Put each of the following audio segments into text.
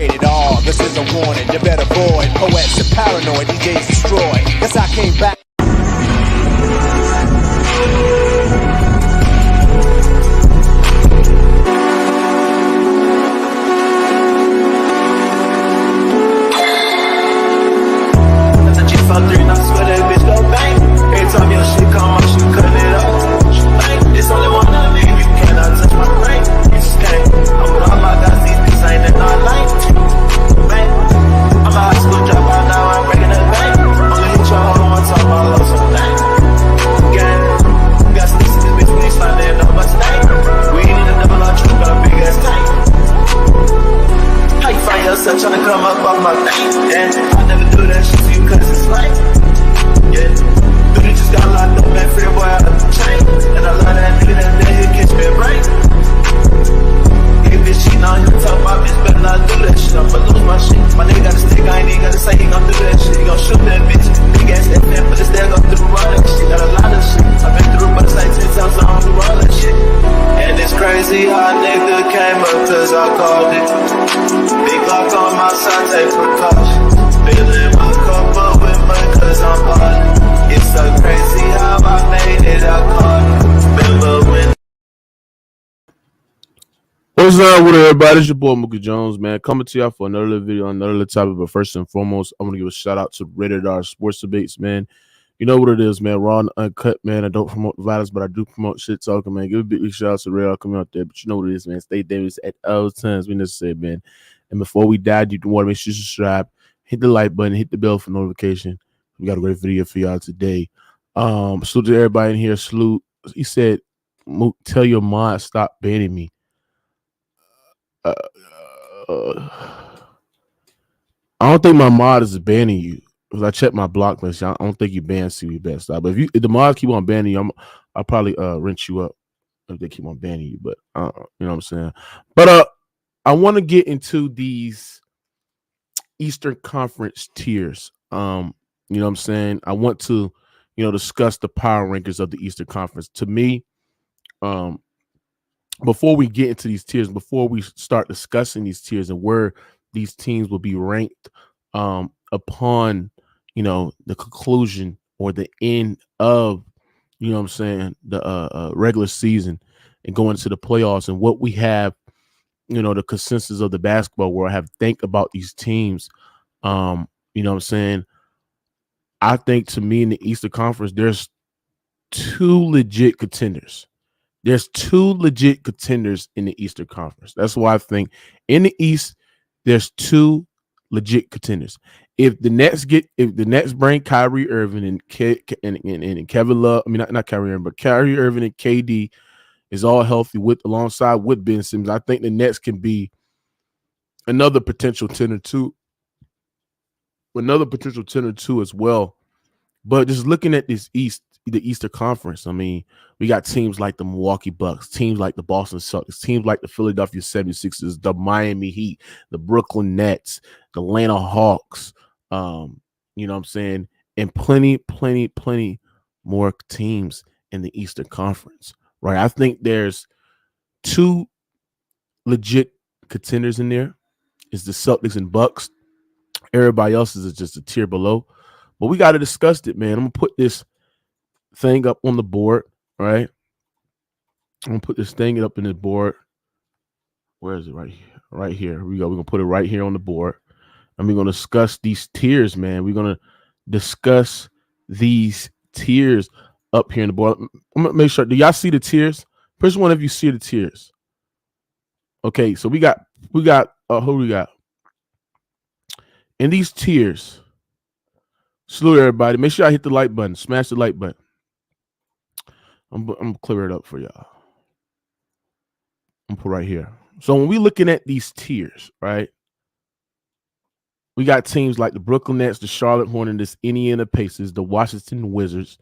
Rated R, this is a warning, you better avoid. Poets are paranoid, DJs destroy. Guess I came back. That's a G53 and I swear that bitch go bang. Every time your shit come up, she cut it up. She bang, it's only one of me. You cannot touch my brain. You just can't. I'm with all my guys, these bitches ain't in our lane. Bang. I'm a high school dropout now, I'm breaking the bank. Only hit your hoe one time, I love some thing. Gang, we got sticks in this bitch, we slide there, no mistake. We need a double R truck, got a big ass tank. How you find yourself tryna come up off my thing? Yeah, I never do that shit to you cause it's like, yeah. Dude, you just got locked up, man, free boy out of the chain. And I love that nigga that day, he'll catch me a break. Hey, bitch, cheating on you, talk about bitch, better not do that shit. I'ma lose my shit. My nigga got a stick, I ain't even gotta say he gon' do that shit. He gon' shoot that bitch. Big ass FM, but it's there, go through all that shit. Got a lot of shit. I've been through, but it's like 10 times I don't do all that shit. And it's crazy how nigga came up cause I called it. Big lock on my side, take precautions. Filling my cup up with mud cause I'm ballin'. It's so crazy how I made it, I called it. Remember when What's up with everybody? It's your boy Mookie Jones, man. Coming to y'all for another little video on another little topic. But first and foremost, I'm gonna give a shout out to Rated R Sports Debates, man. You know what it is, man. Raw and uncut, man. I don't promote violence, but I do promote shit talking, man. Give a big shout out to Rated R coming out there. But you know what it is, man. Stay dangerous at all times. We just said, man. And before we die, you want to make sure you subscribe, hit the like button, hit the bell for notification. We got a great video for y'all today. Salute to everybody in here. Salute. He said, tell your mod stop banning me. I don't think my mod is banning you because I checked my block list. I don't think you banned CB Best. But if the mods keep on banning you, I'll probably rinse you up if they keep on banning you. But you know what I'm saying. But I want to get into these Eastern Conference tiers. You know what I'm saying. I want to discuss the power rankings of the Eastern Conference. To me, before we get into these tiers, before we start discussing these tiers and where these teams will be ranked upon, the conclusion or the end of, the regular season and going into the playoffs and what we have, the consensus of the basketball world have think about these teams. I think to me in the Eastern Conference, there's two legit contenders. There's two legit contenders in the Eastern Conference. That's why I think in the East, there's two legit contenders. If the Nets bring Kyrie Irving and Kevin Love, I mean not Kyrie Irving, but Kyrie Irving and KD is all healthy alongside with Ben Simmons, I think the Nets can be another potential 10-2 as well. But just looking at the Eastern Conference, I mean, we got teams like the Milwaukee Bucks, teams like the Boston Celtics, teams like the Philadelphia 76ers, the Miami Heat, the Brooklyn Nets, the Atlanta Hawks, you know what I'm saying, and plenty more teams in the Eastern Conference, right? I think there's two legit contenders in there. It's the Celtics and Bucks. Everybody else is just a tier below. But we got to discuss it, man. I'm going to put this thing up on the board, right? I'm going to put this thing up in the board. Where is it? Right here. Right here. Here we go. We're going to put it right here on the board. And we're going to discuss these tiers, man. We're going to discuss these tiers up here in the board. I'm going to make sure. Do y'all see the tiers? First one of you see the tiers. Okay, so we got who we got? In these tiers, salute everybody. Make sure I hit the like button. Smash the like button. I'm going to clear it up for y'all. I'm going to put right here. So when we looking at these tiers, right, we got teams like the Brooklyn Nets, the Charlotte Hornets, the Indiana Pacers, the Washington Wizards,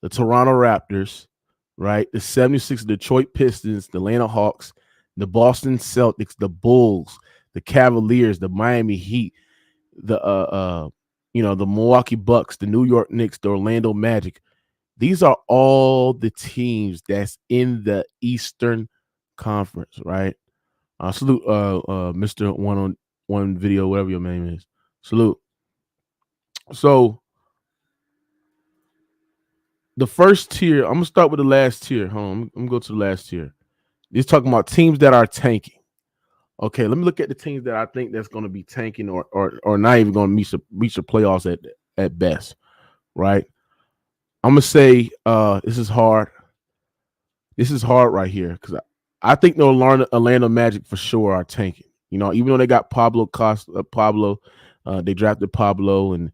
the Toronto Raptors, right, the 76 Detroit Pistons, the Atlanta Hawks, the Boston Celtics, the Bulls, the Cavaliers, the Miami Heat, the Milwaukee Bucks, the New York Knicks, the Orlando Magic. These are all the teams that's in the Eastern Conference, right? Salute Mr. one video, whatever your name is. Salute. So the first tier, I'm gonna start with the last tier. Hold on, I'm gonna go to the last tier. He's talking about teams that are tanking. Okay, let me look at the teams that I think that's going to be tanking or not even going to reach the playoffs at best. Right? I'm gonna say this is hard. This is hard right here because I think the Orlando Magic for sure are tanking. You know, even though they got Pablo, they drafted Pablo and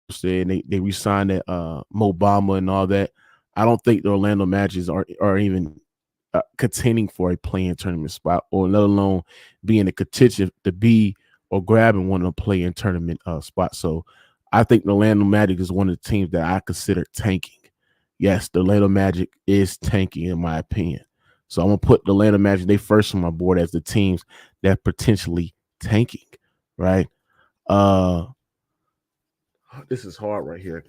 said they re-signed that Mo Bamba and all that. I don't think the Orlando Magic are even contending for a playing tournament spot, or let alone being a contention to be or grabbing one of the playing tournament spots. So I think the Orlando Magic is one of the teams that I consider tanking. Yes, the Orlando Magic is tanking in my opinion. So I'm gonna put the Orlando Magic they first on my board as the teams that potentially tanking. Right. This is hard right here.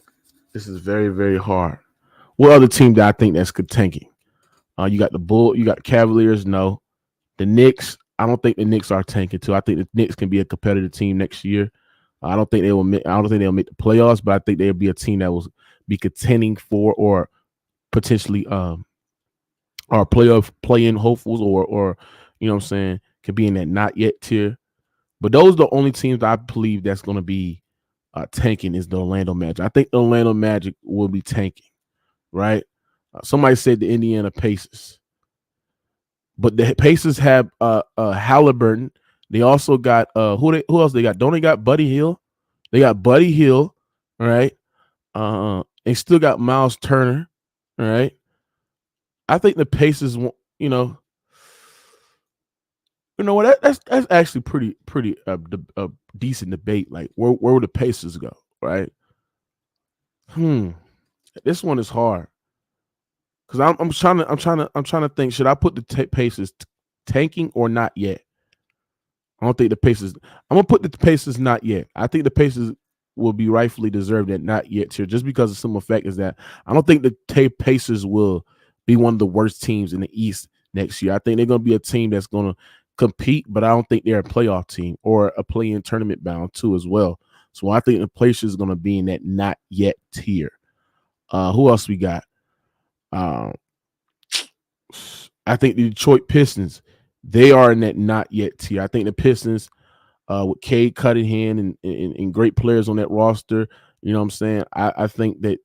This is very, very hard. What other team that I think that's tanking? You got the you got the Cavaliers. No, the Knicks. I don't think the Knicks are tanking too. I think the Knicks can be a competitive team next year. I don't think they will. I don't think they'll make the playoffs, but I think they'll be a team that will be contending for or potentially are playoff playing hopefuls or you know what I'm saying can be in that not yet tier. But those are the only teams I believe that's going to be tanking is the Orlando Magic. I think the Orlando Magic will be tanking, right? Somebody said the Indiana Pacers, but the Pacers have Halliburton. They also got who else they got? Don't they got Buddy Hill? They got Buddy Hill, right? They still got Miles Turner, all right. I think the Pacers, you know, what? That's actually pretty decent debate. Like where would the Pacers go, right? This one is hard because I'm trying to think. Should I put the Pacers tanking or not yet? I don't think the Pacers. I'm gonna put the Pacers not yet. I think the Pacers will be rightfully deserved at not yet here, just because the simple fact is that I don't think the Pacers will be one of the worst teams in the East next year. I think they're gonna be a team that's gonna compete, but I don't think they're a playoff team or a play-in tournament bound too as well. So I think the Pacers is gonna be in that not yet tier. Who else we got? I think the Detroit Pistons, they are in that not yet tier. I think the Pistons, with Cade Cunningham and great players on that roster, you know what I'm saying? I think that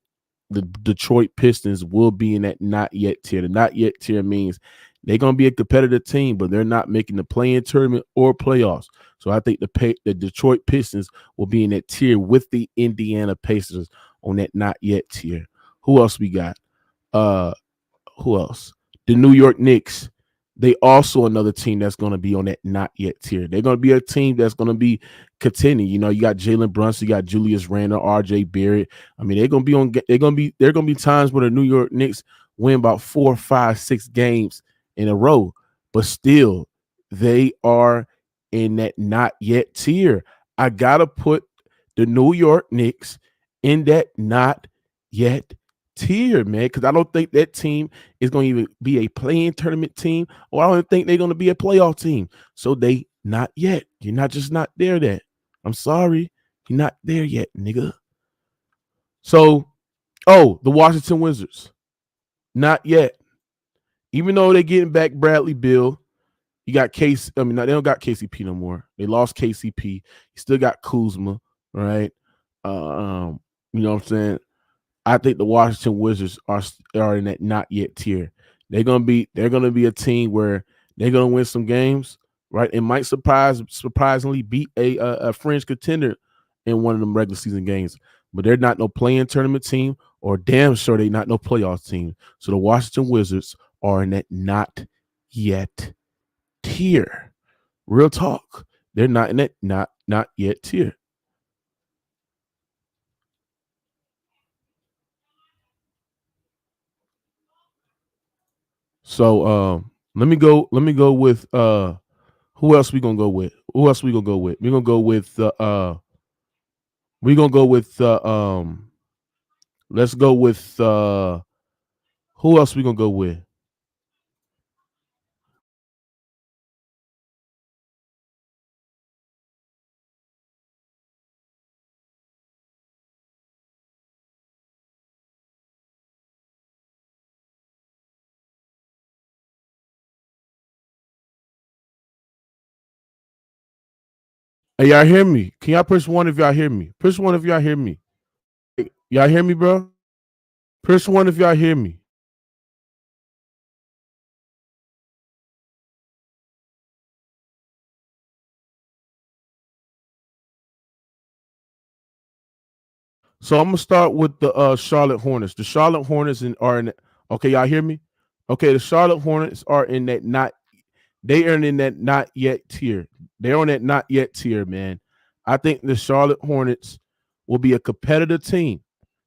the Detroit Pistons will be in that not yet tier. The not yet tier means they're going to be a competitive team, but they're not making the play-in tournament or playoffs. So I think the Detroit Pistons will be in that tier with the Indiana Pacers on that not yet tier. Who else we got? Who else? The New York Knicks. They also another team that's going to be on that not yet tier. They're going to be a team that's going to be contending. You know, you got Jalen Brunson, you got Julius Randle, RJ Barrett. I mean, they're going to be times where the New York Knicks win about 4, 5, 6 games in a row, but still they are in that not yet tier. I gotta put the New York Knicks in that not yet tier, man, because I don't think that team is going to even be a playing tournament team, or I don't think they're going to be a playoff team. So they not yet. You're not just not there yet. I'm sorry. You're not there yet, nigga. So, the Washington Wizards. Not yet. Even though they're getting back Bradley Beal, you got Case. I mean, they don't got KCP no more. They lost KCP. You still got Kuzma, right? You know what I'm saying? I think the Washington Wizards are in that not yet tier. They're gonna be a team where they're gonna win some games, right? It might surprisingly beat a fringe contender in one of them regular season games, but they're not no play-in tournament team, or damn sure they're not no playoff team. So the Washington Wizards are in that not yet tier. Real talk. They're not in that not yet tier. So let me go with who else we gonna go with? Who else we gonna go with? We're gonna go with let's go with who else we gonna go with? Hey, y'all hear me? Can y'all push one if y'all hear me? Push one if y'all hear me. Hey, y'all hear me, bro? Push one if y'all hear me. So I'm gonna start with the Charlotte Hornets. The Charlotte Hornets are in. Okay, y'all hear me? Okay, the Charlotte Hornets are in that not. They are in that not yet tier. They're on that not yet tier, man. I think the Charlotte Hornets will be a competitive team.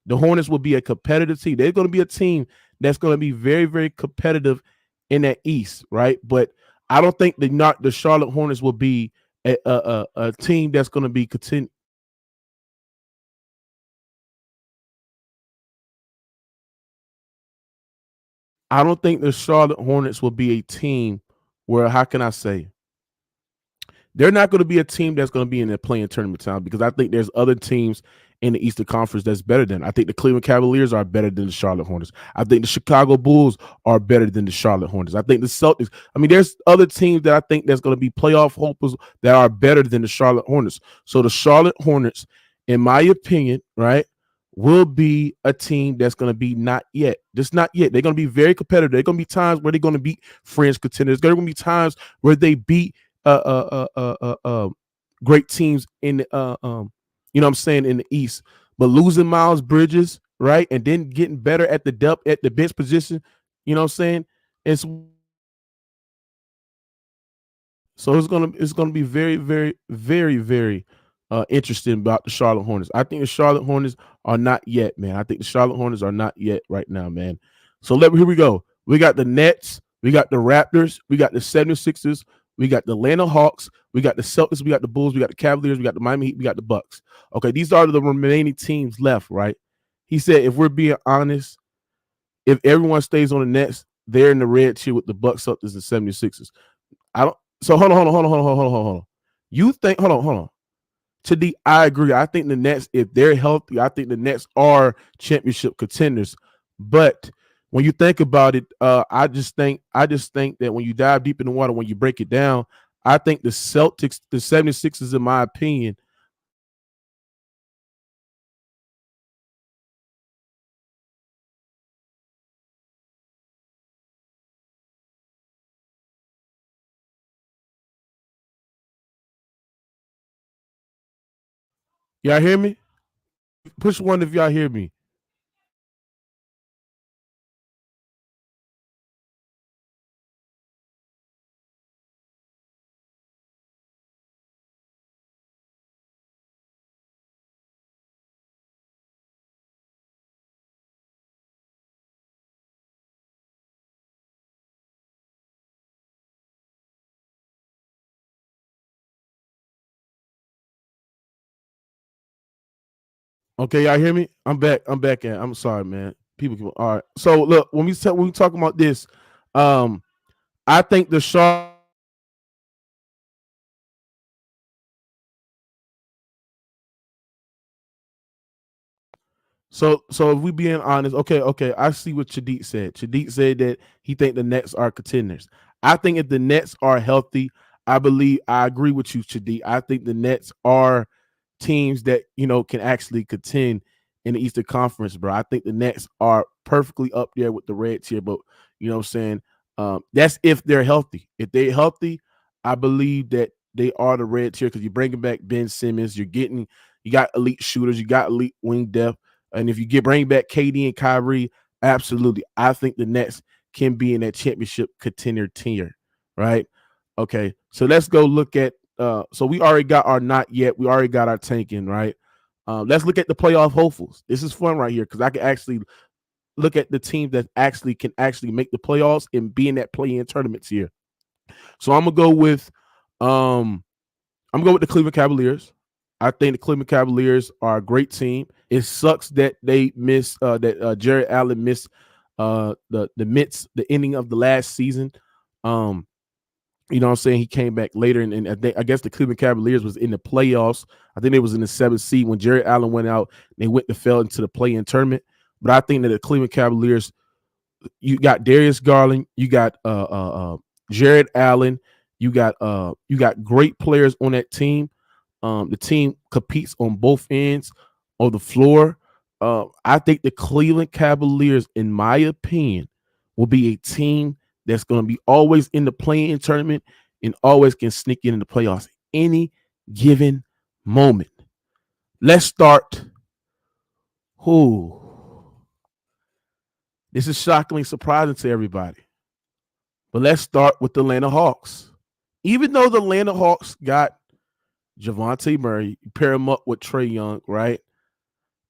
The Hornets will be a competitive team. They're going to be a team that's going to be very, very competitive in that East, right? But I don't think the Charlotte Hornets will be a team that's going to be continue. I don't think the Charlotte Hornets will be a team where, how can I say, they're not going to be a team that's going to be in the playing tournament time because I think there's other teams in the Eastern Conference that's better than. I think the Cleveland Cavaliers are better than the Charlotte Hornets. I think the Chicago Bulls are better than the Charlotte Hornets. I think the Celtics. I mean, there's other teams that I think that's going to be playoff hopers that are better than the Charlotte Hornets. So the Charlotte Hornets, in my opinion, right, will be a team that's going to be not yet, just not yet. They're going to be very competitive. There's going to be times where they're going to beat fringe contenders. There's going to be times where they beat great teams in you know what I'm saying, in the East. But losing Miles Bridges, right, and then getting better at the depth at the bench position, you know what I'm saying? It's So it's gonna be very, very, very, very interesting about the Charlotte Hornets. I think the Charlotte Hornets are not yet, man. I think the Charlotte Hornets are not yet right now, man. So here we go. We got the Nets, we got the Raptors, we got the 76ers, we got the Atlanta Hawks, we got the Celtics, we got the Bulls, we got the Cavaliers, we got the Miami Heat, we got the Bucks. Okay, these are the remaining teams left, right? He said, if we're being honest, if everyone stays on the Nets, they're in the red tier with the Bucks, Celtics, and 76ers. I don't. So hold on. You think? Hold on. I agree. I think the Nets, if they're healthy, I think the Nets are championship contenders. But when you think about it, I just think that when you dive deep in the water, when you break it down, I think the Celtics, the 76ers, in my opinion. Y'all hear me? Push one if y'all hear me. Okay, y'all hear me? I'm back. I'm back in. I'm sorry, man. People can, all right. So look, when we talk about this, um, I think the Charlotte. So if we being honest, okay, I see what Chadiq said. Chadiq said that he think the Nets are contenders. I think if the Nets are healthy, I agree with you, Chadiq. I think the Nets are teams that can actually contend in the Eastern Conference, bro. I think the Nets are perfectly up there with the Reds here, but you know what I'm saying. That's if they're healthy. If they're healthy, I believe that they are the Reds here because you're bringing back Ben Simmons. You got elite shooters, you got elite wing depth. And if you bring back KD and Kyrie, absolutely, I think the Nets can be in that championship contender tier, right? Okay, so let's go look at. So we already got our not yet. We already got our tanking, right? Let's look at the playoff hopefuls. This is fun right here because I can actually look at the teams that actually can actually make the playoffs and be in that play-in tournaments here. So um I'm going with the Cleveland Cavaliers. I think the Cleveland Cavaliers are a great team. It sucks that they miss that Jared Allen missed the ending of the last season. Um, you know what I'm saying? He came back later, and I guess the Cleveland Cavaliers was in the playoffs. I think they was in the seventh seed when Jared Allen went out. They went to fell into the play-in tournament. But I think that the Cleveland Cavaliers, you got Darius Garland, you got Jared Allen, you got great players on that team. The team competes on both ends of the floor. I think the Cleveland Cavaliers, in my opinion, will be a team that's going to be always in the play-in tournament and always can sneak in the playoffs any given moment. Let's start. Who? This is shockingly surprising to everybody. But let's start with the Atlanta Hawks. Even though the Atlanta Hawks got Javante Murray, you pair him up with Trae Young, right?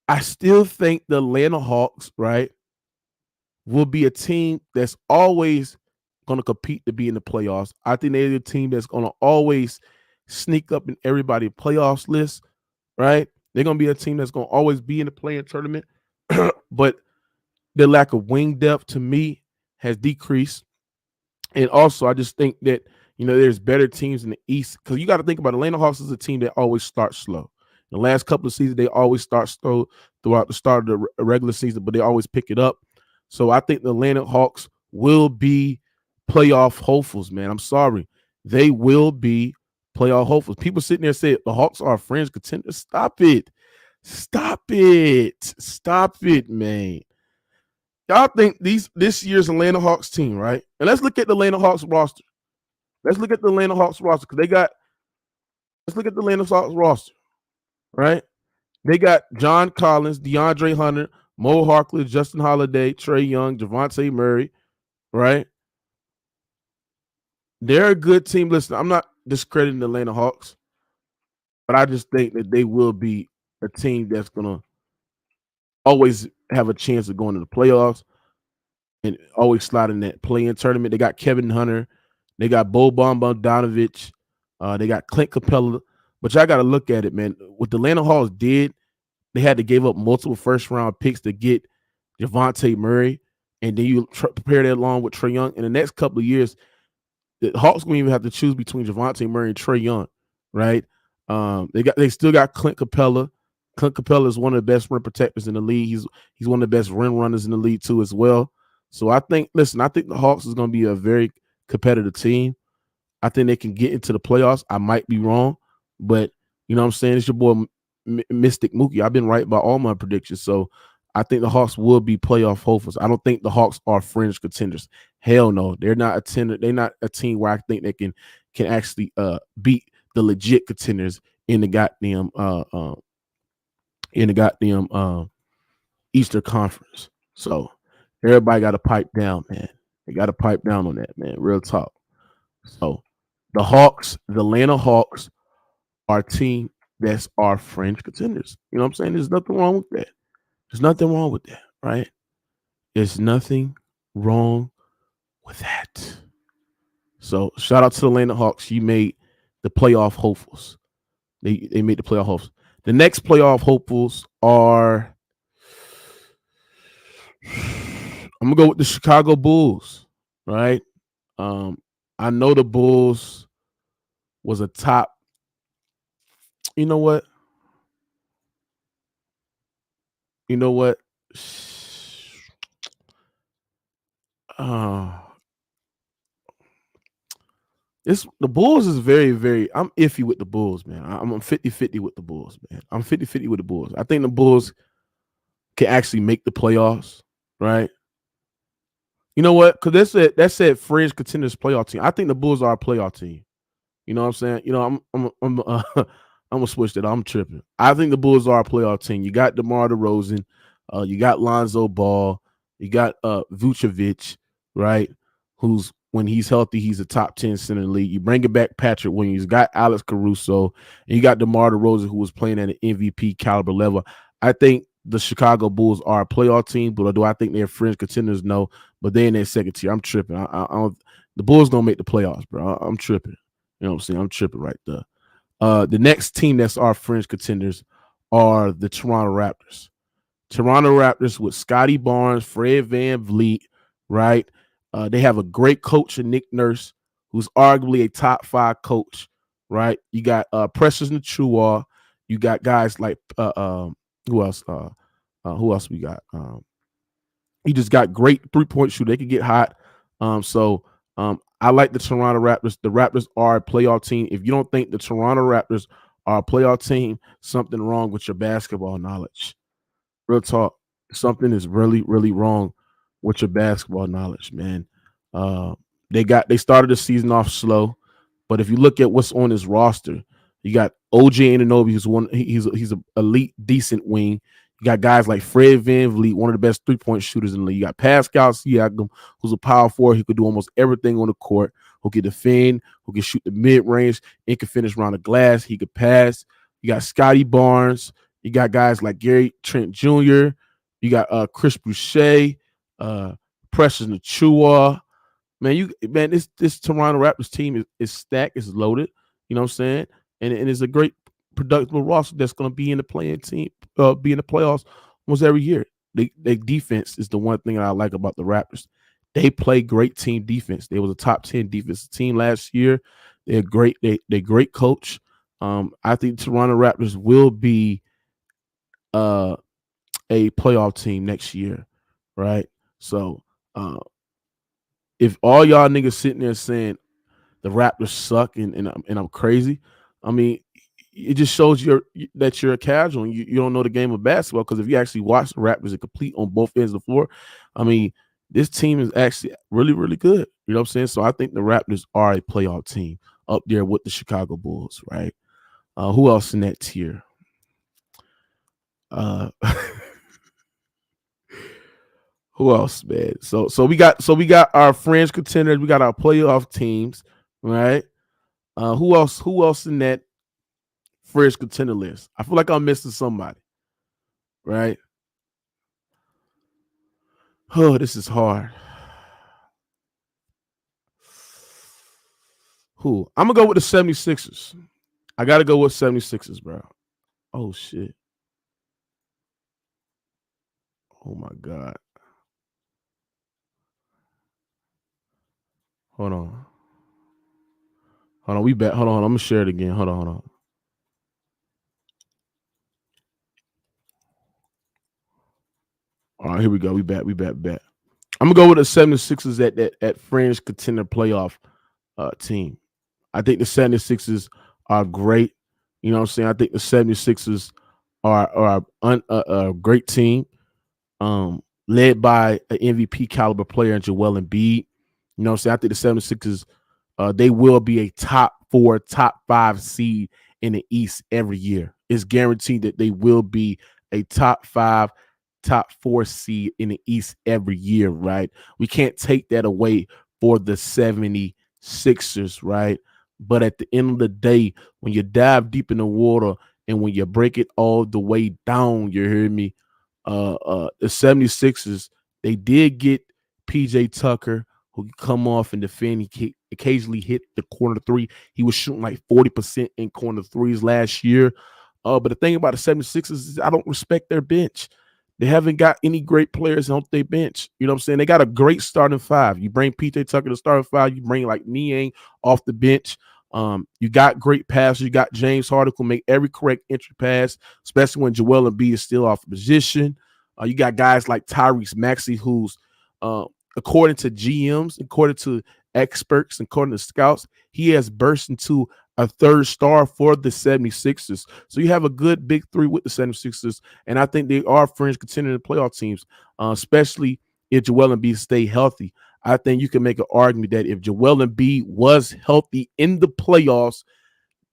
I still think the Atlanta Hawks, right, will be a team that's always going to compete to be in the playoffs. I think they're a team that's going to always sneak up in everybody's playoffs list, right? They're going to be a team that's going to always be in the play-in tournament. But the lack of wing depth to me has decreased. And also, I just think that, there's better teams in the East, because you got to think about Atlanta Hawks is a team that always starts slow. The last couple of seasons, they always start slow throughout the start of the regular season, but they always pick it up. So I think the Atlanta Hawks will be playoff hopefuls, man. I'm sorry. They will be playoff hopefuls. People sitting there say the Hawks are fringe contenders. Stop it. Stop it. Stop it, man. Y'all think this year's Atlanta Hawks team, right? And let's look at the Atlanta Hawks roster. Let's look at the Atlanta Hawks roster, because let's look at the Atlanta Hawks roster, right? They got John Collins, DeAndre Hunter, Mo Harkless, Justin Holiday, Trae Young, Javante Murray, right? They're a good team. Listen, I'm not discrediting the Atlanta Hawks, but I just think that they will be a team that's going to always have a chance of going to the playoffs and always slide in that play-in tournament. They got Kevin Hunter. They got Boban Bogdanovic. They got Clint Capella. But y'all got to look at it, man. What the Atlanta Hawks did, they had to give up multiple first-round picks to get Javante Murray, and then you prepare that along with Trae Young. In the next couple of years, the Hawks going to even have to choose between Javante Murray and Trae Young, right? They still got Clint Capella. Clint Capella is one of the best rim protectors in the league. He's one of the best rim runners in the league too as well. So I think the Hawks is going to be a very competitive team. I think they can get into the playoffs. I might be wrong, but you know what I'm saying? It's your boy Mystic Mookie. I've been right about all my predictions. So I think the Hawks will be playoff hopefuls. I don't think the Hawks are fringe contenders. Hell no. They're not a team where I think they can actually beat the legit contenders in the goddamn Eastern Conference. So everybody got to pipe down, man. They got to pipe down on that, man. Real talk. So the Atlanta Hawks are a team that's our fringe contenders. You know what I'm saying? There's nothing wrong with that. There's nothing wrong with that, right? There's nothing wrong with that. So shout out to the Atlanta Hawks. You made the playoff hopefuls. They made the playoff hopefuls. The next playoff hopefuls are, I'm gonna go with the Chicago Bulls, right? I know the Bulls was a top. You know what? The Bulls is very, very. I'm iffy with the Bulls, man. I'm 50-50 with the Bulls, man. I'm 50-50 with the Bulls. I think the Bulls can actually make the playoffs, right? You know what? Because that said fringe contenders playoff team. I think the Bulls are a playoff team. You know what I'm saying? You know, I'm gonna switch that. I'm tripping. I think the Bulls are a playoff team. You got DeMar DeRozan, you got Lonzo Ball, you got Vucevic, right? Who's, when he's healthy, he's a top 10 center in the league. You bring it back Patrick Williams, you got Alex Caruso, and you got DeMar DeRozan, who was playing at an MVP caliber level. I think the Chicago Bulls are a playoff team, but do I think they're fringe contenders? No, but they're in their second tier. I'm tripping. I don't, the Bulls gonna make the playoffs, bro. I'm tripping. You know what I'm saying? I'm tripping right there. The next team that's our fringe contenders are the Toronto Raptors. Toronto Raptors with Scotty Barnes, Fred VanVleet, right? They have a great coach in Nick Nurse, who's arguably a top 5 coach, right? You got Precious Achiuwa. You got guys like who else? Who else we got? He just got great 3-point shooter. They can get hot. I like the Toronto Raptors. The Raptors are a playoff team. If you don't think the Toronto Raptors are a playoff team, something wrong with your basketball knowledge. Real talk. Something is really, really wrong with your basketball knowledge, man. Uh, they started the season off slow, but if you look at what's on his roster, you got OJ Anunoby, who's he's an elite, decent wing. You got guys like Fred VanVleet, one of the best 3-point shooters in the league. You got Pascal Siakam, who's a power forward. He could do almost everything on the court. Who can defend, who can shoot the mid range, and can finish around the glass. He could pass. You got Scotty Barnes. You got guys like Gary Trent Jr. You got Chris Boucher, Precious Nachua. Man, this Toronto Raptors team is stacked, is loaded. You know what I'm saying? And it's a great productive roster that's going to be in the playing team, be in the playoffs almost every year. They defense is the one thing that I like about the Raptors. They play great team defense. They was a top 10 defensive team last year. They're great. They're great coach. I think Toronto Raptors will be a playoff team next year, right? So if all y'all niggas sitting there saying the Raptors suck and I'm crazy, I mean, it just shows that you're a casual and you don't know the game of basketball. Because if you actually watch the Raptors and complete on both ends of the floor, I mean, this team is actually really, really good. You know what I'm saying? So I think the Raptors are a playoff team up there with the Chicago Bulls, right? Who else in that tier? Who else, man? So we got our fringe contenders. We got our playoff teams, right? Who else in that fringe contender list? I feel like I'm missing somebody, right? Oh, this is hard. Who? I'm gonna go with the 76ers. I gotta go with 76ers, bro. Oh shit. Oh my God. Hold on. Hold on. We back. Hold on. I'm gonna share it again. Hold on. All right, here we go. We back. I'm gonna go with the 76ers at fringe contender playoff team. I think the 76ers are great. You know what I'm saying? I think the 76ers are a great team, led by an MVP caliber player in Joel Embiid. You know what I'm saying? I think the 76ers, they will be a top 4, top 5 seed in the East every year. It's guaranteed that they will be a top 5, top 4 seed in the East every year, right? We can't take that away for the 76ers, right? But at the end of the day, when you dive deep in the water and when you break it all the way down, you hear me? The 76ers, they did get PJ Tucker, who can come off and defend. He occasionally hit the corner three. He was shooting like 40% in corner threes last year. But the thing about the 76ers is I don't respect their bench. They haven't got any great players on their bench. You know what I'm saying? They got a great starting five. You bring PJ Tucker to starting five. You bring like Niang off the bench. You got great passers. You got James Harden who make every correct entry pass, especially when Joel Embiid is still off position. You got guys like Tyrese Maxey, who's according to GMs, according to experts, according to scouts, he has burst into a third star for the 76ers. So you have a good big three with the 76ers, and I think they are fringe contender playoff teams, especially if Joel Embiid stay healthy. I think you can make an argument that if Joel Embiid was healthy in the playoffs,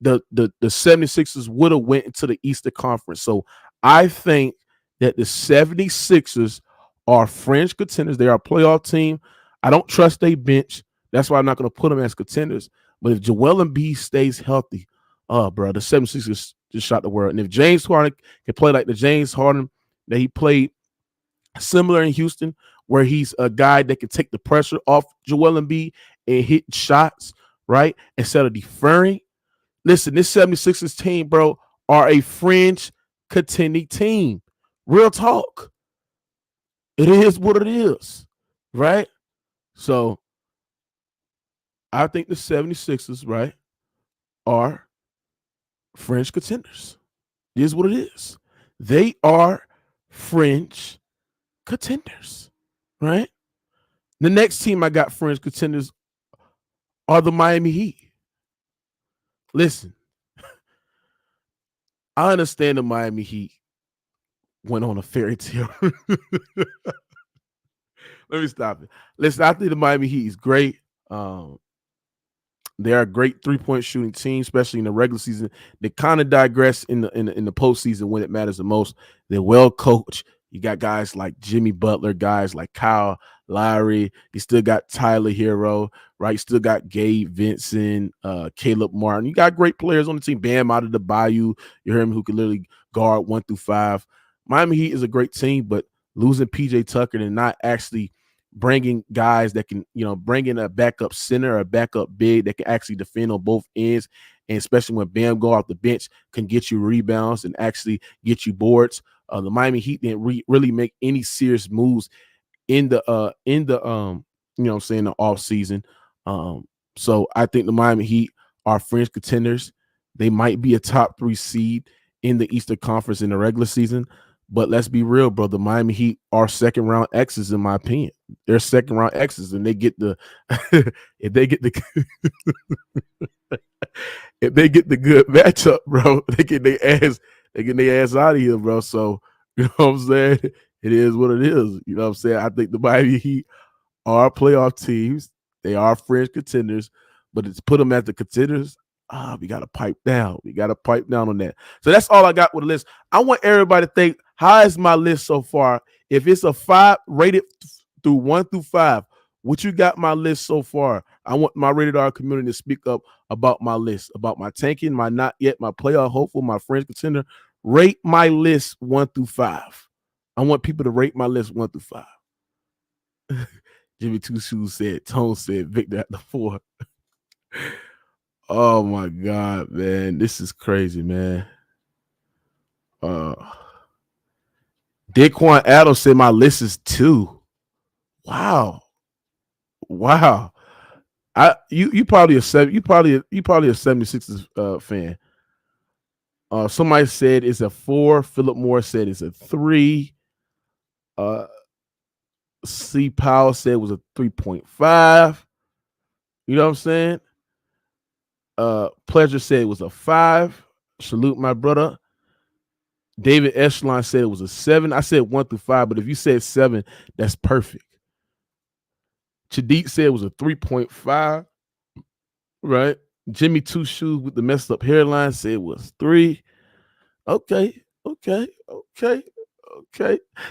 the 76ers would have went into the Eastern Conference. So I think that the 76ers are fringe contenders. They are a playoff team. I don't trust their bench. That's why I'm not going to put them as contenders. But if Joel Embiid stays healthy, bro, the 76ers just shot the world. And if James Harden can play like the James Harden that he played similar in Houston, where he's a guy that can take the pressure off Joel Embiid and hit shots, right, instead of deferring. Listen, this 76ers team, bro, are a fringe contending team. Real talk. It is what it is, right? So I think the 76ers, right, are fringe contenders. It is what it is. They are fringe contenders, right? The next team I got fringe contenders are the Miami Heat. Listen, I understand the Miami Heat went on a fairy tale. Let me stop it. Listen, I think the Miami Heat is great. Um, They are a great 3-point shooting team, especially in the regular season. They kind of digress in the postseason when it matters the most. They're well coached. You got guys like Jimmy Butler, guys like Kyle Lowry. You still got Tyler Hero, right? You still got Gabe Vincent, Caleb Martin. You got great players on the team. Bam out of the Bayou. You hear him who can literally guard 1 through 5. Miami Heat is a great team, but losing PJ Tucker and not actually bringing guys that can, bring in a backup center or a backup big that can actually defend on both ends, and especially when Bam go off the bench, can get you rebounds and actually get you boards. The Miami Heat didn't really make any serious moves in the the off season. So I think the Miami Heat are fringe contenders. They might be a top 3 seed in the Eastern Conference in the regular season, but let's be real, bro. The Miami Heat are second round X's in my opinion. They're second round X's, and they get the if they get the if they get the good matchup, bro, they get their ass out of here, bro. So you know what I'm saying? It is what it is. You know what I'm saying? I think the Miami Heat are playoff teams. They are fringe contenders, but it's put them as the contenders. We got to pipe down. We got to pipe down on that. So that's all I got with the list. I want everybody to think, how is my list so far? If it's a 5 rated through 1 through 5, what you got my list so far? I want my Rated R community to speak up about my list, about my tanking, my not yet, my playoff hopeful, my fringe contender. Rate my list 1 through 5. I want people to rate my list 1 through 5. Jimmy Two Shoes said, Tone said, Victor at the 4. Oh my God, man. This is crazy, man. Daquan Adams said my list is 2. Wow. You probably a 76ers fan. Somebody said it's a 4. Philip Moore said it's a 3. C. Powell said it was a 3.5. You know what I'm saying? Pleasure said it was a 5. Salute my brother. David Echelon said it was a 7. I said 1 through 5, but if you said 7, that's perfect. Chadit said it was a 3.5. Right? Jimmy Two Shoes with the messed up hairline said it was 3. Okay.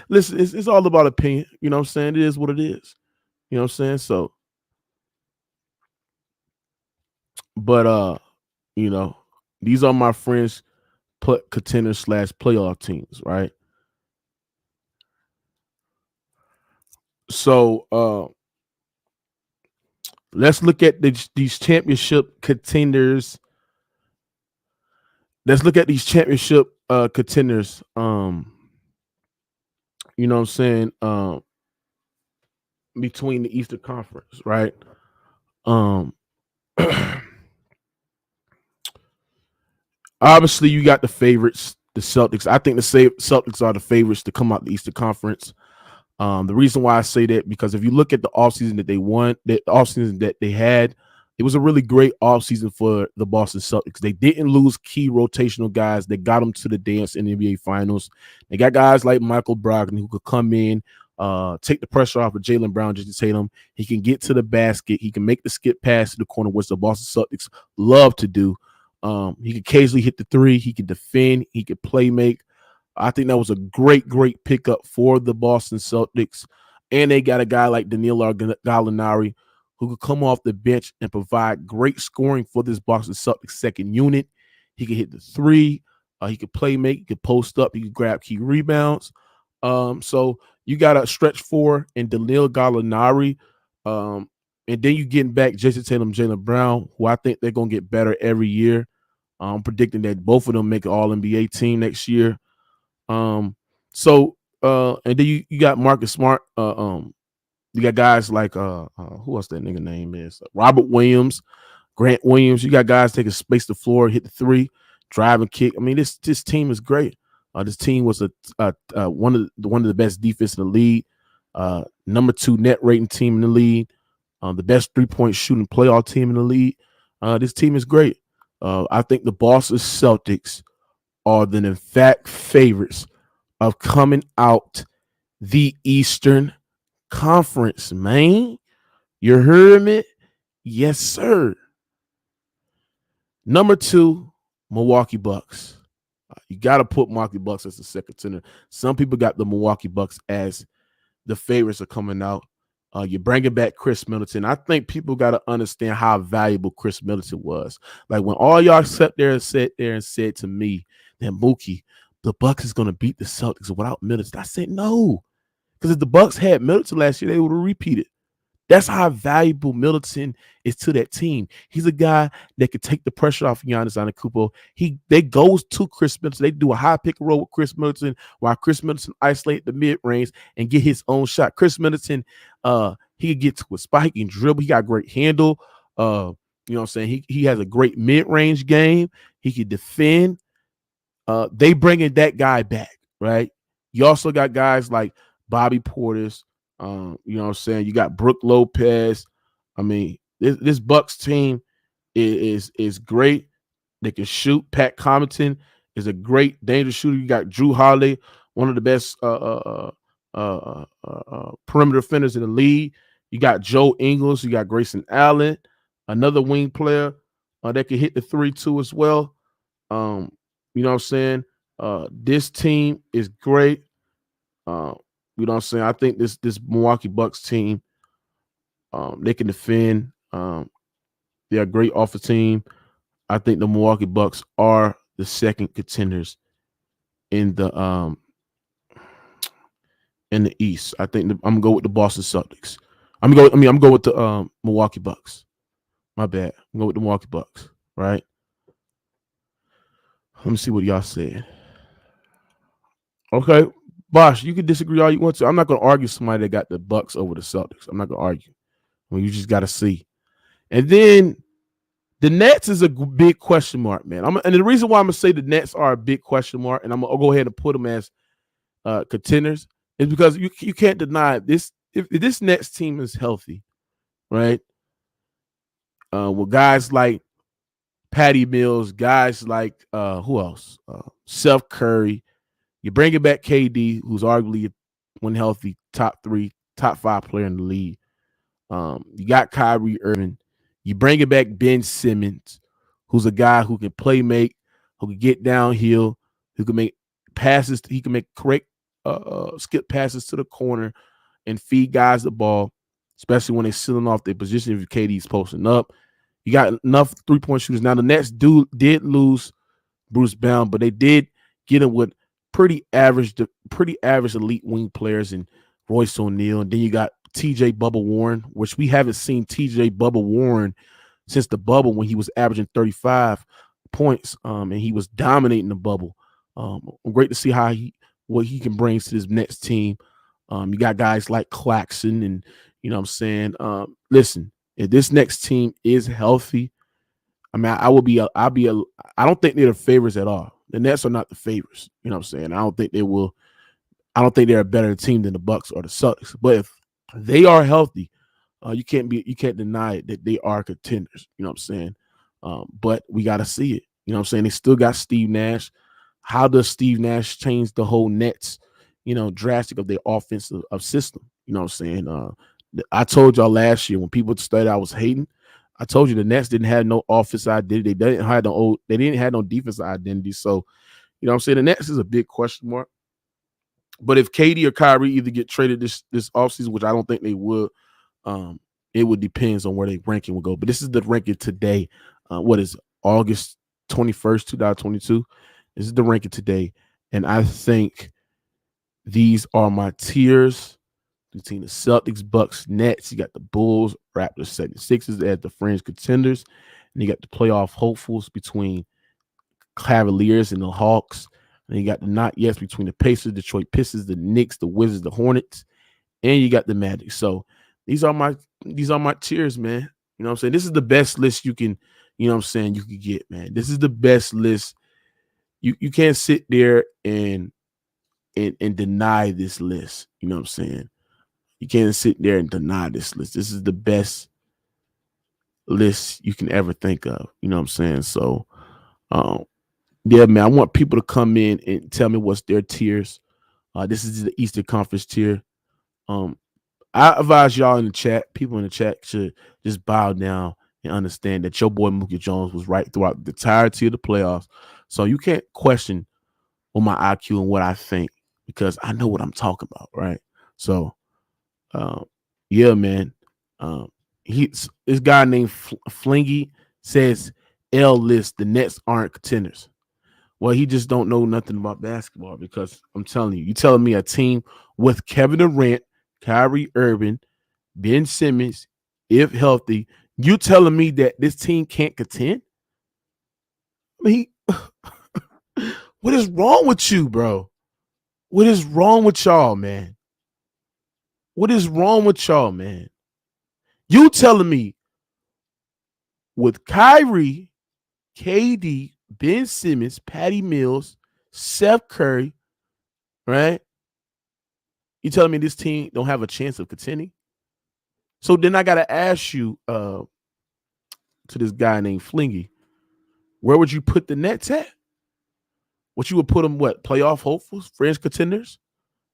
Listen, it's all about opinion. You know what I'm saying? It is what it is. You know what I'm saying? So, but these are my friends, contenders / playoff teams, right? So let's look at these championship contenders. Let's look at these championship contenders. You know what I'm saying? Between the Eastern Conference, right? Obviously, you got the favorites, the Celtics. I think the Celtics are the favorites to come out the Eastern Conference. The reason why I say that, because if you look at the offseason that they won, the offseason that they had, it was a really great offseason for the Boston Celtics. They didn't lose key rotational guys. They got them to the dance in the NBA Finals. They got guys like Michael Brogdon who could come in, take the pressure off of Jaylen Brown, Jason Tatum. He can get to the basket. He can make the skip pass to the corner, which the Boston Celtics love to do. He could occasionally hit the 3. He could defend. He could play make. I think that was a great pickup for the Boston Celtics. And they got a guy like Danilo Gallinari who could come off the bench and provide great scoring for this Boston Celtics second unit. He could hit the 3. He could play make. He could post up. He could grab key rebounds. So you got a stretch 4 in Danilo Gallinari. And then you getting back Jason Tatum, Jaylen Brown, who I think they're going to get better every year. I'm predicting that both of them make an All-NBA team next year. And then you got Marcus Smart. You got guys like who else that nigga name is? Robert Williams, Grant Williams. You got guys taking space the floor, hit the 3, drive and kick. I mean, this team is great. This team was one of the best defense in the league, number 2 net rating team in the league, the best 3-point shooting playoff team in the league. This team is great. I think the Boston Celtics are the in fact favorites of coming out the Eastern Conference, man. You heard me? Yes, sir. Number 2, Milwaukee Bucks. You got to put Milwaukee Bucks as the second contender. Some people got the Milwaukee Bucks as the favorites are coming out. You're bringing back Chris Middleton. I think people got to understand how valuable Chris Middleton was. Like when all y'all sat there and said to me that Mookie, the Bucks is going to beat the Celtics without Middleton. I said no, because if the Bucks had Middleton last year, they would have repeated. That's how valuable Middleton is to that team. He's a guy that could take the pressure off Giannis Antetokounmpo. They goes to Chris Middleton. They do a high pick and roll with Chris Middleton while Chris Middleton isolate the mid range and get his own shot. Chris Middleton, he could get to a spot. He can dribble. He got great handle. You know what I'm saying? He has a great mid range game. He can defend. They bringing that guy back, right? You also got guys like Bobby Portis. You know what I'm saying? You got Brook Lopez. I mean, this Bucks team is great. They can shoot. Pat Connaughton is a great dangerous shooter. You got Drew Holiday, one of the best perimeter defenders in the league. You got Joe Ingles. You got Grayson Allen, another wing player that can hit the 3-2 as well. You know what I'm saying? This team is great. You know what I'm saying? I think this Milwaukee Bucks team, they can defend. They're a great offensive team. I think the Milwaukee Bucks are the second contenders in the East. I think I'm gonna go with the Boston Celtics. I'm gonna go with the Milwaukee Bucks. My bad. I'm gonna go with the Milwaukee Bucks. Right. Let me see what y'all said. Okay. Bosh, you can disagree all you want to. I'm not going to argue somebody that got the Bucks over the Celtics. I'm not going to argue. Well, you just got to see. And then the Nets is a big question mark, man. And the reason why I'm going to say the Nets are a big question mark, and I'm going to go ahead and put them as contenders, is because you can't deny this. If this Nets team is healthy, right? With guys like Patty Mills, guys like who else? Seth Curry. You bring it back KD, who's arguably, when healthy, top 3, top 5 player in the league. You got Kyrie Irving. You bring it back Ben Simmons, who's a guy who can play make, who can get downhill, who can make passes. He can make correct skip passes to the corner and feed guys the ball, especially when they're sealing off their position if KD's posting up. You got enough three-point shooters. Now, the Nets did lose Bruce Brown, but they did get him with pretty average elite wing players and Royce O'Neal. And then you got TJ Bubba Warren, which we haven't seen TJ Bubba Warren since the bubble when he was averaging 35 points and he was dominating the bubble. Great to see what he can bring to this Nets team. You got guys like Claxton and, you know what I'm saying? Listen, if this next team is healthy, I mean, I don't think they're the favorites at all. The Nets are not the favorites. You know what I'm saying? I don't think they're a better team than the Bucks or the Celtics. But if they are healthy, you can't deny it that they are contenders. You know what I'm saying? But we got to see it. You know what I'm saying? They still got Steve Nash. How does Steve Nash change the whole Nets, drastic of their offensive system? You know what I'm saying? I told y'all last year when people started, I was hating. I told you the Nets didn't have no offensive identity. They didn't have no defensive identity. So, you know what I'm saying? The Nets is a big question mark. But if KD or Kyrie either get traded this offseason, which I don't think they would, it would depend on where their ranking will go. But this is the ranking today. What is it? August 21st, 2022? This is the ranking today. And I think these are my tiers between the Celtics, Bucks, Nets. You got the Bulls, Raptors, 76ers as the fringe contenders. And you got the playoff hopefuls between Cavaliers and the Hawks. And you got the not yets between the Pacers, Detroit Pistons, the Knicks, the Wizards, the Hornets, and you got the Magic. So these are my tiers, man. You know what I'm saying? This is the best list you can, you know what I'm saying, you can get, man. This is the best list. You can't sit there and deny this list. You know what I'm saying? You can't sit there and deny this list. This is the best list you can ever think of. You know what I'm saying? So Yeah, man. I want people to come in and tell me what's their tiers. This is the Eastern Conference tier. Um, I advise y'all in the chat, people in the chat should just bow down and understand that your boy Mookie Jones was right throughout the entirety of the playoffs. So you can't question on my IQ and what I think because I know what I'm talking about, right? So, yeah, man. This guy named Flingy says L list the Nets aren't contenders. Well, he just don't know nothing about basketball because I'm telling you telling me a team with Kevin Durant, Kyrie Irving, Ben Simmons, if healthy, you telling me that this team can't contend? I mean, what is wrong with you, bro? What is wrong with y'all, man? What is wrong with y'all, man? You telling me with Kyrie, KD, Ben Simmons, Patty Mills, Seth Curry, right? You telling me this team don't have a chance of contending? So then I gotta ask you to this guy named Flingy, where would you put the Nets at? What you would put them what? Playoff hopefuls, fringe contenders?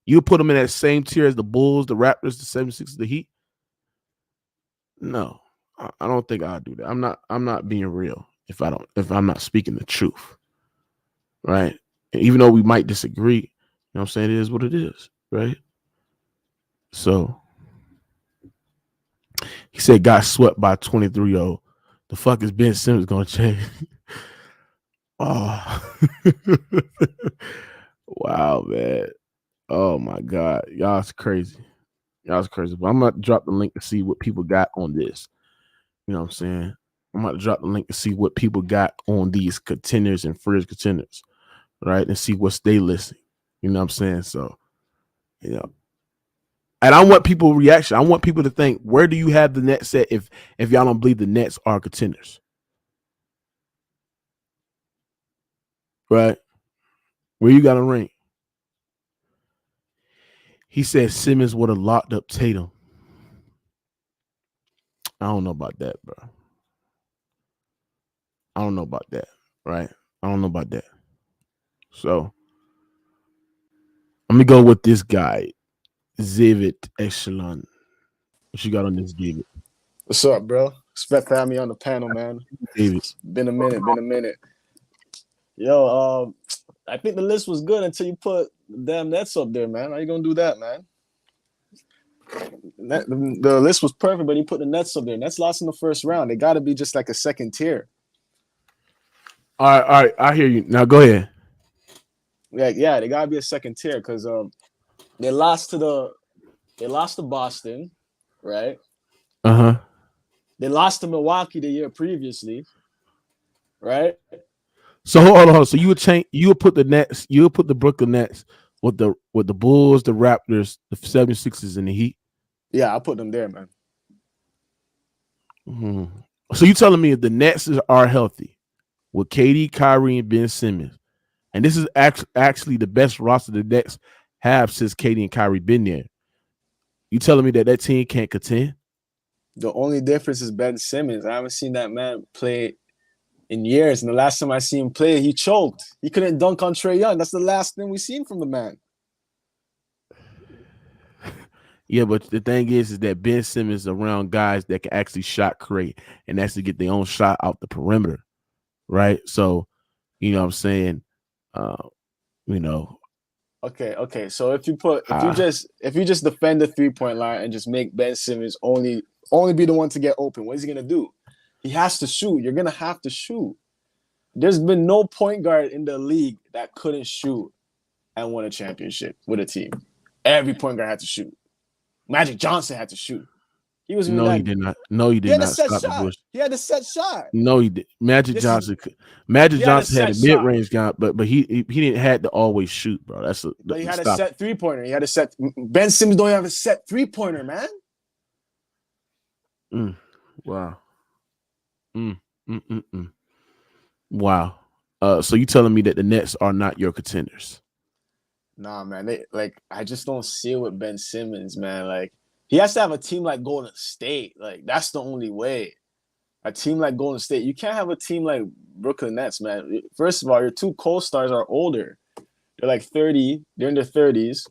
You would put them in that same tier as the Bulls, the Raptors, the 76ers, the Heat? No, I don't think I'll do that. I'm not being real if I'm not speaking the truth. Right? And even though we might disagree, you know what I'm saying? It is what it is, right? So he said got swept by 23-0. The fuck is Ben Simmons gonna change? Oh, wow, man. Oh my God. Y'all's crazy. Y'all's crazy. But I'm gonna drop the link to see what people got on this. You know what I'm saying? I'm about to drop the link to see what people got on these contenders and fridge contenders, right? And see what's they listing. You know what I'm saying? So, you know. And I want people reaction. I want people to think, where do you have the Nets set if y'all don't believe the Nets are contenders? Right? Where you got a ring? He said Simmons would have locked up Tatum. I don't know about that, bro. I don't know about that, right? I don't know about that. So let me go with this guy, David Echelon. What you got on this, David? What's up, bro? Respect for having me on the panel, man. David. Been a minute. Yo, I think the list was good until you put the damn Nets up there, man. How you gonna do that, man? The list was perfect, but he put the Nets up there. Nets lost in the first round. They got to be just like a second tier. All right. I hear you. Now go ahead. Yeah, they got to be a second tier because they lost to Boston, right? They lost to Milwaukee the year previously, right? So hold on. So you would put the Nets, you would put the Brooklyn Nets with the Bulls, the Raptors, the 76ers, and the Heat. Yeah, I put them there, man. Mm-hmm. So you telling me if the Nets are healthy with KD, Kyrie, and Ben Simmons, and this is actually the best roster the Nets have since KD and Kyrie been there, you telling me that team can't contend? The only difference is Ben Simmons. I haven't seen that man play in years. And the last time I seen him play, he choked. He couldn't dunk on Trae Young. That's the last thing we seen from the man. Yeah, but the thing is that Ben Simmons is around guys that can actually shot create and actually get their own shot out the perimeter, right? So, you know what I'm saying? You know. Okay. So if you just defend the 3-point line and just make Ben Simmons only be the one to get open, what is he gonna do? He has to shoot. You're gonna have to shoot. There's been no point guard in the league that couldn't shoot and won a championship with a team. Every point guard had to shoot. Magic Johnson had to shoot. He was he did not. No, he did not. Stop the bush. He had a set shot. No, he did. Magic Johnson had a mid-range gun, but he didn't have to always shoot, bro. But he had a set 3-pointer. He had a set. Ben Simmons don't have a set 3-pointer, man. Wow. Wow. So you telling me that the Nets are not your contenders? Nah, man. I just don't see it with Ben Simmons, man. Like, he has to have a team like Golden State. Like, that's the only way. a team like Golden State. You can't have a team like Brooklyn Nets, man. First of all, your two co-stars are older. They're like 30. They're in their 30s,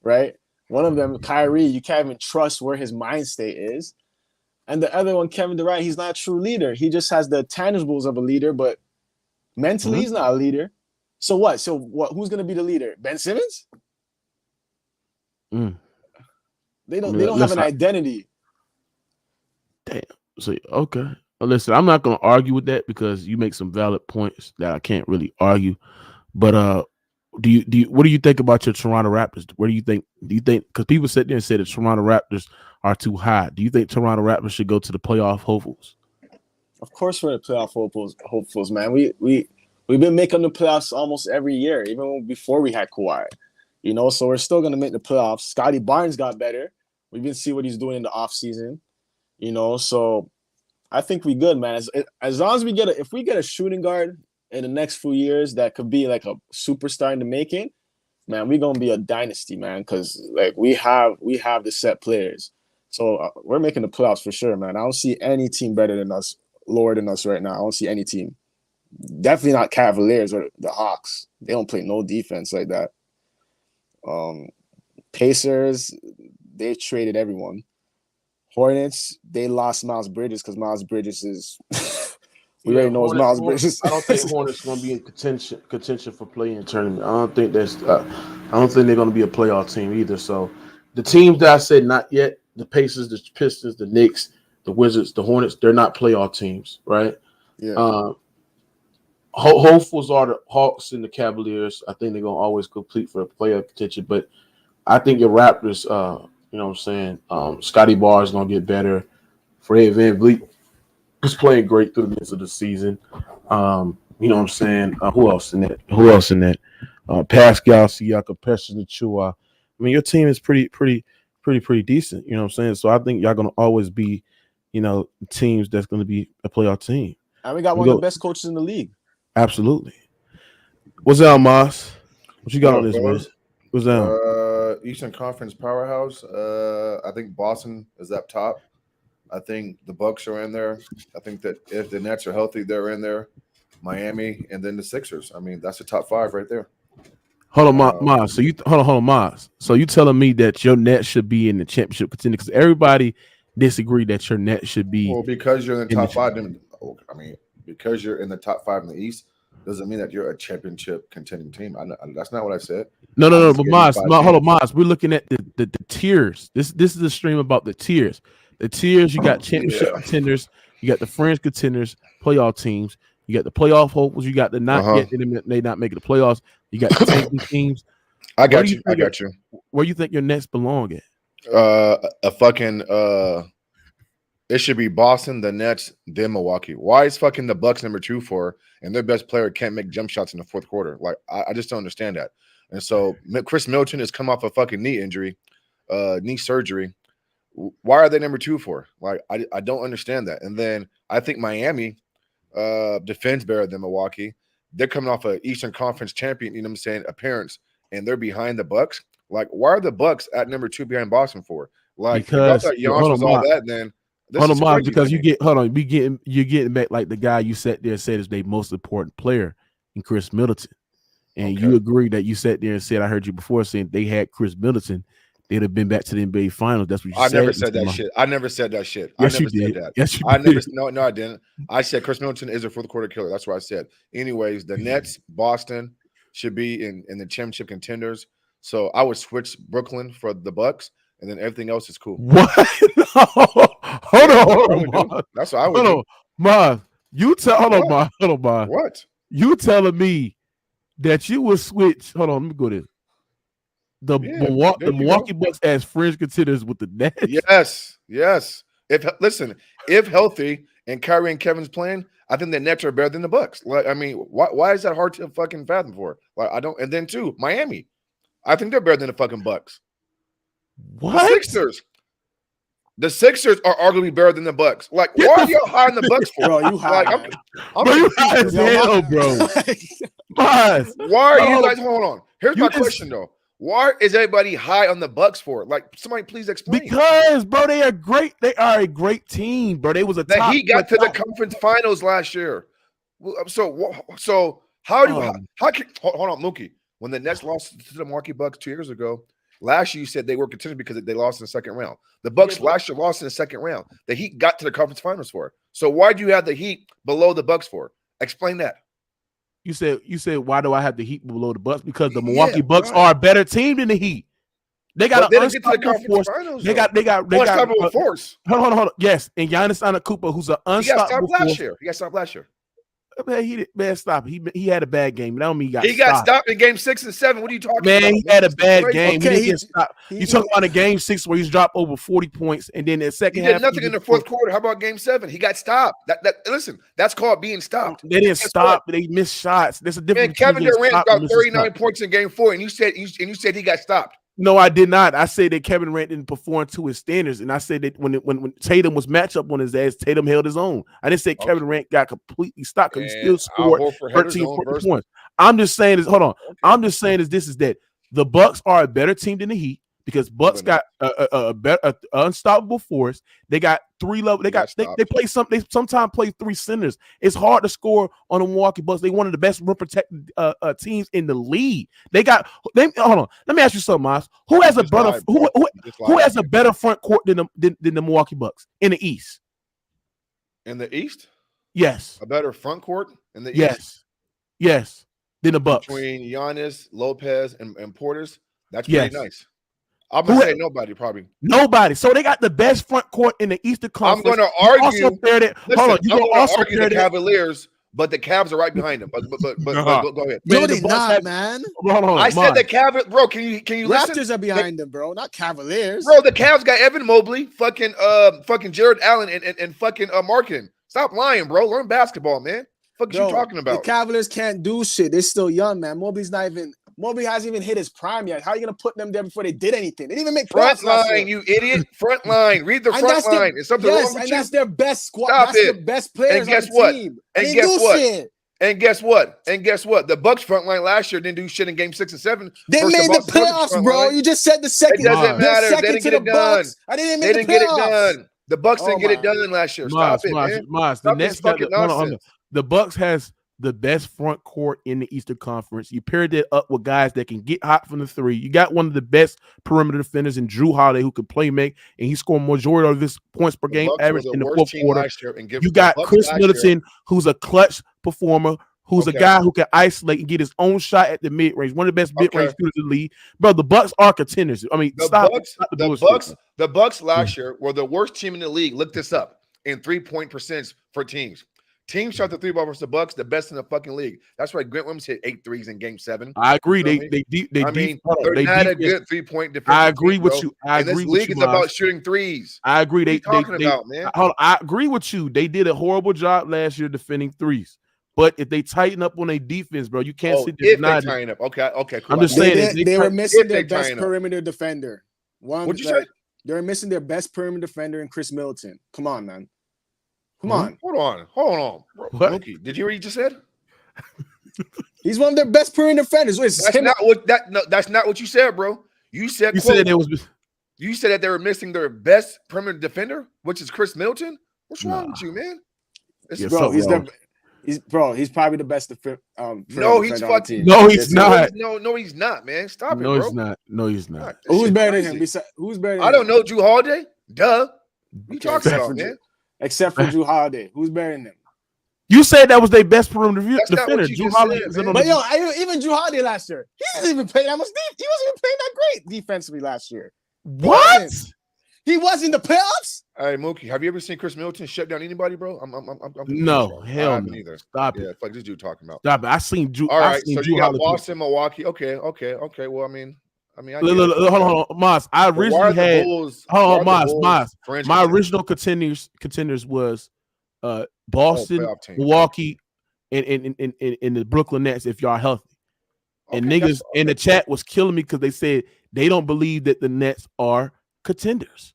right? One of them, Kyrie, you can't even trust where his mind state is. And the other one, Kevin Durant, he's not a true leader. He just has the tangibles of a leader, but mentally he's not a leader. So what? Who's gonna be the leader? Ben Simmons? They don't have an identity. Damn. So okay. Well, listen, I'm not gonna argue with that because you make some valid points that I can't really argue. But what do you think about your Toronto Raptors? Do you think because people sit there and say the Toronto Raptors are too high? Do you think Toronto Raptors should go to the playoff hopefuls? Of course we're the playoff hopefuls, man. We've been making the playoffs almost every year, even before we had Kawhi. You know, so we're still gonna make the playoffs. Scotty Barnes got better. We've been seeing what he's doing in the offseason. You know, so I think we good, man. As long as if we get a shooting guard in the next few years that could be like a superstar in the making, man, we're gonna be a dynasty, man. Because like we have the set players, so we're making the playoffs for sure, man. I don't see any team better than us, lower than us right now. I don't see any team. Definitely not Cavaliers or the Hawks. They don't play no defense like that. Pacers, they traded everyone. Hornets, they lost Miles Bridges because Miles Bridges is we already know it's Miles Bridges. I don't think Hornets going to be in contention for playing tournament. I don't think they're going to be a playoff team either. So the teams that I said not yet, the Pacers, the Pistons, the Knicks, the Wizards, the Hornets, they're not playoff teams, right? Yeah. Hopefuls are the Hawks and the Cavaliers. I think they're going to always complete for the playoff contention, but I think your Raptors, you know what I'm saying? Scotty Barr is going to get better. Fred VanVleet was playing great through the midst of the season. You know what I'm saying? Who else in that? Pascal Siakam, Precious Achua. I mean, your team is pretty decent. You know what I'm saying? So I think y'all going to always be, you know, teams that's going to be a playoff team. And we got one of the best coaches in the league. Absolutely. What's up, Moss? What you got on this, man? What's down? Eastern Conference powerhouse. I think Boston is up top. I think the Bucks are in there. I think that if the Nets are healthy, they're in there. Miami and then the Sixers. I mean, that's the top five right there. Hold on, Moss. So hold on, Moss. So you telling me that your Nets should be in the championship contender? Because everybody disagree that your Nets should be. Well, because you're in the top five. I mean, because you're in the top five in the East doesn't mean that you're a championship contending team. That's not what I said. No. But Moss, hold on, Moss. We're looking at the tiers. This is a stream about the tiers. The tiers, you got championship contenders, you got the fringe contenders, playoff teams, you got the playoff hopefuls, you got the not yet they not making the playoffs, you got the tanking teams. I got you. Where you think your Nets belong at? It should be Boston, the Nets, then Milwaukee. Why is fucking the Bucks number 2 for and their best player can't make jump shots in the fourth quarter? Like I just don't understand that. And so Chris Middleton has come off a fucking knee injury, knee surgery. Why are they number 2 for? Like I don't understand that. And then I think Miami defends better than Milwaukee. They're coming off an Eastern Conference champion, you know what I'm saying, appearance, and they're behind the Bucks. Like, why are the Bucks at number 2 behind Boston for? Like, because if I thought Giannis was all that, then hold on, Mom, because you're getting back like the guy you sat there and said is their most important player in Chris Middleton. And you agree that you sat there and said, I heard you before saying they had Chris Middleton, they'd have been back to the NBA Finals. That's what you said. I never said that shit. I never said that shit. Yes, I never you did. said that. Yes, you did. No, I didn't. I said Chris Middleton is a fourth quarter killer. That's what I said. Anyways, the Nets, Boston should be in the championship contenders. So I would switch Brooklyn for the Bucks, and then everything else is cool. What? Hold on. That's what I would do. Hold on, Ma. Hold on, Ma. What? You telling me that you would switch? Hold on, let me go there. The Milwaukee Bucks as fringe contenders with the Nets. Yes. If healthy and Kyrie and Kevin's playing, I think the Nets are better than the Bucks. Like, I mean, why is that hard to fucking fathom for? Like, I don't. And then too, Miami, I think they're better than the fucking Bucks. What? The Sixers are arguably better than the Bucks. Like, why are y'all high in the Bucks for? Bro, you high. Like, you high as hell, bro. Why are you guys? Hold on. Here's my question though. Why is everybody high on the Bucks for? Like, somebody please explain. Because, bro, they are great. They are a great team, bro. They was a That top. he got to the conference finals last year. So how can hold on, Mookie? When the Nets lost to the Milwaukee Bucks 2 years ago, last year you said they were contenders because they lost in the second round. The Bucks last year lost in the second round. The Heat got to the conference finals for. So why do you have the Heat below the Bucks for? Explain that. You said why do I have the Heat below the Bucks? Because the Milwaukee Bucks are a better team than the Heat. They got an unstoppable force. Finals, they got unstoppable force. Hold on. Yes, and Giannis Antetokounmpo, who's an unstoppable force. He got stopped last year. Man, stop. He had a bad game. That don't mean he got stopped in game 6 and 7. What are you talking about? Man, he had a bad game. Okay, he didn't get stopped. You talking about a game 6 where he's dropped over 40 points, and then the second half he did nothing in the fourth quarter. How about game 7? He got stopped. Listen, that's called being stopped. They didn't stop. They missed shots. There's a difference. Man, Kevin Durant got 39 points in game 4, and you said he got stopped. No, I did not. I said that Kevin Durant didn't perform to his standards, and I said that when Tatum was matchup on his ass, Tatum held his own. I didn't say Kevin Durant got completely stopped because he still scored 13 points. I'm just saying hold on. Okay. I'm just saying this is that the Bucks are a better team than the Heat because Bucks got a better unstoppable force. They got 3 level. They play They sometimes play 3 centers. It's hard to score on the Milwaukee Bucks. They one of the best rim protected teams in the league. Hold on. Let me ask you something, Miles. Who has a better who has a better front court than the Milwaukee Bucks in the East? In the East? Yes. A better front court in the East? Yes. Than the Bucks. Between Giannis, Lopez, and Portis. That's pretty nice. I'm gonna say nobody, probably. Nobody. So they got the best front court in the Eastern Conference. I'm going to argue. Hold on. I'm going to argue the Cavaliers, but the Cavs are right behind them. But go ahead. No, they're not, man. I said the Cavaliers, bro. Can you Raptors listen? are behind them, bro. Not Cavaliers, bro. The Cavs got Evan Mobley, fucking Jared Allen, and fucking Markin. Stop lying, bro. Learn basketball, man. What you talking about? The Cavaliers can't do shit. They're still young, man. Mobley hasn't even hit his prime yet. How are you gonna put them there before they did anything? They didn't even make front line, you idiot. Front line. Read the front line. Is something wrong with you? That's their best squad. Stop that's the best players on the team. And guess what? And guess what? The Bucks front line last year didn't do shit in game 6 and 7. They made the playoffs, bro. You just said the second. It doesn't matter. They didn't get it done. They didn't get it done. The Bucks didn't get it done last year. Stop it, man. Stop this fucking nonsense. The Bucks has the best front court in the Eastern Conference. You paired that up with guys that can get hot from the 3. You got one of the best perimeter defenders in Drew Holiday who can play make, and he scored majority of his points per game average in the fourth quarter. You got Chris Middleton, who's a clutch performer, who's a guy who can isolate and get his own shot at the mid range. One of the best mid range shooters in the league. Bro, the Bucks are contenders. I mean, the Bucks last year were the worst team in the league. Look this up in 3-point percentage for teams. Teams shot the 3 ball versus the Bucks, the best in the fucking league. That's why Grant Williams hit 8 threes in game 7. I agree. They're not a good 3-point defense. I agree with you. This league is about shooting threes. I agree. What are you talking about, man? I agree with you. They did a horrible job last year defending threes. But if they tighten up on their defense, bro, you can't sit there. If they tighten up, okay, cool. I'm just saying they were missing their best perimeter defender. What'd you say? They were missing their best perimeter defender in Chris Middleton. Come on, man. Come on. Hold on. What? Mookie, did you hear what you just said? He's one of their best perimeter defenders. That's not what you said, bro. You said you said that they were missing their best perimeter defender, which is Chris Middleton. What's wrong with you, man? He's probably the best no, he's fucking. No, he's not. No, he's not, man. Stop it, bro. No, he's not. No, he's not. Who's better than him? Who's better than him? I don't know. Drew Holiday? Duh. What you talking about, man? Except for Drew Holiday. Who's better than him? You said that was their best perimeter defender. Drew Holiday. But even Drew Holiday last year, he didn't even play that much deep. He wasn't even playing that great defensively last year. What? He was in the playoffs? Hey, Mookie, have you ever seen Chris Middleton shut down anybody, bro? No, hell no. Either. Stop it. Yeah, fuck this dude talking about. Stop it. I seen Drew. All right, so you got Boston, Milwaukee. Okay. Well, I mean, hold on, Moss. I originally had. Hold on, Moss. My original contenders was Boston, Milwaukee, and the Brooklyn Nets. If y'all healthy, and niggas in the chat was killing me because they said they don't believe that the Nets are contenders.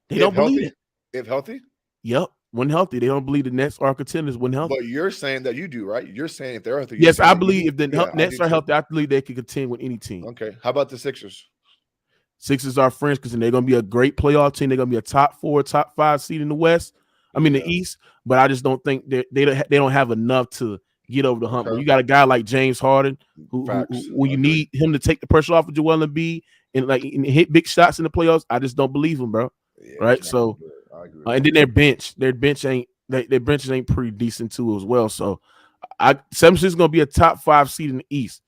They don't believe it. If healthy? Yep. when healthy. They don't believe the Nets are contenders when healthy. But you're saying that you do, right? You're saying if they're healthy. Yes, I saying believe if the yeah, Nets are healthy, I believe they can contend with any team. Okay. How about the Sixers? Sixers are friends because they're going to be a great playoff team. They're going to be a top 4, top 5 seed in the West. I mean the East, but I just don't think they don't have enough to get over the hump. When you got a guy like James Harden, who when you need him to take the pressure off of Joel Embiid and hit big shots in the playoffs, I just don't believe him, bro. Yeah, right? So, and then their bench ain't their benches ain't pretty decent too as well. So, 76 is going to be a top 5 seed in the East,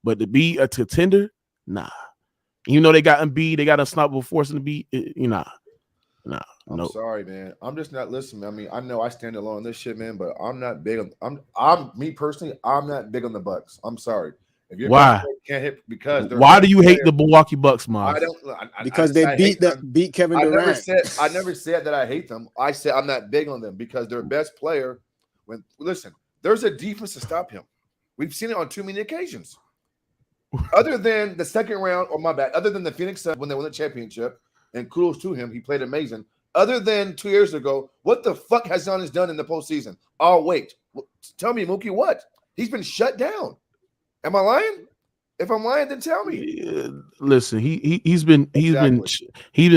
but to be a contender, nah. Even though they got Embiid, they got unstoppable force in the beat. Nah. I'm sorry, man. I'm just not listening. I mean, I know I stand alone on this shit, man, but I'm not big on. I'm me personally. I'm not big on the Bucks. I'm sorry. If you're why can't hit because why do you hate the Milwaukee Bucks, Miles? I don't because they beat Kevin Durant. I never said that I hate them. I said I'm not big on them because their best player. Listen, there's a defense to stop him. We've seen it on too many occasions. Other than the second round, or my bad, other than the Phoenix Suns when they won the championship, and kudos to him, he played amazing. Other than 2 years ago, what the fuck has Giannis done in the postseason? Oh, wait. Tell me, Mookie, what? He's been shut down. Am I lying? If I'm lying, then tell me. Listen, he's been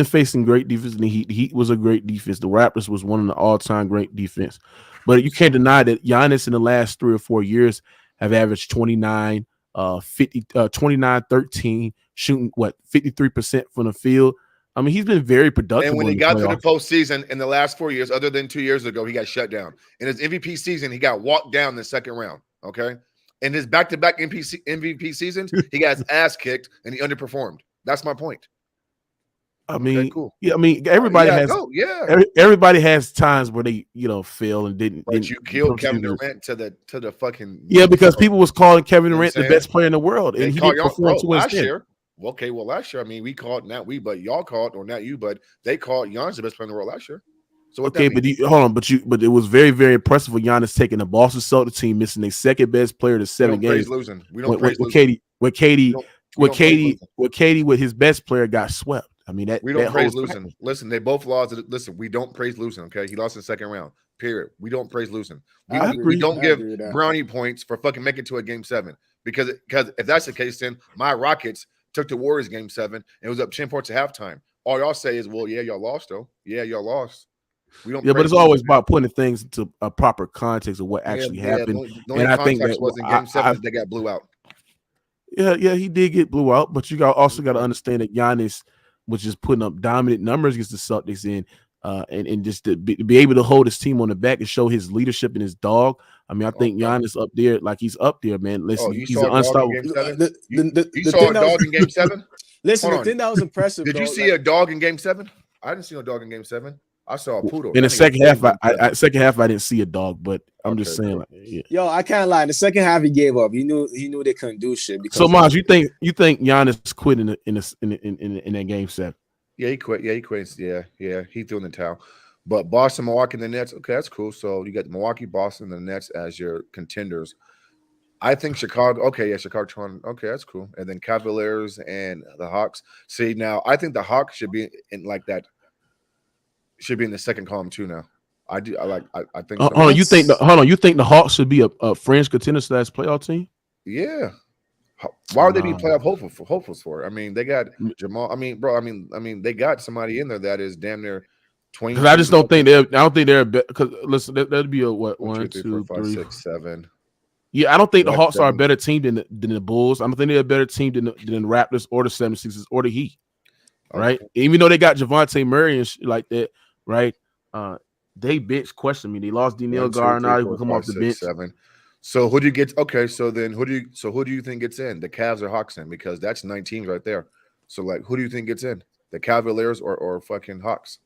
facing great defense, and the Heat was a great defense. The Raptors was one of the all-time great defense. But you can't deny that Giannis in the last 3 or 4 years have averaged 29, 29, 13, shooting 53% from the field. I mean, he's been very productive. And when he got to the postseason in the last 4 years, other than 2 years ago, he got shut down. In his MVP season, he got walked down in the second round. Okay. In his back-to-back MVP seasons, he got his ass kicked and he underperformed. That's my point. I mean, cool. Yeah, I mean, everybody everybody has times where they, fail and didn't. But you killed Kevin Durant to the fucking because people was calling Kevin Durant the best player in the world, and he didn't perform to his extent. Okay, well, last year, I mean, we called, not we, but y'all called, or not you, but they called Giannis the best player in the world last year. So what but it was very, very impressive for Giannis taking the Boston Celtics team, missing their second best player to 7 games. Losing. We don't praise losing. KD with his best player got swept. I mean, we don't praise losing. Listen, they both lost. Listen, we don't praise losing. Okay, he lost in the second round. Period. We don't praise losing. We don't give brownie points for fucking making it to a game 7 because if that's the case, then my Rockets took the Warriors game 7 and it was up 10 points at halftime. All y'all say is, well, yeah, y'all lost though. Yeah, y'all lost. We don't. Yeah, but it's always about putting things into a proper context of what actually happened. And I think that was in game 7 they got blew out. Yeah, he did get blew out, but you also got to understand that Giannis was just putting up dominant numbers against the Celtics and just to be able to hold his team on the back and show his leadership and his dog. I mean, I think Giannis up there, like he's up there, man. Listen, he's an unstoppable. You saw a dog in game 7? Listen, the thing that was impressive. Did you see a dog in game 7? I didn't see no dog in game 7. I saw a poodle. In the second half, I didn't see a dog, but I'm just saying. Like, Yo, I can't lie. In the second half, he gave up. He knew they couldn't do shit. So, Maj, you think Giannis quit in that game 7? Yeah, he quit. Yeah, he quit. Yeah, he threw in the towel. But Boston, Milwaukee, and the Nets. Okay, that's cool. So you got Milwaukee, Boston, and the Nets as your contenders. I think Chicago. Okay, yeah, Chicago, Toronto. Okay, that's cool. And then Cavaliers and the Hawks. See, now I think the Hawks should be in like that. Should be in the second column too. Now, I do. I think. Hold on. You think the Hawks should be a fringe contender / playoff team? Yeah. Why would they be playoff hopefuls for? I mean, they got Jamal. I mean, bro. I mean, they got somebody in there that is damn near 20. Because I just don't think they're. I don't think they're. Because listen, that'd be a what 1, 2, 3, 6, 7. Yeah, I don't think the Hawks are a better team than the Bulls. I don't think they're a better team than the Raptors or the 76ers or the Heat. Right? Okay. Even though they got Javante Murray and shit like that, right? They bench question me. They lost Daniel Garnett, who come off the bench. 7. So who do you get? Okay, so then who do you think gets in? The Cavs or Hawks in? Because that's 9 teams right there. So like, who do you think gets in? The Cavaliers or fucking Hawks?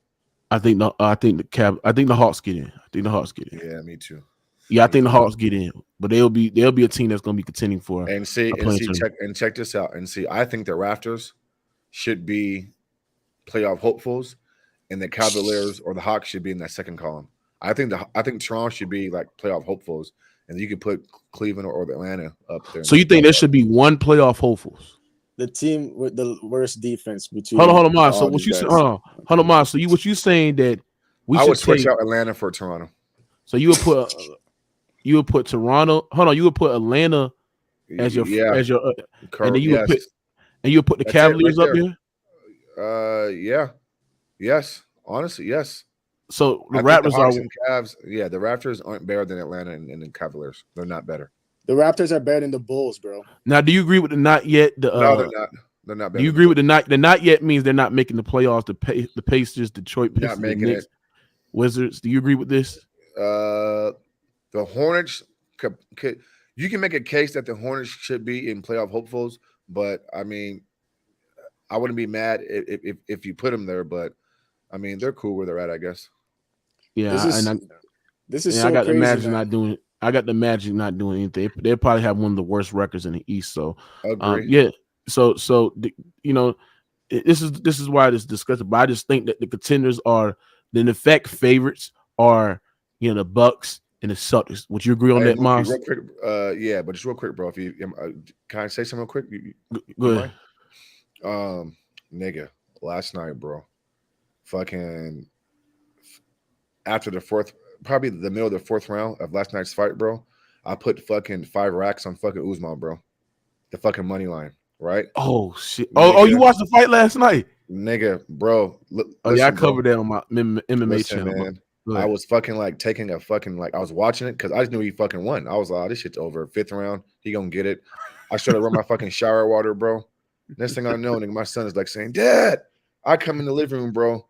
I think the Hawks get in. I think the Hawks get in. Yeah, me too. Yeah, I think the Hawks get in, but they'll be a team that's going to be contending for. Check this out and see. I think the Raptors should be playoff hopefuls, and the Cavaliers or the Hawks should be in that second column. I think Toronto should be like playoff hopefuls, and you could put Cleveland or Atlanta up there. So you think there should be one playoff hopefuls? The team with the worst defense between. Hold on, Miles. So what you saying? Hold on, Miles. So what you saying that We I should would switch take. out Atlanta for Toronto. So you would put Toronto. Hold on, you would put Atlanta as your Yeah, and then yes. you would put the That's it right Cavaliers up there. there. Yeah, yes. Honestly, yes. So the I think the Raptors Hawks are. and Cavs. Yeah, the Raptors aren't better than Atlanta and the Cavaliers. They're not better. The Raptors are better than the Bulls, bro. Now, do you agree with the not yet? No, they're not. They're not better. Do you agree with the not? The not yet means they're not making the playoffs. The Pacers, Detroit Pistons, Not making the Knicks, it. Wizards. Do you agree with this? The Hornets you can make a case that the Hornets should be in playoff hopefuls, but I mean, I wouldn't be mad if you put them there. But I mean, they're cool where they're at, I guess. Yeah, this is I so got the crazy. Magic not doing. I got the Magic not doing anything. They probably have one of the worst records in the East. So, Agree. This is why this discussion. But I just think that the contenders are the in effect favorites are the Bucks and the Celtics. Would you agree on that, Miles? Real quick, yeah, but just real quick, bro. If you can I say something real quick? Go ahead. Nigga, last night, bro. Fucking after the fourth, probably the middle of the fourth round of last night's fight, bro. I put fucking 5 racks on fucking Usman, bro. The fucking money line, right? Oh shit! Nigga, Oh, you watched the fight last night, nigga, bro. Yeah, I covered that on my MMA channel. Man. I was fucking like taking a fucking I was watching it because I just knew he fucking won. I was like, oh, this shit's over. 5th round, he gonna get it. I started running my fucking shower water, bro. Next thing I know, nigga, my son is like saying, "Dad," I come in the living room, bro.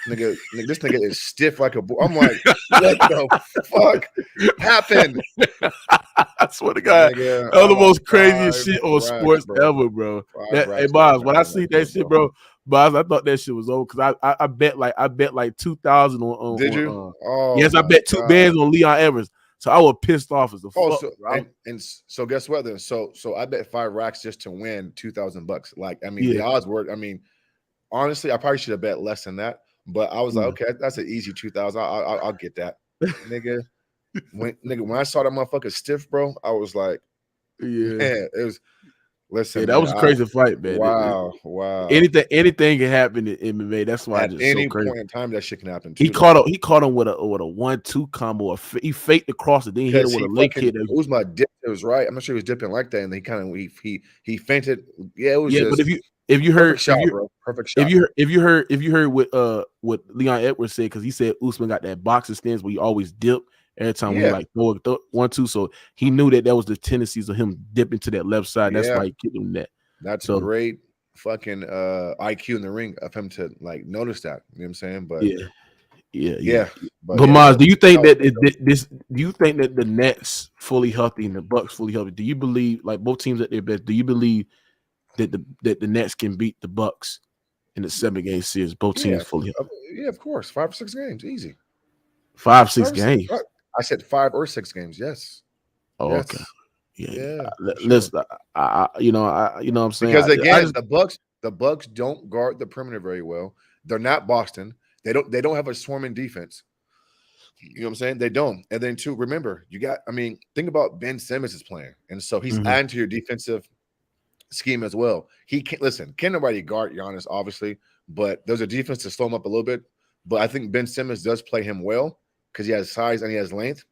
Nigga, this nigga is stiff like a bull. I'm like, what the fuck happened? I swear to God, that was the most craziest shit on sports ever, bro. Hey, Boz, when I see that shit, bro, Boz, I thought that shit was over because I bet like 2,000 on. Did you? Yes, I bet 2 bands on Leon Evans. So I was pissed off as the fuck. So guess what then? So I bet 5 racks just to win $2,000. Like, I mean, the odds were. I mean, honestly, I probably should have bet less than that. But I was like, okay, that's an easy 2,000. I'll get that, nigga. When I saw that motherfucker stiff, bro, I was like, yeah, man, it was. Listen, that was a crazy fight, man. Wow. Anything can happen in MMA. That's why at any point in time that shit can happen. He caught him with a 1-2 combo. He faked across it, then he hit him with a leg kick. It was my dip. It was right. I'm not sure he was dipping like that, and he fainted. Yeah, it was. Yeah, just, but if you heard, perfect shot. If you heard what Leon Edwards said, because he said Usman got that boxing stance where he always dip every time we like throw 1-2. So he knew that was the tendencies of him dipping to that left side. That's why he kicked him that. That's great fucking IQ in the ring of him to like notice that. You know what I'm saying? But yeah. But Maz, do you think that do you think that the Nets fully healthy and the Bucks fully healthy? Do you believe, like, both teams at their best? Do you believe that the Nets can beat the Bucks in the 7-game series? Both teams fully healthy. Yeah, of course. 5 or 6 games, easy. 5-6 games. I said 5 or 6 games. Yes. Oh, yes. okay. Yeah. Sure. Listen, you know what I'm saying? Because again, the Bucks don't guard the perimeter very well. They're not Boston. They don't have a swarming defense. You know what I'm saying? They don't. And then too, remember, think about Ben Simmons is playing, and so he's adding to your defensive scheme as well. He can't nobody guard Giannis, obviously, but there's a defense to slow him up a little bit. But I think Ben Simmons does play him well because he has size and he has length.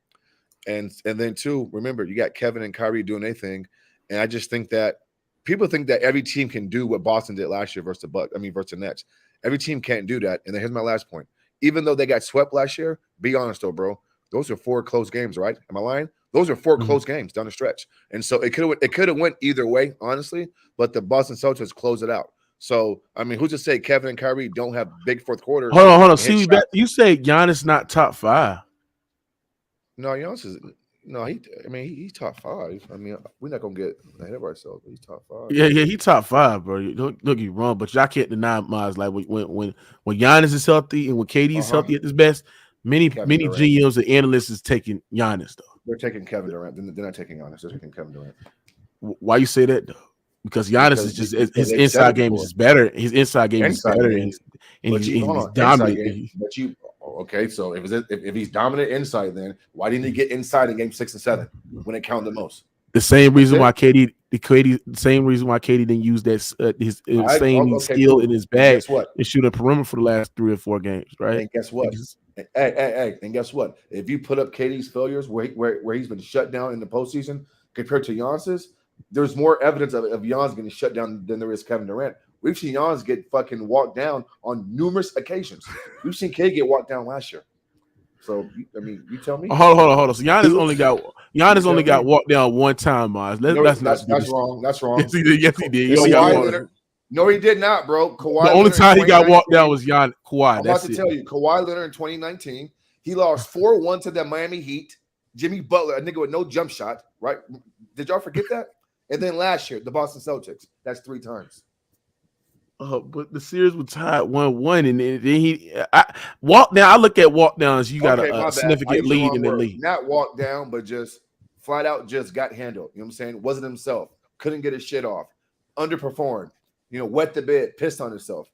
And then too, remember, you got Kevin and Kyrie doing their thing. And I just think that people think that every team can do what Boston did last year versus the Nets. Every team can't do that. And then here's my last point. Even though they got swept last year, be honest though, bro, those are 4 close games, right? Am I lying? Those are 4 close games down the stretch. And so it could have went either way, honestly, but the Boston Celtics closed it out. So, I mean, who's to say Kevin and Kyrie don't have big fourth quarters? Hold on. See, you say Giannis not top 5. No, Giannis is he's top 5. I mean, we're not gonna get ahead of ourselves, but he's top 5. Yeah, he's top 5, bro. Don't get you wrong, but y'all can't deny Miles. Like when Giannis is healthy and when KD is healthy at his best, many GMs and analysts is taking Giannis though. They're taking Kevin Durant. They're not taking Giannis. They're taking Kevin Durant. Why you say that though? Because Giannis is just his inside game is better. His inside game is better, and he's dominant. Okay, so if he's dominant inside, then why didn't he get inside in game 6 and 7 when it counted the most? The same reason why KD the same reason why KD didn't use that his same okay, skill cool. in his bag Guess what? and shoot a perimeter for the last 3 or 4 games, right? And guess what? Hey, and guess what? If you put up KD's failures where he's been shut down in the postseason compared to Giannis's, there's more evidence of Giannis getting shut down than there is Kevin Durant. We've seen Giannis get fucking walked down on numerous occasions. We've seen KD get walked down last year. So I mean, you tell me. Hold on. So Giannis only got walked down one time, Miles. That's wrong. That's wrong. Yes, he did. Yes, he did. He Kawhi only got Leonard, no, he did not, bro. Kawhi the only Leonard time he got walked down was Kawhi. I'm about to tell you, Kawhi Leonard in 2019, he lost 4-1 to the Miami Heat. Jimmy Butler, a nigga with no jump shot, right? Did y'all forget that? And then last year, the Boston Celtics. That's 3 times. But the series was tied 1-1, and then walk down. I look at walk downs. You got a significant lead in the league. Not walk down, but just flat out just got handled. You know what I'm saying? Wasn't himself. Couldn't get his shit off. Underperformed. Wet the bed. Pissed on himself.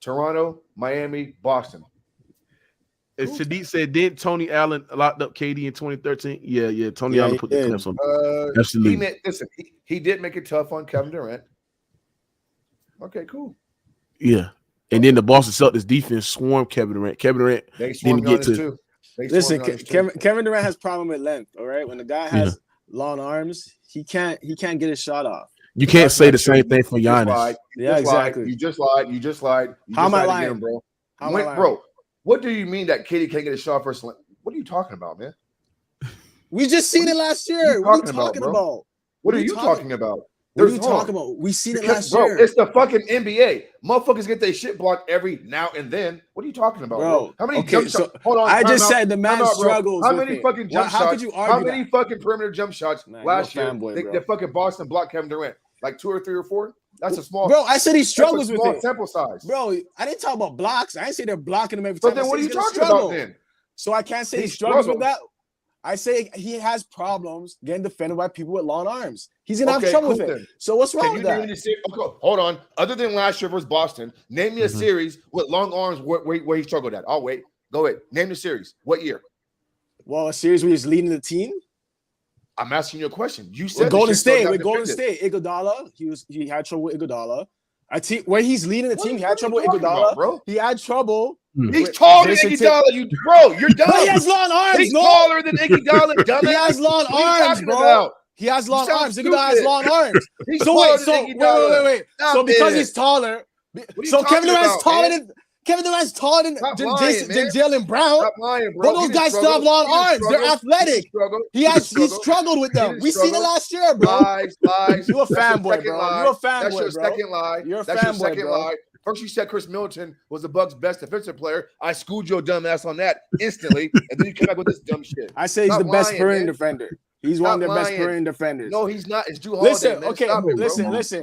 Toronto, Miami, Boston. As Sadiq said, didn't Tony Allen locked up KD in 2013? Yeah. Tony Allen put the clips on. Absolutely. He did make it tough on Kevin Durant. Okay, cool. Yeah, and then the Boston Celtics defense swarmed Kevin Durant. Kevin Durant didn't get to. Too. Listen, Kevin Durant has problem with length. All right, when the guy has long arms, he can't get his shot off. You can't say the same thing for Giannis. Exactly. You just lied. How am I lying, again, bro? Bro, what do you mean that KD can't get a shot first? What are you talking about, man? We just seen it last year. What are you talking about? What are you talking about? What are you talking about? We seen it last year. It's the fucking NBA. Motherfuckers get their shit blocked every now and then. What are you talking about, bro? How many jump shots? Hold on. I just said the man struggles. How many fucking jump shots? How could you argue How many fucking perimeter jump shots last year? The fucking Boston blocked Kevin Durant. Like 2 or 3 or 4? That's a small. Bro, I said he struggles with it. Sample size. Bro, I didn't talk about blocks. I didn't say they're blocking him every time. But then what are you talking about then? So I can't say he struggles with that. I say he has problems getting defended by people with long arms. He's gonna have trouble with it. So what's wrong with that? Hold on. Other than last year versus Boston, name me a series with long arms where he struggled at. I'll wait. Go ahead. Name the series. What year? Well, a series where he's leading the team. I'm asking you a question. You said Golden State. Iguodala. He had trouble with Iguodala. When he's leading the team, he had trouble with Iguodala. Bro? He had trouble. He's taller than Iguodala. Bro, you're dumb. But he has long arms. He's taller than Iguodala. Dumbass. He has long arms, bro. He has long arms. Iguodala has long arms. Wait. So because he's taller, so Kevin Durant's taller than Jaylen Brown. Stop lying, bro. But those guys still have long arms. They're athletic. He struggled with them. We seen it last year, bro. Lies. You a fanboy, bro. You a fanboy, bro. That's your second lie. You're a That's your fanboy, second bro. lie. First, you said Chris Middleton was the Bucks' best defensive player. I schooled your dumb ass on that instantly, and then you came back with this dumb shit. I say he's the best perimeter defender. He's one of their best perimeter defenders. No, he's not. It's Drew Holiday. Listen.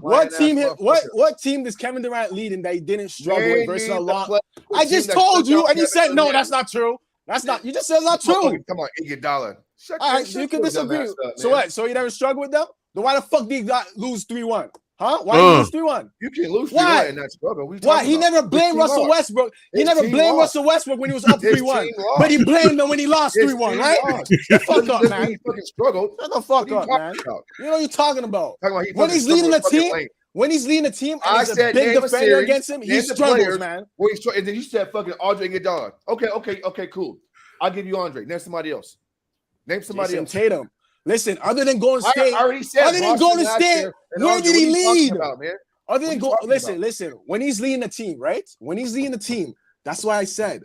What team does Kevin Durant lead in that he didn't struggle with versus a lot? I just told you, and you said no. That's not true. That's not. You just said it's not true. Come on, Iguodala. All right, you can disagree. So what? So you never struggled with them? Then why the fuck did he lose 3-1? Huh? Why did he lose 3-1? You can lose 3-1 and not struggle. Why? He never blamed Russell Westbrook. He never blamed Russell Westbrook when he was up 3-1. But he blamed him when he lost 3-1, right? Fuck up, man. He fucking struggled. Shut the fuck up, man. You know what you're talking about. When he's leading the team, and he's a big defender against him, he struggles, man. And then you said fucking Andre Iguodala. Okay, cool. I'll give you Andre. Name somebody else. Jason Tatum. Listen, other than Golden State, where did he lead? Listen. When he's leading the team, right? When he's leading the team, that's why I said,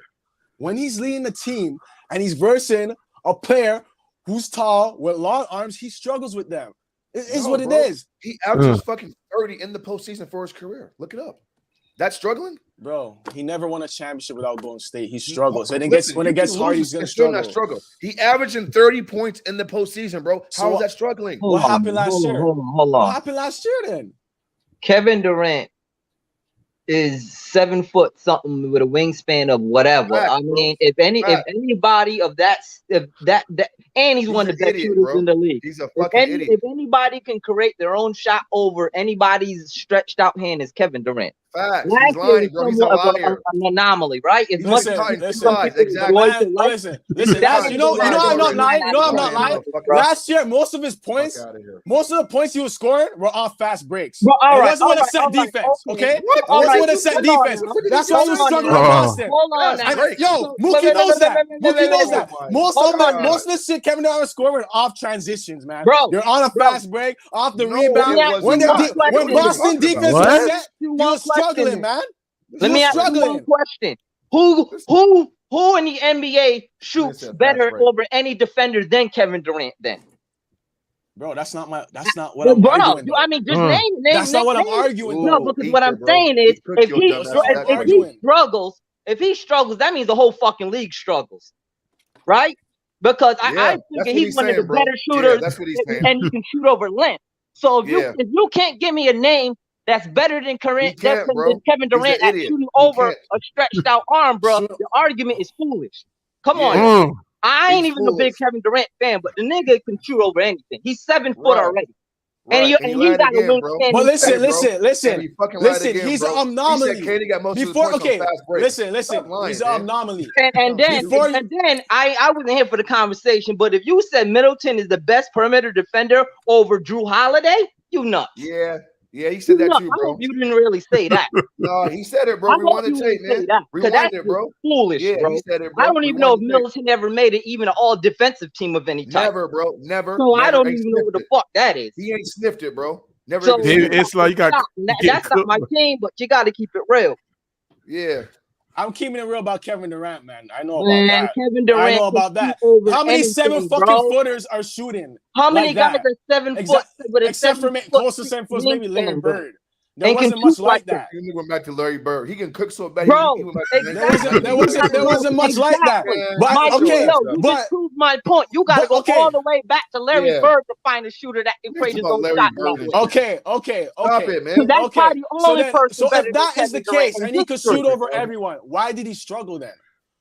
when he's leading the team and he's versing a player who's tall with long arms, he struggles with them. It is what it is. He averages fucking 30 in the postseason for his career. Look it up. That's struggling? Bro, he never won a championship without Golden State. He struggles. And when it gets hard, he's going to struggle. He averaging 30 points in the postseason, bro. How is that struggling? What happened last year? Hold on. What happened last year then? Kevin Durant is 7 foot something with a wingspan of whatever. Right, I mean, if anybody of that, and he's one of the best shooters in the league. He's a fucking idiot. If anybody can create their own shot over anybody's stretched out hand, is Kevin Durant. Facts. Last He's year lying, was bro. He's a somewhat of liar. an anomaly, right? It's He's much just talking listen, lies. Exactly. Listen. That's- You know I'm not lying. You know I'm not lying. Last year, most of his points, Fuck outta here. most of the points he was scoring were off fast breaks. Bro, It wasn't with a set defense, okay? It wasn't with a set defense. That's why he was struggling with Boston. Hold on now. Yo, Mookie knows that. Mookie knows that. Most of the shit Kevin Durant was scoring were off transitions, man. Bro, You're on a fast break, off the No, rebound. it When wasn't. when Boston defense What? was set, he was struggling, man. Let me ask you one question. Who in the NBA shoots Listen, better that's right. over any defender than Kevin Durant then? Bro, that's not what I'm arguing. Though. I mean, just name. That's not what I'm arguing. No, Though. because what I'm saying is, if he struggles, that means the whole fucking league struggles, right? Because I think he's one of the better shooters, that's what he's saying. and he can shoot over length. So if you can't give me a name that's better than Kevin Durant at shooting over a stretched out arm, bro, the argument is foolish. Come on. I ain't even a big Kevin Durant fan, but the nigga can shoot over anything. He's 7 foot already. And he got a wingspan. But listen. He's an anomaly. He said KD got most of the points on fast breaks. Listen. He's an anomaly. And then I wasn't here for the conversation, but if you said Middleton is the best perimeter defender over Drew Holiday, you nuts. Yeah, he said that too, bro. I hope you didn't really say that. No, he said it, bro. Rewind the tape, man. Rewind it, bro. Foolish, bro. He said it, bro. I don't even know if Middleton ever made it, even an all-defensive team of any type. Never, bro. Never. So I don't even know what the fuck that is. He ain't sniffed it, bro. Never. So, it's like you got. That's not my team, but you got to keep it real. Yeah. I'm keeping it real about Kevin Durant, man. I know about that. Kevin Durant. I know about that. How many 7 fucking footers are shooting? How many guys are 7 foot? Except for close to 7 foot, maybe Larry Bird. There wasn't much like that. He went back to Larry Bird. He can cook so bad. Bro, there wasn't much like that. But you just proved my point. You got to go all the way back to Larry Bird to find a shooter that can create his own shot. Okay. Stop it, man. That's probably the only person. So if that is the case, and he could shoot over everyone, why did he struggle then?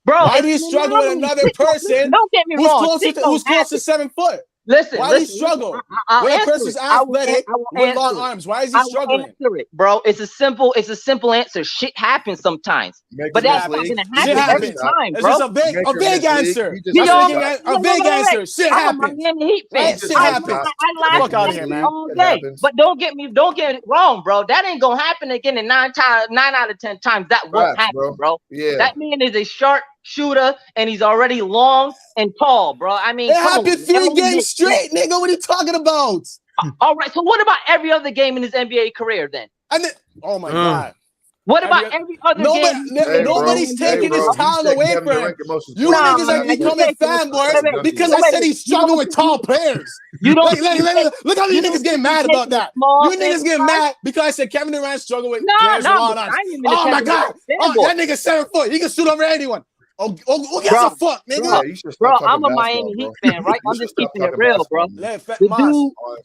Bro, why did he struggle with another person? Don't get me wrong. Who's close to 7 foot? Listen, why does he struggle? When a person's athletic with long arms, why is he struggling? Bro, it's a simple answer. Shit happens sometimes, but that's not gonna happen every time, bro. It's just a big answer. A big answer. Shit happens. Shit happens. I laugh out here, man. All day, but don't get it wrong, bro. That ain't gonna happen again. And 9 out of 10 times that won't happen, bro. Yeah, that man is a sharp shooter, and he's already long and tall, bro. I mean, it happened 3 games straight, nigga. What are you talking about? All right, so what about every other game in his NBA career then? Oh my god. What about every other game? Nobody's taking his talent away from him. You niggas are becoming fanboys because I said he's struggling with tall players. You don't look how you niggas getting mad about that. You niggas getting mad because I said Kevin Durant struggled with players with long arms. Oh my god. That nigga's 7 foot. He can shoot over anyone. Who gives a fuck, nigga? Bro, I'm a Miami Heat fan, right? I'm just keeping it real, bro.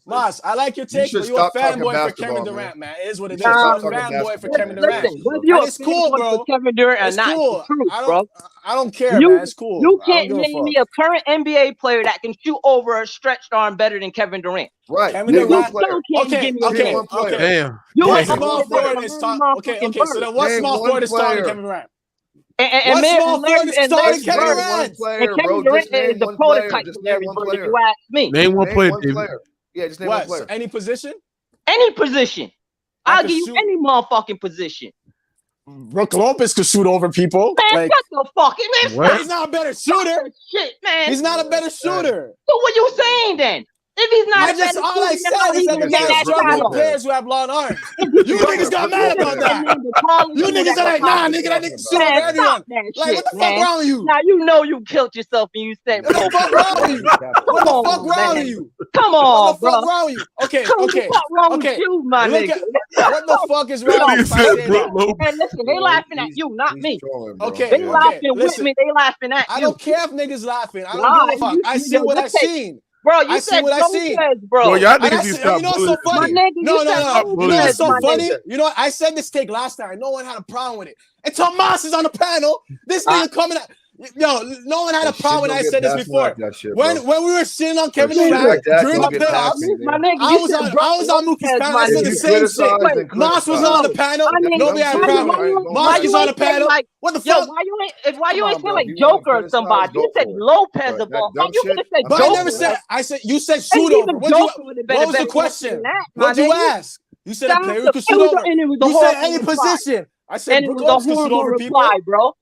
Mas, I like your take, but you're a fanboy for Kevin Durant, man. It is what it is. You're a fanboy for Kevin Durant. It's cool, bro. Kevin Durant is not cool. Bro. I don't care, man. It's cool. You can't name me a current NBA player that can shoot over a stretched arm better than Kevin Durant. Right. Kevin Durant. Okay. Damn. What small forward is talking? Okay. So then what small forward is talking Kevin Durant? And Kevin Durant is the prototype of Larry Bird, if you ask me. Name one player. Yeah, just name one player. Any position? Any position. I'll give you any motherfucking position. Brook Lopez could shoot over people. Man, what the fuck? He's not a better shooter. Shit, man. He's not a better shooter. So what you saying then? If he's not all I said is that the guy struggling with players who have long arms. You niggas got mad about that. You niggas are like, nah, nigga, that nigga shoot over everyone. Like, what the fuck wrong with you? Now you know you killed yourself and you said, what the fuck wrong with you? What the fuck wrong with you? Come on, bro. What the fuck wrong with you? Okay. What the fuck is wrong with you? Hey, listen, they laughing at you, not me. Okay. They laughing with me. They laughing at you. I don't care if niggas laughing. I don't give a fuck. I see what I seen. Bro, you said what I see, bro. Well, y'all niggas need to stop. You know what's so funny? No. You know what's so funny? You know, I said this take last time. No one had a problem with it. Until Moss is on the panel. This nigga coming out. Yo, no one had a problem when I said this before. Shit, when we were sitting on Kevin Durant during the playoffs, I was on Mookie's panel. I said the same shit. Moss was on the panel. Nobody had a problem. Moss was on the panel. What the fuck? Why you ain't saying like Joker or somebody? You said Lopez of all. Why you gonna say But Joker? I never said. I said you said shoot over. What was the question? What'd you ask? You said a player who could shoot over. You said any position. I said Brook Lopez could shoot over people, bro.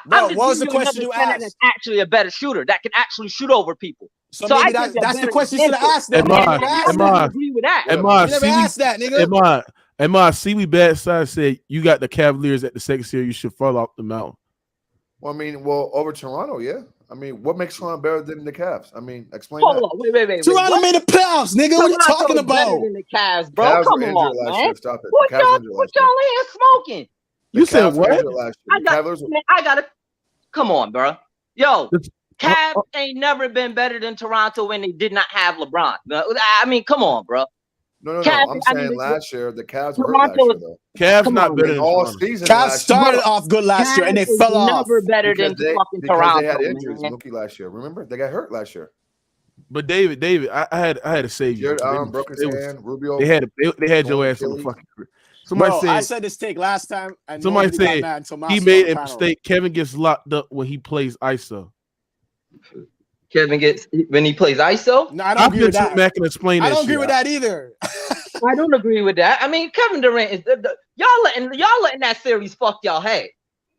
What was the question you asked? That's actually a better shooter that can actually shoot over people. So maybe that's the question you should have asked. Am I agree with that? You never asked that, nigga. Am I see we bad side said you got the Cavaliers at the second series, you should fall off the mountain. Well, I mean, over Toronto, yeah. I mean, what makes Toronto better than the Cavs? I mean, explain Hold that. on, wait. Toronto made the playoffs, nigga. What are you talking about? Better than the Cavs, bro. Cavs Come on, man. Stop it. What y'all in here smoking? You said what? I gotta. Come on, bro. Yo, Cavs ain't never been better than Toronto when they did not have LeBron. I mean, come on, bro. No. I'm saying last year the Cavs were last year, though. Cavs not better than all season. Cavs started off good last year and they fell off. Never better than fucking Toronto. They had injuries, Mookie, last year. Remember, they got hurt last year. But David, I had to save you. Jared Allen broke his hand. Rubio. They had your ass on the fucking. Somebody said I said this take last time. And somebody said he made a mistake. Kevin gets locked up when he plays ISO. Kevin gets when he plays ISO. No, I don't agree with that. Mac can explain I don't agree with that either. I don't agree with that. I mean, Kevin Durant is y'all letting that series fuck y'all head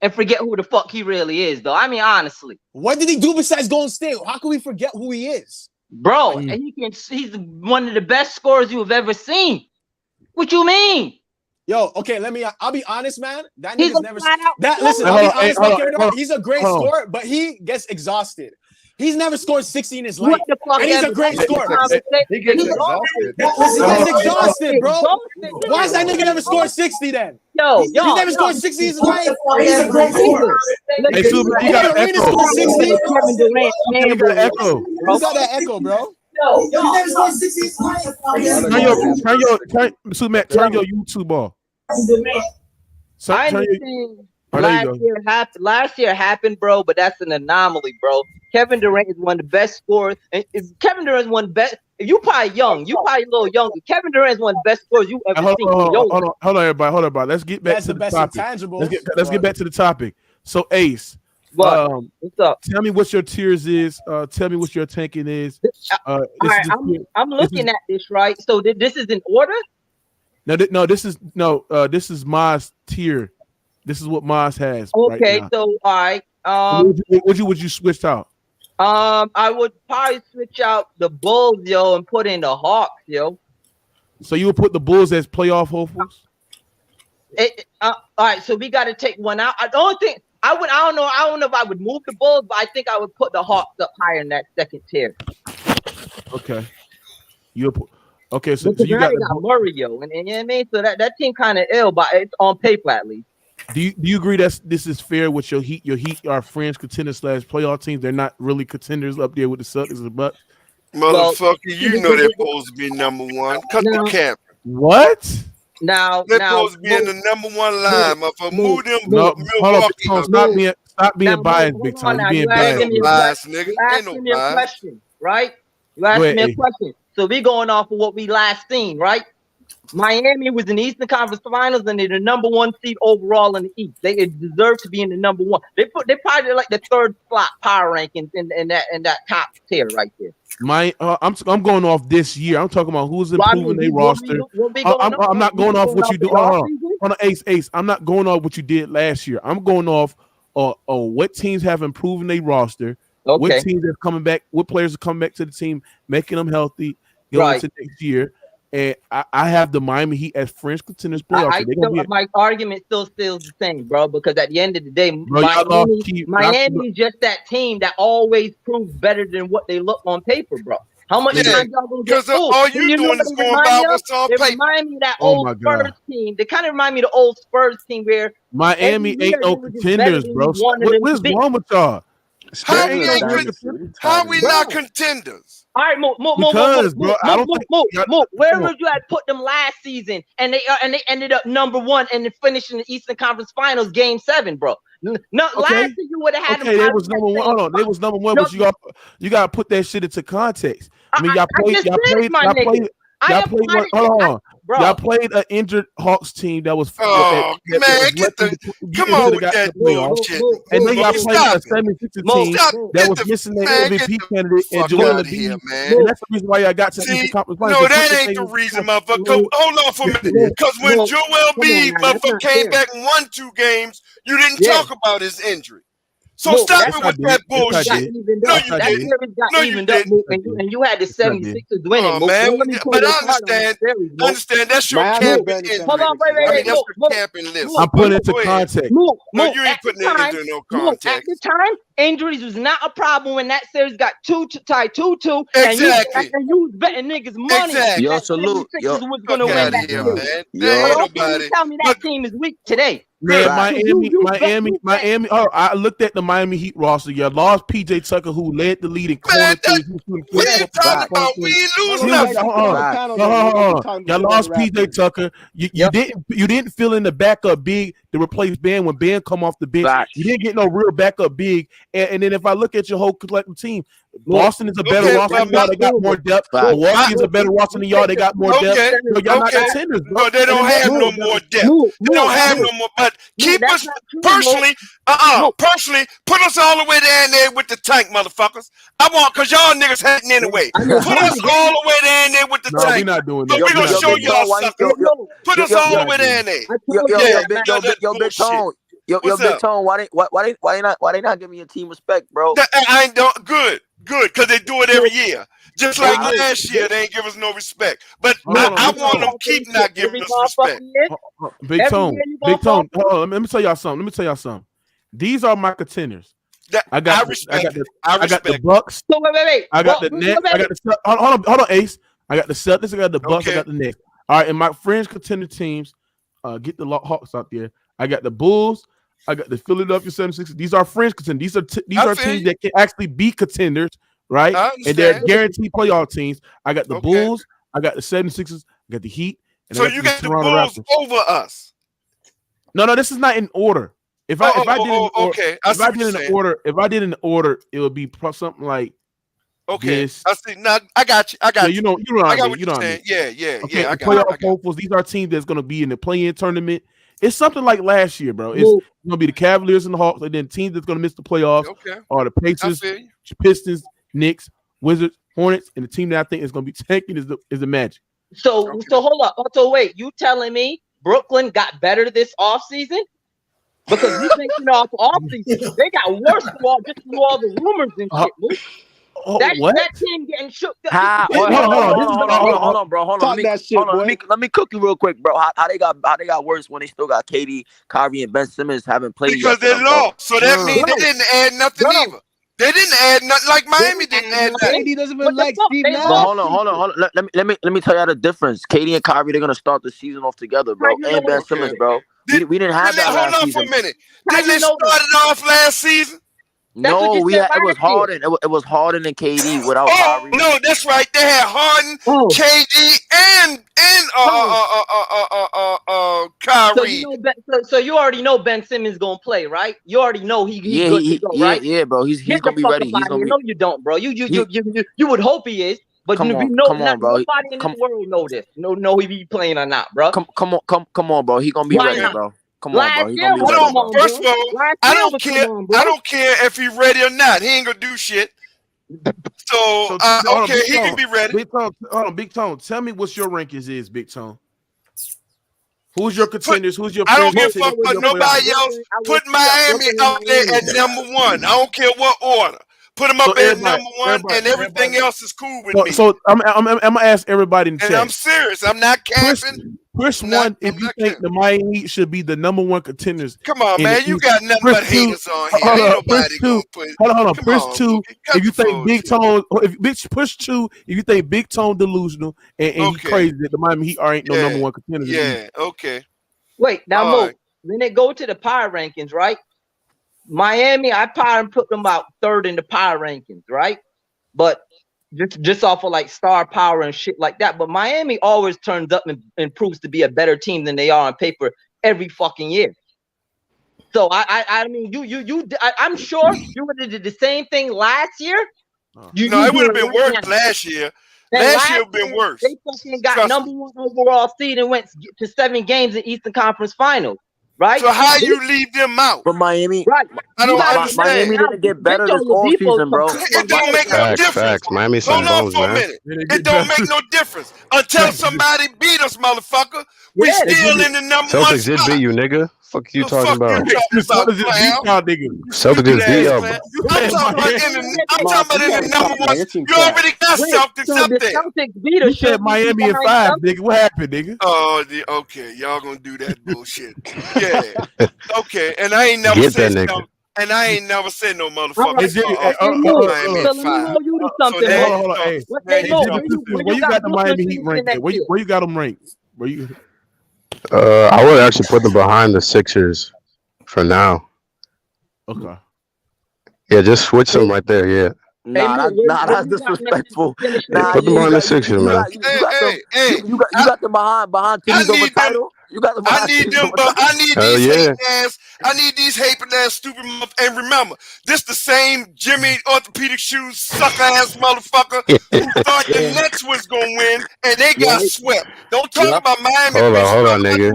and forget who the fuck he really is, though. I mean, honestly, what did he do besides Golden State? How can we forget who he is, bro? And he's one of the best scorers you have ever seen. What you mean? Yo, okay, I'll be honest, man. That nigga's never listen, I'll be honest, he's a great scorer, but he gets exhausted. He's never scored 60 in his life. And he's a great scorer. He gets exhausted. He gets exhausted, bro. Why is that nigga never scored 60 then? He never scored 60 in his life. He's a great scorer. Hey, Super, you got an echo. Kevin Durant. You got an echo. You got that echo, bro. He never scored 60 in his life. Turn your YouTube off. I understand. Last year happened, bro, but that's an anomaly, bro. Kevin Durant is one of the best scorers. And Kevin Durant is one of the best. If you probably young, you probably a little younger. Kevin Durant is one of the best scorers you ever seen. Hold on, everybody. Let's get back to the topic. Let's get back to the topic. So, Ace, what's up? Tell me what your tiers is. Tell me what your tanking is. I'm looking at this, right? So this is in order? This is Ma's tier. This is what Maz has. Okay, right so all right. Would you switch out? I would probably switch out the Bulls, yo, and put in the Hawks, yo. So you would put the Bulls as playoff hopefuls? All right, so we got to take one out. I don't know if I would move the Bulls, but I think I would put the Hawks up higher in that second tier. Okay. So you got Murray, yo, and you know what I mean. So that team kind of ill, but it's on paper at least. Do you agree that this is fair with your Heat? Your Heat are fringe contenders / playoff teams. They're not really contenders up there with the Celtics and the Bucks. Motherfucker, you know they're supposed to be number one. Cut the cap. What? Now they're supposed to be in the number one line. Motherfucker, move them. Milwaukee. Stop being biased, big time. You're being biased. Nigga. You asked me a question, right? You asked me a question. So we going off of what we last seen, right? Miami was in the Eastern Conference Finals and they're the number one seed overall in the East. They deserve to be in the number one. They probably like the third slot power rankings in that top tier right there. I'm going off this year. I'm talking about who's improving their roster. I'm not going off what you do. Hold on, Ace. I'm not going off what you did last year. I'm going off what teams have improved their roster. Okay. What teams are coming back? What players are coming back to the team, making them healthy going into next year? And I have the Miami Heat as fringe contenders. My argument still the same, bro. Because at the end of the day, Miami is just that team that always proves better than what they look on paper, bro. How much time y'all gonna get fooled? All you doing is going by what's on paper. They remind me of that old Spurs team. They kind of remind me of the old Spurs team where Miami ain't no contenders, bro. What's wrong with y'all? How we not contenders? All right, move. Bro, I don't think Where would you had put them last season, and they ended up number 1 and then finishing the Eastern Conference Finals, Game 7, bro. No, last year you would have had them. Okay, they was number 1. Hold on, they was number 1, but you got to put that shit into context. I mean, y'all played. Hold on. Bro. Y'all played an injured Hawks team that was. Come on with that bullshit. And then y'all played a 76er team that was missing their MVP candidate and Joel Embiid. And that's the reason why y'all got to the conference finals. No, that ain't the reason, motherfucker. Hold on for a minute. Because when Joel Embiid, motherfucker, came back and won 2 games, you didn't talk about his injury. So stop it with that bullshit. No, you didn't. No, you didn't. And you had the 76ers winning. Oh, man. But I understand. That's your camping injury. Hold on, wait. That's your camping list. I'm putting it into context. No, you ain't putting it into no context. At the time, injuries was not a problem when that series got tied 2-2. Exactly. And you was betting niggas money. Exactly. Yo, salute. Yo, was going to win that series. Nobody. Tell me that team is weak today. Man, Miami. Oh, I looked at the Miami Heat roster. You lost PJ Tucker, who led the lead in corner threes. We ain't talking about we ain't lose nothing. Y'all lost PJ Tucker. You didn't fill in the backup big to replace Ben when Ben come off the bench. You didn't get no real backup big. And then if I look at your whole collective team, Boston is a better roster than y'all. They got more depth. Milwaukee is a better roster than y'all. They got more depth. Y'all not contenders, bro. No, they don't have no more depth. They don't have no more. But keep us personally. Personally, put us all the way down there with the tank, motherfuckers. I want because y'all niggas hating anyway. Put us all the way down there with the tank. We're not doing that. We're gonna show y'all something. Put us all the way down there. Yo, Big Tone. Yo, Big Tone. Why they not giving your team respect, bro? I ain't doing good, because they do it every year. Just like last year, they ain't give us no respect. But I want them keep not giving us respect. Big Tone. Hold on, let me tell y'all something. These are my contenders. I got the Bucks. So wait. I got the Nets. I got the hold on, Ace. I got the Celtics. I got the Bucks. I got the Nets. All right, and my fringe contender teams. Get the Hawks out there. I got the Bulls. I got the Philadelphia 76ers. These are fringe contenders. These are teams that can actually be contenders, right? And they're guaranteed playoff teams. I got the Bulls. I got the 76ers. I got the Heat. And so you got the Bulls Raptors over us. No, this is not in order. If I did in order, it would be something like this. I see. Now I got you. I got you. You know I got what you're saying. Yeah. I got playoff hopefuls. These are teams that's going to be in the play-in tournament. It's something like last year, bro. It's going to be the Cavaliers and the Hawks, and then teams that's going to miss the playoffs are the Pacers, Pistons, Knicks, Wizards, Hornets, and the team that I think is going to be tanking is the Magic. So hold up. So wait, you telling me Brooklyn got better this offseason? Because you thinking off offseason, they got worse through all the rumors and shit. That team getting shook up. Hold on, bro. Hold on. Let me cook you real quick, bro. How they got worse when they still got KD, Kyrie, and Ben Simmons haven't played because they lost. So that means they didn't add nothing either. They didn't add nothing like Miami didn't add nothing. KD doesn't even like Steve Nash. Hold on. Let me tell you the difference. KD and Kyrie, they're gonna start the season off together, bro. And Ben Simmons, bro. We didn't have that last season. Hold on for a minute. Didn't they start it off last season? No, it was Harden. It was Harden and KD without Kyrie. No, that's right. They had Harden, KD, and Kyrie. So you already know Ben Simmons gonna play, right? You already know he's good to go, right? Yeah, bro. He's gonna be ready. No, you don't, bro. You would hope he is, but nobody in this world know this. No, he be playing or not, bro. Come on, bro. He gonna be ready, bro. Come on, bro. First of all, I don't care if he's ready or not. He ain't gonna do shit. So he can be ready. Big Tone. Tell me what your rankings is, Big Tone. Who's your contenders? Who's your? I don't give a fuck about nobody else. Put Miami out there at number 1. I don't care what order. Put them up at number 1, and everything else is cool with me. So I'm gonna ask everybody in chat. And I'm serious. I'm not capping. Push one if you think the Miami Heat should be the number 1 contenders. Come on, man. You got nothing but haters on here. Ain't nobody gonna put. Hold on. Push 2 if you think Big Tone. Push 2 if you think Big Tone delusional and he's crazy that the Miami Heat ain't no number 1 contenders. Yeah. Okay. Wait now, Mo. When they go to the power rankings, right? Miami, I probably put them about 3rd in the power rankings, right? But just off of like star power and shit like that. But Miami always turns up and proves to be a better team than they are on paper every fucking year. So I mean, I'm sure you would have did the same thing last year. It would have been worse last year. Last year would have been worse. They fucking got number 1 overall seed and went to 7 games in Eastern Conference Finals. Right? So how you leave them out? But Miami, right? I don't understand. Miami didn't get better this offseason, bro. It don't make no difference. Facts. Miami Hold on for a minute. It don't make no difference until somebody beat us, motherfucker. We still in the number 1 Celtics did beat you, nigga. Fuck you talking about? Celtics just beat y'all, bro. I'm talking about in the number 1. You already got Celtics up there. Celtics beat us. You said Miami in 5, nigga. What happened, nigga? Oh, okay. Y'all gonna do that bullshit. Yeah. Okay. And I ain't never said something. And I ain't never said no motherfucker. Where you got the Miami Heat ranked? Where you got them ranked? Where you? I would actually put them behind the Sixers for now. Okay. Yeah, just switch them right there. Yeah. Nah, that's disrespectful. Nah, put them behind the Sixers, man. You got them behind teams over title. You got them. I need them, but I need these hating ass. I need these hating ass stupid motherfuckers. And remember, this the same Jimmy orthopedic shoes sucker ass motherfucker who thought the Nets was gonna win and they got swept. Don't talk about Miami. Hold on, nigga.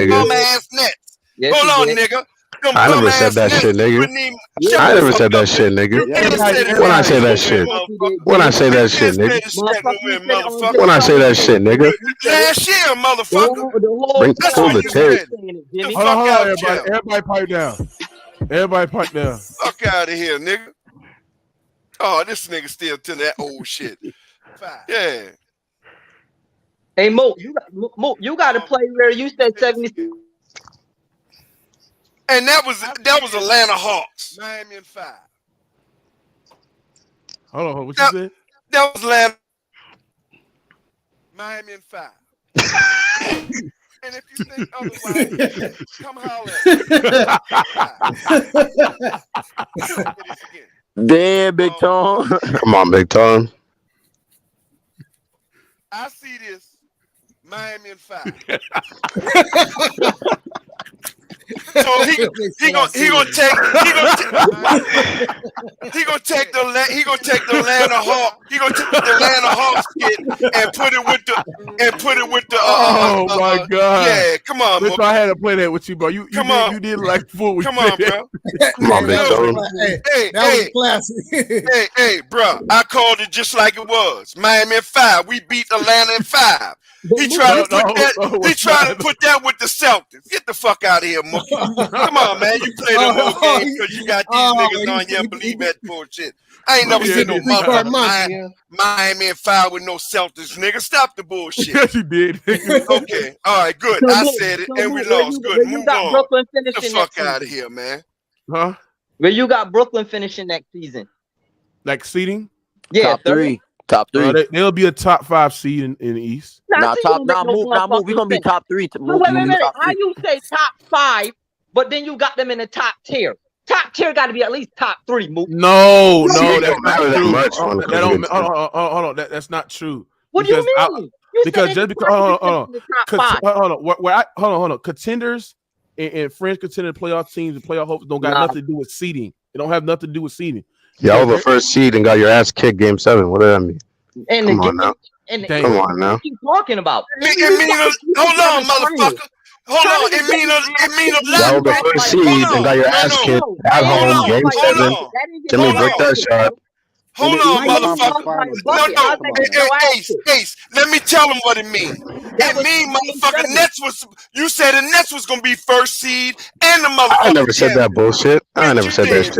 Bum ass Nets. Hold on, nigga. I never said that shit, nigga. I never said that shit, nigga. When I say that shit, nigga. When I say that shit, nigga. Last year, motherfucker. Pull the tape. Hold on, everybody. Everybody pipe down. Everybody pipe down. Fuck out of here, nigga. Oh, this nigga still to that old shit. Yeah. Hey, Mo, you got to play where you said 70. And that was Atlanta Hawks. Miami in 5. Hold on, what you said? That was Atlanta. Miami in 5. And if you think otherwise, come holler at me. Damn, Big Tom. Come on, Big Tom. I see this. Miami in 5. So he gonna take the Atlanta Hawks kid and put it with the oh my god. Yeah, come on, Listen, I had to play that with you, bro. You did like fool. Come on, bro. Come on, Big Tom. That was classic. Hey, bro. I called it just like it was. Miami in 5. We beat Atlanta in 5. He tried to put that with the Celtics. Get the fuck out of here, Mookie. Come on, man. You play them whole games because you got these niggas on here believe that bullshit. I ain't never seen no motherfucker Miami in 5 with no Celtics, nigga. Stop the bullshit. Yes, you did. Okay. All right, good. I said it, and we lost. Good. Move on. Get the fuck out of here, man. Huh? Where you got Brooklyn finishing next season? Like seeding? Yeah, Top 3. They'll be a top 5 seed in the East. Move. We're gonna be top 3. Wait. How you say top 5, but then you got them in the top tier? Top tier got to be at least top 3. Move. No, that's not true. Hold on. That's not true. What do you mean? Hold on. Contenders and French contender playoff teams and playoff hopes don't got nothing to do with seeding. It don't have nothing to do with seeding. Y'all were the first seed and got your ass kicked game 7. What does that mean? Come on now. What you talking about? Hold on, motherfucker. Hold on. It mean a lot. Y'all were the first seed and got your ass kicked at home game 7. Jimmy broke that shot. Hold on, motherfucker. No. Ace. Let me tell him what it means. It mean, motherfucker, you said the Nets was going to be first seed and the motherfucker. I never said that bullshit. I never said that shit.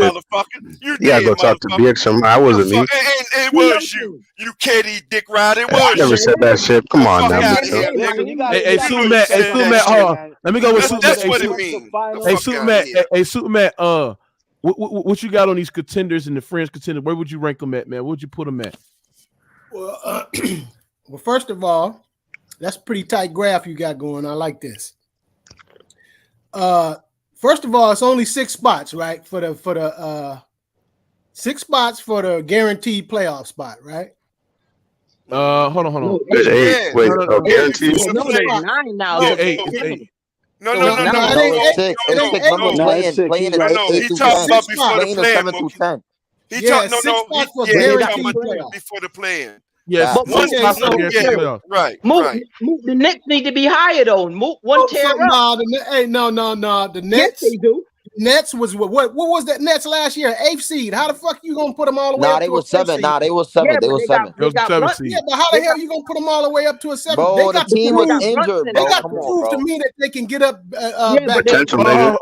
You gotta go talk to BX. I wasn't me. It was you. You KD dick rider. It was I never said that shit. Come on now. Hey, Superman. Let me go with Superman. That's what it means. Hey, Superman. What you got on these contenders and the French contenders? Where would you rank them at, man? Where would you put them at? Well, first of all, that's a pretty tight graph you got going. I like this. First of all, it's only 6 spots, right? For the 6 spots for the guaranteed playoff spot, right? Hold on. No, There's 8. Wait, guaranteed? No, there's 9 now. Yeah, 8. No. It's 6. It's 6. Remember, playing is 8 He through talking 10. about before the Playing is play-in. 7 through 10. He talking about before the play-in. Yes. Right. The Knicks need to be higher though. One tear up. The Nets. Yes, they do. Nets was what was that Nets last year? 8th seed. How the fuck you gonna put them all the way up? They were 7. They were 7. They were 7. It was 7 seed. Yeah, but how the hell you gonna put them all the way up to a 7? Bro, the team was injured, bro. They got to prove to me that they can get up back. Hold on.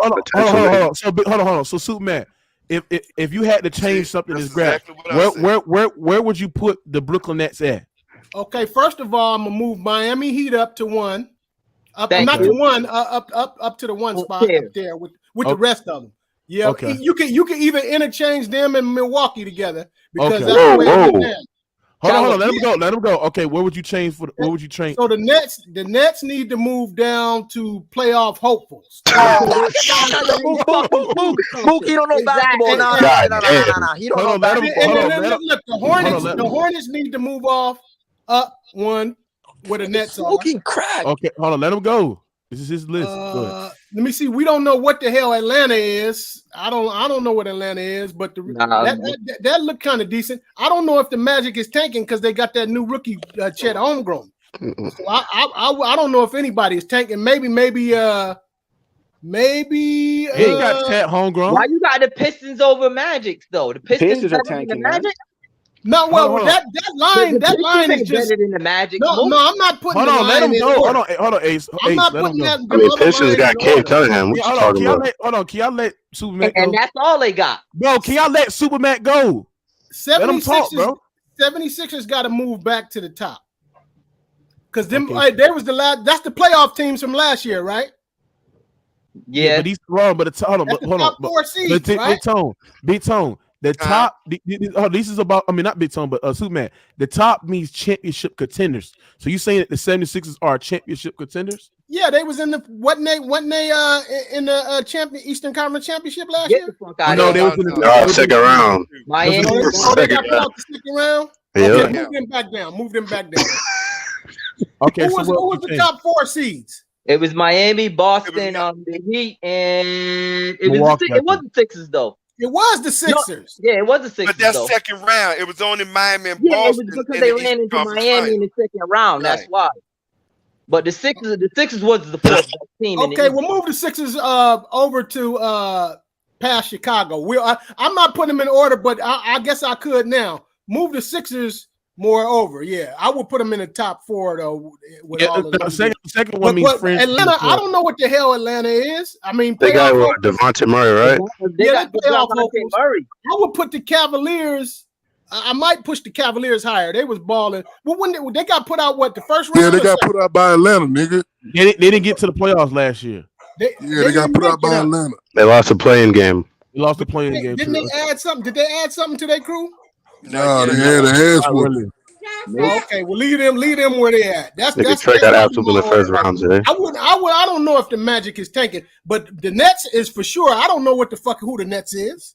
Hold on. So Superman, if you had to change something in this graph, where would you put the Brooklyn Nets at? Okay, first of all, I'm gonna move Miami Heat up to 1. Up to 1, up to the 1 spot up there with the rest of them. Yeah, you can even interchange them and Milwaukee together because that's the way it is. Hold on, let him go. Okay, where would you change for? Where would you change? So the Nets need to move down to playoff hopefuls. Mookie don't know basketball. Nah. He don't know basketball. Look, the Hornets need to move off up 1 where the Nets are. Smoking crack. Okay, hold on, let him go. This is his list. Let me see. We don't know what the hell Atlanta is. I don't know what Atlanta is, but that looked kind of decent. I don't know if the Magic is tanking because they got that new rookie Chet Holmgren. So I don't know if anybody is tanking. Maybe. He got Chet Holmgren. Why you got the Pistons over Magic though? The Pistons are tanking. The Magic. No, well, that line is just better than the Magic. No, I'm not putting. Hold on, let him go. Hold on, Ace. I'm not putting that. I mean, Pistons got Cade Cunningham. What you talking about? Hold on, can y'all let Superman go? And that's all they got. Bro, can y'all let Superman go? 76ers, let him talk, bro. 76ers got to move back to the top because them. There was the last. That's the playoff teams from last year, right? Yeah, but he's wrong. But hold on. 4 seeds, right? Big Tone. The top, this is about, I mean, not Big Tone, but Superman. The top means championship contenders. So you saying that the 76ers are championship contenders? Yeah, they was in the wasn't they in the Eastern Conference Championship last year? No, they was in the second round. Miami. They got put out the second round. Yeah. Okay, move them back down. Okay, who was the top 4 seeds? It was Miami, Boston, the Heat, and it was the Sixers though. It was the Sixers. No, it was the Sixers. But that's second round. It was only Miami and Boston. Yeah, it was because they ran into Miami in the second round. That's why. But the Sixers was the 4th best team. Okay, we'll move the Sixers over to past Chicago. I'm not putting them in order, but I guess I could now. Move the Sixers more over. Yeah, I would put them in the top 4 though. With all of them. Second one means Atlanta. I don't know what the hell Atlanta is. I mean, they got Devontae Murray, right? They got Murray. I would put the Cavaliers. I might push the Cavaliers higher. They was balling. Well, when they got put out, the first round? Yeah, they got put out by Atlanta, nigga. They didn't get to the playoffs last year. They got put out by Atlanta. They lost the playing game. They lost the playing game. Didn't they add something? Did they add something to their crew? No, they had an ass whooping. Okay, well, leave them where they at. They could trade that out in the first round today. I don't know if the Magic is tanking, but the Nets is for sure. I don't know who the Nets is.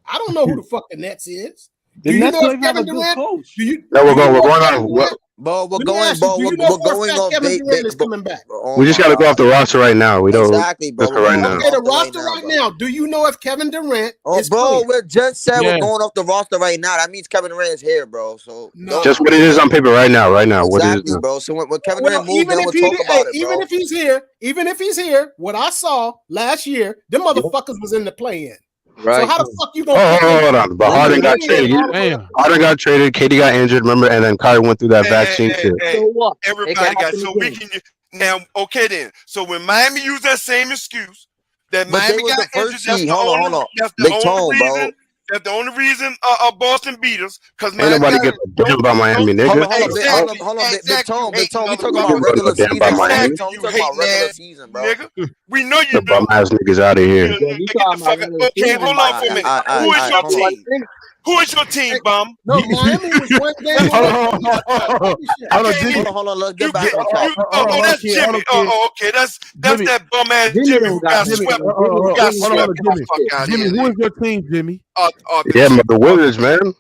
I don't know who the fuck the Nets is. Do you know if Kevin Durant? No, we're going on. We're going off. Kevin Durant is coming back. We just got to go off the roster right now. We don't exactly, bro. Right now. Okay, the roster right now. Do you know if Kevin Durant? is bro, clear? we just said we're going off the roster right now. That means Kevin Durant is here, bro. So just what it is on paper right now. Exactly, what it is, bro. So when Kevin Durant moves, then we'll talk about it, bro. Even if he's here, what I saw last year, them motherfuckers was in the play-in. Right. So how the fuck you gonna? Hold on. But Harden got traded. Harden got traded. KD got injured. Remember, and then Kyrie went through that vaccine shit. So what? Everybody got so we can now. Okay, then. So when Miami used that same excuse that Miami got injured, that's the only reason. That's the only reason Boston beat us because ain't nobody give a damn about Miami, nigga. Hold on, Big Tone. We talking about regular season. We talking about regular season, bro. Nigga, we know you. The bum ass niggas out of here. Okay, hold on for a minute. Who is your team? Who is your team, bum? No, Miami was one game. Hold on. Let's get back on track. Oh, that's Jimmy. Oh, okay. That's that bum ass Jimmy who got swept. Jimmy, who is your team, Jimmy? Yeah, but the Wizards, man.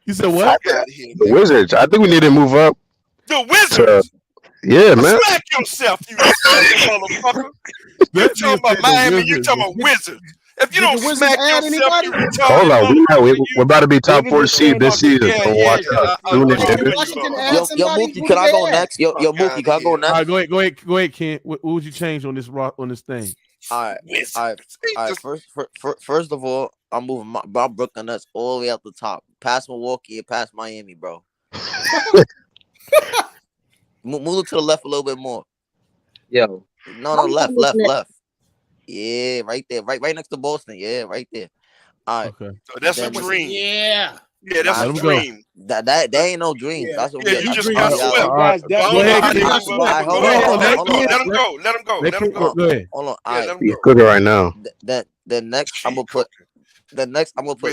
You said what? The Wizards. I think we need to move up. The Wizards. Yeah, man. Smack yourself, you motherfucker. You talking about Miami? You talking about Wizards? If you don't smack yourself, you hold on. We're about to be top 4 seed this season. So watch out. Yo, Mookie, can I go next? Yo, Mookie, can I go next? All right, go ahead, Ken. What would you change on this thing? All right. First of all, I'm moving my Brooklyn Nets all the way up the top, past Milwaukee and past Miami, bro. Move it to the left a little bit more. Yo, no, left. Yeah, right there, right next to Boston. Yeah, right there. All right. Okay. So that's a dream. Yeah, that's a dream. That ain't no dream. Yeah. That's what you just got swept. Go ahead. Let him go. Hold on. He's cooking right now. The next I'm gonna put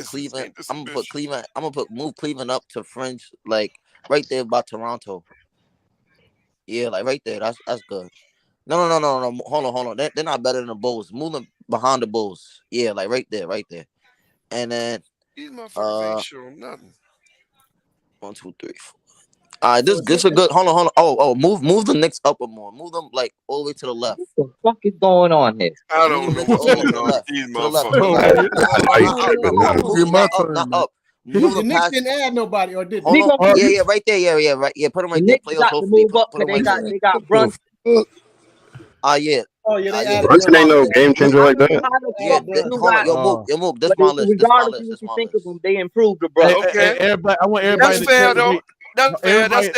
Cleveland. I'm gonna move Cleveland up to fringe, like right there by Toronto. Yeah, like right there. That's good. No. Hold on. They're not better than the Bulls. Move them behind the Bulls. Yeah, like right there. And then these motherfuckers ain't showing nothing. 1, 2, 3, 4. All right, this is a good. Hold on. Oh, move the Knicks up a more. Move them like all the way to the left. What the fuck is going on here? I don't know what's going on with these motherfuckers. Not up. The Knicks didn't add nobody, or did they? Yeah, right there. Yeah, right. Yeah, put them right there. They got to move up because they got Brunson. Yeah. Oh yeah, they added. Brunson ain't no game changer like that. Yo, move. This my list. Regardless of what you think of them, they improved the bro. Okay. Everybody, I want everybody. That's fair though. That's fair. That's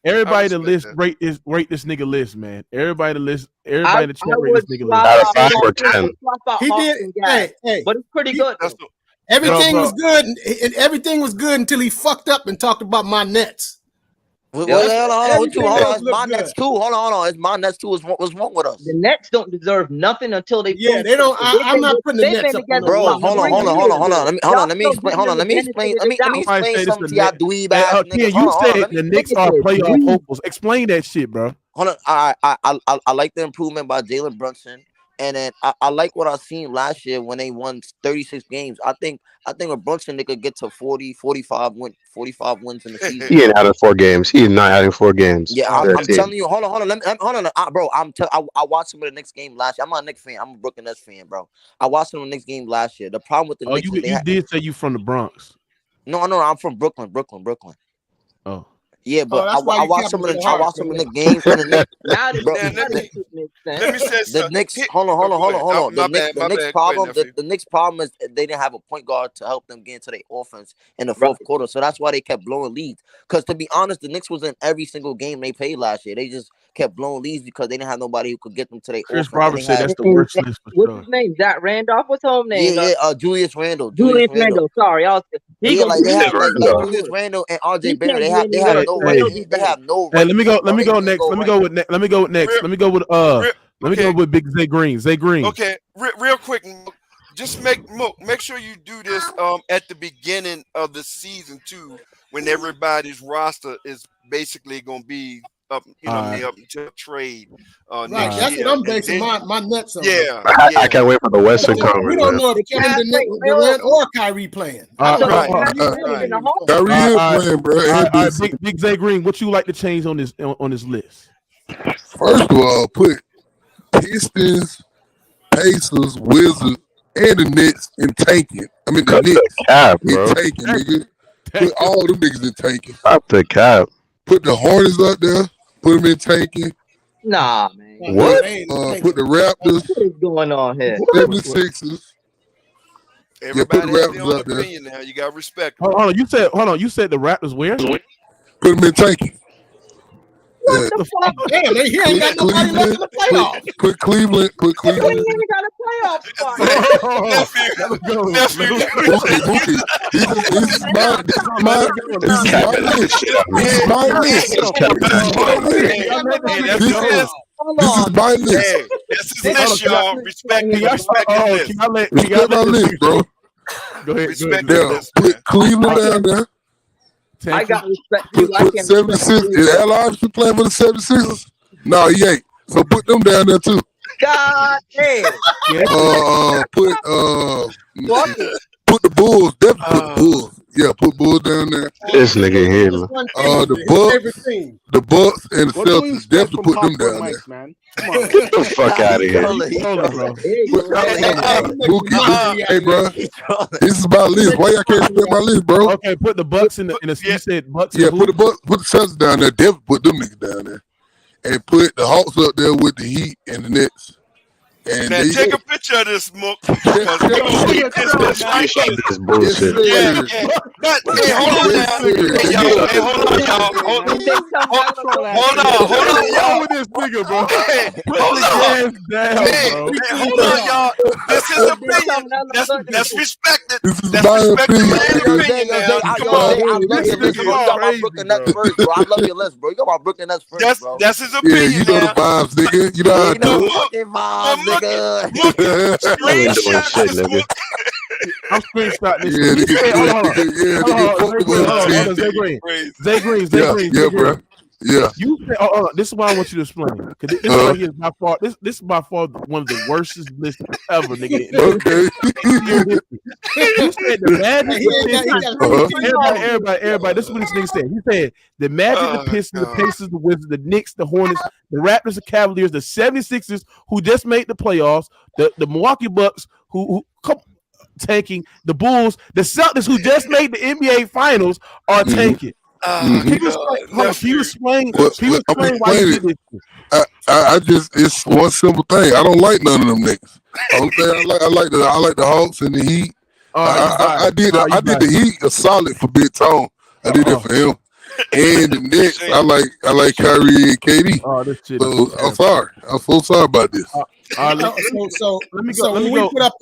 everybody to list rate this nigga list, man. Everybody to chat rate this nigga list. Out of 5 or 10. He did. Hey, but it's pretty good. Everything was good, and everything was good until he fucked up and talked about my Nets. Hold on. It's my Nets too. Hold on. It's my Nets too. What's wrong with us? The Nets don't deserve nothing until they. Yeah, they don't. I'm not putting the Nets up. Bro, hold on. Let me explain. Let me explain something to y'all dweeb ass niggas. You said the Knicks are playoff hopefuls. Explain that shit, bro. Hold on. I like the improvement by Jalen Brunson. And then I like what I seen last year when they won 36 games. I think a Brunson they could get to 40, 45 wins in the season. He ain't adding 4 games. He is not adding 4 games. Yeah, I'm telling you. Hold on. Bro, I watched some of the Knicks game last year. I'm not a Knicks fan. I'm a Brooklyn Nets fan, bro. I watched some of the Knicks game last year. The problem with the Knicks, you did say you from the Bronx. No, I'm from Brooklyn. Oh. Yeah, but I watched some of the games from the Knicks. Let me say something. The Knicks. Hold on. The Knicks problem is they didn't have a point guard to help them get into their offense in the fourth quarter, so that's why they kept blowing leads. Because to be honest, the Knicks was in every single game they played last year. They just kept blowing leads because they didn't have nobody who could get them to their offense. Chris Roberts said that's the worst list for sure. What's his name? Zach Randolph. What's his home name? Yeah, Julius Randle. Julius Randle. Sorry, they have Julius Randle and RJ Barrett. They have no. Hey, let me go next. Let me go with Big Zay Green. Okay, real quick. Just make sure you do this at the beginning of the season too, when everybody's roster is basically gonna be up, up until trade. Right, that's what I'm basing my Nets on. Yeah, I can't wait for the Western Conference. We don't know if Kevin Durant or Kyrie playing. Kyrie is playing, bro. Big Zay Green, what you like to change on this list? First of all, put Pistons, Pacers, Wizards, and the Knicks in tanking. I mean the Knicks in tanking, nigga. Put all them niggas in tanking. Stop the cap. Put the Hornets up there. Put them in tanking. Nah, man. What? Put the Raptors. What is going on here? 76ers. Everybody has their own opinion now. You got respect. Hold on. You said the Raptors where? Put them in tanking. What the fuck? Damn, he ain't got nobody left in the playoffs. Put Cleveland. He ain't even got a playoff spot. This is my list. This is list, y'all. Respect my list, bro. Go ahead. Respect put Cleveland down there. I got respect. Put 76. Is Al Iverson playing for the 76ers? No, he ain't. So put them down there too. God damn. Put put the Bulls. Definitely put the Bulls. Yeah, put Bulls down there. This nigga here, man. The Bucks and the What can we Celtics. expect Definitely from put them popcorn down there. mics, man? Come on. Get the fuck out of here. Hey, bro. This is my list. Why y'all can't spell my list, bro? Okay, put the Bucks in the you said Bucks. Yeah, put the Celtics down there. Definitely put them niggas down there. And put the Hawks up there with the Heat and the Nets. And now take a picture of this, Mook. This bullshit. Yeah. But hey, hold on now. Hey, hold on, y'all. Hold on, y'all. With this nigga, bro. Hey, hold on. Hold on, y'all. This is opinion. That's respected. That's respected opinion now. Come on. I love your list, bro. You got my Brooklyn Nets first, bro. That's his opinion. Yeah, you know the vibes, nigga. You know how to do it. Fucking vibes, nigga. I'm screenshotting this. Zay Green. Yeah, bro. Yeah. You say, this is why I want you to explain. Because this right here is by far. This is by far one of the worstest lists ever, nigga. Okay. You said the Magic. Everybody. This is what this nigga said. He said the Magic, the Pistons, the Pacers, the Wizards, the Knicks, the Hornets, the Raptors, the Cavaliers, the 76ers, who just made the playoffs, the Milwaukee Bucks, who tanking, the Bulls, the Celtics, who just made the NBA Finals, are tanking. Can you explain why you did this? I just, it's one simple thing. I don't like none of them niggas. Only thing I like the Hawks and the Heat. I did the Heat a solid for Big Tone. I did that for him. And the Knicks, I like Kyrie and KD. Oh, this shit. So I'm sorry. I'm so sorry about this. So let me go. Put up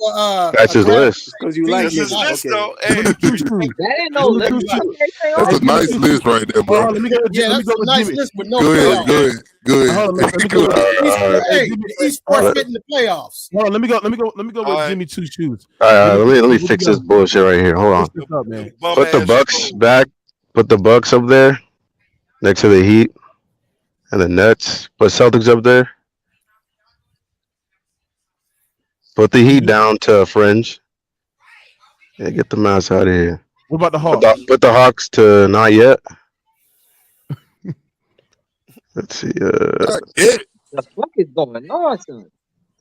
that's his list. Because you like his list, though. Hey. That ain't no list. That's a nice list right there, bro. Let me go with that's a nice Jimmy. list with no Go ahead. The East Sports getting the playoffs. Hold on, let me go with Jimmy Two Shoes. Let me fix this bullshit right here. Hold on. Put the Bucks back. Put the Bucks up there next to the Heat and the Nets. Put Celtics up there. Put the Heat down to fringe. Yeah, get the mouse out of here. What about the Hawks? Put the Hawks to not yet. Let's see. The fuck is going on, son?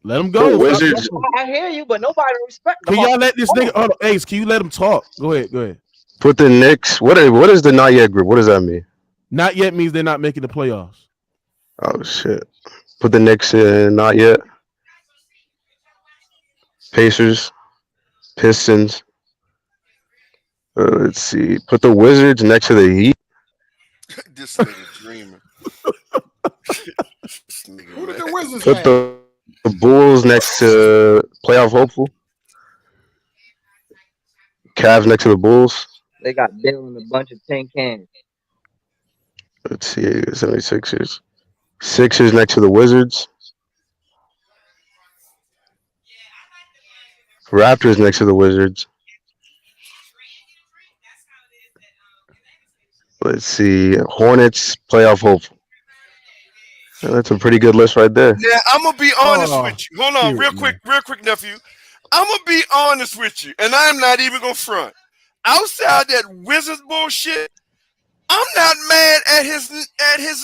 Let them go. Wizards. I hear you, but nobody respect. Can y'all let this nigga? Hold on, Ace, can you let him talk? Go ahead. Put the Knicks. What is the not yet group? What does that mean? Not yet means they're not making the playoffs. Oh shit. Put the Knicks in not yet. Pacers, Pistons. Let's see. Put the Wizards next to the Heat. This nigga dreaming. Who did the Wizards Put the Bulls next to playoff hopeful. Cavs next to the Bulls. They got Bill and a bunch of tin cans. Let's see. 76ers. Sixers next to the Wizards. Raptors next to the Wizards. Let's see. Hornets, playoff hopeful. That's a pretty good list right there. Yeah, I'm gonna be honest with you. Hold on, real quick, nephew. I'm gonna be honest with you, and I'm not even gonna front. Outside that Wizards bullshit, I'm not mad at his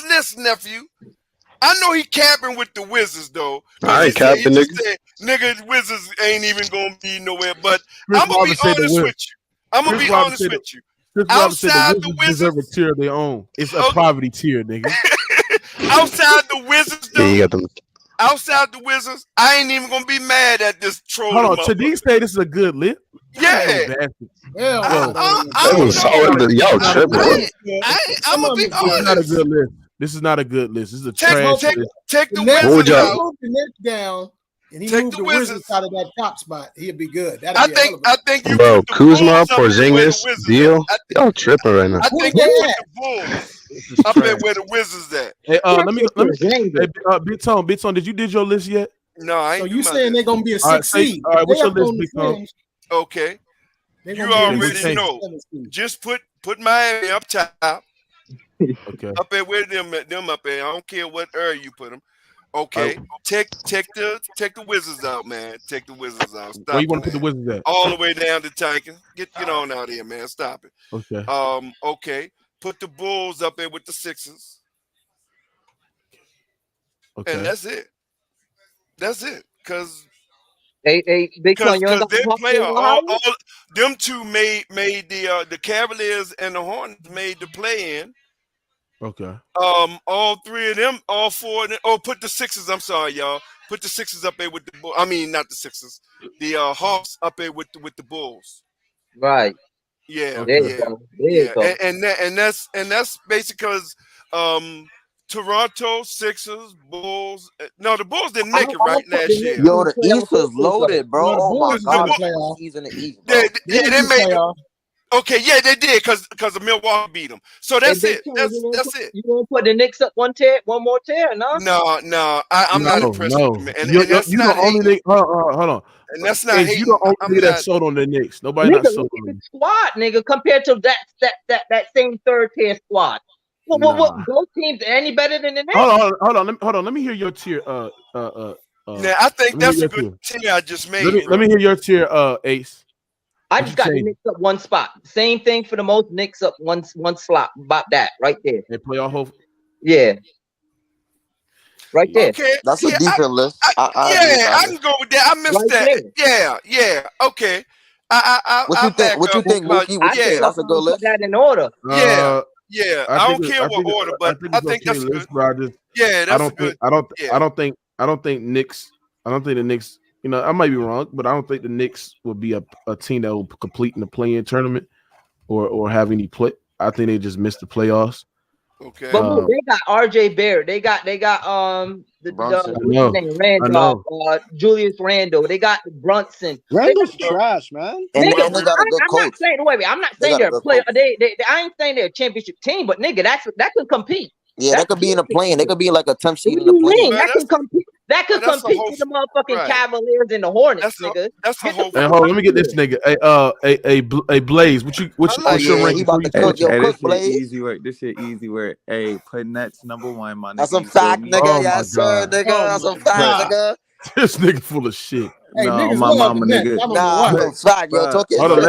list, nephew. I know he capping with the Wizards though. I ain't capping, nigga. Nigga, Wizards ain't even gonna be nowhere. But I'm gonna be honest with you. Outside the Wizards, deserve a tier of their own. It's a poverty tier, nigga. Outside the Wizards, though. Yeah, you got them. Outside the Wizards, I ain't even gonna be mad at this troll. Hold on, Chadine say this is a good list. Yeah. Y'all tripping. I'm gonna be honest. This is not a good list. This is a trash list. Take the Wizards out. Move the Nets down, and he moved the Wizards out of that top spot. He'd be good. I think you bro, Kuzma, Porzingis, Deal. Y'all tripping right now. I think you put the Bulls up there where the Wizards at. Hey, let me. Hey, Big Tone, did you did your list yet? No, I ain't. So you saying they're gonna be a 6 seed? All right, what's your list, Big Tone? Okay, you already know. Just put Miami up top. Okay. Up there with them up there. I don't care what area you put them. Okay, take the Wizards out, man. Take the Wizards out. Stop. Where you want to put the Wizards at? All the way down to tanking. Get on out here, man. Stop it. Okay. Okay. Put the Bulls up there with the Sixers. Okay. And that's it. That's it. Cause Big Sean, you they play all them two made the Cavaliers and the Hornets made the play in. Okay. All three of them, all four of them. Oh, put the Sixers. I'm sorry, y'all. Put the Sixers up there with the Bulls. I mean, not the Sixers. The Hawks up there with the Bulls. Right. Yeah. There you go. There you go. And that's basically because Toronto, Sixers, Bulls. No, the Bulls didn't make it right last year. Yo, the East is loaded, bro. Oh my God, he's in the East. They made it. Okay, yeah, they did because of Milwaukee beat them. So that's it. That's it. You gonna put the Knicks up one more tier? No. No, I'm not impressed with them. And you're not the only hold on. And that's not you the only nigga that sold on the Knicks. Nobody nigga, not sold on the squad, nigga, compared to that same third tier squad. What those teams any better than the Knicks? Hold on. Let me hear your tier. Yeah, I think that's a good tier I just made. Let me hear your tier, Ace. I just got the Knicks up one spot. Same thing for the most. Knicks up one slot. About that right there. They play all whole. Yeah. Right there. Okay. That's a decent list. I can go with that. I missed that. There. Yeah. Okay. What you think, Mookie? What you think? That's a good list. Put that in order. Yeah. I don't care what order, but I think that's good. Yeah, that's good. I don't think the Knicks. You know, I might be wrong, but I don't think the Knicks will be a team that will complete in the play-in tournament or have any play. I think they just missed the playoffs. Okay. But look, they got RJ Barrett. They got Randolph, Julius Randle. They got Brunson. Randall's trash, man. And they got a good coach. I'm not saying they're a player. I ain't saying they're a championship team, but nigga, that could compete. Yeah, that could be in a plane. They could be like a 10th seed in the plane. That could compete. That could compete with the motherfucking Cavaliers and the Hornets, nigga. That's the whole. Hey, hold on, let me get this nigga. Hey, Blaze, what's your ranking? Easy work. This shit easy work. Hey, put Nets number one, my nigga. That's a fact, nigga. Yes, sir, nigga. That's a fact, nigga. This nigga full of shit. Hey, no, my mama, nigga. Nah, that's a fact, yo. Hold on,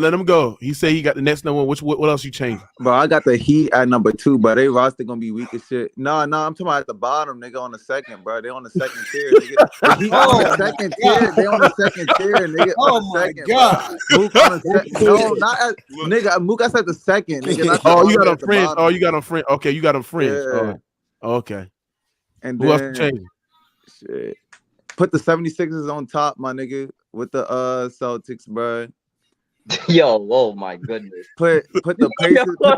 let him go. He said he got the next number one. What else you changing? Bro, I got the Heat at number 2, but they roster gonna be weak as shit. No, I'm talking about at the bottom, nigga, on the second, bro. They on the second tier, nigga. The Heat on the second tier. They on the second tier, nigga. Oh my God. Mook on the second. No, not at nigga. Mook, I said the second, nigga. Oh, you got on Fringe. Oh, you got on Fringe. Okay, you got on Fringe. Yeah. Oh, okay. And who else changing? Shit. Put the 76ers on top, my nigga, with the Celtics, bro. Yo, oh my goodness. Put the Pacers, put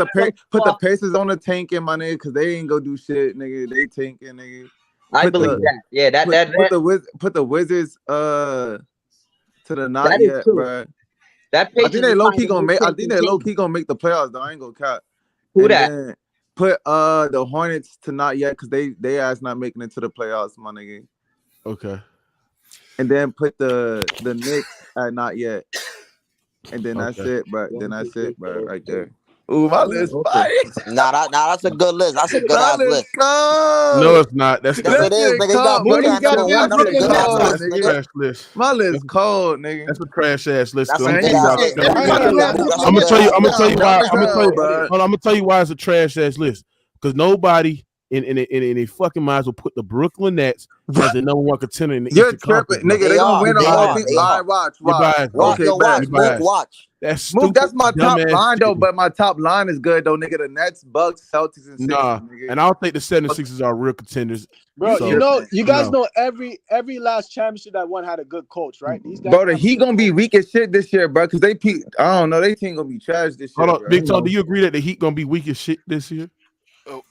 the Pacers on the tanking, my nigga, because they ain't gonna do shit, nigga. They tanking, nigga. I believe that. Yeah, put the Wizards to the not yet, bro. That I think they low key gonna make. I think they low key gonna make the playoffs. Though I ain't gonna cap. Who that? Put the Hornets to not yet because they ass not making it to the playoffs, my nigga. Okay. And then put the Knicks at not yet. And then that's it, bro. Then that's it, bro, right there. Ooh, my list fire. Nah, that's a good list. That's a good ass list. No, it's not. That's it is, nigga. That's a trash list. My list cold, nigga. That's a trash ass list. I'm gonna tell you why. I'm gonna tell you why it's a trash ass list. Because nobody in a fucking minds will put the Brooklyn Nets as the number one contender in the Eastern Conference. Nigga, they gonna win all these. All right, watch. That's stupid. That's my top line though, but my top line is good though, nigga. The Nets, Bucks, Celtics, and Sixers, nigga. And I don't think the 76ers are real contenders. Bro, you guys know every last championship that won had a good coach, right? These guys, bro, the Heat gonna be weak as shit this year, bro, because they I don't know, they team gonna be trash this year. Hold on, Big Tom, do you agree that the Heat gonna be weak as shit this year?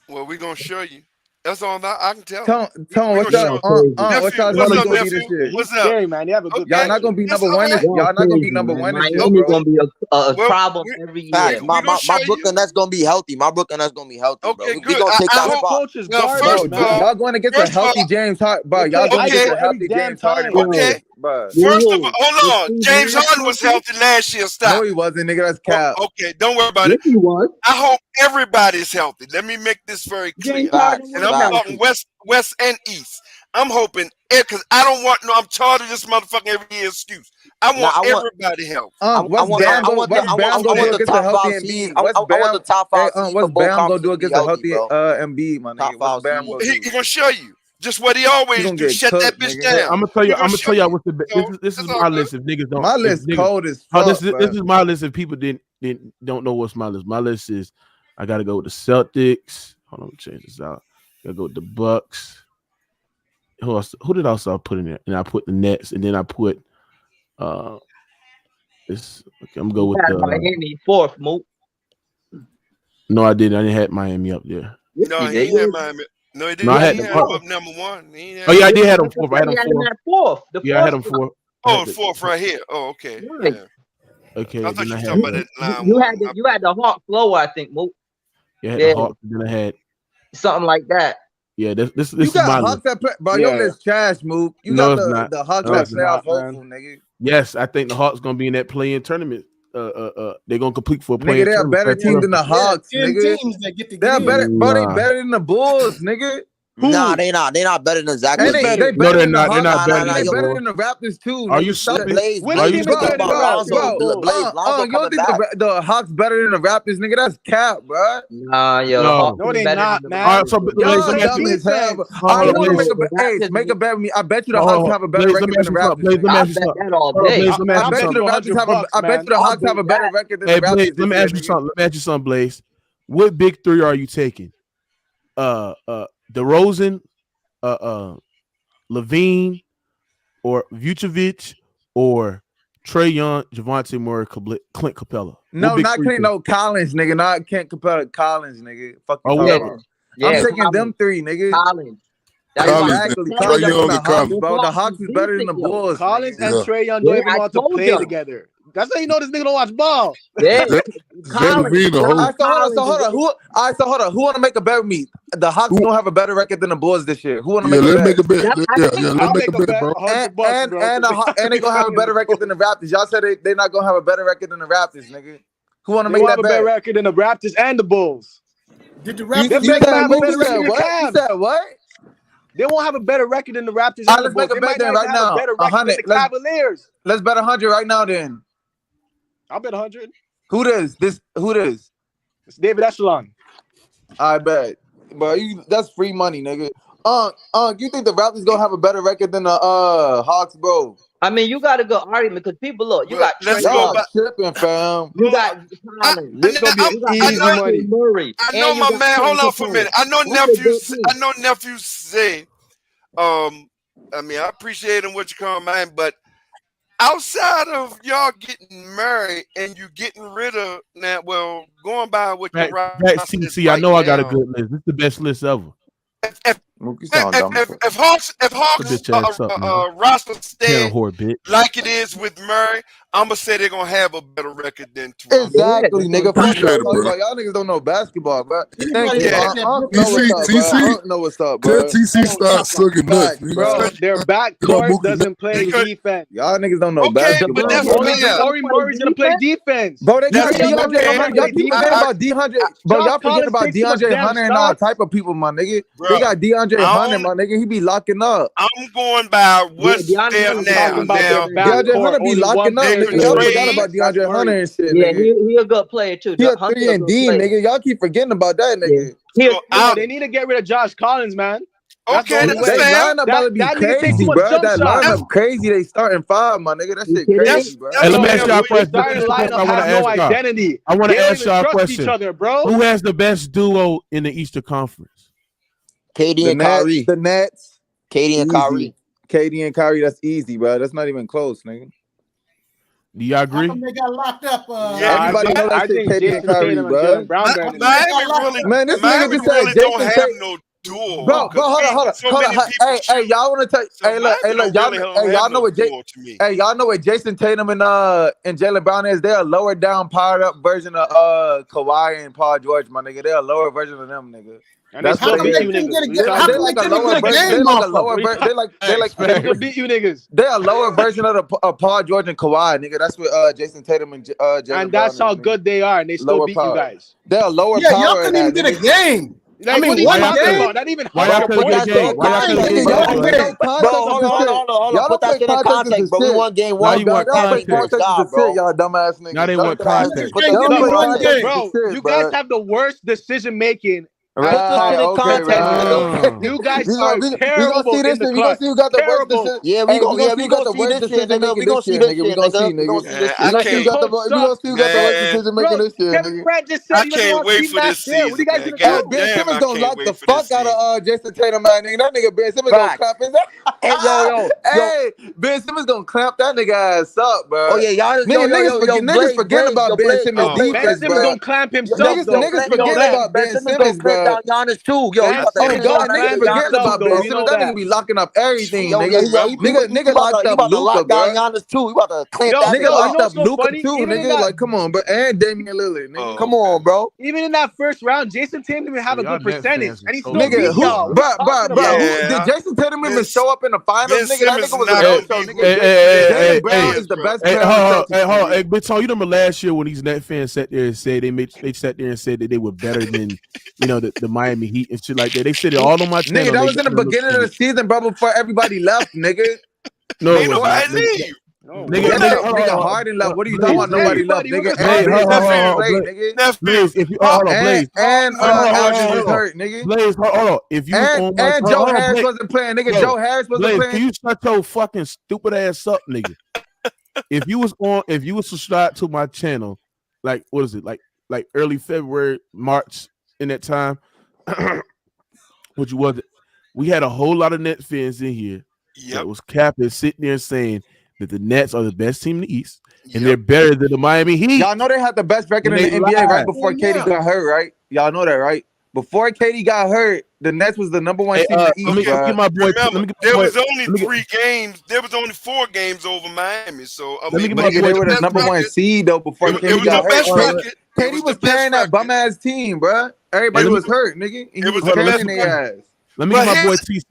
Well, we're gonna show you. That's all I can tell. Tom, what's up? What's up, nephew? What's up? Scary, man. You have a good y'all not gonna be number one. Y'all not gonna be number one. Miami gonna be a problem every year. My Brooklyn Nets gonna be healthy. My Brooklyn Nets gonna be healthy. Okay, bro. good. We gonna take that spot. Y'all going to get the healthy James Harden, bro. Y'all going to get the healthy James Harden. Okay. First of all, hold on. James Harden was healthy last year. Stop. No, he wasn't, nigga. That's cap. Okay, don't worry about it. He was. I hope everybody's healthy. Let me make this very clear. And I'm talking West and East. I'm hoping because I don't want I'm tired of this motherfucking every year excuse. I want everybody healthy. I want the top 5 seeds. I want the top 5 seeds for both conferences go do against a healthy Embiid, my nigga? What's Bam gonna do? He gonna show you just what he always do. Shut that bitch down. I'm gonna tell you what's the this is my list. If niggas don't, my list cold as fuck. This is my list. If people don't know what's my list. My list is I gotta go with the Celtics. Hold on, let me change this out. Gotta go with the Bucks. Who did else I put in there? And I put the Nets, and then I put this. Okay, I'm gonna go with the Miami 4th, Moot. No, I didn't. I didn't have Miami up there. No, he didn't have Miami. No, he didn't. No, I had him up number 1. Oh yeah, I did have him 4th. I had him 4th. Yeah, I had him 4th. Oh, 4th right here. Oh, okay. Right. Yeah. Okay. I thought you were talking about that line. You had the Hawk flow, I think, Moot. Yeah, the Hawks. Then I had something like that. Yeah, this you is got my Hawks that play, bro. Your list trash, Move. You got the Hawks that play off hopeful, nigga. Yes, I think the Hawks gonna be in that play-in tournament. They're gonna complete for a play-in. Nigga, they're a better team than the Hawks, nigga. Teams that get they're better, bro. They better than the Bulls, nigga. Nah, they not. They not better than Zach. No, they're not. They're not better. They're better than the Raptors too. Are you stupid? Blaze, you don't think the Hawks better than the Raptors, nigga? That's cap, bro. Nah, yo. No, they not, man. All right, so make a bet with me. I bet you the Hawks have a better record than the Raptors. I bet that all day. I bet you the Hawks have a better record than the Raptors. Let me ask you something. Let me ask you something, Blaze. What big three are you taking? DeRozan, Levine, or Vucevic, or Trae Young, Javonte Murray, Clint Capella. No, not Clint. No, Collins, nigga. Not Clint Capella. Collins, nigga. Fuck you. I'm taking them 3, nigga. Collins. Exactly. Trae Young and Collins. Bro, the Hawks is better than the Bulls. Collins and Trae Young don't even want to play together. That's how you know this nigga don't watch ball. Yeah. Hold on. Who want to make a bet with me? The Hawks don't have a better record than the Bulls this year. Who want to make a bet? Let's make a bet. Let's make a bet, bro. And they gonna have a better record than the Raptors. Y'all said they're not gonna have a better record than the Raptors, nigga. Who want to make that bet? They have a better record than the Raptors and the Bulls. Did the Raptors have a better record than the Cavs? You said what? They won't have a better record than the Raptors. All right, let's make a bet then right now. 100. Cavaliers. Let's bet 100 right now then. I'll bet 100. Who this? Who this? It's David Echelon. I bet. But that's free money, nigga. You think the Raptors gonna have a better record than the Hawks, bro? I mean, you got a good argument because people look. You got tripping, fam. You got this gonna be easy money. Murray. I know my man. Hold on for a minute. I know nephews say. I mean, I appreciate him what you call mine, but outside of y'all getting married and you getting rid of now, well, going by what you're right. See, I know I got a good list. This is the best list ever. If Hawks roster stay like it is with Murray, I'm gonna say they're gonna have a better record than Toronto. Exactly, nigga. Y'all niggas don't know basketball, bro. Thank you. I don't know what's up, bro. Tell TC stop sucking nuts, bro. Their backcourt doesn't play defense. Y'all niggas don't know basketball. But that's Corey Murray's gonna play defense. Bro, they got DeAndre. Y'all keep forgetting about DeAndre. Bro, y'all forget about DeAndre Hunter and all type of people, my nigga. They got DeAndre Hunter, my nigga. He be locking up. I'm going by what's there now. DeAndre Hunter be locking up. Y'all forgot about DeAndre Hunter and shit. Yeah, he a good player too. He a 3-and-D, nigga. Y'all keep forgetting about that, nigga. They need to get rid of Josh Collins, man. Okay, that lineup about to be crazy, bro. That lineup crazy. They starting 5, my nigga. That shit crazy, bro. Hey, let me ask y'all a question. I want to ask y'all a question. Who has the best duo in the Eastern Conference? KD and Kyrie. The Nets. KD and Kyrie. KD and Kyrie. That's easy, bro. That's not even close, nigga. Do y'all agree? They got locked up. Everybody know that shit. KD and Kyrie, bro. Man, this nigga just said Jason don't have no duel. Bro, hold on. Hey, y'all want to tell? Hey, look, y'all know what y'all know what Jason Tatum and Jaylen Brown is? They're a lower down, powered up version of Kawhi and Paul George, my nigga. They're a lower version of them, nigga. That's what they like a lower version. They like beat you niggas. They're a lower version of Paul George and Kawhi, nigga. That's what Jason Tatum and Jaylen and that's Brown how good they are, and they still beat you guys. They're a lower power. Y'all couldn't even get a game. I mean, what are you talking about? That even helps your point. Y'all put that shit in context, bro. We won game one. Y'all playing first God, bro. Y'all dumbass niggas. Now they want context. Bro, you guys have the worst decision making. Right, You guys are terrible in the clutch. We gonna see who got the worst decision. Yeah, we gonna see this shit, nigga. We gonna see this shit, nigga. We gonna see this shit. We gonna see who got the worst decision making this year, nigga. Pratt just said I can't wait for this season. What you guys gonna do? Ben Simmons gonna lock the fuck out of Jason Tatum, man. Nigga, that nigga Ben Simmons gonna clap his ass. Hey, Ben Simmons gonna clamp that nigga ass up, bro. Oh yeah, y'all niggas forget about Ben Simmons defense, Ben Simmons bro. gonna clamp himself. Niggas forget about Ben Simmons, bro. Giannis too. Yo, niggas forget about Ben Simmons. That nigga be locking up everything, nigga. Nigga locked up Luka, bro. Giannis too. You about to clamp that nigga locked up Luka too, nigga. Like, come on, bro. And Damian Lillard, nigga. Come on, bro. Even in that first round, Jason Tatum didn't have a good percentage, and he's still nigga. Did Jason Tatum even show up in the finals, nigga? That nigga was a no-show, nigga. Jaylen Brown is the best player. Hold on, Big Tom, you remember last year when these Net fans sat there and said they sat there and said that they were better than the Miami Heat and shit like that. They said it all on my channel. Nigga, that was in the beginning of the season, bro, before everybody left, nigga. No, ain't nobody leave. Nigga, Harden left. What are you talking about? Nobody left, nigga. Blaze, if you Blaze, and Allen was hurt, nigga. Blaze, hold on. If you and Joe Harris wasn't playing, nigga. Joe Harris wasn't playing. Can you shut your fucking stupid ass up, nigga? If you was subscribed to my channel, like what is it, like early February, March in that time, which was it? We had a whole lot of Net fans in here that was capping, sitting there saying that the Nets are the best team in the East and they're better than the Miami Heat. Y'all know they had the best record in the NBA right before KD got hurt, right? Y'all know that, right? Before KD got hurt, the Nets was the number one team in the East. Let me get my boy. There was only 3 games. There was only 4 games over Miami. So they were the number one seed though before KD got hurt. KD was carrying that bum ass team, bro. Everybody was hurt, nigga. He was carrying their ass. Let me get my boy TC.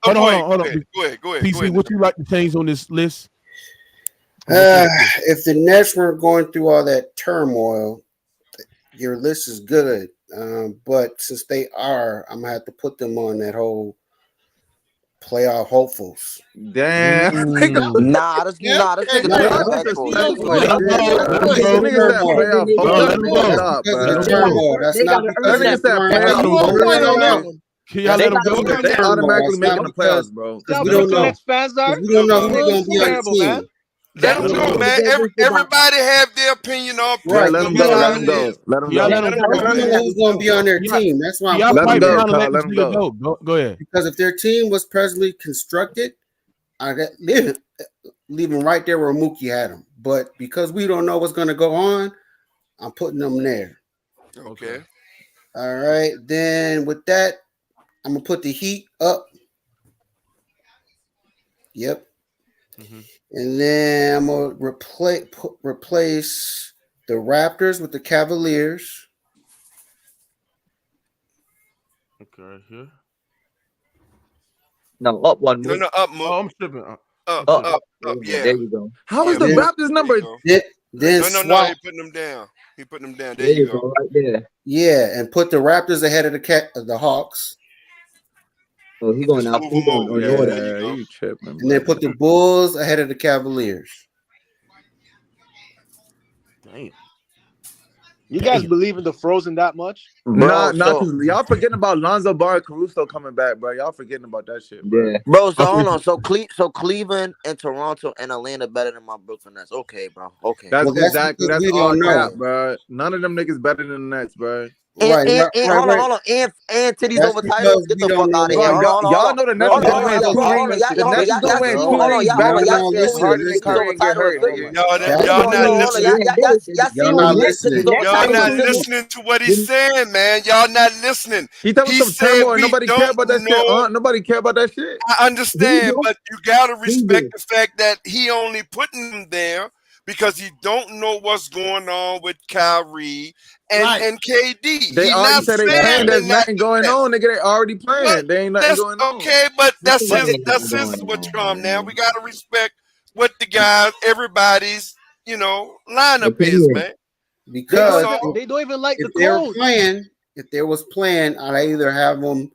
Hold on. Go ahead. TC, what you like to change on this list? If the Nets weren't going through all that turmoil, your list is good. But since they are, I'm gonna have to put them on that whole playoff hopefuls. Damn. Nah, this Y'all let them go. They automatically making the playoffs, bro. We don't know. We don't know who's gonna be on the team. Let them go, man. Everybody have their opinion on right. Let them go. Let them go. Who's going to be on their team? That's why. Let them go. Go ahead. Because if their team was presently constructed, I got leaving right there where Mookie had them. But because we don't know what's going to go on, I'm putting them there. Okay. All right. Then with that, I'm gonna put the Heat up. Yep. Mm-hmm. And then I'm gonna replace the Raptors with the Cavaliers. Okay, right here. No, up one more. No, up more. Oh, I'm tripping. Up. Yeah. There you go. How is the Raptors number? Then no. He putting them down. There you go. Right there. Yeah, and put the Raptors ahead of the Hawks. Oh, he going out. He going on order. You tripping. And then put the Bulls ahead of the Cavaliers. Damn. You guys believe in the Frozen that much? Nah, y'all forgetting about Lonzo Ball and Caruso coming back, bro. Y'all forgetting about that shit, bro. Yeah. Bro, so hold on. So Cleveland and Toronto and Atlanta better than my Brooklyn Nets. Okay, bro. Okay. That's all crap, bro. None of them niggas better than the Nets, bro. Hold on. And titties over titles. Get the fuck out of here. Y'all know the Nets don't win 2 rings. The Nets don't win 2 rings better than Harden and Curry and get hurt. Y'all not listening to what he's saying, man. Y'all not listening. He talking some turmoil. Nobody care about that shit. Nobody care about that shit. I understand, but you gotta respect the fact that he only putting them there because he don't know what's going on with Kyrie and KD. They already said they playing. There's nothing going on, nigga. They already playing. There ain't nothing going on. Okay, but that's his what's wrong now. We gotta respect what the guys, everybody's, lineup is, man. Because they don't even like the they're code. playing, if there was planned, I'd either have them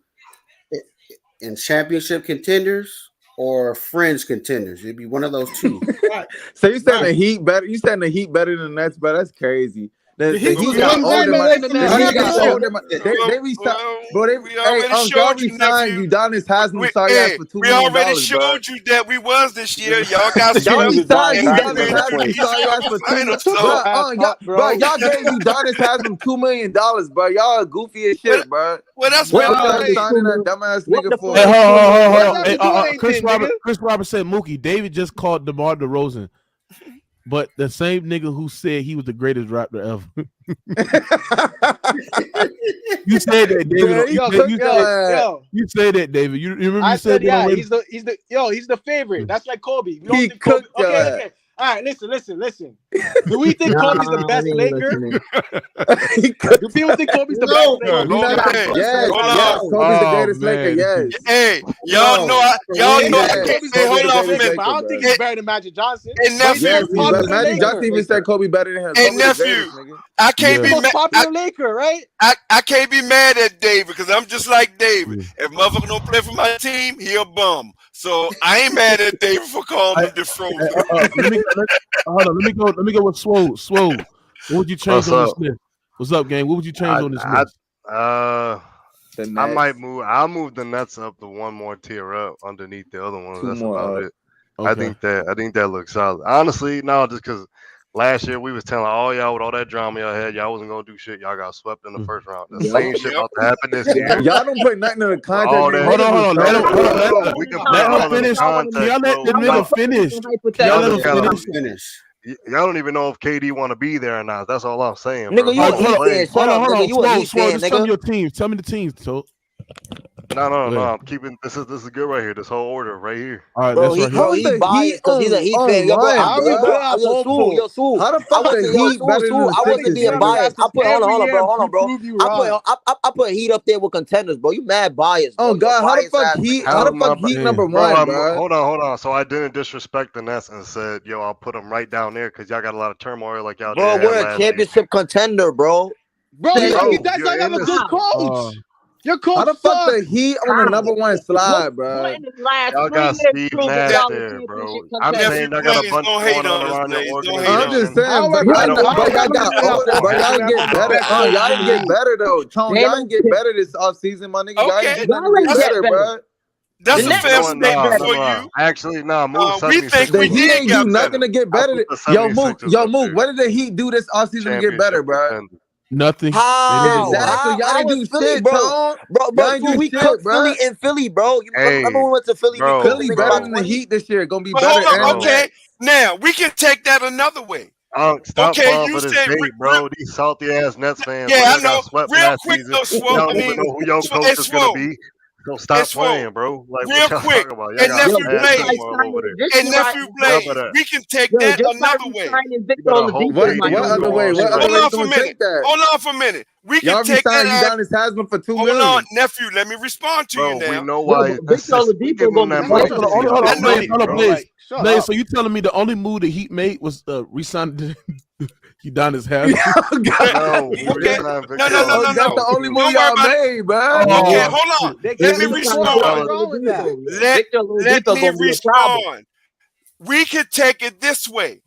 in championship contenders or fringe contenders. It'd be one of those two. So you saying the Heat better? You saying the Heat better than the Nets? But that's crazy. The Heat got older. They re-signed, bro. Y'all re-signed Udonis Haslam. Sorry, ass for $2 million. We already showed you that we was this year. Y'all got y'all re-signed Udonis Haslam. Sorry, ass for $2 million. Bro, y'all gave Udonis Haslam $2 million, bro. Y'all goofy as shit, bro. Well, that's what y'all signing that dumbass nigga for. Chris Robert said, Mookie, David just called DeMar DeRozan. But the same nigga who said he was the greatest Raptor ever. You said that, David. You said that, David. You remember I you said yeah, that? he's the favorite. That's like Kobe. We don't He think Kobe. cooked Okay. All right, listen. Do we think Kobe's the best Laker? Do people think Kobe's the best Laker? Yes, Kobe's the greatest Laker. Yes. Hey, y'all know. Kobe's Hey, hold on a Laker, minute. but I don't think he's better than Magic Johnson. Hey, nephew, Magic Johnson even said Kobe better than him. Hey, nephew, I can't be most popular Laker, right? I can't be mad at David because I'm just like David. If motherfucker don't play for my team, he a bum. So I ain't mad at David for calling him defrozen. Let me go with Swole. Swole, what would you change on this list? What's up, gang? What would you change on this list? I might move. I'll move the Nets up to one more tier up underneath the other ones. That's about it. Okay. I think that looks solid. Honestly, no, just because last year we was telling all y'all with all that drama y'all had, y'all wasn't gonna do shit. Y'all got swept in the first round. The same shit about to happen this year. Y'all don't put nothing in the contract. Hold on. Let him finish. Y'all let the nigga finish. Y'all let him finish. Y'all don't even know if KD want to be there or not. That's all I'm saying. Nigga, you a Heat fan. Shut up, nigga. You a Heat fan, nigga. Tell me your teams. Tell me the teams, so. No. I'm keeping this is good right here. This whole order right here. All right, bro, he biased because he's a Heat fan. Yo, How the fuck the Heat better than the I wasn't being biased. I put hold on, bro. I put Heat up there with contenders, bro. You mad biased? Bro. Oh God, how the fuck Heat number one, bro? Hold on. So I didn't disrespect the Nets and said, yo, I'll put them right down there because y'all got a lot of turmoil like y'all. Bro, we're a championship contender, bro. Bro, that's not have a good coach. Your coach how the fuck the Heat on the number one slide, bro? Y'all got Steve Nash there, bro. I'm saying I got a bunch going on around the organization. I'm just saying, but y'all got older, bro. Y'all didn't get better. Y'all didn't get better though. Tone, y'all didn't get better this offseason, my nigga. Y'all didn't get better, bro. That's a fair statement for you. Actually, we think we Heat ain't do nothing to get better. Yo, Mook, what did the Heat do this offseason to get better, bro? Nothing. How? Exactly. Y'all didn't do shit, bro. Bro, we cooked Philly in Philly, bro. You remember when we went to Philly? Philly better than the Heat this year. Gonna be better. Okay, now we can take that another way. Stop falling for this bait, bro. These salty ass Nets fans. Yeah, I know. Real quick, though, Swope. Y'all don't even know who your coach is gonna be. Don't stop playing, bro. Like, real quick, and nephew Blaze, we can take that another way. What other way? Hold on for a minute. We can take that. Udonis Haslam for $2 million. Hold on, nephew. Let me respond to you now. We know why. Blaze, so you telling me the only move the Heat made was re-sign Udonis Haslam? No. That's the only move y'all made, man. Okay, hold on. Let me respond. We could take it this way.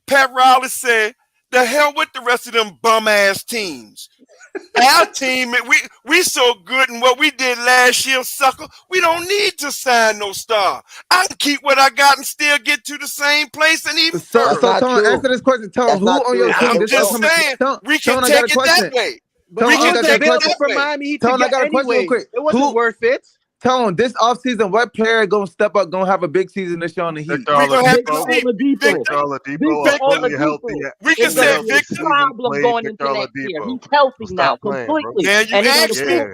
Pat Riley said, the hell with the rest of them bum ass teams. Our team, we so good in what we did last year, sucker. We don't need to sign no star. I can keep what I got and still get to the same place and even further. So Tom, answer this question. Tom, who on your team? I'm just saying, we can take it that way. We can take it from Miami. Tom, I got a question real quick. It wasn't worth it. Tone, this offseason, what player gonna step up, gonna have a big season this year on the Heat? Victor Oladipo, healthy. We can say Victor problem going into next year. He's healthy now, completely. Yeah, you actually.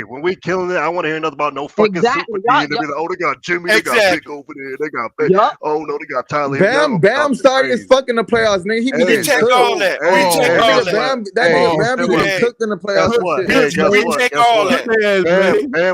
When we killing it, I want to hear nothing about no fucking super team. They got Jimmy, they got Vic over there, they got Ben. Oh no, they got Tyler. Bam started his fucking the playoffs, nigga. He be getting cooked. All that. We take all that. That nigga Bam be getting cooked in the playoffs. We take all that. Bam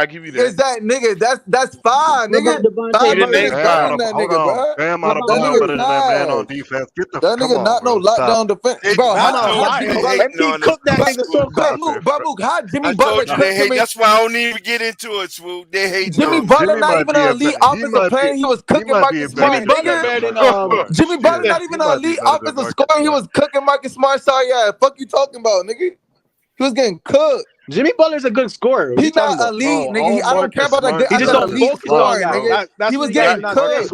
I give you that. Is that nigga? That's fine, nigga. Devontae Niggas better than that nigga, bro. Bam out of That ball nigga better than that man on defense. Get the that come nigga on, not bro. no lockdown defense, bro. How Jimmy Butler cooked him? That's why I don't even get into it, Swoop. They hate Jimmy Butler not even an elite offensive player. He was cooking Marcus Smart. Jimmy Butler not even an elite offensive scorer. He was cooking Marcus Smart. Sorry, yeah. Fuck you talking about, nigga? He was getting cooked. Jimmy Butler's a good scorer. He's not elite, nigga. I don't care about that. He just don't focus on that, nigga. He was getting cooked.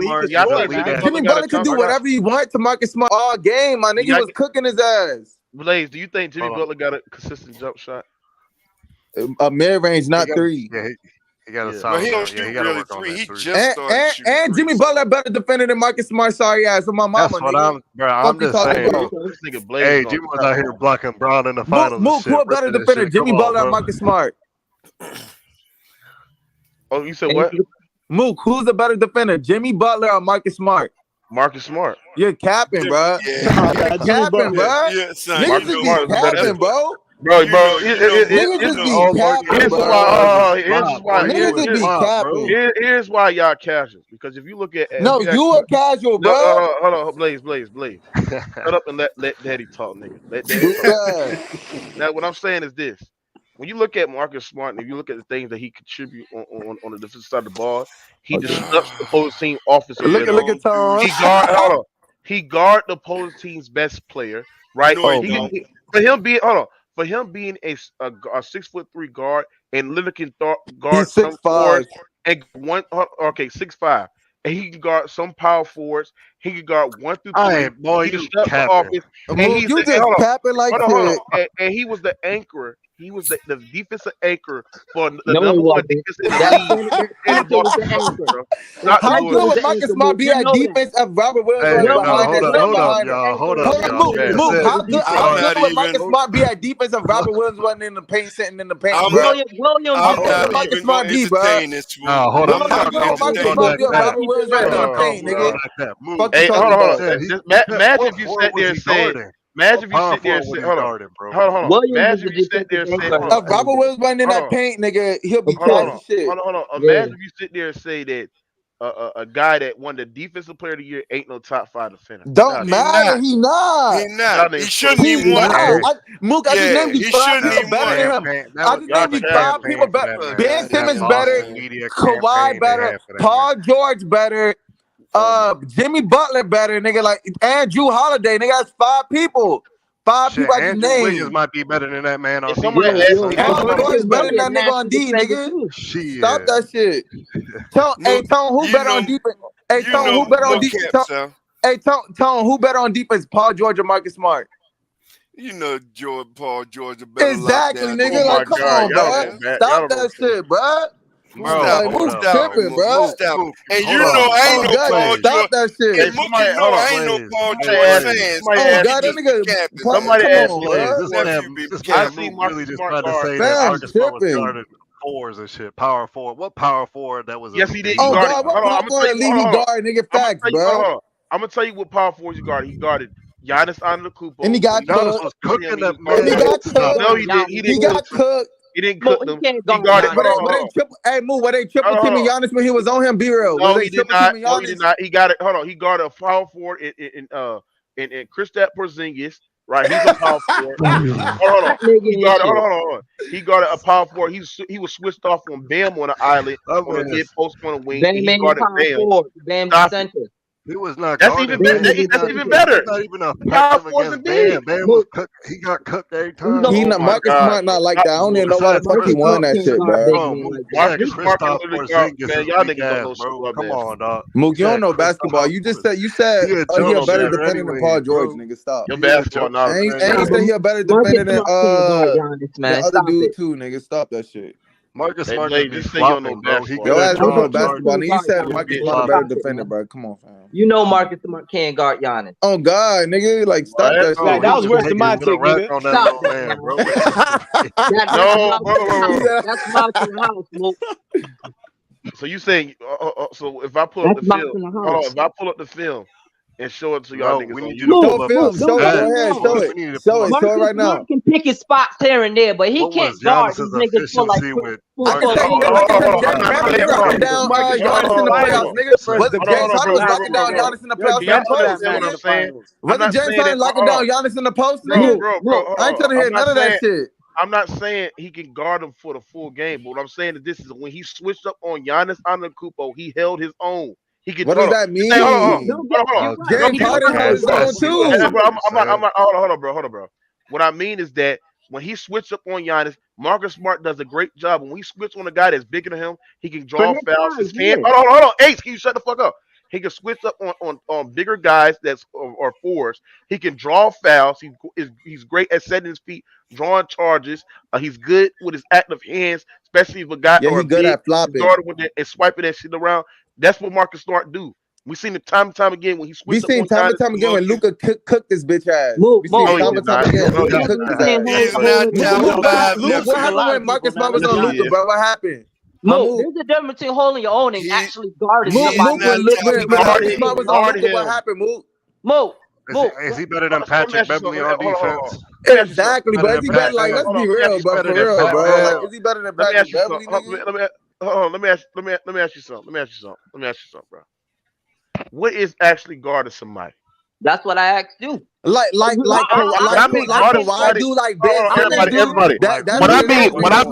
Jimmy Butler could do whatever he wanted to Marcus Smart all game. My nigga, he was cooking his ass. Blaze, do you think Jimmy Butler got a consistent jump shot? A mid range, not three. He got a But solid. he don't Yeah, he shoot got to really work on three. that He three. just started shooting And three. Jimmy Butler better defender than Marcus Smart. Sorry ass, on my mama, That's what nigga. I'm just saying. This nigga Blaze Hey, gonna Jimmy was out here blocking Brown in the finals Mook, and shit. who a better ripping this defender, shit. Jimmy Come on, Butler or bro. Marcus Smart? Oh, you said what? Mook, who's the better defender, Jimmy Butler or Marcus Smart? Marcus Smart. You're capping, bro. Yeah. You're capping, bro. Yeah, son, Niggas you just know be capping, bro. Bro, Niggas just be capping, here's bro. here's why y'all casuals. Because if you look at No, you a casual, bro. Hold on, Blaze. Shut up and let Daddy talk, nigga. Let Daddy talk. Now, what I'm saying is this: when you look at Marcus Smart, and if you look at the things that he contribute on the defensive side of the ball, he disrupts the opposing team offensive. Look at Tom. He guard the opposing team's best player, right? For him being a 6'3" guard and literally can guard some forwards and 6'5", and he can guard some power forwards. He can guard 1 through 3. Boy, he you disrupts the offense. And he's you just capping like shit. And he was the anchor. He was the defensive anchor for the No, number he one wasn't. defense in the league. How good would Marcus Smart be at defense if Robert Williams was behind that center behind him? Hold up, Mook. How good would Marcus Smart be at defense if Robert Williams wasn't in the paint, sitting in the paint, bro? How good would Marcus Smart be, bro? Hold on. How good would Marcus Smart be if Robert Williams wasn't in the paint, nigga? Hey, hold on. Imagine if you sat there and said. Imagine if you sit there and say, hold on. Imagine if you sit there and say, if Robert Williams wasn't in that paint, nigga, he'll be catching shit. Hold on. Imagine if you sit there and say that a guy that won the defensive player of the year ain't no top 5 defender. Don't matter. He not. He not. He shouldn't even won it. Mook, I just named you 5 people better than him. I just named you 5 people better. Ben Simmons better. Kawhi better. Paul George better. Jimmy Butler better, nigga. Like Andrew Holiday, nigga. That's 5 people. 5 people I just Andrew named. Williams might be better than that man on D. Paul George better than that nigga on D, nigga. Stop that shit. Tone, who better on defense? Hey, Tone, who better on defense? Hey, Tone, who better on defense? Paul George or Marcus Smart? You know, Paul George better. Exactly, nigga. Like, come on, bro. Stop that shit, bro. Stop, tripping, bro. And you know I ain't no Paul George. Stop that shit. And Mookie, I ain't no Paul George fans. Oh God, that nigga. Somebody asked This I man see really just Marcus tried to Smart say Fam, that Marcus Smart was tripping. guarding fours and shit. Power forward. What power forward that was? Yes, he did. Oh God, what power forward leave he guard, nigga? Facts, bro. I'm gonna tell you what power forwards he guarded. He guarded Giannis Antetokounmpo. And he got cooked. was cooking that man. And he got cooked. No, he didn't. He got cooked. He didn't cook them. He guarded. Were they triple teaming Giannis when he was on him? Be real. No, he did not. No, he did not. He got it. Hold on. He guarded a power forward in Kristaps Porzingis. Right, he's a power forward. Hold on. He guarded a power forward. He was switched off on Bam on the island on a mid post on the wing. He guarded Bam. Center. He was not. That's even better. That's even better. Not even effective against Bam. Bam was cooked. He got cooked every time. He not Marcus Smart not like that. I don't even know why the fuck he won that shit, bro. Marcus Smart, man, y'all niggas don't know shit, come on, dog. Mook, you don't know basketball. You said he a better defender than Paul George, nigga. Stop. Your basketball knowledge. And you said he a better defender than the other dude too, nigga. Stop that shit. Marcus Smart just flopping, bro. Your ass don't know basketball. You said Marcus Smart a better defender, bro. Come on, fam. You know Marcus Smart can't guard Giannis. Oh God, nigga, like stop that shit. Like, that was worse than my take, nigga. Stop man, bro. That's mouse in the house, Luke. So you saying so if I pull up the film, if I pull up the film and show it to y'all niggas, we need you to pull up. Show it. Show it right now. He can pick his spots here and there, but he can't guard these niggas for like. I can tell you, knocking down Giannis in the playoffs, nigga. Was James Harden was knocking down Giannis in the playoffs? Wasn't James Harden locking down Giannis in the post, nigga? I ain't trying to hear none of that shit. I'm not saying he can guard him for the full game, but what I'm saying is this is when he switched up on Giannis Antetokounmpo, he held his own. What does that mean? James Harden held his own too. Hold on, bro. What I mean is that when he switched up on Giannis, Marcus Smart does a great job. When we switch on a guy that's bigger than him, he can draw fouls. His hand. Hold on. Ace, can you shut the fuck up? He can switch up on bigger guys or fours. He can draw fouls. He's great at setting his feet, drawing charges. He's good with his active hands, especially if a guy Yeah, or he a good big at flopping. guard with it and swiping that shit around. That's what Marcus Smart do. We seen it time and time again when he switched. We seen time and time again when Luka cooked this bitch ass. We seen time and time again Luka cooked his ass. He's not top five. Look what happened when Marcus Smart was on Luka, bro. What happened? Mo, there's a difference between holding your own and actually guarding somebody. When Marcus Smart was on Luka, what happened, Mo? Is he better than Patrick Beverly on defense? Exactly, but is he better? Like, let's be real, but for real, bro. Like, is he better than Patrick Beverly? Let me ask you something, bro. What is actually guarding somebody? That's what I asked you. Like Kawhi do, like Ben Simmons do. Everybody. When I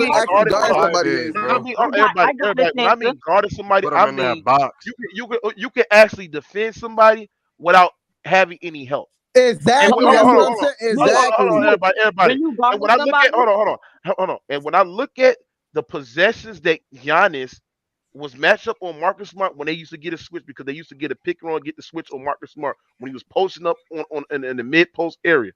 mean guarding somebody, I mean you can actually defend somebody without having any help. Exactly. That's what I'm saying. Exactly. Everybody. Hold on. And when I look at the possessions that Giannis was matched up on Marcus Smart when they used to get a switch, because they used to get a pick and roll and get the switch on Marcus Smart when he was posting up in the mid post area,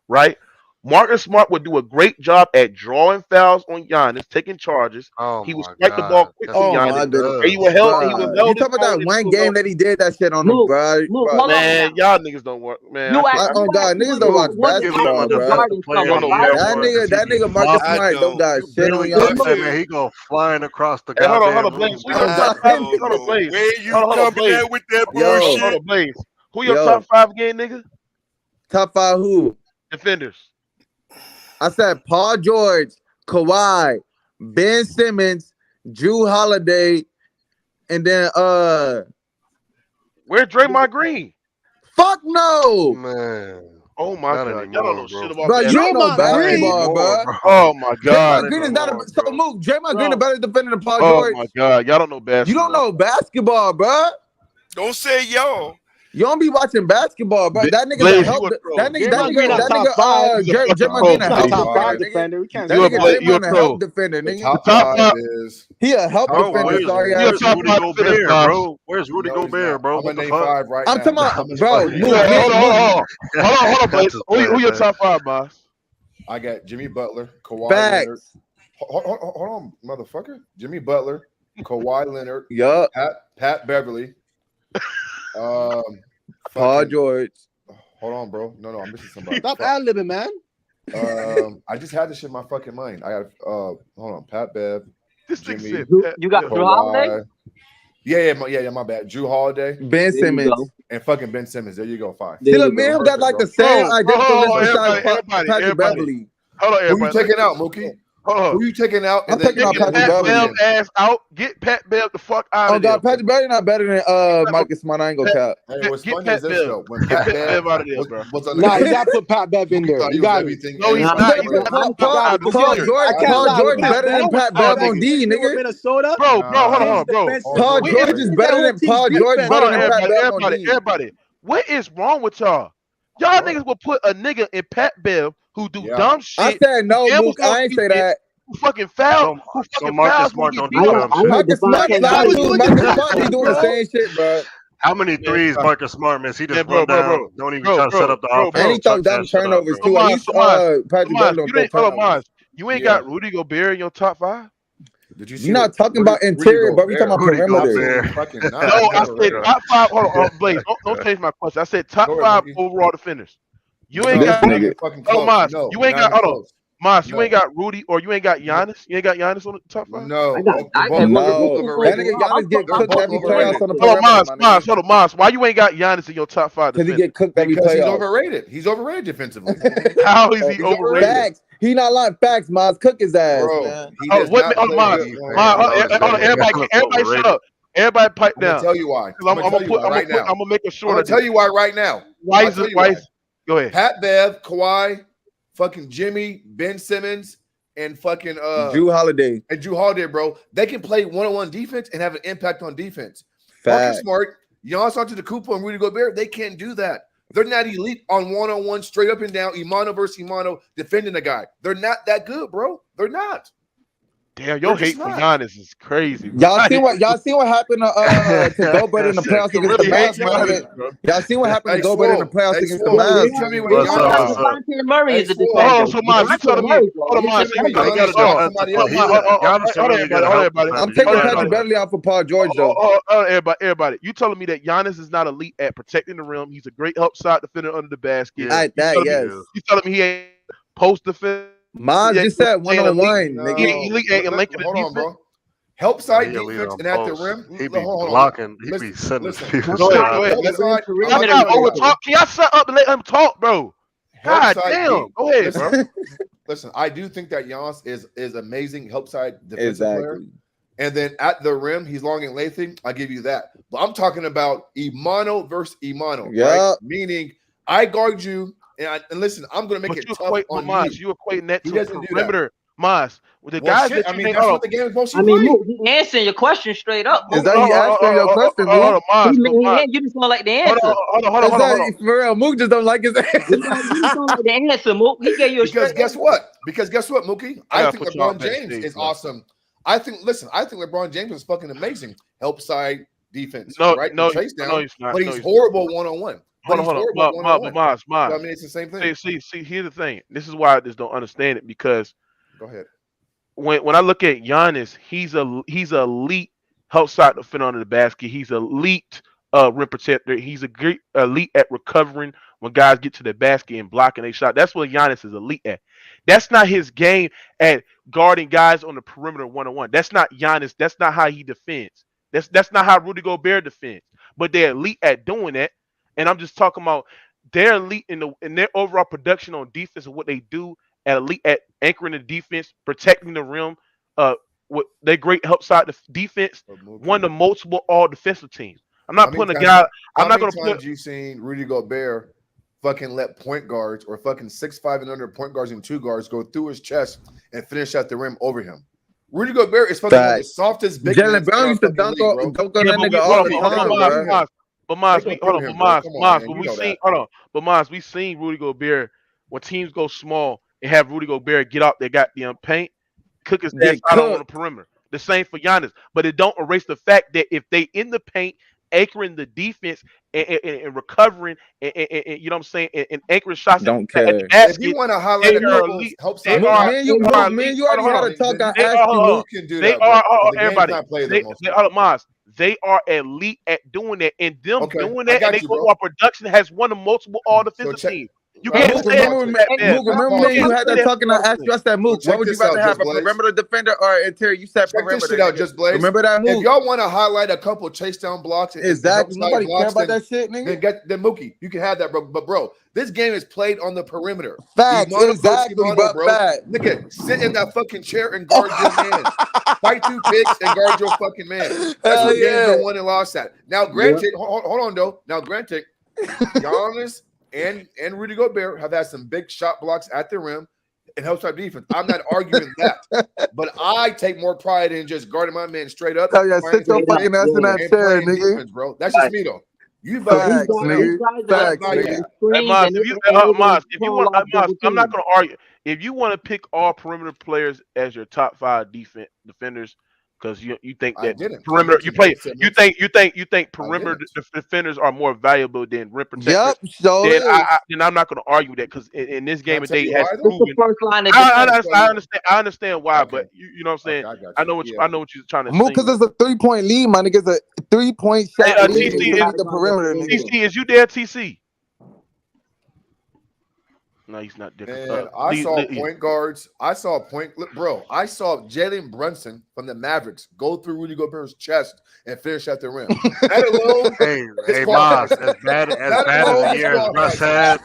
right? Marcus Smart would do a great job at drawing fouls on Giannis, taking charges. He would strike the ball quick on Giannis. And he was held. You talking about that one game that he did that shit on him, bro? Man, y'all niggas don't work, man. Oh God, niggas don't watch basketball, bro. That nigga Marcus Smart don't got shit on y'all. Man, he go flying across the goddamn. Hold on, Blaze. Where you coming at with that bullshit? Hold on, Blaze. Who your top 5 game, nigga? Top 5 who? Defenders. I said Paul George, Kawhi, Ben Simmons, Drew Holiday, and then where's Draymond Green? Fuck no, man. Oh my God, y'all don't know shit about bro. that. You don't know basketball, bro. Oh my God, Draymond Green is not a so move. Draymond Green is better defender than Paul Oh George. my God, y'all don't know basketball. You don't know basketball, bro. Don't say y'all. You don't be watching basketball, bro. That nigga Blaze, help. That nigga, Draymond Green a top 5 defender. We can't. That nigga Draymond a help defender, nigga. Top 5 is he a help defender. Sorry, where's Rudy Gobert, bro? Where's Rudy Gobert, bro? I'm gonna name 5 right now. I'm talking about, bro. Hold on, Blaze. Who your top 5, boss? I got Jimmy Butler, Kawhi Leonard. Hold on, motherfucker. Jimmy Butler, Kawhi Leonard. Yup. Pat Beverly. Paul George. Hold on, bro. No, I'm missing somebody. Stop ad-libbing, man. I just had this shit in my fucking mind. I got hold on, Pat Bev. Jimmy, you got Drew Holiday? Yeah, my bad. Drew Holiday, Ben Simmons, and fucking Ben Simmons. There you go, 5. See, look, man, who got like the same identical Patrick Beverly. Hold on, everybody. Who you taking out, Mookie? Who you taking out? I'm taking out Patrick Beverly. Ass out. Get Pat Bev the fuck out of there. Oh God, Patrick Beverly not better than Marcus Smart. I ain't gonna cap. Hey, what's funny Pat is this Bev. though. When Get Pat Bev out of there, bro. Nah, you gotta put Pat Bev in there. You got everything. No, he's not. Paul George better than Pat Bev on D, nigga. Minnesota, bro. Hold on, bro. Paul George is better than Paul George. Better than Pat Bev on D. Everybody, what is wrong with y'all? Y'all niggas will put a nigga in Pat Bev who do dumb shit. I said no, Luke. I ain't say that. Who fucking foul? So Marcus Smart don't do dumb shit. Marcus Smart be doing the same shit, bro. How many threes Marcus Smart miss? He just run down. Don't even try to set up the offense. And he throw down turnovers too. At least Patrick Bev don't throw turnovers. You ain't got Rudy Gobert in your top 5? Did you see? You're not talking about interior, but we talking about perimeter. No, I said top 5. Hold on, Blaze. Don't change my question. I said top 5 overall defenders. You ain't got. Oh, Mons. You ain't got. Hold on. Mons, you ain't got Rudy or you ain't got Giannis. You ain't got Giannis on the top 5. No, that nigga Giannis get cooked every playoffs on the perimeter. Hold on, Mons. Why you ain't got Giannis in your top 5? Because he get cooked every playoff. He's overrated. He's overrated defensively. How is he overrated? Facts. He not lying. Facts, Mons. Cook his ass, bro. man. Everybody shut up. Everybody pipe down. I'm gonna tell you why. I'm gonna make a short. I'm gonna tell you why right now. Why is it? Go ahead. Pat Bev, Kawhi, fucking Jimmy, Ben Simmons, and fucking Drew Holiday. And Drew Holiday, bro. They can play one-on-one defense and have an impact on defense. Marcus Smart, Giannis Antetokounmpo, and Rudy Gobert, they can't do that. They're not elite on one-on-one, straight up and down, Imano versus Imano, defending a guy. They're not that good, bro. They're not. Damn, your hate for Giannis is crazy, bro. Y'all seen what happened to Gobert in the playoffs against the Mavs, my nigga? Y'all seen what happened to Gobert in the playoffs against the Mavs? Tell me what Devontae Murray is the defender. So Mars, you telling me? Hold on, Mars. I'm taking Patrick Beverly out for Paul George, though. Everybody, you telling me that Giannis is not elite at protecting the rim? He's a great help side defender under the basket. Yes. You telling me he ain't post defense? Mars just said 1-on-1, nigga. Hold on, bro. Help side defense and at the rim. He be blocking. He be sending people. Go ahead. Can y'all shut up and let him talk, bro? God damn. Go ahead, bro. Listen, I do think that Giannis is amazing help side defensive player. And then at the rim, he's long and lengthy. I'll give you that. But I'm talking about Imano versus Imano. Yeah. Right? Meaning, I guard you, and listen, I'm going to make it tough on you. You equating that He to doesn't do perimeter. Mas, with the guys that you that's what the game is supposed to be. He answering your question straight up. Is that he asking your question, Mook? You just don't like the answer. Hold on. For real, Mook just don't like his answer. You just don't like the answer, Mook. He gave you a Because guess what, Mookie? I think LeBron James is awesome. I think LeBron James is fucking amazing. Help side defense, right? Chase down, but he's horrible one-on-one. Hold on. Mas. I mean, it's the same thing. See, here's the thing. This is why I just don't understand it, because go ahead. When I look at Giannis, he's elite help side defender under the basket. He's elite rim protector. He's a great elite at recovering when guys get to the basket and blocking a shot. That's what Giannis is elite at. That's not his game at guarding guys on the perimeter one-on-one. That's not Giannis. That's not how he defends. That's not how Rudy Gobert defends. But they're elite at doing that. And I'm just talking about they're elite in their overall production on defense and what they do at elite at anchoring the defense, protecting the rim. With their great help side defense, won the multiple all defensive teams. I'm not putting a guy. I'm not going to put. You seen Rudy Gobert fucking let point guards or fucking 6'5" and under point guards and two guards go through his chest and finish at the rim over him? Rudy Gobert is fucking one of the softest big. Jalen Brown used to dunk on that nigga all the time, But Mas, we seen Rudy Gobert when teams go small and have Rudy Gobert get out their goddamn paint, cook his ass out on the perimeter. The same for Giannis, but it don't erase the fact that if they in the paint, anchoring the defense and recovering, and you know what I'm saying, and anchoring shots. Don't care. If you want to highlight a couple, help side. Man, you already had to talk. I asked you. Can do they that, are everybody. They are elite at doing that, and them doing that, and they overall production has won the multiple all defensive teams. You can't say remember you had that talking. I asked you, I said, Mook, what would you rather have, a perimeter defender or interior? You said perimeter. Check this shit out, Just Blaze. Remember that, Mook? If y'all want to highlight a couple chase down blocks, exactly. Nobody care about that shit, nigga. Then Mookie, you can have that, bro. But bro, this game is played on the perimeter. Facts, exactly, bro. Look at sit in that fucking chair and guard your man. Fight 2 picks and guard your fucking man. That's what games are won and lost at. Now, granted, hold on though. Now, granted, Giannis and Rudy Gobert have had some big shot blocks at the rim and helps our defense. I'm not arguing that, but I take more pride in just guarding my man straight up. Oh yeah, sit your fucking ass in that chair, nigga. Defense, bro. That's just me though. You facts, nigga. I'm not gonna argue. If you want to pick all perimeter players as your top 5 defenders, because you think that perimeter you think perimeter defenders are more valuable than rim protectors. Yep, so then I'm not going to argue that, because in this game of day has proven. I understand why, but you know what I'm saying. I know what you're trying to say. Because it's a 3-point lead, my nigga. It's a 3-point shot lead. The perimeter. TC, is you there, TC? No, he's not different. Man, I saw point guards. I saw Jalen Brunson from the Mavericks go through Rudy Gobert's chest and finish at the rim. That alone, hey, Moss, as bad as the year as Russ had,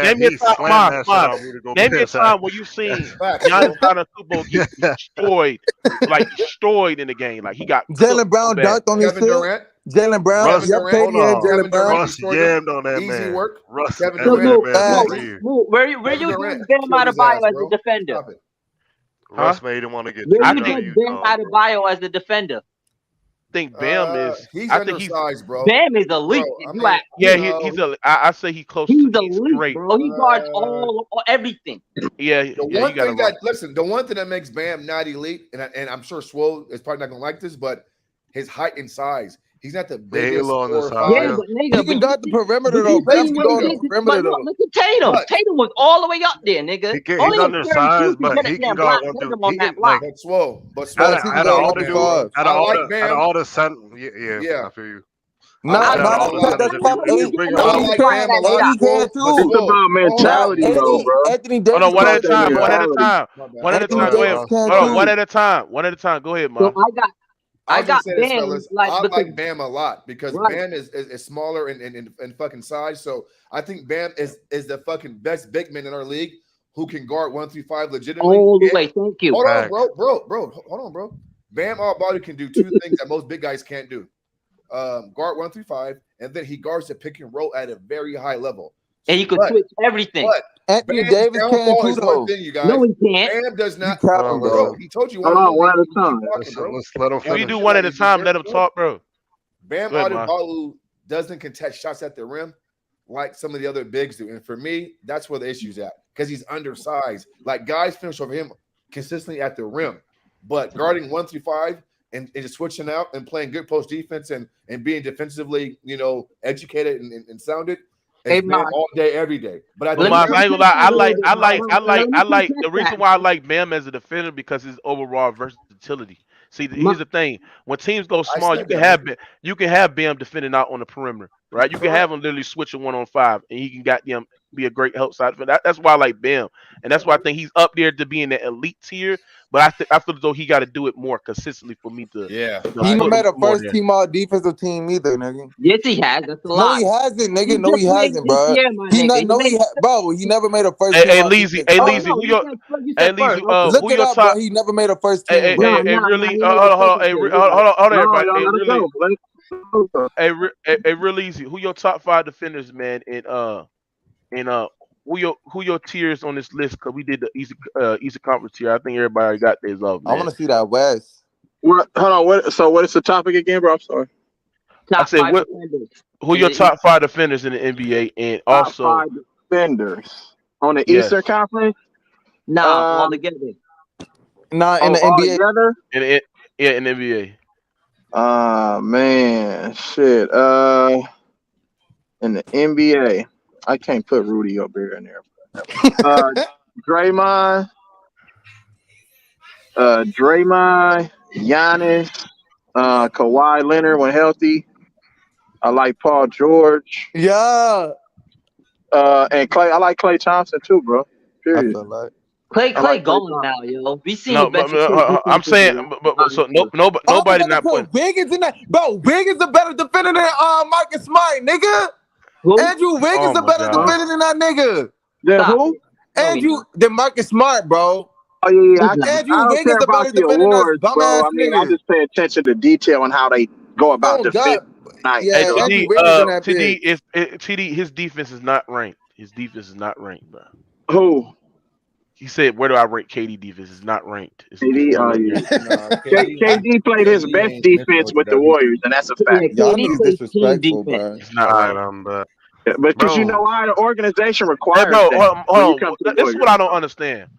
name me a time where you seen Giannis Antetokounmpo get destroyed in the game. Like he got Jalen Brown dunked on his Durant. Jalen Brown, Jalen Brown. Russ jammed on that man. Easy work. Russ, Kevin Durant. Where you judge Bam Adebayo as a defender? Russ made him want to get. Where you judge Bam Adebayo as a defender? think Bam is. He's I think undersized, bro. Bam is elite. Bro, he's a. I say he's close he's to elite, great, bro. He guards all everything. Yeah, the one thing that makes Bam not elite, and I'm sure Swole is probably not gonna like this, but his height and size. He's not the biggest. On the side, yeah, but nigga, he can guard the perimeter though. Bam can go on the perimeter though. Look at Tatum. Tatum was all the way up there, nigga. He's undersized, but he can guard one through. But Swole, out of all the center, yeah, I feel you. That's top 8. Bring it Bam a lot too. It's about mentality, though, bro. Anthony Davis. Hold on, one at a time. One at a time. One at a time. Go ahead. Hold on, one at a time. One at a time. Go ahead, man. So I got Bam. Fellas, I like Bam a lot because Bam is smaller in fucking size. So I think Bam is the fucking best big man in our league who can guard 1 through 5 legitimately. All the way. Thank you. Hold on, bro. Hold on, bro. Bam all body can do 2 things that most big guys can't do. Guard 1 through 5, and then he guards the pick and roll at a very high level. And you can switch everything. But Anthony Davis can't do though. Thing, you guys. No, he can't. Bam does not. Bro. He told you one at a time. Let's let him finish. We do one at a time. Let him talk, bro. Bam Adebayo doesn't contest shots at the rim like some of the other bigs do, and for me, that's where the issue's at because he's undersized. Like guys finish over him consistently at the rim, but guarding 1 through 5 and just switching out and playing good post defense and being defensively, educated and sounded. All day, every day. But I ain't gonna lie. I like the reason why I like Bam as a defender because his overall versatility. See, here's the thing: when teams go small, you can have Bam defending out on the perimeter, right? You can have him literally switching 1-on-5, and he can be a great help side defender. That's why I like Bam, and that's why I think he's up there to be in the elite tier. But I feel as though he got to do it more consistently for me to. Yeah, he never made a first team all defensive team either, nigga. Yes, he has. That's a lot. No, he hasn't, nigga. No, he hasn't, bro. Bro, he never made a first team. Hey, Leezy, who your? Hey, Leezy, look it up, bro. He never made a first team. Hey, really? Hold on, everybody. Hey, real easy. Who your top 5 defenders, man? And who your tiers on this list? Because we did the Eastern Conference tier. I think everybody already got theirs off. I want to see that West. Hold on. What is the topic again, bro? I'm sorry. I said who your top 5 defenders in the NBA, and also top 5 defenders on the Eastern Conference? Nah, all together. Nah, in the NBA. Together? In the NBA. Man, shit. In the NBA. I can't put Rudy up here in there. Draymond, Giannis, Kawhi Leonard when healthy. I like Paul George. Yeah. And Clay. I like Klay Thompson too, bro. Period. I feel like Clay going now, yo. We seen I'm saying, so nobody not putting Wiggins in that. Bro, Wiggins a better defender than Marcus Smart, nigga. Who? Andrew Wiggins a better defender than that nigga. Who? Than Marcus Smart, bro. Oh yeah, Andrew Wiggins a better defender than bum ass nigga. I just pay attention to detail on how they go about defending. Yeah, TD, his defense is not ranked. His defense is not ranked, bro. Who? He said, "Where do I rank KD defense? It's not ranked." KD played his best defense with the Warriors, and that's a fact. Y'all niggas disrespectful, bro. It's not right. Because you know why the organization requires that. This is what I don't understand.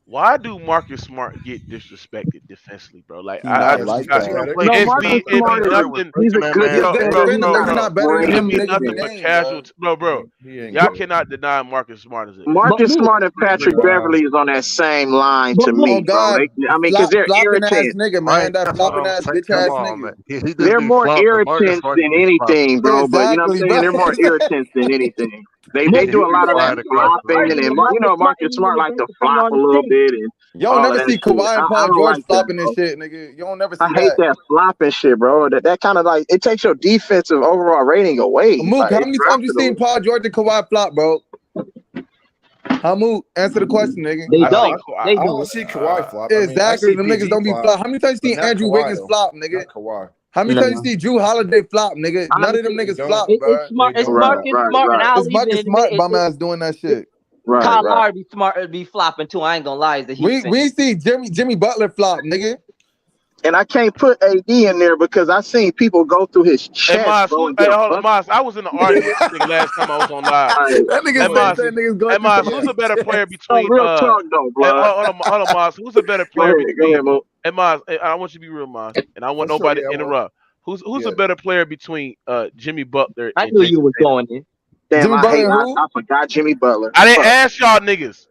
Why do Marcus Smart get disrespected defensively, bro? Like I just he's a good bro. Y'all cannot deny Marcus Smart as it. Marcus Smart and Patrick Beverly is on that same line to me, bro. Because they're irritant, nigga, man. That flopping ass bitch ass nigga. They're more irritants than anything, bro. But you know what I'm saying? They're more irritants than anything. They do a lot of that flopping, and Marcus Smart like to flop a little bit. And you don't never see Kawhi and Paul George flopping this shit, nigga. You don't never see that. I hate that flopping shit, bro. That kind of like it takes your defensive overall rating away. Mook, how many times you seen Paul George and Kawhi flop, bro? Hamook, answer the question, nigga. They don't. I don't see Kawhi flop. Exactly, them niggas don't be flop. How many times you seen Andrew Wiggins flop, nigga? How many times you see Drew Holiday flop, nigga? None of them niggas flop, bro. It's Marcus Smart. It's Marcus Smart, bum ass doing that shit. Kyle Lowry be smart, be flopping too. I ain't gonna lie. We see Jimmy Butler flop, nigga. and I can't put AD in there because I seen people go through his chest. Hey, Maz, bro, hold on, Maz. I was in the argument with this nigga last time I was on live. That nigga said niggas going Hey, Maz, who's a better player between? real talk though, bro. Hold on, Maz. Who's a better player Go between? ahead, Mo. Hey, Maz, I want you to be real, Maz, and I want nobody to interrupt. Who's a better player between Jimmy Butler? I knew you was going in. Damn, Jimmy Butler, I forgot Jimmy Butler. I didn't ask y'all niggas.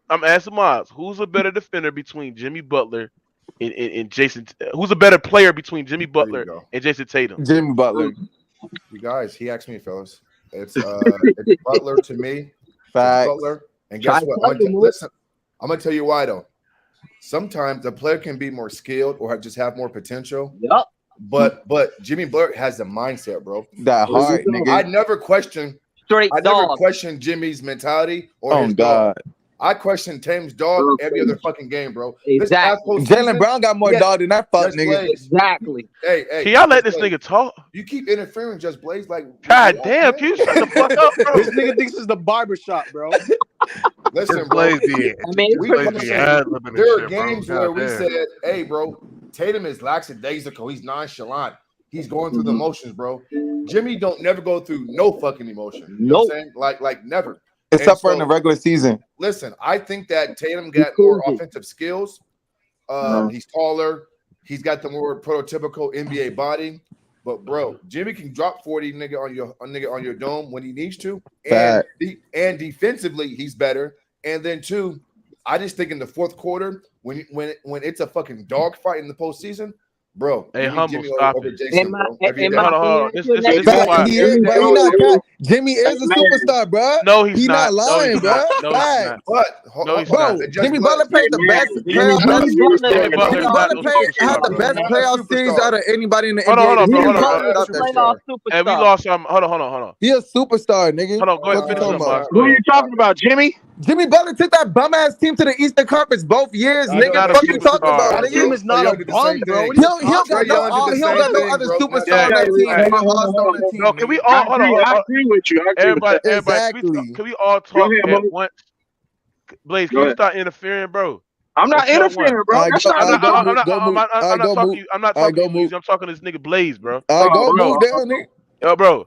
I'm asking Maz. Who's a better defender between Jimmy Butler and Jason? Who's a better player between Jimmy Butler and Jason Tatum? Jimmy Butler. You guys, he asked me, fellas. It's Butler to me. Facts. Butler. And guess what? Listen, I'm gonna tell you why though. Sometimes a player can be more skilled or just have more potential. Yep. But Jimmy Butler has the mindset, bro. That hard, nigga. I never question Jimmy's mentality or his dog. I question Tatum's dog every other fucking game, bro. Exactly. Jaylen Brown got more dog than that fuck nigga. Exactly. Hey, can y'all let this nigga talk? You keep interfering, Just Blaze. Like, God damn, can you shut the fuck up, bro? This nigga thinks it's the barbershop, bro. Listen, bro. Blaze There are games where we said, "Hey, bro, Tatum is lackadaisical. He's nonchalant. He's going through the motions, bro. Jimmy don't never go through no fucking emotion. You know what I'm saying? Like never. Except for in the regular season. Listen, I think that Tatum got more offensive skills. He's taller. He's got the more prototypical NBA body. But bro, Jimmy can drop 40 nigga on your dome when he needs to. And defensively, he's better. And then two, I just think in the fourth quarter, when it's a fucking dogfight in the postseason, bro. Hey, humble, stop it. Jimmy is a superstar, bro. No, he's not lying, bro. Jimmy Butler played the best playoff. Jimmy Butler had the best playoff series out of anybody in the NBA. Hold on. Hey, we lost some. Hold on. He a superstar, nigga. Hold on, go ahead. Finish up, Who are you talking about, Jimmy? Jimmy Butler took that bum ass team to the Eastern Conference both years, nigga. What you talking about, nigga? Team is not a bum, bro. He don't got no other superstar on that team. No, can we all hold on? I agree with you. Everybody, can we all talk at once? Blaze, can you start interfering, bro? I'm not interfering, bro. I'm not talking to you. I'm talking to this nigga Blaze, bro. Move down, nigga. Yo, bro.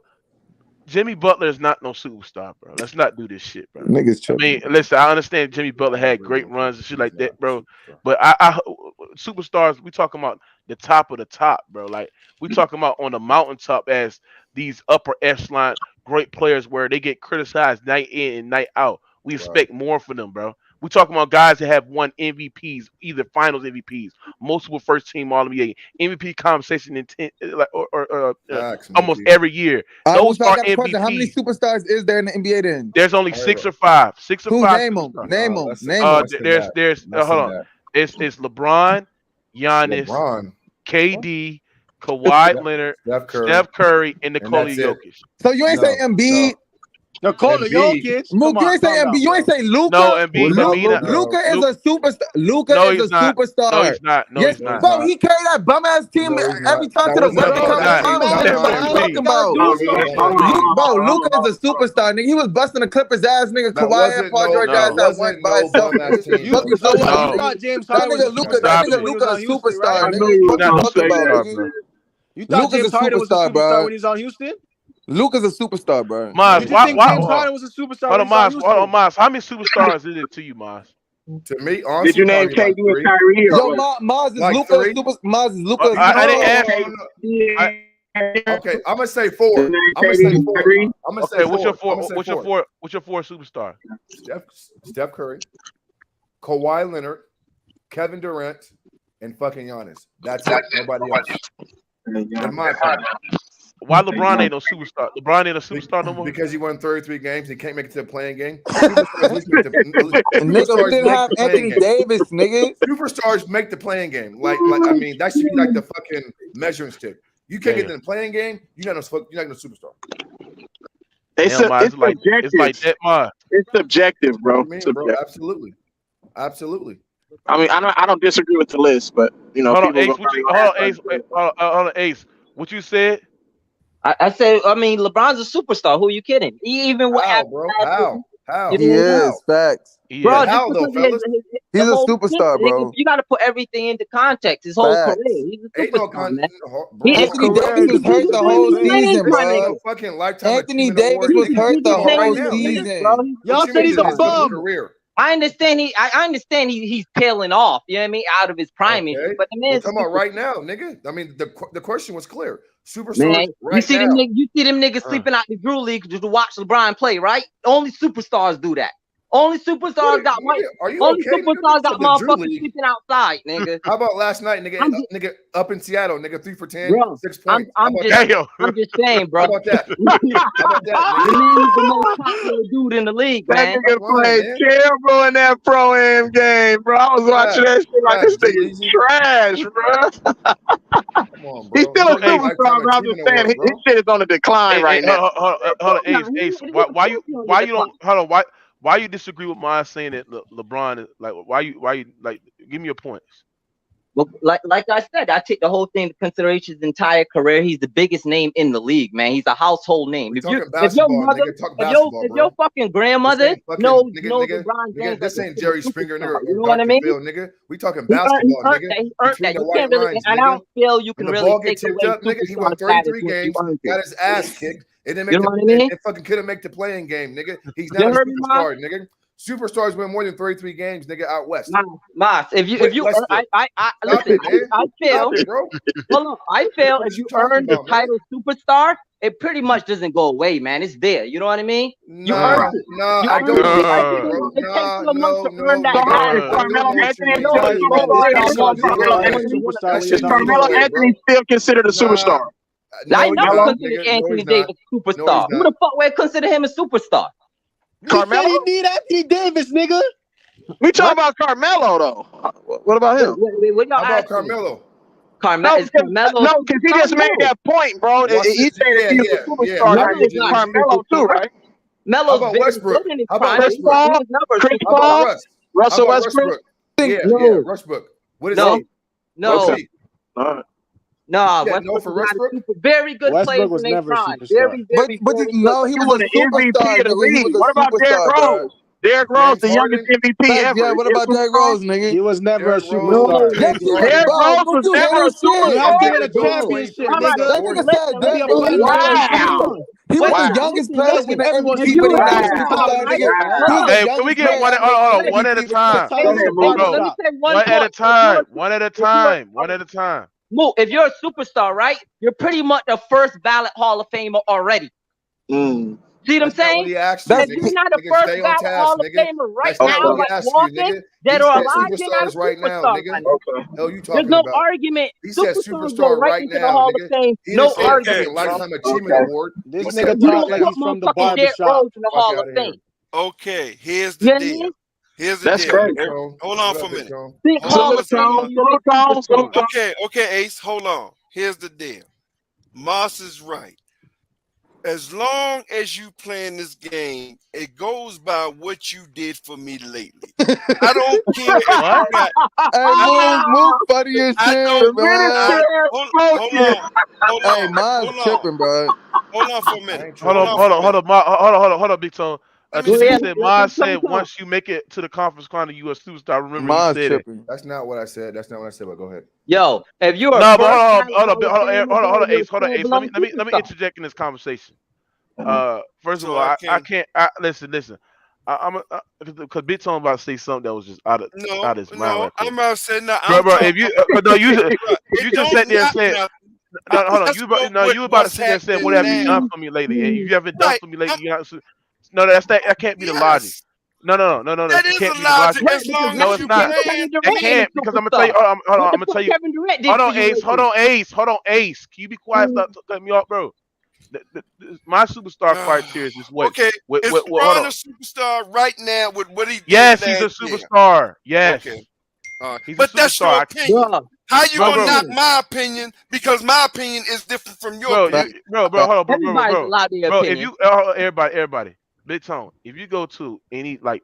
Jimmy Butler is not no superstar, bro. Let's not do this shit, bro. Niggas tripping. I mean, listen, I understand Jimmy Butler had great runs and shit like that, bro. But I superstars, we talking about the top of the top, bro. Like we talking about on the mountaintop as these upper echelon great players where they get criticized night in and night out. We expect more from them, bro. We talking about guys that have won MVPs, either Finals MVPs, multiple first team All NBA, MVP conversation in almost every year. Those are MVPs. How many superstars is there in the NBA then? There's only 6 or 5. 6 or 5. Name them. Name them. There's hold on. It's LeBron, Giannis, KD, Kawhi Leonard, Steph Curry, and Nikola Jokic. So you ain't say Embiid. Nikola Jokic. You ain't say Embiid. You ain't say Luka. No, Embiid. Luka is a superstar. Luka is a superstar. No, he's not. No, he's not. Bro, he carried that bum ass team every time to the Western Conference. Bro, Luka is a superstar, nigga. He was busting the Clippers ass, nigga. Kawhi and Paul George ass that went by himself. You thought James Harden was a superstar, nigga. You thought James Harden was a superstar when he was on Houston? Luka's a superstar, bro. Maz, Did you think James Harden was a superstar? Hold on, Maz. How many superstars is it to you, Maz? To me, honestly, did you name KD and Kyrie? Yo, Maz is Luka. Maz is Luka. I didn't ask. Okay, I'm gonna say 4. I'm gonna say 4. What's your four superstar? Steph Curry, Kawhi Leonard, Kevin Durant, and fucking Giannis. That's it. Nobody else. In my opinion. Why LeBron ain't no superstar? LeBron ain't a superstar no more? Because he won 33 games. He can't make it to the playing game. Nigga, didn't have Anthony Davis, nigga. Superstars make the playing game. Like I mean, that should be like the fucking measuring stick. You can't get in the playing game. You're not no superstar. It's subjective. It's subjective, bro. Absolutely. I mean, I don't disagree with the list, but you know, hold on, Ace. What you said? I said, I mean, LeBron's a superstar. Who are you kidding? He even How, bro? How? He is facts. Bro, how though, fellas? He's a superstar, bro. You got to put everything into context. His whole career, he's a superstar, man. Anthony Davis was hurt the whole season, bro. Fucking lifetime Anthony Davis was hurt the whole season. Y'all said he's a bum. I understand he's tailing off, you know what I mean, out of his prime. Okay. But the man's come on right now, nigga. I mean, the question was clear. Superstars man, right you see now. you see them niggas sleeping out the Drew League just to watch LeBron play, right? Only superstars do that. Only superstars got white. Only superstars got motherfuckers sleeping outside, nigga. How about last night, nigga? Nigga up in Seattle, nigga 3 for 10, bro, 6 points. I'm just saying, bro. How about that? How about that? The man is the most popular dude in the league, man. That nigga played terrible in that pro-am game, bro. I was watching that shit like this nigga's trash, bro. Come on, bro. He's still a superstar, but I'm just saying his shit is on the decline right now. Hold on, Ace. Why you don't hold on? Why you disagree with mine saying that LeBron is like? Why you like? Give me your points. Well, like I said, I take the whole thing into consideration. His entire career, he's the biggest name in the league, man. He's a household name. If your mother, if your fucking grandmother knows LeBron James, this ain't Jerry Springer, nigga. You know what I mean? Nigga, we talking basketball, nigga. He earned that. You can't really, and I don't feel you can really take away nigga. He won 33 games, got his ass kicked. It didn't make it fucking couldn't make the playing game, nigga. He's not a superstar, nigga. Superstars win more than 33 games, nigga, out west. Mas, if you listen, I feel. Hold on, I feel if you earn the title superstar, it pretty much doesn't go away, man. It's there. You know what I mean? You earned it. I don't think Carmelo Anthony still considered a superstar. I never considered Anthony Davis a superstar. Who the fuck would consider him a superstar? Carmelo, you need Anthony Davis, nigga. We talking about Carmelo though. What about him? How about Carmelo? No, because he just made that point, bro. He said that he was a superstar. Carmelo too, right? Melo's about Westbrook? How about Westbrook? Chris Paul? Russell Westbrook? Yeah, Westbrook. What is he? No. No, Westbrook for Westbrook. Very good Westbrook players was in their never a prime. superstar. But no, he was a MVP of the league. What about Derrick Rose? Derrick Rose, the youngest MVP ever. Yeah, what about Derrick Rose, nigga? He was never a superstar. Derrick Rose was never a superstar. You have to win a championship, nigga. That nigga said Derrick Rose. Wow. He was the youngest player with the MVP, but he's not a superstar, nigga. Hey, can we get one at a time? One at a time. One at a time. One at a time. Mo, if you're a superstar, right? You're pretty much a first ballot Hall of Famer already. See what I'm saying? If you're not a first ballot Hall of Famer right now, like walking, dead or alive, you're not a superstar. There's no argument. Superstars go right into the Hall of Fame. No argument. Lifetime achievement award. This nigga talk like he's from the barbershop. In the Hall of Fame. Okay, here's the deal. Here's the deal. Hold on for a minute. Okay, Ace, hold on. Here's the deal. Moss is right. As long as you playing this game, it goes by what you did for me lately. I don't care if you got. Move funny as shit, man. Hold on. Hey, mine's tripping, bro. Hold on for a minute. Hold on, Big Tone. Maz said once you make it to the conference final, you a superstar. Remember, you said it. That's not what I said. That's not what I said. But go ahead. Yo, if you're hold on, Ace. Let me interject in this conversation. First of all, I can't. Listen. Because Big Tone about to say something that was just out of his mind. No, I'm not saying that. Bro, if you just sat there and said. No, hold on. You about to sit there and say whatever you done for me lately, and you haven't done for me lately. You not. No, that can't be the logic. No. That is the logic. No, it's not. It can't, because I'm gonna tell you. Hold on. I'm gonna tell you. Hold on, Ace. Can you be quiet? Stop cutting me off, bro. My superstar criteria is what? Okay, is LeBron a superstar right now with what he did? Yes, he's a superstar. Yes. Okay. But that's your opinion. How you gonna knock my opinion? Because my opinion is different from your opinion. Bro, hold on, bro. If you, everybody. Big Tone, if you go to any like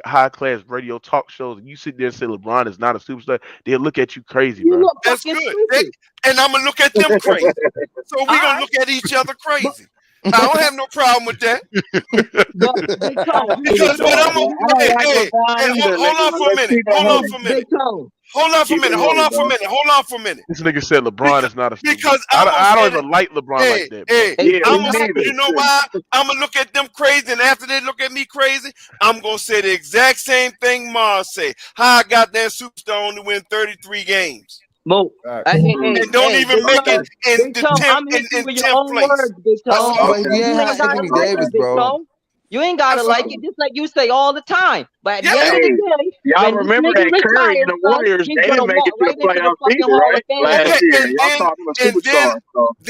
high class radio talk shows and you sit there and say LeBron is not a superstar, they'll look at you crazy, bro. That's good. And I'm gonna look at them crazy. So we're gonna look at each other crazy. I don't have no problem with that. Because what I'm hold on for a minute. Hold on for a minute. This nigga said LeBron is not a because I don't even like LeBron like that. You know why? I'm gonna look at them crazy, and after they look at me crazy, I'm gonna say the exact same thing Mars say. How I got that superstar only win 33 games. Mo, and don't even make it in the 10th place. You ain't had Anthony Davis, bro. You ain't gotta like it, just like you say all the time. But at the end of the day, y'all remember that Curry and the Warriors, they didn't make it to the playoffs either, right? Last year, y'all talking about superstars.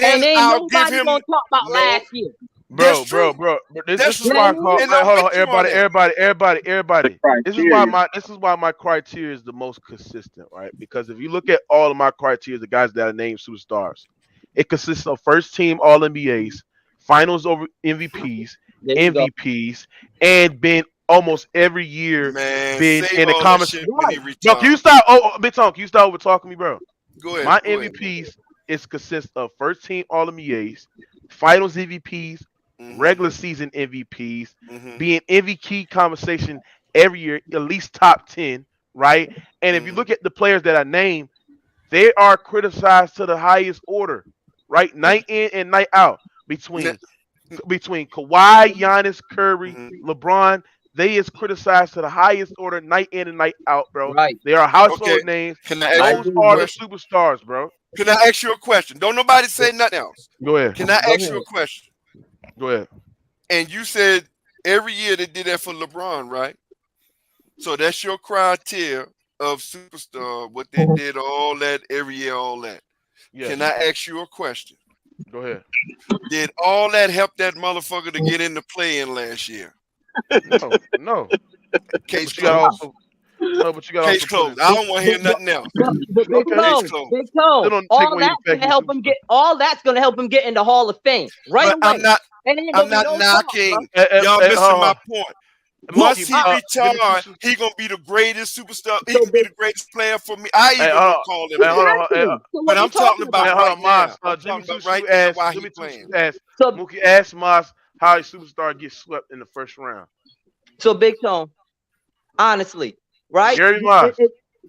And ain't nobody gonna talk about last year. Bro. This is why I call. Hold on, everybody. This is why my criteria is the most consistent, right? Because if you look at all of my criteria, the guys that are named superstars, it consists of first team All NBAs, Finals over MVPs, and been almost every year been in the conversation. No, can you stop? Big Tom, can you stop over talking me, bro? Go ahead. My MVPs is consist of first team All NBAs, Finals MVPs. Regular season MVPs, being MVP conversation every year, at least top 10, right? And if you look at the players that I named, they are criticized to the highest order, right? Night in and night out. Between Kawhi, Giannis, Curry, LeBron, they is criticized to the highest order, night in and night out, bro. Right. They are household names. Can I ask Those are the superstars, bro. Can I ask you a question? Don't nobody say nothing else. Go ahead. Can I ask you a question? Go ahead. And you said every year they did that for LeBron, right? So that's your criteria of superstar, what they did, all that, every year, all that. Yes. Can I ask you a question? Go ahead. Did all that help that motherfucker to get into play-in last year? No. Case closed. But you got case closed. I don't want to hear nothing else. Big Tone. All that's gonna help him get. All that's gonna help him get in the Hall of Fame, right but away. I'm not knocking. Y'all missing my point. Once he retires, he gonna be the greatest superstar. He can be the greatest player for me. I even don't call him that. But I'm talking about right now. I'm talking about right now why he's playing. Mookie asked Moss how a superstar gets swept in the first round. So Big Tone, honestly, right?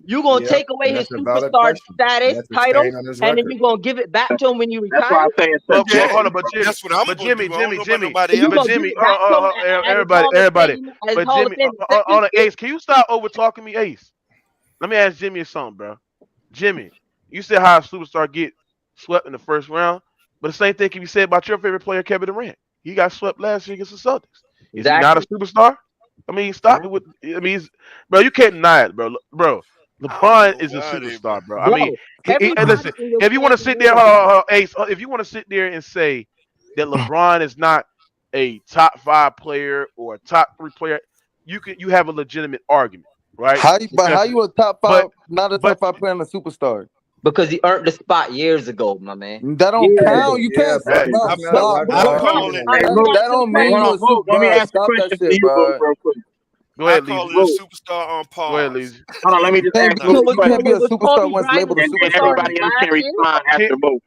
You're going to take away his superstar status, title, and then you're going to give it back to him when you retire? That's why I'm saying so. Hold on, but Jimmy, that's what I'm but Jimmy, everybody. But Jimmy, on Ace, can you stop over talking me, Ace? Let me ask Jimmy something, bro. Jimmy, you said how a superstar get swept in the first round, but the same thing can be said about your favorite player, Kevin Durant. He got swept last year against the Celtics. Is he not a superstar? I mean, stop it with. I mean, bro, you can't deny it, bro. LeBron is a superstar, bro. I mean, listen. If you want to sit there, Ace, if you want to sit there and say that LeBron is not a top 5 player or a top 3 player, you have a legitimate argument, right? How you a top 5, not a top 5 player and a superstar? Because he earned the spot years ago, my man. That don't count. You can't. That don't mean you're a superstar. Let me ask a question to you real quick. Go ahead, Leezy. A superstar on pause. Go ahead, Leezy. Hold on, let me just ask you can't be a superstar once labeled a superstar. And everybody else can respond after both.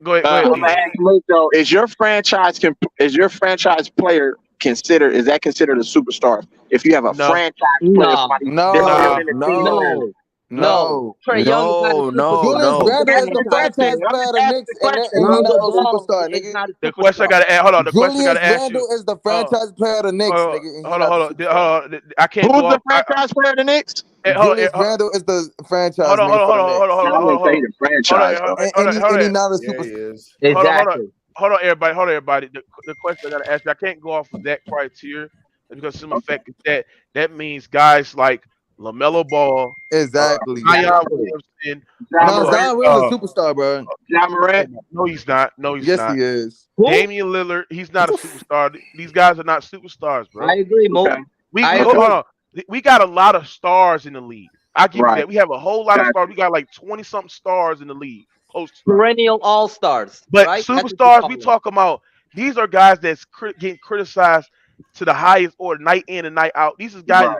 Go ahead. I'm gonna ask Luke though: Is your franchise player considered? Is that considered a superstar? If you have a franchise player, No. Julius Randle is the franchise player of the Knicks, and he's not a superstar, nigga. The question I gotta ask. Hold on. The question I gotta ask you. Julius Randle is the franchise player of the Knicks, nigga. Hold on. I can't. Who's the franchise player of the Knicks? Julius Randle is the franchise. Hold on. And he's not a superstar. Exactly. Hold on, everybody. The question I gotta ask you. I can't go off of that criteria because some effect that means guys like LaMelo Ball, exactly. Zion Williamson. Zion Williamson is a superstar, bro. Ja Morant. No, he's not. Yes, he is. Damian Lillard, he's not a superstar. These guys are not superstars, bro. I agree, Mo. Hold on. We got a lot of stars in the league. I give you that. We have a whole lot of stars. We got like 20-something stars in the league. Perennial all-stars. But right? Superstars, we talk about, these are guys that's getting criticized to the highest order, night in and night out. These are guys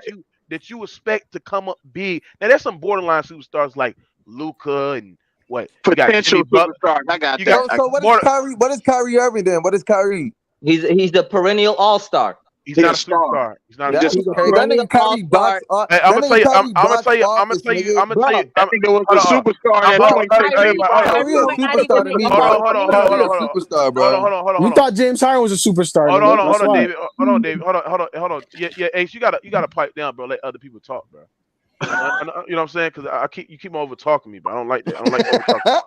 that you expect to come up big. Now there's some borderline superstars like Luka and what potential superstars. I got you. So what is Kyrie? What is Kyrie Irving then? What is Kyrie? He's the perennial all-star. He's not a superstar. He's not a superstar. That nigga carry box. Hey, I'm gonna tell you. I'm gonna tell you. I'm gonna tell you. I'm gonna tell you. I think there was a superstar in that 2016. Hold on. We thought James Harden was a superstar. Hold on, David. Hold on. Yeah, Ace, you gotta pipe down, bro. Let other people talk, bro. You know what I'm saying? Because you keep over talking me, but I don't like that. I don't like over talking. So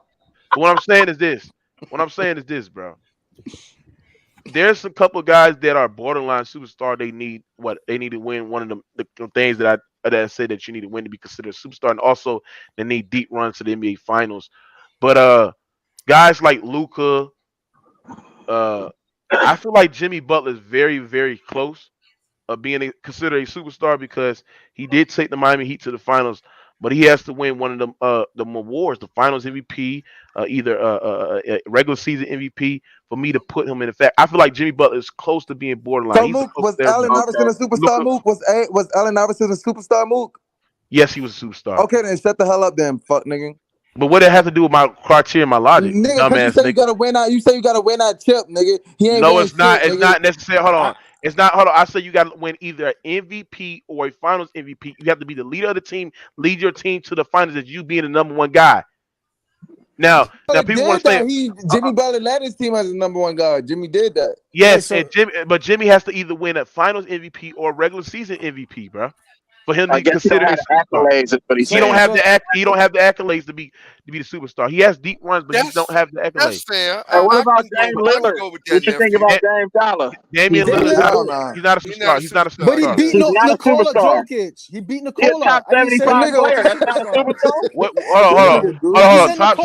what I'm saying is this, bro. There's a couple of guys that are borderline superstar. They need to win one of the things that I say that you need to win to be considered a superstar, and also they need deep runs to the NBA Finals. But guys like Luka, I feel like Jimmy Butler is very, very close of being considered a superstar because he did take the Miami Heat to the finals, but he has to win one of them awards, the Finals MVP, either a regular season MVP, for me to put him in effect. I feel like Jimmy Butler is close to being borderline. So Mook, was Allen Iverson a superstar? Mook was Allen Iverson a superstar? Mook? Yes, he was a superstar. Okay, then shut the hell up, then, fuck nigga. But what it has to do with my criteria, my logic, nigga? Because you say you gotta win out. You say you gotta win that chip, nigga. He ain't. No, it's not. Shit, it's not necessary. Hold on. It's not. Hold on. I say you got to win either an MVP or a Finals MVP. You have to be the leader of the team, lead your team to the finals as you being the number one guy. Now people want to say Jimmy Butler led his team as the number one guy. Jimmy did that. Yes, and Jimmy has to either win a Finals MVP or regular season MVP, bro. For him to be considered accolades, but he don't have the accolades to be the superstar. He has deep runs, but he don't have the accolades. That's fair. What about James Lillard? What you think about James Dollar? Damian Lillard, he's not a superstar. He's not a superstar. But he beat Nikola Jokic. He beat Nikola. He's a top 75 player. That's not a superstar. Hold on. Top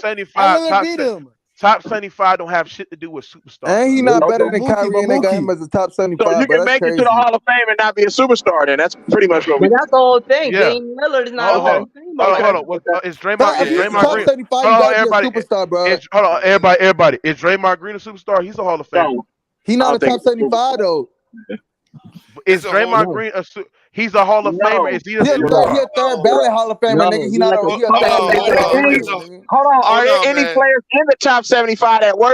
75. Top 75 don't have shit to do with superstars. And he not better than Kyrie, and they got him as a top 75. So you can make it to the Hall of Fame and not be a superstar. Then that's pretty much what we. But that's the whole thing. Yeah. Damian Lillard is not a Hall of Fame. Hold on. Is Draymond Green? Superstar, bro. Hold on, everybody. Is Draymond Green a superstar? He's a Hall of Famer. He not a top 75 though. Is Draymond Green he's a Hall of Famer? Is he a third ballot Hall of Famer, nigga. He not Hold on. Are there any players in the top 75 that were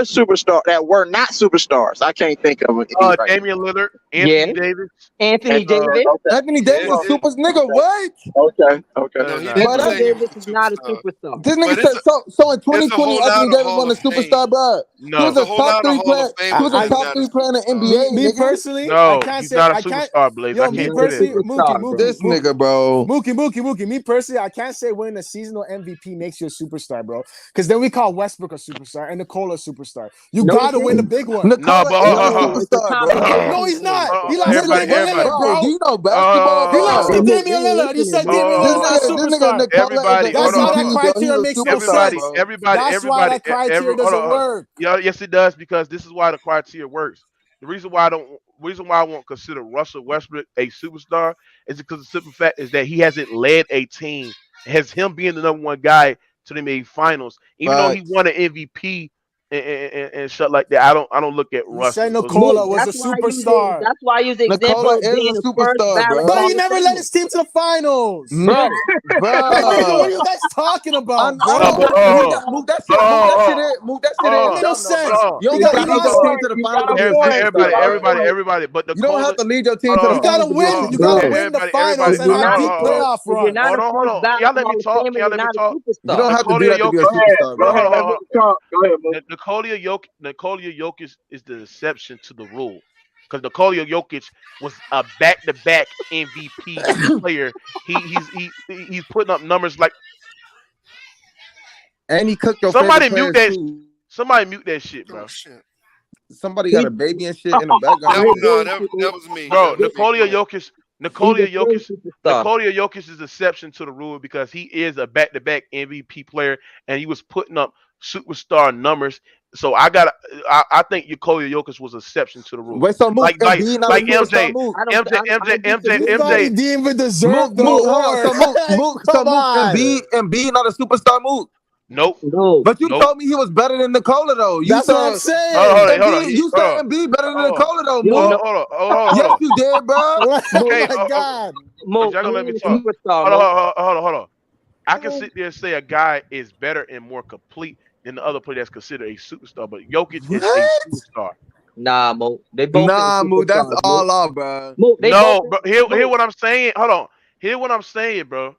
not superstars? I can't think of it. Damian Lillard, Anthony Davis. Anthony Davis. Anthony Davis is super nigga. What? Okay. Anthony Davis is not a superstar. This nigga said so in 2020 Anthony Davis won a superstar, bro. No. He was a top 3 player. He was a top 3 player in the NBA. Me personally, no, I can't he's say not a I can't. superstar, Blaze. Yo, I me can't personally, Mookie, this nigga, bro. Mookie. Me personally, I can't say winning a seasonal MVP makes you a superstar, bro. Because then we call Westbrook a superstar and Nikola a superstar. You gotta win the big one. No, but no, he's not. He lost to Damian Lillard, bro. Do you know basketball? He lost to Damian Lillard. You said Damian Lillard's a superstar. Everybody, that's why that criteria makes no sense. That's why that criteria doesn't work. Yeah, yes, it does, because this is why the criteria works. The reason why I won't consider Russell Westbrook a superstar is because the simple fact is that he hasn't led a team. Has him being the number one guy to the NBA Finals, even though he won an MVP and shit like that. I don't look at Russell. Say Nikola was a superstar. That's why you example Nikola being is a the first superstar, bro. But he never led his team to the finals. Bro. What are you guys talking about? Move that shit in. Move that shit in. No sense. You don't gotta lead your team to the finals. Everybody. But you don't have to lead your team to the finals. You gotta win. You gotta win the finals and have a deep playoff run. Hold on. Y'all let me talk. You don't have to do that to be a superstar, bro. Go ahead, Nikola Jokic is the exception to the rule, because Nikola Jokic was a back-to-back MVP player. He's putting up numbers like. And he cooked your Somebody mute that. Somebody mute that shit, bro. Somebody got a baby and shit in the background. That was me. Bro, Nikola Jokic is the exception to the rule because he is a back-to-back MVP player and he was putting up superstar numbers. So I think Nikola Jokic was an exception to the rule. Wait, so like MJ. He didn't even deserve the award. So Embiid not a superstar move. Nope. But you told me he was better than Nikola though. That's what I'm saying. Hold on. You said Embiid better than Nikola though. Hold on. Yes, you did, bro. Oh my God. Y'all gonna let me talk. Hold on. I can sit there and say a guy is better and more complete than the other player that's considered a superstar, but Jokic is a superstar. Nah, Mo. They both. Nah, Mo. That's all off, bro. Mo, No, bro. Hear what I'm saying. Hold on. Hear what I'm saying, bro.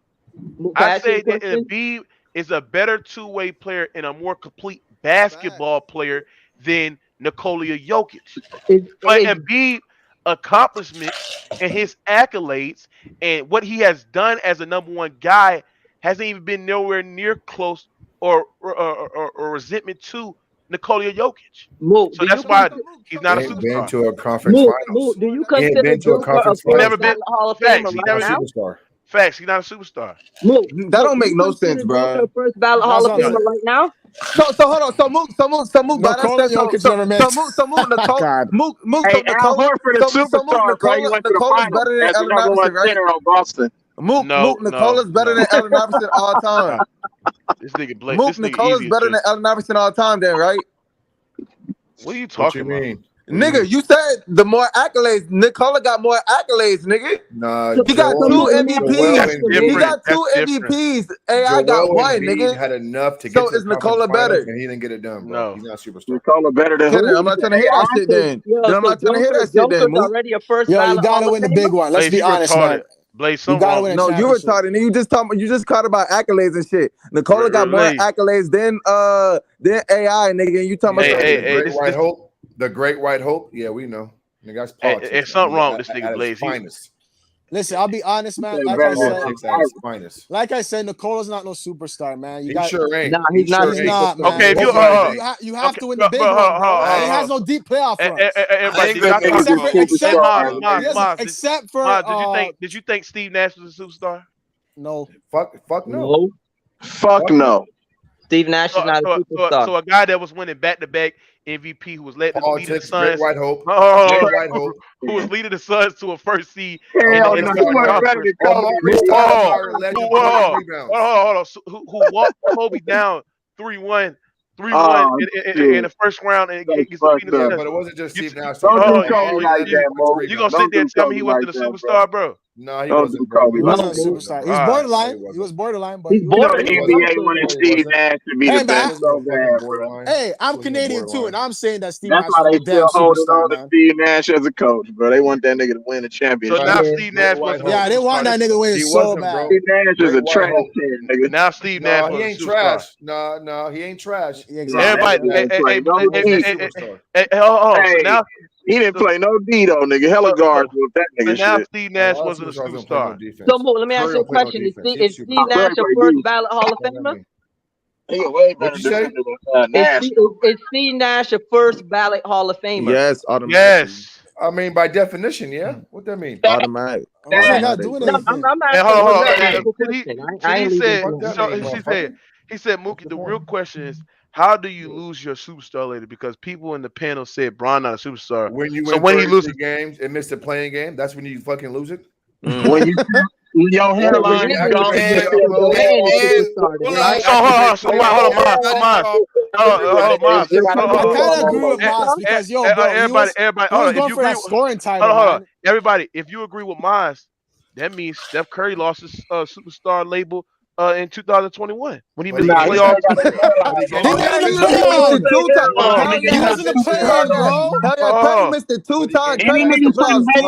I say that Embiid is a better two-way player and a more complete basketball player than Nikola Jokic. But Embiid accomplishments and his accolades and what he has done as a number one guy hasn't even been nowhere near close or resentment to Nikola Jokic. So that's why he's not a superstar. Been to a conference finals. Do you consider Joker a first ballot Hall of Famer right now? Facts. He's not a superstar. That don't make no sense, bro. First ballot Hall of Famer right now. So hold on. So Mook. Nikola Jokic never met. So Mook. Hey, Al Horford is superstar, bro. He went to the finals. That's the number one center on Boston. Mook, Nicola's better than Allen Iverson all time. This nigga Blake. Mook, Nicola's better than Allen Iverson all time, then, right? What are you talking about? Nigga, you said the more accolades. Nicola got more accolades, nigga. Nah, he got 2 MVPs. He got 2 MVPs. AI got 1, nigga. Had enough to get so is Nicola better? And he didn't get it done, bro. No, he's not superstar. Nicola better than who? I'm not trying to hear that shit. Then I'm not trying to hear that shit. Then already a first. Yo, you gotta win the big one. Let's be honest, man. Blaze, you gotta win. No, you retarded. You just caught about accolades and shit. Nicola got more accolades than AI, nigga. And you talking about the Great White Hope? Yeah, we know. Nigga, it's something wrong with this nigga Blaze. Listen, I'll be honest, man. Like I said, Nicola's not no superstar, man. You sure ain't. Nah, he's not. He's not, man. Okay, you have to win the big one, bro. He has no deep playoff runs. Except for did you think Steve Nash was a superstar? No. Fuck no. Fuck no. Steve Nash is not a superstar. So a guy that was winning back-to-back MVP who was led to lead the Suns. White Hope. Who was leading the Suns to a first seed. Hold on. Who walked Kobe down 3-1 in the first round and gets but it wasn't just Steve Nash. You're gonna sit there and tell me he wasn't a superstar, bro? No, he wasn't, bro. He wasn't a superstar. He was borderline. He was borderline, but he's borderline. NBA winning Steve Nash to be the best so bad, bro. Hey, I'm Canadian too, and I'm saying that Steve Nash. That's why they still holding on to Steve Nash as a coach, bro. They want that nigga to win the championship. So now Steve Nash wasn't. Yeah, they want that nigga to win so bad. Steve Nash is a trash can, nigga. Now Steve Nash he ain't trash. No, he ain't trash. Everybody, now. He didn't play no D though, nigga. Hella guards with that nigga. Now shit. Steve Nash wasn't a superstar. So let me ask you a question: Is Steve Nash a first ballot Hall of Famer? Is Steve Nash a first ballot Hall of Famer? Yes, automatic. Yes. I mean, by definition, yeah. What that mean? Automatic. I'm not doing anything. He said, Mookie, the real question is, how do you lose your superstar later? Because people in the panel said Bron not a superstar. When you win he loses games and miss the playing game, that's when you fucking lose it. When your hairline hold on. Everybody, if you agree with Miles, that means Steph Curry lost his superstar label in 2021 when he missed the playoffs. He wasn't a player, bro. Curry missed it 2 times. Curry missed the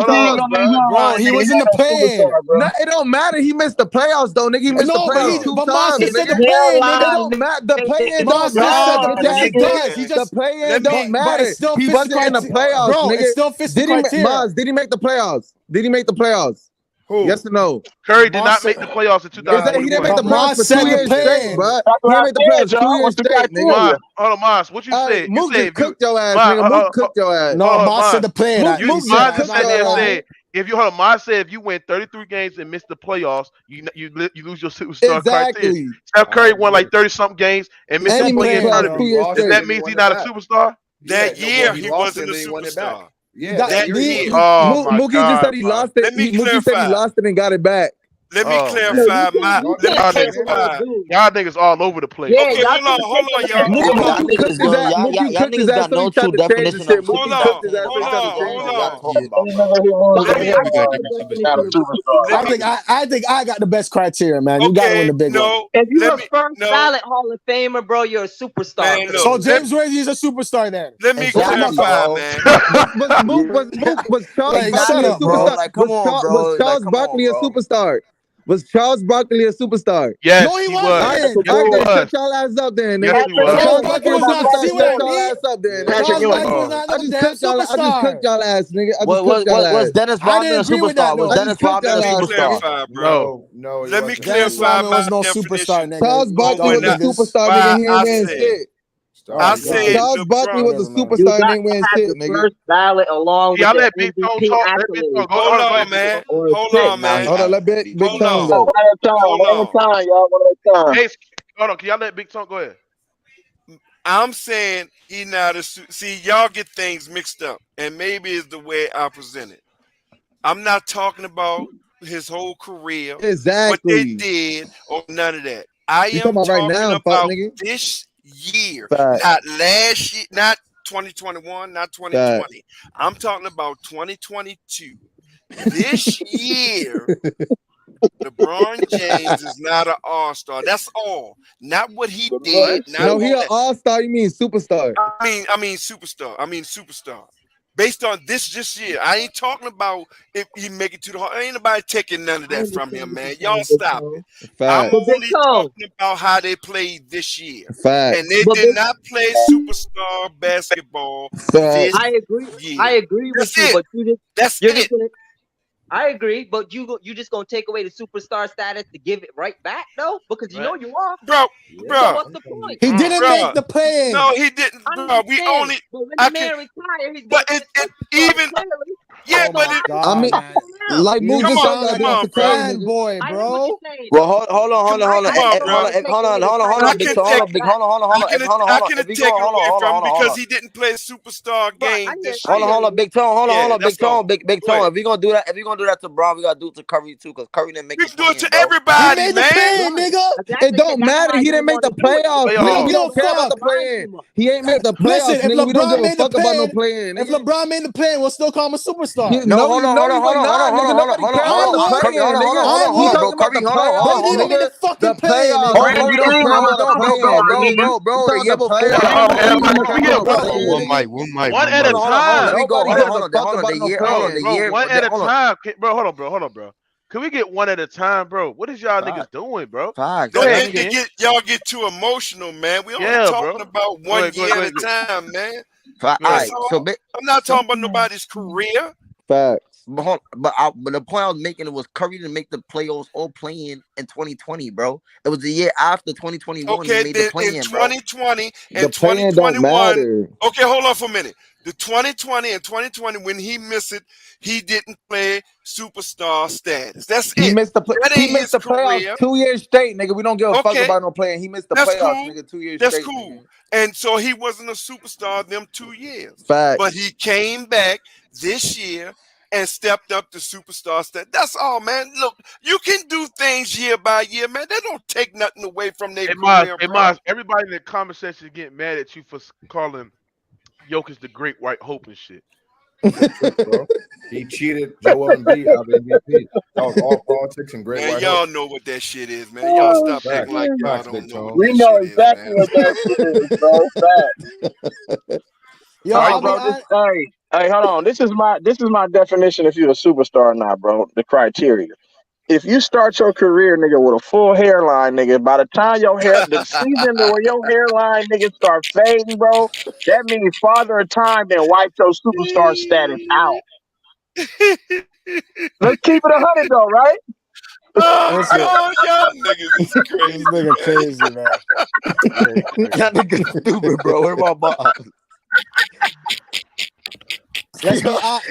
playoffs. Bro, he wasn't a player. No, it don't matter. He missed the playoffs though, nigga. He missed the playoffs 2 times. He said the play-in, nigga. The play-in don't matter. The play-in don't matter. He wasn't in the playoffs, bro. nigga. It still fits the criteria. Did he make the playoffs? Did he make the playoffs? Who? Yes or no? Curry did not make the playoffs in 2021. He didn't make the playoffs for 2 years straight, bro. He didn't make the playoffs 2 years straight, nigga. Hold on, Maz. What you said? Mook just cooked your ass, nigga. Mook cooked your ass. No, Maz said the play. Maz just said that. If you Maz said if you win 33 games and miss the playoffs, you lose your superstar criteria. Steph Curry won like 30-something games and missed the play-in tournament. Does that mean he's not a superstar? That year he wasn't a superstar. Yeah, Mookie just said he lost it. Mookie said he lost it and got it back. Let me clarify y'all niggas all over the place. Yeah, okay, hold on, y'all. Y'all niggas got no true definition of Hold on. I think I got the best criteria, man. You got to win the big one. If you're a first ballot Hall of Famer, bro, you're a superstar. Man, so James Worthy is a superstar then. Let me clarify, man. Was Charles Barkley a superstar? Was Charles Barkley a superstar? Was Charles Barkley a superstar? Yes, no, he was. wasn't. I ain't shut y'all ass up then, nigga. Yes, he was. Charles Barkley was not. See what I mean? Charles Barkley was not no damn superstar. I just cooked y'all ass, nigga. Was Dennis Rodman a superstar? Was Dennis Rodman a superstar? No. Let me clarify. Was no superstar, nigga. Charles Barkley was a superstar, nigga. He ain't wearing shit. I said Charles Barkley was a superstar and ain't wearing shit, nigga. First ballot along with let the Big Tone MVP talk. accolades. Hold on, man. Hold on, let Big Tone go. One at a time, y'all. One at a time. Hey, hold on. Can y'all let Big Tone go ahead? I'm saying he not a see. Y'all get things mixed up, and maybe it's the way I present it. I'm not talking about his whole career, what they did, or none of that. I am talking about this year, not last year, not 2021, not 2020. I'm talking about 2022. This year, LeBron James is not an all-star. That's all. Not what he did. No, he an all-star. You mean superstar? I mean superstar. Based on this year, I ain't talking about if he make it to the Hall. Ain't nobody taking none of that from him, man. Y'all stop it. I'm only talking about how they played this year, and they did not play superstar basketball this year. I agree with you, but you're just gonna. I agree, but you just gonna take away the superstar status to give it right back, though, because you know you are, bro. So what's the point? He didn't make the play. No, he didn't, bro. We only. But it even. Yeah, but I mean, like Moose just said, that's the crazy boy, bro. Well, hold on. Big Tone, I can take it away from him because he didn't play a superstar game this year. Hold on, Big Tone, Big Tone. If we gonna do that to Brown, we gotta do it to Curry too, because Curry didn't make it. We can do it to everybody, man. Nigga. It don't matter. He didn't make the playoffs. Nigga, we don't care about the play-in. He ain't made the playoffs. Listen, nigga, we don't give a fuck about no play-in. If LeBron made the play-in, we'll still call him a superstar. No, hold on, Curry, the fucking play-in. One at a time. One at a time. Bro, hold on, bro. Can we get one at a time, bro? What is y'all niggas doing, bro? Y'all get too emotional, man. We only talking about 1 year at a time, man. Right. I'm not talking about nobody's career. Facts. But the point I was making, it was Curry didn't make the playoffs or playing in 2020, bro. It was the year after 2021. Okay, he made the play-in, in 2020 and the 2021. Okay, hold on for a minute. The 2020 and 2020, when he missed it, he didn't play superstar status. That's it. He missed the playoffs 2 years straight, nigga. We don't give a fuck about no playing. He missed the playoffs, nigga, 2 years straight. That's cool. Nigga. And so he wasn't a superstar them 2 years. Facts. But he came back this year and stepped up to superstar status. That's all, man. Look, you can do things year by year, man. They don't take nothing away from their career, bro. Everybody in the comment section is getting mad at you for calling Jokic the great white hope and shit. He cheated Joel Embiid out of MVP. That was all politics and great white hope. Y'all know what that shit is, man. Y'all stop acting like y'all don't know. We know exactly what that shit is, bro. Hey, hold on. This is my definition if you're a superstar or not, bro. The criteria. If you start your career, nigga, with a full hairline, nigga, by the time the season where your hairline, nigga, start fading, bro, that means Father of Time then wiped your superstar status out. Let's keep it 100 though, right? Y'all niggas is crazy. This nigga crazy, man. Y'all niggas stupid, bro. Where my boss? Let's be honest.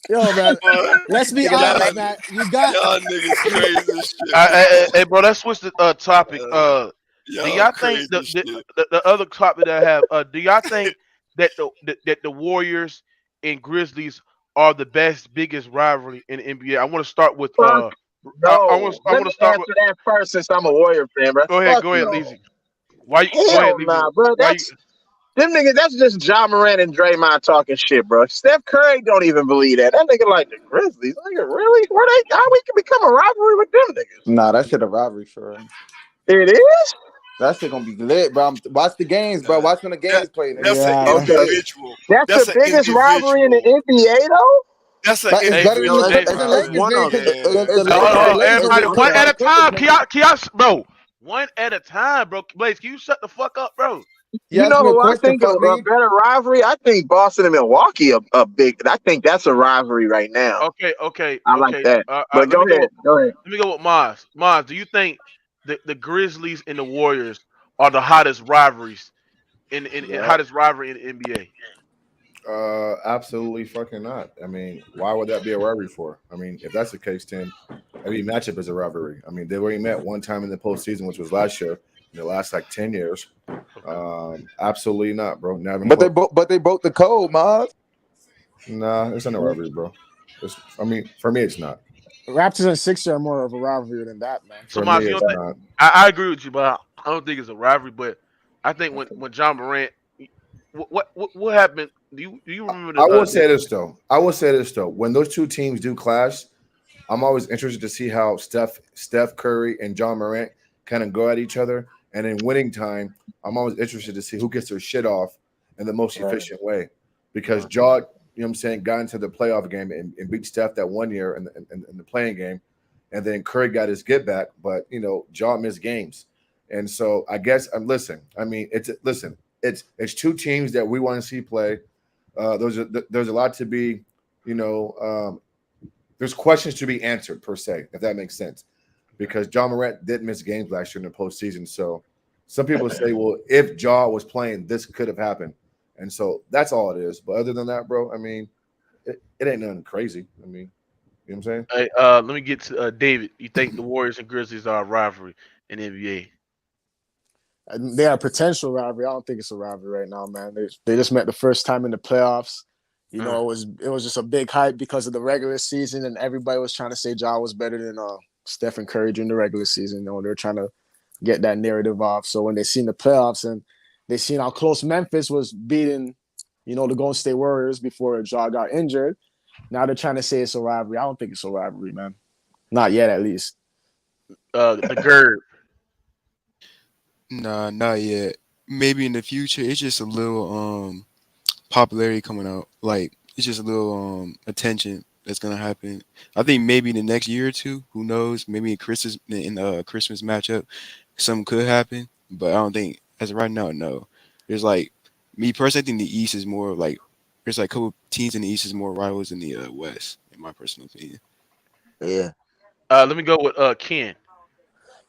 Yo, man. Let's be honest, man. You got y'all niggas crazy shit. Hey, bro, let's switch the topic. Do y'all think the other topic that I have? Do y'all think that the Warriors and Grizzlies are the biggest rivalry in the NBA? I want to start with Fuck I no. Let want to me start answer with. that first since I'm a Warrior fan, bro. Go Fuck ahead, no. Leezy. Why? Go ahead, Hell Leezy. nah, bro. Why you? Them niggas, that's just Ja Morant and Draymond talking shit, bro. Steph Curry don't even believe that. That nigga like the Grizzlies. Nigga, really? How we can become a rivalry with them niggas? Nah, that shit a rivalry for real. It is? That shit gonna be lit, bro. Watch the games, bro. Watch when the games play. That's an individual. That's the an biggest rivalry in the NBA, though? That's an It's better than the Lakers game. Everybody, one at a time. Kiosk, bro. One at a time, bro. Blaze, can you shut the fuck up, bro? You know who I think a better rivalry? I think Boston and Milwaukee a big. I think that's a rivalry right now. Okay. I like that. But go ahead. Let me go with Maz. Maz, do you think the Grizzlies and the Warriors are the hottest rivalries hottest rivalry in the NBA? Absolutely fucking not. I mean, why would that be a rivalry for? I mean, if that's the case, then every matchup is a rivalry. I mean, they already met one time in the postseason, which was last year. In the last like 10 years, absolutely not, bro. But they broke the code, Maz. Nah, it's not a rivalry, bro. For me, it's not. Raptors and Sixers are more of a rivalry than that, man. So, Maz, I agree with you, but I don't think it's a rivalry. But I think when Ja Morant, what happened? Do you remember? I will say this though. When those two teams do clash, I'm always interested to see how Steph Curry and Ja Morant kind of go at each other. And in winning time, I'm always interested to see who gets their shit off in the most efficient way. Because Ja, you know what I'm saying, got into the playoff game and beat Steph that 1 year in the playing game. And then Curry got his get back, but Ja missed games. And so I guess it's two teams that we want to see play. There's a lot to be, there's questions to be answered per se, if that makes sense. Because Ja Morant did miss games last year in the postseason. So some people say, well, if Ja was playing, this could have happened. And so that's all it is. But other than that, bro, I mean, it ain't nothing crazy. I mean, you know what I'm saying? Hey, let me get to David. You think the Warriors and Grizzlies are a rivalry in the NBA? They are a potential rivalry. I don't think it's a rivalry right now, man. They just met the first time in the playoffs. It was just a big hype because of the regular season, and everybody was trying to say Ja was better than Steph and Curry during the regular season. They're trying to get that narrative off. So when they seen the playoffs and they seen how close Memphis was beating, the Golden State Warriors before Ja got injured, now they're trying to say it's a rivalry. I don't think it's a rivalry, man. Not yet, at least. The Gerb. Nah, not yet. Maybe in the future. It's just a little popularity coming out. Like it's just a little attention that's gonna happen. I think maybe in the next year or two. Who knows? Maybe in Christmas matchup, something could happen. But I don't think as of right now. No. There's like me personally. I think the East is more like there's like a couple teams in the East is more rivals than the West, in my personal opinion. Yeah. Let me go with Ken.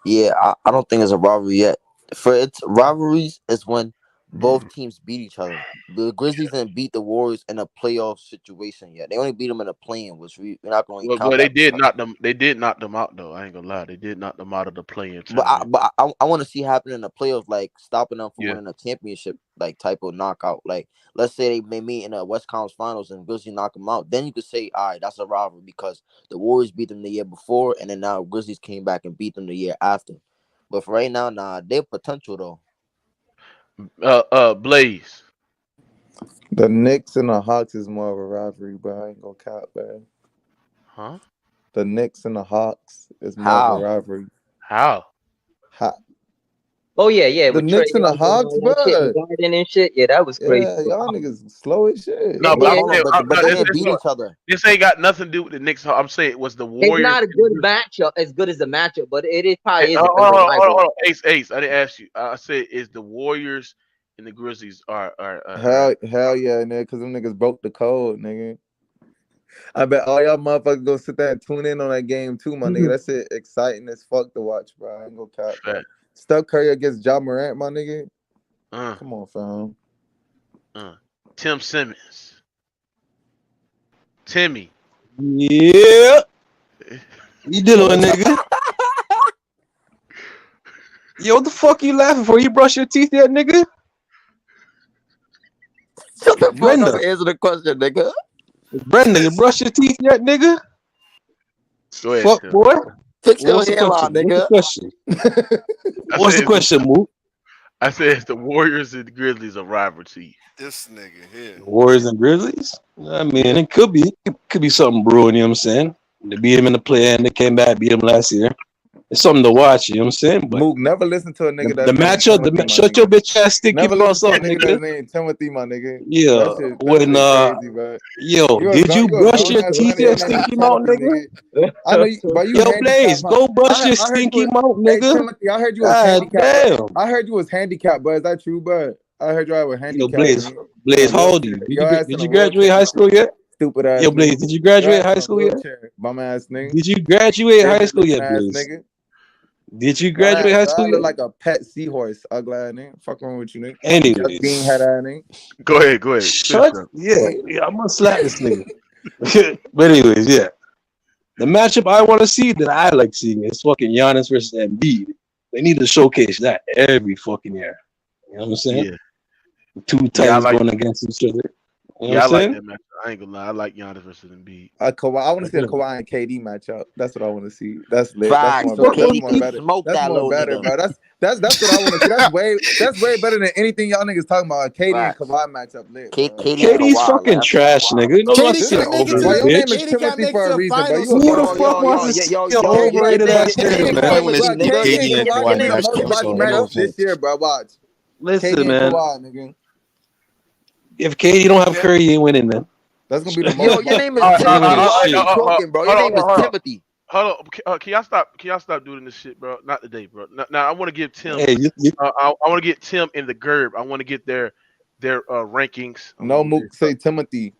Yeah, I don't think it's a rivalry yet. For its rivalries is when both teams beat each other. The Grizzlies didn't beat the Warriors in a playoff situation yet. They only beat them in a play-in, which we're not going to count. Well, they did knock them. They did knock them out, though. I ain't gonna lie. They did knock them out of the play-in. But I want to see happen in the playoffs, like stopping them from winning a championship, like type of knockout. Like let's say they meet in the West Conference Finals and Grizzlies knock them out. Then you could say, all right, that's a rivalry because the Warriors beat them the year before, and then now Grizzlies came back and beat them the year after. But for right now, they're potential though. Blaze. The Knicks and the Hawks is more of a rivalry, but I ain't gonna count, man. Huh? The Knicks and the Hawks is more of a rivalry. How? Oh yeah. The Knicks and the Hawks, bro. Garden and shit. Yeah, that was crazy. Yeah, y'all niggas slow as shit. No, but they didn't beat each other. This ain't got nothing to do with the Knicks. I'm saying it was the Warriors. It's not a good matchup, as good as the matchup, but it is probably is. Hold on. Ace. I didn't ask you. I said is the Warriors and the Grizzlies are hell yeah, nigga, because them niggas broke the code, nigga. I bet all y'all motherfuckers gonna sit there and tune in on that game too, my nigga. That shit exciting as fuck to watch, bro. I ain't gonna cap. Steph Curry against Ja Morant, my nigga. Come on, fam. Tim Simmons. Timmy. Yeah. You doing, nigga? Yo, what the fuck you laughing for? You brush your teeth yet, nigga? Shut the fuck Brenda. up and answer the question, nigga. Brenda, you brush your teeth yet, nigga? Go ahead, Fuck, Tim. boy. Fix your What's the hairline, question? nigga. What's the question, Mook? I said it's the Warriors and the Grizzlies are rival to you. This nigga here. Warriors and Grizzlies? I mean, it could be something brewing, you know what I'm saying? They beat him in the play and they came back, beat him last year. It's something to watch, you know what I'm saying? But Mook, never listen to a nigga the matchup, shut your bitch ass stinky never mouth listen up, to a nigga nigga. that's named Timothy, my nigga. Yeah, That when shit crazy, bro. did you brush your ass teeth Atlanta yet, nigga named stinky mouth, Timothy, nigga? I know you, but you Yo, Blaze, handicapped. go brush your I heard stinky you was, mouth, hey, nigga. Timothy, I heard you was God handicapped. damn. I heard you was handicapped, bro. Is that true, bro? I heard you were Yo, handicapped. Blaze, how old are you? Your ass Did in you a graduate wheelchair, high school yet? stupid ass Yo, nigga. Blaze, did you Your graduate ass high in a school yet? wheelchair, bum ass nigga. Did you graduate high school yet, Ass Blaze? nigga. Did you Your graduate high ass school look yet? like a pet seahorse, ugly ass nigga. Fuck wrong with you, nigga. Anyways. Bean head ass nigga. Go ahead. Shut. Yeah, I'm gonna slap this nigga. But anyways, yeah. The matchup I want to see that I like seeing is fucking Giannis versus Embiid. They need to showcase that every fucking year. You know what I'm saying? Yeah. Two titans going against each other. You know Yeah, I what I'm like saying? that matchup. I ain't gonna lie. I like Giannis versus Embiid. Kawhi, I want to see a Yeah. Kawhi and KD matchup. That's what I want to see. That's lit. Facts. That's So more, that's KD more keep better. smoke That's that more little better, nigga. bro. That's what I want to see. That's way better than anything y'all niggas talking about. KD Facts. and Kawhi matchup lit. KD bro. and KD's Kawhi, fucking that's trash, wild. nigga. Nobody wants to KD see an can't make it to Bro, overrated your the name is bitch. KD can't Timothy make it for to a the reason, bro. finals. You a Who the bum. fuck wants to see an overrated ass player, KD, man? bro, listen, nigga. KD and Your Kawhi name gonna be the is most watched Timothy, matchup nigga. this year, bro. Watch. Listen, KD and man. Kawhi, nigga. If KD don't have Curry, he ain't winning, man. That's gonna be the Yo, most your watched. name is He ain't Timothy. winning Why are you shit. talking, bro? Your name is Timothy. Hold on. Can y'all stop doing this shit, bro? Not today, bro. Now I want to give Tim. Hey, I want to get Tim and the Gerb. I want to get their rankings. No, Mook, say Timothy.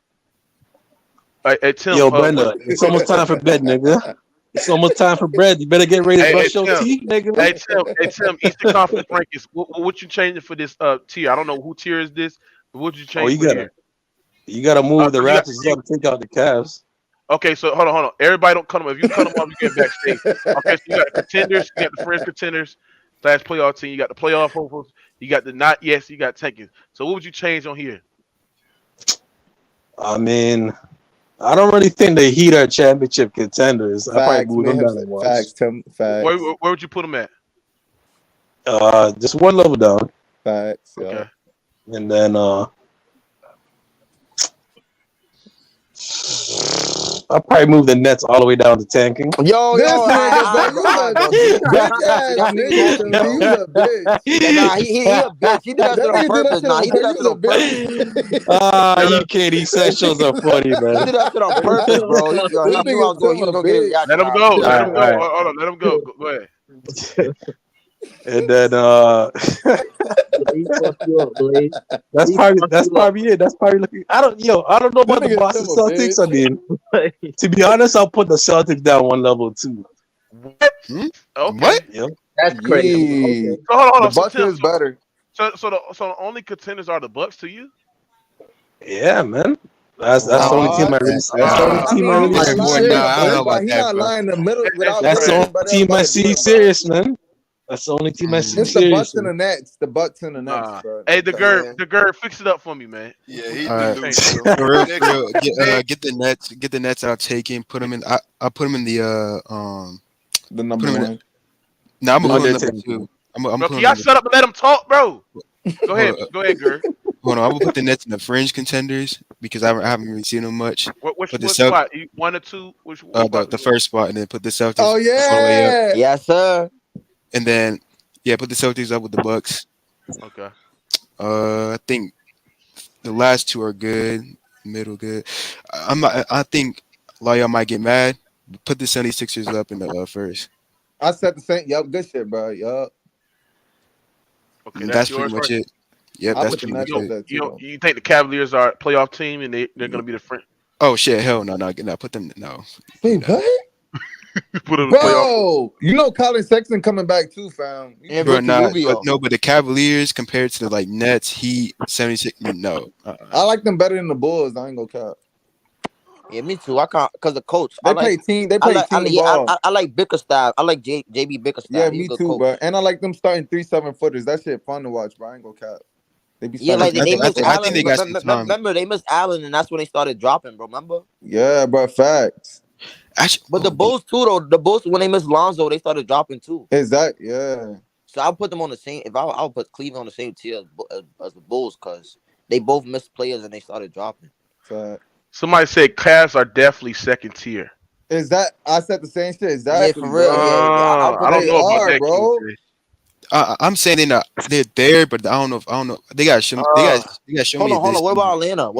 Hey, Tim. Yo, Brenda, it's almost time for bed, nigga. It's almost time for bread. You better get ready to brush your Tim. teeth, nigga. Hey, Tim. Eastern Conference rankings. What you changing for this tier? I don't know who tier is this, but what you change for here? You gotta move the You got- Raptors up and take out the Cavs. Okay, so hold on. Everybody don't cut them off. If you cut them off, you get backstage. Okay, so you got the contenders, you got the French contenders, / playoff team, you got the playoff hopefuls, you got the not yes, you got tanking. So what would you change on here? I mean, I don't really think the Heat are championship contenders. I probably move them down and watch. Facts, Tim. Facts. Where would you put them at? Just one level down. Facts. Yeah. Okay. And then I'll probably move the Nets all the way down to tanking. Yo, this nigga, bro, you a bitch ass nigga. He's a bitch. Yeah, nah, he a bitch. He did that shit on purpose. Nah, he did that shit on purpose. You kid, these sessions are funny, man. He did that shit on purpose, bro. He knew I was going. He was gonna get his Let him go. Let him go. All right. Hold on. Let him go. Go ahead. And then that's probably it. That's probably looking. I don't know about the Boston Celtics. I mean, to be honest, I'll put the Celtics down one level too. What? Okay. What? Yep. That's crazy. So hold on. The Bucks is better. So the only contenders are the Bucks to you? Yeah, man. That's the only team I really. That's the only team I really see. I don't know about that, bro. He's not lying in the middle without. That's the only team I see serious, man. That's the only team I see It's the serious. Bucks and the Nets. The Bucks and the Nets, bro. Hey, the Gerb, fix it up for me, man. Yeah, he delusional. For real, Get the Nets out taken. Put them in. I put them in the number one. No, I'm gonna put number two. Bro, can y'all shut up and let him talk, bro? Go ahead, Gerb. Hold on, I'm gonna put the Nets in the fringe contenders because I haven't really seen them much. Which spot? 1 or 2? Which the first spot, and then put the Celtics. Oh yeah, yes sir. And then put the Celtics up with the Bucks. Okay. I think the last two are good, middle good. I think a lot of y'all might get mad. Put the 76ers up in the first. I said the same. Yup, good shit, bro. Yup. Okay, that's pretty much it. Yep, that's pretty much it. You think the Cavaliers are a playoff team and they're gonna be the front? Oh shit, hell no, put them no. Wait, what? Put them Bro, you know Colin Sexton coming back too, fam. But the Cavaliers compared to the Nets, Heat, 76. No, I like them better than the Bulls. I ain't gonna cap. Yeah, me too. I can't because the coach. They play team ball. I like Bickerstaff. I like JB Bickerstaff. Yeah, me too, bro. And I like them starting 3 7-footers. That shit fun to watch, bro. I ain't gonna cap. Yeah, like they missed I Allen. think they got some time. Remember, they missed Allen, and that's when they started dropping, bro. Remember? Yeah, bro. Facts. Actually, but the Bulls too, though. The Bulls when they missed Lonzo, they started dropping too. Yeah. So I'll put them on the same. If I'll put Cleveland on the same tier as the Bulls, because they both missed players and they started dropping. Somebody said Cavs are definitely second tier. Is that I said the same shit? Exactly. Yeah, for real. I don't know about that, bro. I'm saying they're there, but I don't know. They got to show me. Hold on. What about Atlanta?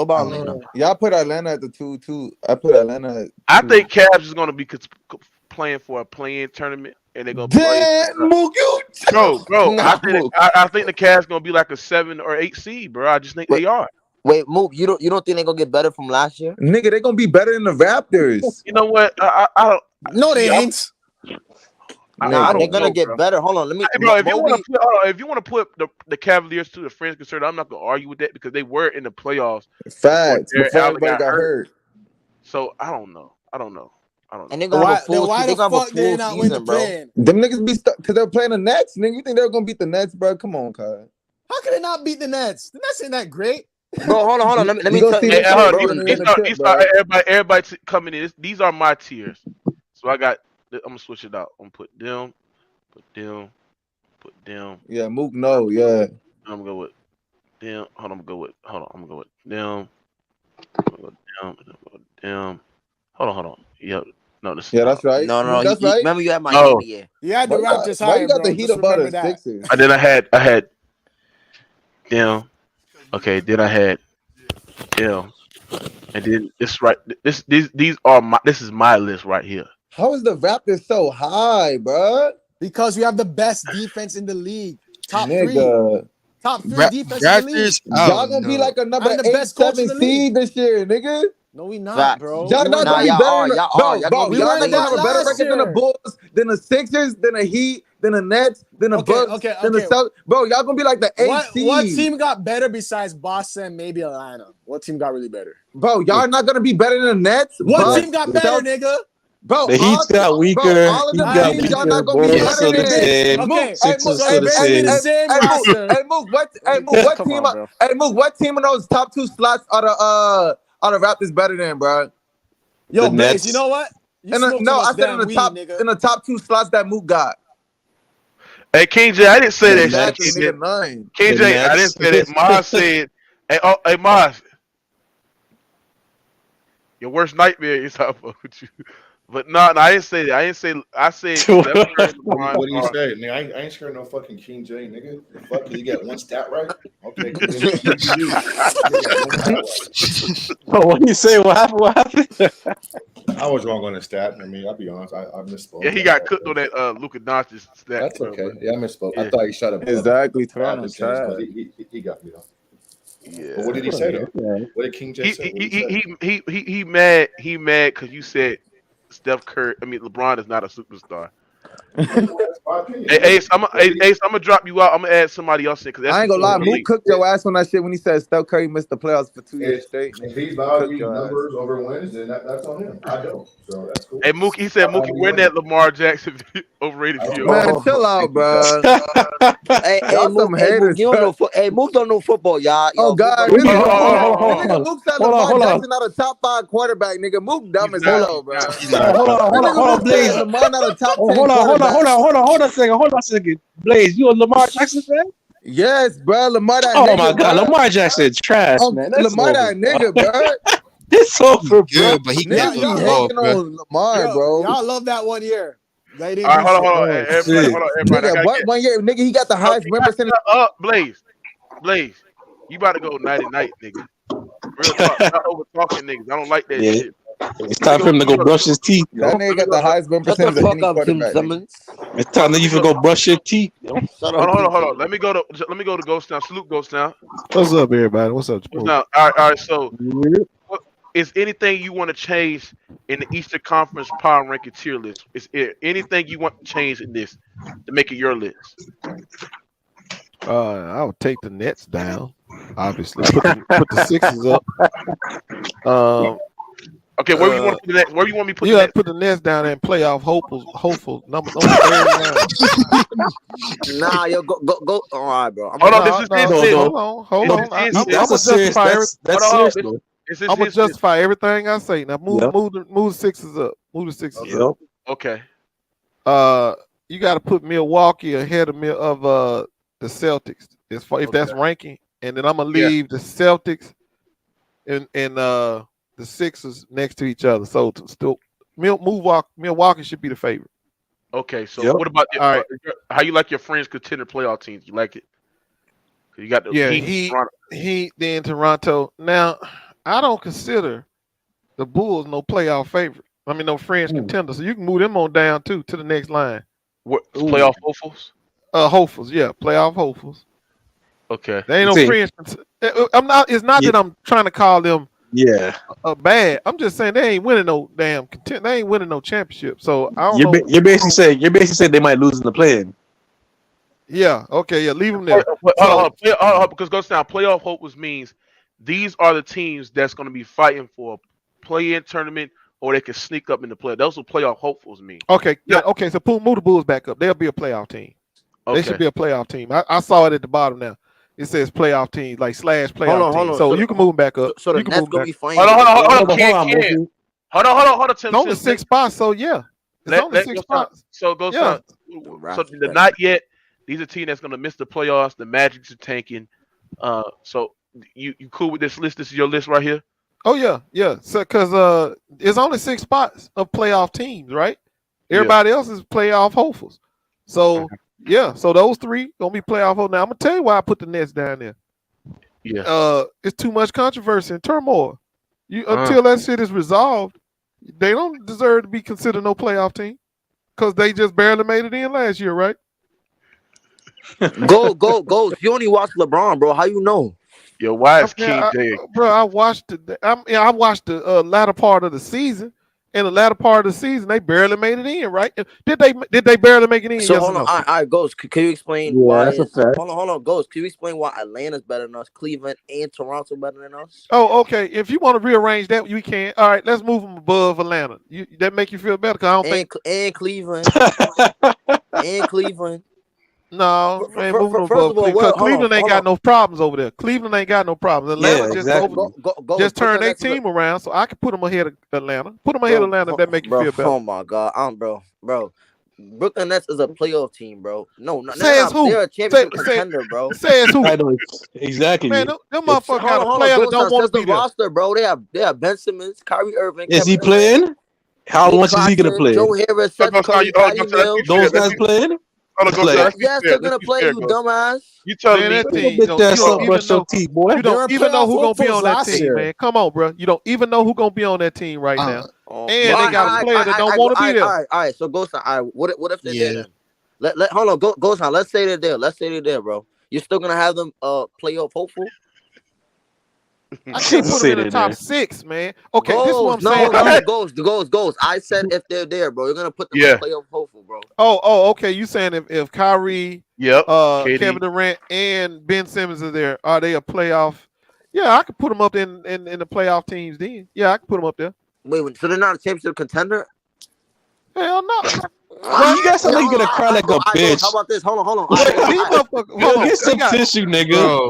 Yeah, I put Atlanta at the 2-2. I put Atlanta. I think Cavs is going to be playing for a play-in tournament, and they're going to play. Bro, I think the Cavs going to be like a 7 or 8 seed, bro. I just think they are. Wait, Mook, you don't think they're gonna get better from last year? Nigga, they're gonna be better than the Raptors. You know what? I don't. No, they ain't. They're gonna get better. Hold on, let me. Hey, bro, if you want to put the Cavaliers to the French concern, I'm not gonna argue with that because they were in the playoffs. Facts. Before everybody got hurt. So I don't know. And they're gonna have a full season, bro. Them niggas be stuck because they're playing the Nets. Nigga, you think they're gonna beat the Nets, bro? Come on, Kyle. How can they not beat the Nets? The Nets ain't that great. Bro, hold on. Let me tell you. Everybody coming in. These are my tiers. So I'm gonna switch it out. I'm gonna put them. Yeah, Mook, no, yeah. I'm gonna go with them. I'm gonna go with them. Them. Hold on. Yep. No, that's right. No, that's right. Remember you had Miami. Yeah. You had the Raptors higher. Why you got bro? the Heat above the Sixers? And then I had them. Okay, then I had them. And then this is my list right here. How is the Raptors so high, bro? Because we have the best defense in the league. Top three defense in the league. Y'all gonna be like another 8-7 seed this year, nigga. No, we not, bro. Y'all not gonna be better. Bro, we y'all weren't gonna have a that better last record than the Bulls, than the Sixers, than the Heat, than the Nets, than the Bucks, than the Celtics. Bro, y'all gonna be like the 8th seed. What team got better besides Boston and maybe Atlanta? What team got really better? Bro, y'all not gonna be better than the Nets. What team got better, nigga? Bro, the Heat's got weaker. Bro, all of them teams, y'all not gonna be better than Okay, what team in those top 2 slots are the Raptors better than, bro? Yo, Blaze, you know what? I said in the top 2 slots that Mook got. Hey, King J, I didn't say that shit. King J, I didn't say that. Maz said, hey, Maz, your worst nightmare is how about you. But no, I didn't say that. I said. What do you say, nigga? I ain't scared no fucking King J, nigga. The fuck, you got one stat right? Okay. But what do you say? What happened? I was wrong on the stat. I mean, I'll be honest. I misspoke. Yeah, he got cooked on that Luka Doncic stat. That's okay. Yeah, I misspoke. Yeah. I thought he shut up. Exactly. He got me though. Yeah. But what did he say though? What did King J say? He mad. He mad because you said LeBron is not a superstar. Hey, Ace, I'm gonna drop you out. I'm gonna add somebody else in because I ain't gonna lie. Mook cooked your ass on that shit when he said Steph Curry missed the playoffs for 2 years straight. If he's valuing numbers over wins, then that's on him. I don't. So that's cool. Hey, Mookie, he said Mookie win that Lamar Jackson overrated video. Man, chill out, bro. Hey, Mook don't know football, y'all. Oh God, nigga, Mook said Lamar Jackson not a top 5 quarterback. Nigga, Mook dumb as hell, bro. Hold on, Blaze. Lamar not a top 10 Hold on a second. Blaze, you a Lamar Jackson fan? Yes, bro. Lamar that nigga. Oh my God, Lamar Jackson trash, man. That's Lamar that nigga, bro. It's over, bro. But he can't on Lamar, bro. Y'all love that 1 year. All right, hold on, everybody. Nigga, 1 year, nigga, he got the highest win percentage. Blaze, you about to go night, nigga. Real talk, not over talking niggas. I don't like that shit. It's time for him to go brush his teeth. That nigga got the highest win percentage of any quarterback. It's time that you can go brush your teeth. Hold on. Let me go to Ghost Town. Salute Ghost Town. What's up, everybody? What's up? All right. So, is anything you want to change in the Eastern Conference power ranking tier list? Is there anything you want to change in this to make it your list? I would take the Nets down. Obviously, put the Sixers up. Okay, where you want to put the Nets? Where you want me to put You the got to Nets? put the Nets down there and playoff hopeful number third line. Nah, yo, go. All right, bro. Hold on, this is this. Hold on. I'm gonna justify everything. I'm gonna justify everything I say. Now move the Sixers up. Move the Sixers up. Okay. You got to put Milwaukee ahead of the Celtics if that's ranking, and then I'm gonna leave the Celtics and the Sixers next to each other. So still, Milwaukee should be the favorite. Okay, so what about how you like your French contender playoff teams? You like it? You got the Heat, then Toronto. Now, I don't consider the Bulls no playoff favorite. I mean, no French contender. So you can move them on down too to the next line. What playoff hopefuls? Hopefuls, yeah, playoff hopefuls. Okay, they ain't no French. I'm not. It's not that I'm trying to call them bad. I'm just saying they ain't winning no damn content. They ain't winning no championship. So I don't know. You're basically saying they might lose in the play-in. Yeah. Okay. Yeah. Leave them there. Because goes down. Playoff hopefuls means these are the teams that's going to be fighting for a play-in tournament, or they can sneak up in the play. Those are playoff hopefuls mean. Okay. Yeah. Okay. So move the Bulls back up. They'll be a playoff team. Okay. They should be a playoff team. I saw it at the bottom now. It says playoff teams, like / playoff team. So you can move them back up. So the Nets gonna be fine. Hold on, Tim. It's only 6 spots, so yeah. It's only 6 spots. So goes down. So the not yet. These are teams that's gonna miss the playoffs. The Magic's are tanking. So you cool with this list? This is your list right here. Oh yeah. So because it's only 6 spots of playoff teams, right? Everybody else is playoff hopefuls. So. Yeah, so those 3 gonna be playoff hopefuls. Now I'm gonna tell you why I put the Nets down there. Yeah, it's too much controversy and turmoil. Until that shit is resolved, they don't deserve to be considered no playoff team because they just barely made it in last year, right? Go. You only watch LeBron, bro. How you know? Yo, why is King J? Bro, I watched the latter part of the season. In the latter part of the season, they barely made it in, right? Did they barely make it in? So yes hold on, all right, Ghost. Can you explain why? Hold on, Ghost. Can you explain why Atlanta's better than us, Cleveland and Toronto better than us? Oh, okay. If you want to rearrange that, you can. All right, let's move them above Atlanta. That make you feel better? Cause I don't think and Cleveland and Cleveland. No, man, moving above Cleveland. Cleveland ain't got no problems over there. Cleveland ain't got no problems. Atlanta just turned their team around, so I can put them ahead of Atlanta. Put them ahead of Atlanta. That make you feel better. Oh my God, bro. Brooklyn Nets is a playoff team, bro. No, says who? They're a championship contender, bro. Says who? Exactly. Man, them motherfuckers got a player that don't want to be the roster, bro. They have Ben Simmons, Kyrie Irving. Is he playing? How much is he gonna play? Joe Harris, Seth Curry, those guys playing? Yes, they're gonna play, you dumbass. You telling me you don't even know who's gonna be on that team, man. Come on, bro. You don't even know who's gonna be on that team right now. And they got a player that don't want to be there. All right. So Ghost, what if they're there? Hold on, Ghost. Let's say they're there. Let's say they're there, bro. You're still gonna have them playoff hopeful? I can't put them in the top 6, man. Okay, this is what I'm saying. Goals. I said if they're there, bro, you're gonna put them in playoff hopeful, bro. Oh, okay. You saying if Kyrie, Kevin Durant, and Ben Simmons are there, are they a playoff? Yeah, I could put them up in the playoff teams then. Yeah, I can put them up there. Wait, so they're not a championship contender? Hell no. Well, you guys are like gonna cry like a bitch. How about this? Hold on. Get some tissue, nigga.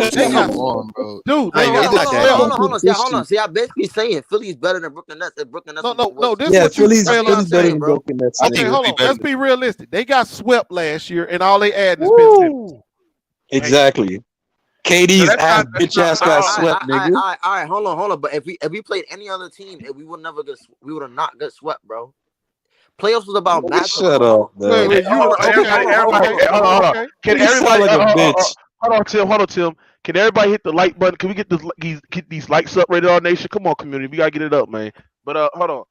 Dude, hold on. See, I'm basically saying Philly's better than Brooklyn Nets. No. This is what Philly's better than Brooklyn Nets. Okay, hold on. Let's be realistic. They got swept last year, and all they added is Ben Simmons. Exactly. KD's bitch ass got swept, nigga. All right, hold on. But if we played any other team, we would have not got swept, bro. Playoffs was about matchup. Shut up, man. Can everybody? Hold on, Tim. Can everybody hit the like button? Can we get these likes up, Rated R Nation? Come on, community, we gotta get it up, man. But hold on,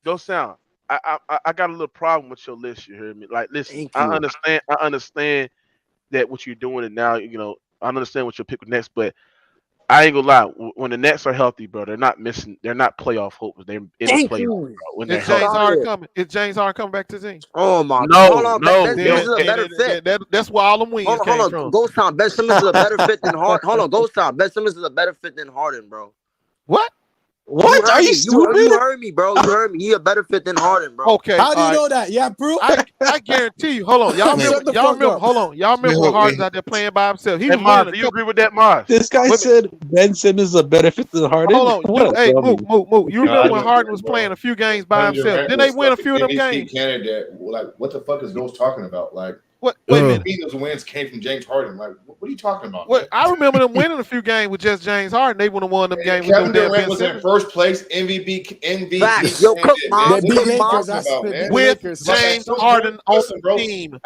go sound. I got a little problem with your list. You hear me? Like, listen, I understand that what you're doing, and now I understand what you'll pick next, but I ain't gonna lie. When the Nets are healthy, bro, they're not missing. They're not playoff hopes. They're in the playoffs, bro. Is James Harden coming? Is James Harden coming back to the team? Oh my God! No. Ben Simmons is a better fit. That's why all them wins came from. Ghost Town. Ben Simmons is a better fit than Harden. Hold on, Ghost Town. Ben Simmons is a better fit than Harden, bro. What? What? Are you stupid? You heard me, bro. You heard me. He a better fit than Harden, bro. Okay. How do you know that? Yeah, proof. I guarantee you. Hold on, y'all remember? Y'all remember? Hold on, y'all remember when Harden's out there playing by himself? He was winning. Do you agree with that, Mars? This guy said Ben Simmons is a better fit than Harden. Hold on, hey, Mook. You remember when Harden was playing a few games by himself? Didn't they win a few of them games? Candidate, like, what the fuck is Ghost talking about? Like, what? Wait a minute. Those wins came from James Harden. Like, what are you talking about? What? I remember them winning a few games with just James Harden. They would have won them games. Kevin with no Durant was in first place, MVP. Yo, cook What Miles. With James Harden on the team.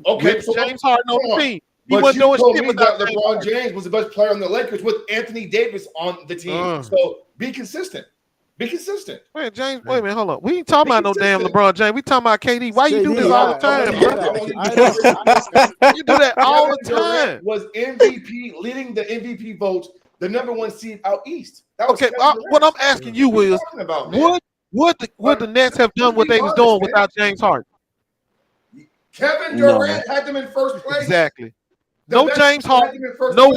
With James Harden on the team. He But wasn't you doing told shit me without that James LeBron Harden. James was the best player on the Lakers with Anthony Davis on the team. So be consistent. Be consistent. Wait, James. Wait a minute. Hold on. We ain't talking about no damn LeBron James. We talking about KD. Why you do this all the time, bro? You do that all the time. Was MVP leading the MVP votes, the number one seed out east. That was Okay, what I'm asking you is, would the Nets have done what they was doing without James Harden? Kevin Durant had them in first place. Exactly. No James Harden. No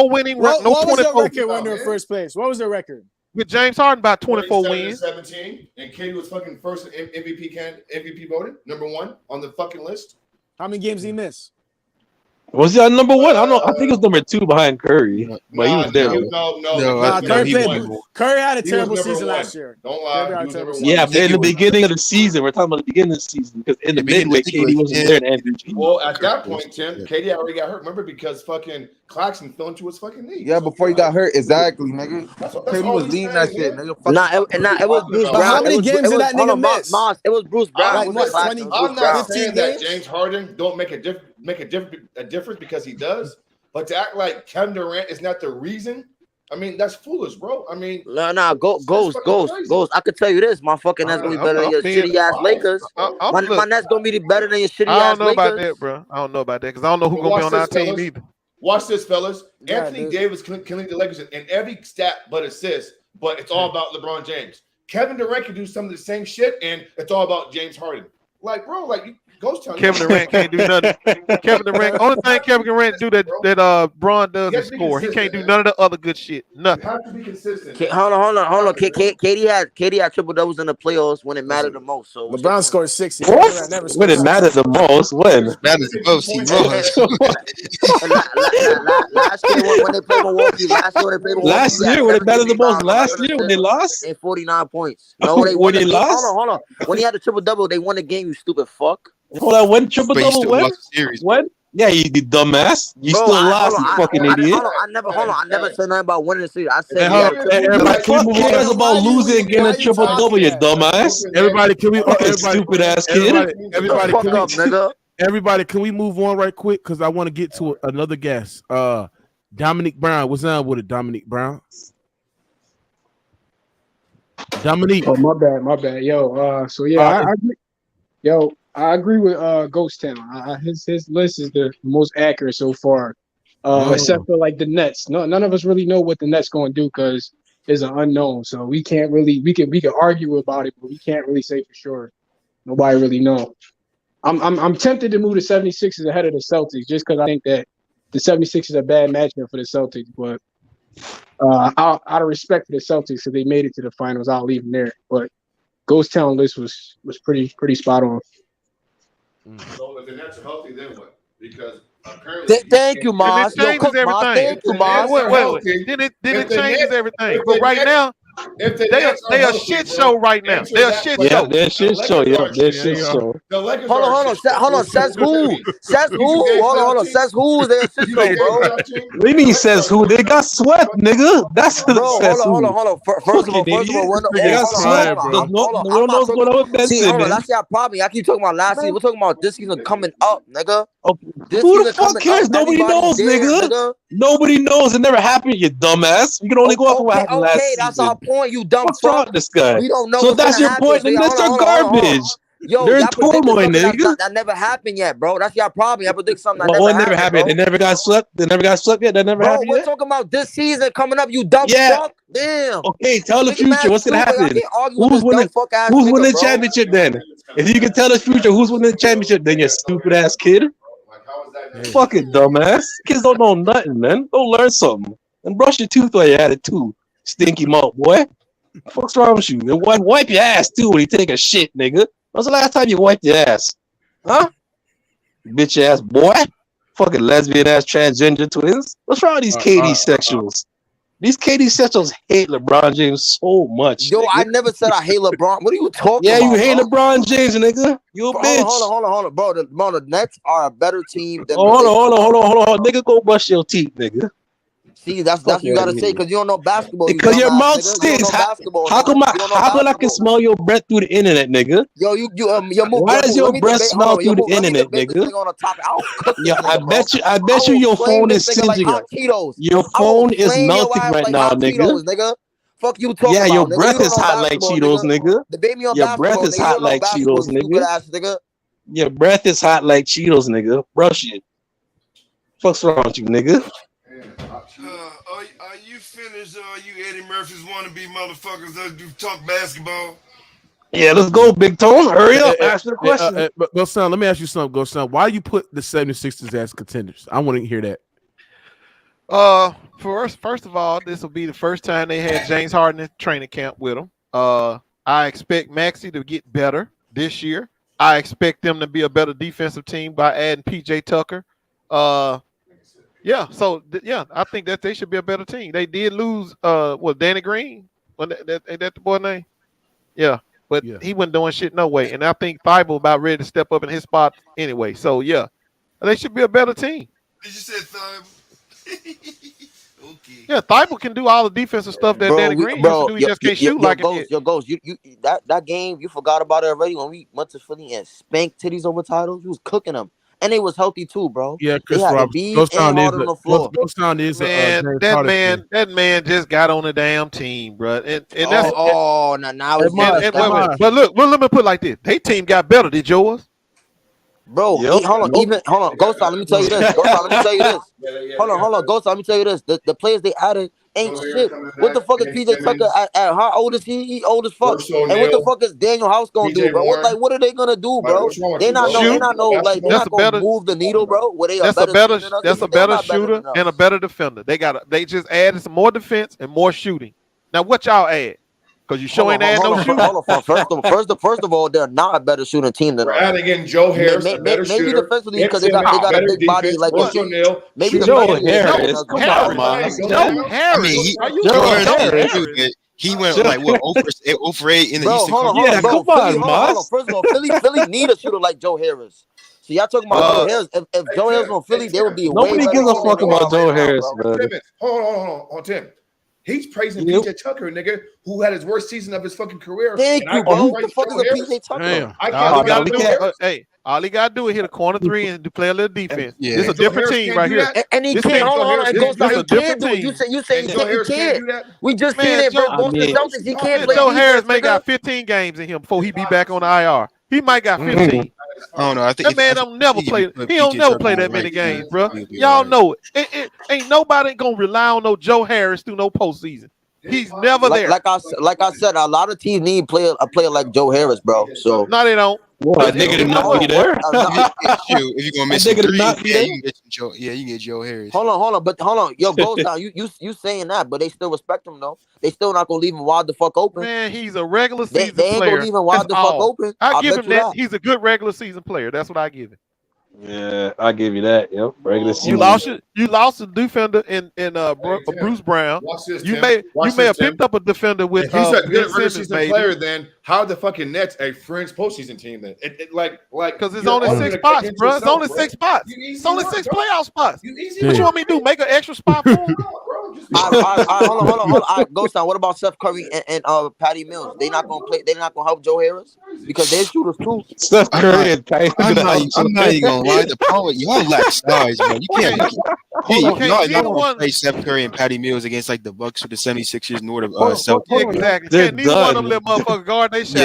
winning. What No was 24. their record when they were first place? What was their record? With James Harden, about 24 wins. 17, and KD was fucking first in MVP voted, number one on the fucking list. How many games did he miss? Was he on number one? I don't know. I think it was number 2 behind Curry, but he was there. Curry had a terrible season last year. Don't lie. Yeah, but in the beginning of the season, we're talking about the beginning of the season because in the midway, KD wasn't there in MVP. Well, at that point, Tim, KD already got hurt. Remember, because fucking Claxton fell into his fucking knee. Yeah, before he got hurt, exactly, nigga. KD was leading that shit, nigga. It was Bruce Brown. How many games did that nigga miss? It was Bruce Brown. I'm not saying that James Harden don't make a difference because he does, but to act like Kevin Durant is not the reason, I mean, that's foolish, bro. I mean, Ghost. I could tell you this, my fucking Nets gonna be better than your shitty ass Lakers. My Nets gonna be better than your shitty ass Lakers. I don't know about that, bro. I don't know about that because I don't know who's gonna be on our team either. Watch this, fellas. Anthony Davis can lead the Lakers in every stat but assist, but it's all about LeBron James. Kevin Durant can do some of the same shit, and it's all about James Harden. Like, bro, like Ghost Town. Kevin Durant can't do nothing. Kevin Durant, only thing Kevin Durant do that Bron does is score. He can't do none of the other good shit. Nothing. You have to be consistent. Hold on. KD had triple doubles in the playoffs when it mattered the most. So LeBron scored 60. What? When it mattered the most? When? Matters the most. He was. Last year when they played Milwaukee. Last year when it mattered the most. Last year when they lost. And 49 points. No, they when they lost. Hold on. When he had a triple double, they won the game. You stupid fuck. Hold on, when triple double win? When? Yeah, you dumbass. You still lost, you fucking idiot. I never said nothing about winning the season. I said who cares about losing and getting a triple double, you dumbass? Everybody, can we? Stupid ass kid. Everybody, can we move on right quick? Because I want to get to another guest. Dominique Brown. What's up with it, Dominique Brown? Dominique. Oh, my bad. Yo, so yeah, I agree with Ghost Town. His list is the most accurate so far, except for like the Nets. None of us really know what the Nets going to do because it's an unknown. So we can't really we can argue about it, but we can't really say for sure. Nobody really know. I'm tempted to move the 76ers ahead of the Celtics just because I think that the 76ers are a bad matchup for the Celtics. But out of respect for the Celtics, if they made it to the finals, I'll leave them there. But Ghost Town list was pretty spot on. So if the Nets are healthy, then what? Because apparently, thank you, Mars. It changes everything. Thank you, Mars. Wait. Then it changes everything. But right now, they a shit show right now. They're a shit show. Yeah, they're a shit show. Yeah, they're a shit show. Hold on. Says who? Says who? Hold on. Says who? They're a shit show, bro. What do you mean says who? They got swept, nigga. That's what it says. Hold on. First of all, they got swept. No one knows what I'm about. See, hold on. That's your problem. I keep talking about last season. We're talking about this season coming up, nigga. Who the fuck cares? Nobody knows, nigga. Nobody knows. It never happened, you dumbass. You can only go off of what happened last season. That's our point, you dumb What's wrong with this guy? We don't know. So that's your point. The Nets are garbage. They're in turmoil, nigga. That never happened yet, bro. That's your problem. I predict something that never happened. They never got swept. They never got swept yet. That never happened we're yet. talking about this season coming up, you dumb fuck. Damn. Okay, tell the future. What's gonna happen? Who's winning the championship then? If you can tell the future who's winning the championship, then you stupid ass kid. Fucking dumbass. Kids don't know nothing, man. Go learn something. And brush your tooth while you're at it too. Stinky mouth, boy. What's wrong with you? And wipe your ass too when you take a shit, nigga. When's the last time you wiped your ass? Huh? Bitch ass boy. Fucking lesbian ass transgender twins. What's wrong with these KD sexuals? These KD sexuals hate LeBron James so much. Yo, nigga. I never said I hate LeBron. What are you talking about? Yeah, you hate bro? LeBron James, nigga. You a bitch. Hold on, bro. The Nets are a better team than. Hold on, nigga. Go brush your teeth, nigga. See, that's what you gotta say because you don't know basketball. Because your mouth stinks. How come I can smell your breath through the internet, nigga? Yo, why does your breath smell through the internet, nigga? Yeah, I bet you your phone is singeing up. Your phone is melting right now, nigga. Fuck you talking about? Yeah, your breath is hot like Cheetos, nigga. Your breath is hot like Cheetos, nigga. Your breath is hot like Cheetos, nigga. Brush it. Fuck's wrong with you, nigga? Are you finished? Are you Eddie Murphy's wannabe motherfuckers that do talk basketball? Yeah, let's go, Big Tone. Hurry up. Ask the question. Go, son, let me ask you something. Go, son. Why you put the 76ers as contenders? I want to hear that. First of all, this will be the first time they had James Harden in training camp with them. I expect Maxey to get better this year. I expect them to be a better defensive team by adding PJ Tucker. Yeah, so I think that they should be a better team. They did lose Danny Green. Ain't that the boy name? Yeah, but he wasn't doing shit no way. And I think Thibault about ready to step up in his spot anyway. So yeah, they should be a better team. Did you say Thibault? Okay. Yeah, Thibault can do all the defensive stuff that Danny Green used to do. He just can't shoot like it. Your Ghost, you that game, you forgot about it already when we went to Philly and spanked titties over titles. You was cooking them. And they was healthy too, bro. Yeah, Chris Roberts. That man just got on the damn team, bro. And that's now it's but look, let me put it like this. They team got better than yours. Bro, hold on. Ghost, let me tell you this. Hold on. Ghost, let me tell you this. The players they added ain't shit. What the fuck is PJ Tucker at how old is he? He old as fuck. And what the fuck is Daniel House gonna do, bro? What are they gonna do, bro? They not gonna move the needle, bro. That's a better shooter and a better defender. They just added some more defense and more shooting. Now what y'all add? Because you sure ain't add no shooting. First of all, they're not a better shooting team than us. Adding in Joe Harris, a better shooter. Maybe defensively because they got a big body like maybe Joe Harris. Come on, man. Joe Harris. Joe Harris. He went like what over 8 in the Eastern Conference. Yeah, come on, Moss. First of all, Philly need a shooter like Joe Harris. So y'all talking about Joe Harris? If Joe Harris on Philly, they would be nobody gives a fuck about Joe Harris, bro. Hold on, Tim. He's praising PJ Tucker, nigga, who had his worst season of his fucking career. Thank you, bro. What the fuck is a PJ Tucker? All he got to do is hit a corner three and play a little defense. Yeah. It's a different team right here. And he can't. Hold on. He can't do it. You say he can't. We just seen it, bro. Boston Celtics. He can't play. Joe Harris may got 15 games in him before he be back on the IR. He might got 15. I don't know. I think that man don't never play. He don't never play that many games, bro. Y'all know it. Ain't nobody gonna rely on no Joe Harris through no postseason. He's never there. Like I said, a lot of teams need a player like Joe Harris, bro. So no, they don't. What? Nigga did not be there. If you're gonna miss nigga did not be there. You can get Joe Harris. Hold on. Yo, Ghost Town, you saying that, but they still respect him though. They still not gonna leave him wide the fuck open. Man, he's a regular season they ain't player. Gonna leave him wide the fuck open. I give him that. He's a good regular season player. That's what I give him. Yeah, I give you that. Yep, regular season. You lost a defender in Bruce Brown. You may have picked up a defender with. If he's a good regular season player, then how the fucking Nets a fringe postseason team? Then because it's only 6 spots, bro. It's only 6 spots. It's only 6 playoff spots. What you want me to do? Make an extra spot for him? Hold on. Ghost Town. What about Steph Curry and Patty Mills? They not gonna play. They not gonna help Joe Harris because they're shooters too. Steph Curry and Patty. I'm not even gonna lie. The problem y'all lack size, man. You can't. Y'all play Steph Curry and Patty Mills against like the Bucks or the 76ers nor the Celtics. Exactly. Neither one of them little motherfuckers guard they shot.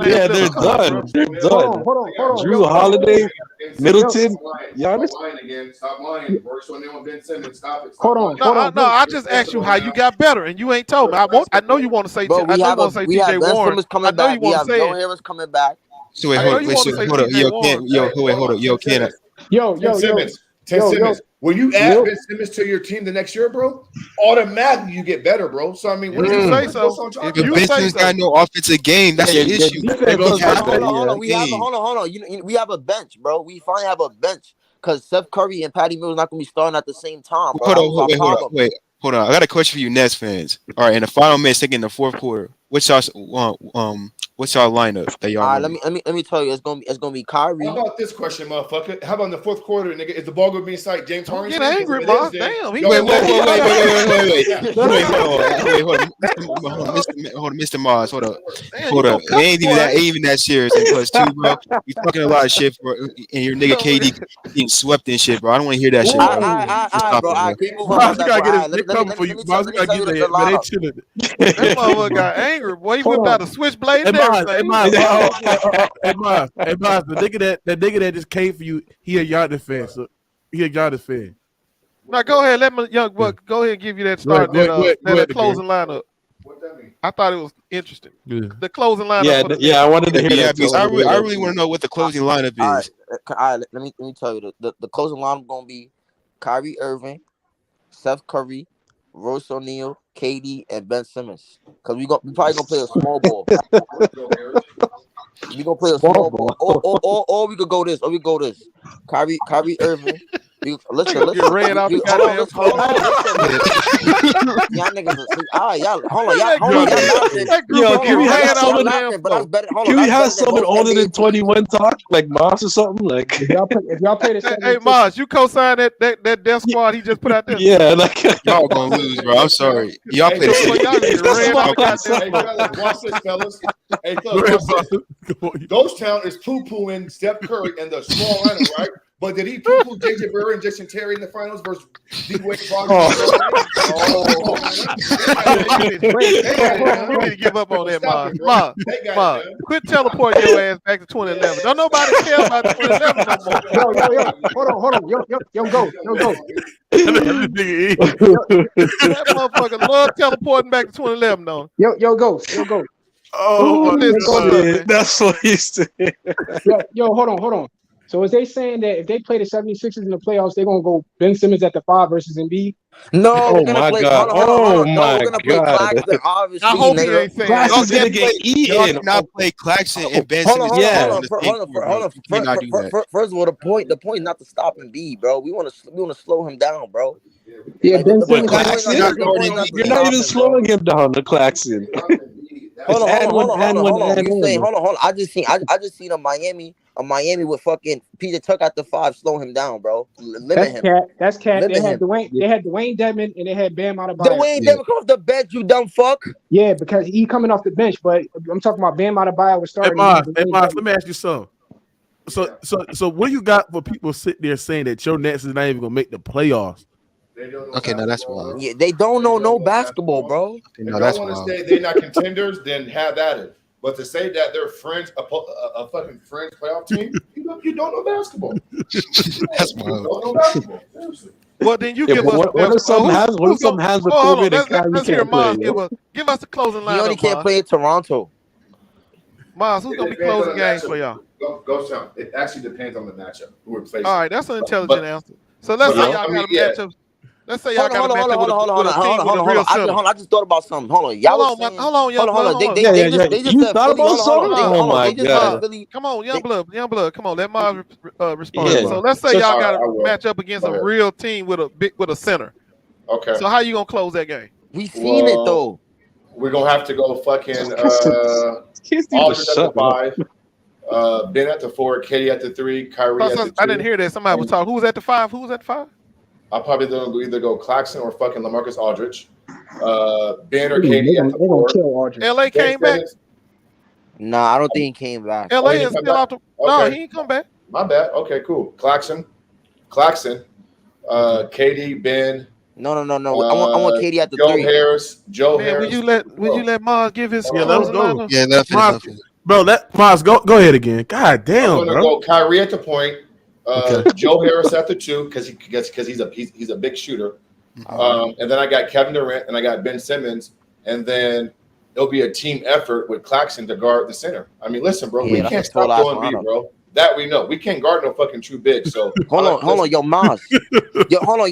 Yeah, they're done. They're done. Hold on. Drew Holiday, Middleton, Giannis. Stop lying. Works when they want Ben Simmons. Stop it. Hold on. No, I just asked you how you got better, and you ain't told me. I know you want to say. Bro, we have TJ Warren. Coming back. We have Joe Harris coming back. So wait, hold up. Yo, Ken. Yo, When you add Ben Simmons to your team the next year, bro, automatically you get better, bro. So I mean, what you say so? If Ben Simmons got no offensive game, that's an issue. Hold on. We have a bench, bro. We finally have a bench because Steph Curry and Patty Mills not gonna be starting at the same time, bro. Hold on. I got a question for you, Nets fans. All right, in the final minute, taking the fourth quarter, what's y'all lineup that y'all? All right, let me tell you, it's gonna be Kyrie. How about this question, motherfucker? How about in the fourth quarter, nigga? Is the ball gonna be inside James Harden? Get angry, boss. Damn. Wait, hold on, Mr. Mars, hold up. It ain't even that serious. And plus, too, bro, you talking a lot of shit, bro, and your nigga KD getting swept in shit, bro. I don't want to hear that shit, bro. All right, bro. Boss, you gotta get his coming for you. Boss, you gotta get there, but they chilling. That motherfucker got angry, boy. He whipped out a switchblade and everything. Hey, Boss, the nigga that just came for you, he a Giannis fan. So he a Giannis fan. Now go ahead, let my young buck go ahead and give you that start, that closing lineup. What that mean? I thought it was interesting. The closing lineup. I wanted to hear that. I really want to know what the closing lineup is. All right, let me tell you the closing lineup gonna be Kyrie Irving, Steph Curry, Royce O'Neal, KD, and Ben Simmons. Because we probably gonna play a small ball. We gonna play a small ball. Or we could go this. Kyrie Irving. Listen. Y'all niggas. Hold on. Can we have someone older than 21 talk, like Moss or something? Like if y'all play the hey Moss, you co-sign that death squad he just put out there. Yeah, like y'all gonna lose, bro. I'm sorry. Y'all play the fellas. Hey, fellas, Ghost Town is poo-pooing Steph Curry and the small lineup, right? But did he poo-poo JJ Brewer and Jason Terry in the finals versus D-Wade? You need to give up on that, Moss. Quit teleporting your ass back to 2011. Don't nobody care about 2011 no more. Hold on. Yo, go. That motherfucker love teleporting back to 2011, though. Yo, go. Oh, that's what he said. Yo, hold on. So is they saying that if they play the 76ers in the playoffs, they're gonna go Ben Simmons at the 5 versus Embiid? No, we're gonna play. Oh my God! Obviously, I hope he ain't saying Claxton's gonna get eaten. Not play Claxton and Ben Simmons. Hold on. First of all, the point is not to stop Embiid, bro. We want to slow him down, bro. Yeah, Ben Simmons. You're not even slowing him down, the Claxton. Hold on. I just seen a Miami with fucking PJ Tuck at the 5, slow him down, bro. Limit him. That's cat. They had Dwayne Dedmon and they had Bam Adebayo. Dwayne Dedmon come off the bench, you dumb fuck. Yeah, because he coming off the bench, but I'm talking about Bam Adebayo was starting. Hey, Mars, let me ask you something. So what you got for people sitting there saying that your Nets is not even gonna make the playoffs? Okay, no, that's wild. Yeah, they don't know no basketball, bro. If y'all want to say they're not contenders, then have at it. But to say that they're friends, a fucking friends playoff team, you don't know basketball. That's wild. You don't know basketball. Well, then you give us. What if something has with COVID and Kyrie can't play? Give us the closing lineup. He only can't play in Toronto. Miles, who's gonna be closing games for y'all? Go Town. It actually depends on the matchup. Who we're placing. All right, that's an intelligent answer. So let's say y'all got a matchup. Let's say y'all got a matchup with a team with a real center. I just thought about something. Hold on. Hold on, young blood. You thought about something? Oh my God. Come on, young blood. Come on, let Miles respond. So let's say y'all got a match up against a real team with a center. Okay. So how you gonna close that game? We seen it though. We're gonna have to go fucking Aldridge at the 5, Ben at the 4, Katie at the 3, Kyrie at the 2. I didn't hear that. Somebody was talking. Who was at the 5? Who was at the 5? I'll probably either go Claxton or fucking LaMarcus Aldridge. Ben or Katie at the 4. LA came back. Nah, I don't think he came back. LA is still out. No, he ain't come back. My bad. Okay, cool. Claxton, Katie, Ben. No. I want Katie at the 3. Joe Man, Harris. Would you let Mars give his let's go. Yeah, that's bro. Let Mars go ahead again. God damn, I'm gonna go Kyrie at the point. Joe Harris at the 2 because he's a big shooter. And then I got Kevin Durant and I got Ben Simmons, and then it'll be a team effort with Claxton to guard the center. I mean, listen, bro, we that's can't a full stop ass going B, lineup. bro. That we know. We can't guard no fucking true big. So hold on, yo, Maz. Yo, hold on,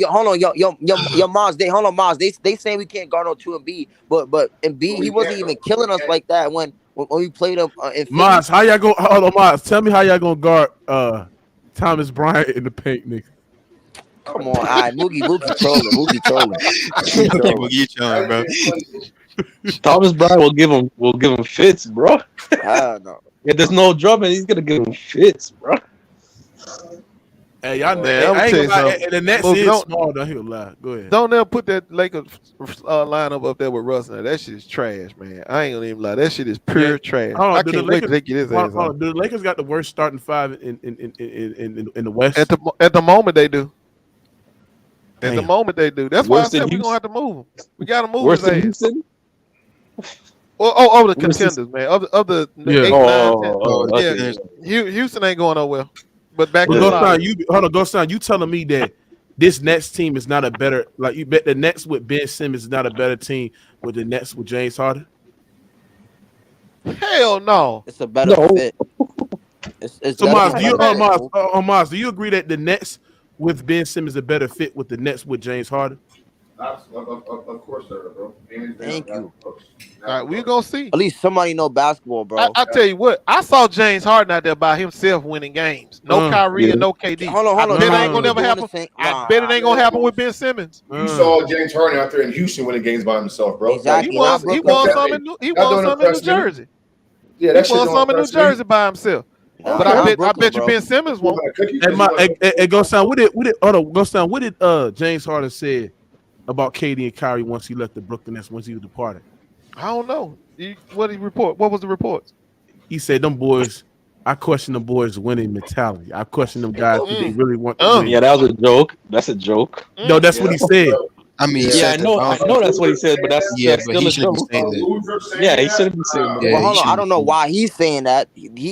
Maz. They saying we can't guard no 2 and B, but in B he wasn't even killing us like that when we played him in Philly. Maz, how y'all go? Hold on, Maz. Tell me how y'all gonna guard Thomas Bryant in the paint, nigga. Come on, all right, Moogie trolling. Moogie trolling, bro. Thomas Bryant will give him fits, bro. I don't know. If there's no drumming, he's gonna give him fits, bro. Hey, y'all know. Man, I'm gonna tell you something. The Nets is small. Don't he'll lie. Go ahead. Don't ever put that Lakers lineup up there with Russ. Now. That shit is trash, man. I ain't gonna even lie. That shit is pure trash. I can't wait to take his ass off. Do the Lakers got the worst starting five in the West? At the moment they do. At the moment they do. That's why I said we're gonna have to move him. We gotta move his ass. Houston? Well, the contenders, man. Of the 8, 9, 10. Houston ain't going nowhere. But back to Ghost you telling me that this Nets team is not a better, like you bet the Nets with Ben Simmons is not a better team with the Nets with James Harden? Hell no. It's a better fit. So Maz, do you agree that the Nets with Ben Simmons is a better fit with the Nets with James Harden? Of course, bro. Thank you. All right, we're gonna see. At least somebody know basketball, bro. I tell you what, I saw James Harden out there by himself winning games. No Kyrie and no KD. Hold on. I bet it ain't gonna never happen. I bet it ain't gonna happen with Ben Simmons. You saw James Harden out there in Houston winning games by himself, bro. Exactly. He won some in New Jersey. Yeah, he won some in New Jersey by himself. But I bet you Ben Simmons won't. Hey, Ghost Sound, what did James Harden say about KD and Kyrie once he left the Brooklyn Nets, once he was departed? I don't know. What did he report? What was the report? He said, them boys, I question them boys' winning mentality. I question them guys if they really want to win. Yeah, that was a joke. That's a joke. No, that's what he said. I mean, I know that's what he said, but that's but still he a shouldn't joke. be saying that. Yeah, he shouldn't be saying that. Well, hold on. I don't know why he's saying that.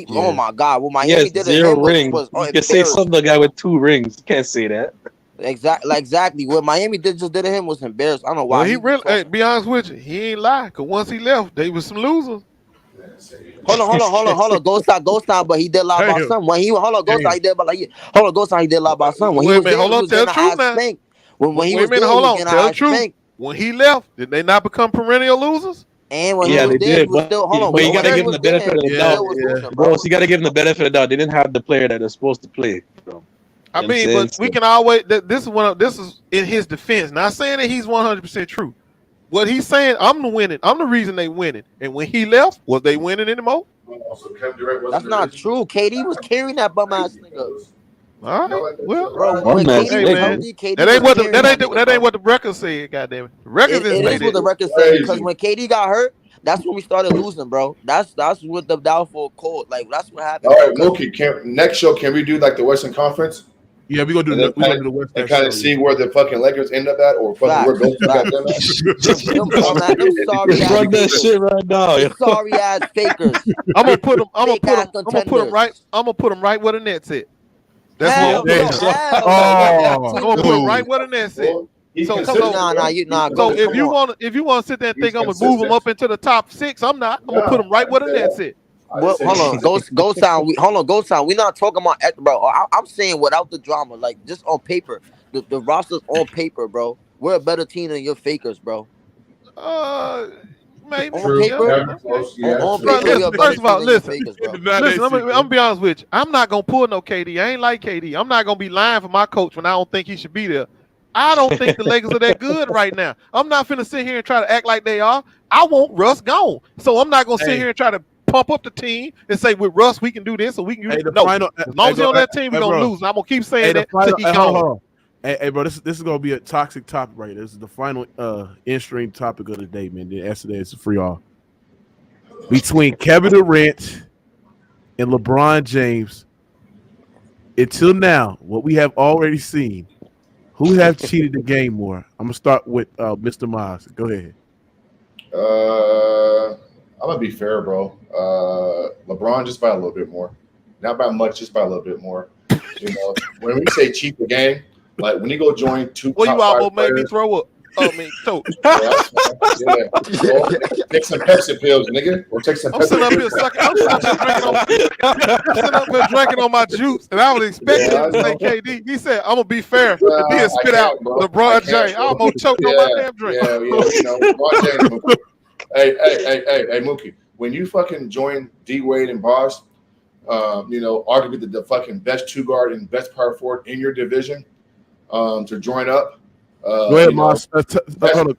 Oh my God. Well, Miami did it. 0 rings. You can say something to a guy with 2 rings. You can't say that. Exactly. What Miami did to him was embarrassed. I don't know why. Well, he really. Hey, be honest with you, he ain't lie. Cause once he left, they was some losers. Hold on. Ghost out, but he did lie about something. When he he did lie about something. When he was there, hold on, tell the truth now. When he was there, hold on, tell the truth. When he left, did they not become perennial losers? And when he was there, he was still. Hold on, but you gotta give him the benefit of the doubt, bro. So you gotta give him the benefit of the doubt. They didn't have the player that they're supposed to play. Bro. I mean, but we can always. This is in his defense. Not saying that he's 100% true. What he's saying, I'm the reason they winning. And when he left, was they winning anymore? That's not true. KD was carrying that bum ass nigga. All right. Well, bro, hey, man. That ain't what the record said. Goddamn it. The record is what the record said, because when KD got hurt, that's when we started losing, bro. That's what the downfall called. Like that's what happened. All right, Mookie. Next show, can we do like the Western Conference? Yeah, we're gonna do the West and kind of see where the fucking Lakers end up at, or fucking where Golden got them at. Run that shit right now. Sorry ass fakers. I'm gonna put them right where the Nets at. That's what I'm gonna put them right where the Nets at. So if you want to sit there and think I'm gonna move them up into the top 6, I'm not. I'm gonna put them right where the Nets at. Well, hold on, go sound. We're not talking about, bro. I'm saying without the drama, like just on paper, the roster's on paper, bro. We're a better team than your fakers, bro. Maybe. On paper, first of all, listen. I'm gonna be honest with you. I'm not gonna pull no KD. I ain't like KD. I'm not gonna be lying for my coach when I don't think he should be there. I don't think the Lakers are that good right now. I'm not finna sit here and try to act like they are. I want Russ gone, so I'm not gonna sit here and try to pump up the team and say with Russ we can do this or we can do this. No, as long as he's on that team, we're gonna lose. And I'm gonna keep saying that until he gone. Hey, bro, this is gonna be a toxic topic right here. This is the final in-stream topic of the day, man. Yesterday it's a free all between Kevin Durant and LeBron James. Until now, what we have already seen, who have cheated the game more? I'm gonna start with Mr. Miles. Go ahead. I'm gonna be fair, bro. LeBron just by a little bit more, not by much, just by a little bit more. You know, when we say cheat the game, like when you go join two. Well, you almost made me throw up. choke. Take some Pepsi pills, nigga. Or take some. I'm sitting up here sucking. I'm sitting up here drinking on my juice, and I was expecting him to say KD. He said, "I'm gonna be fair," and then spit out LeBron James. I almost choked on my damn drink. Yeah, you know, LeBron James. Hey, Mookie. When you fucking join D Wade and Bosh, you know, arguably the fucking best two guard and best power forward in your division, to join up. Go ahead, Moss. Hold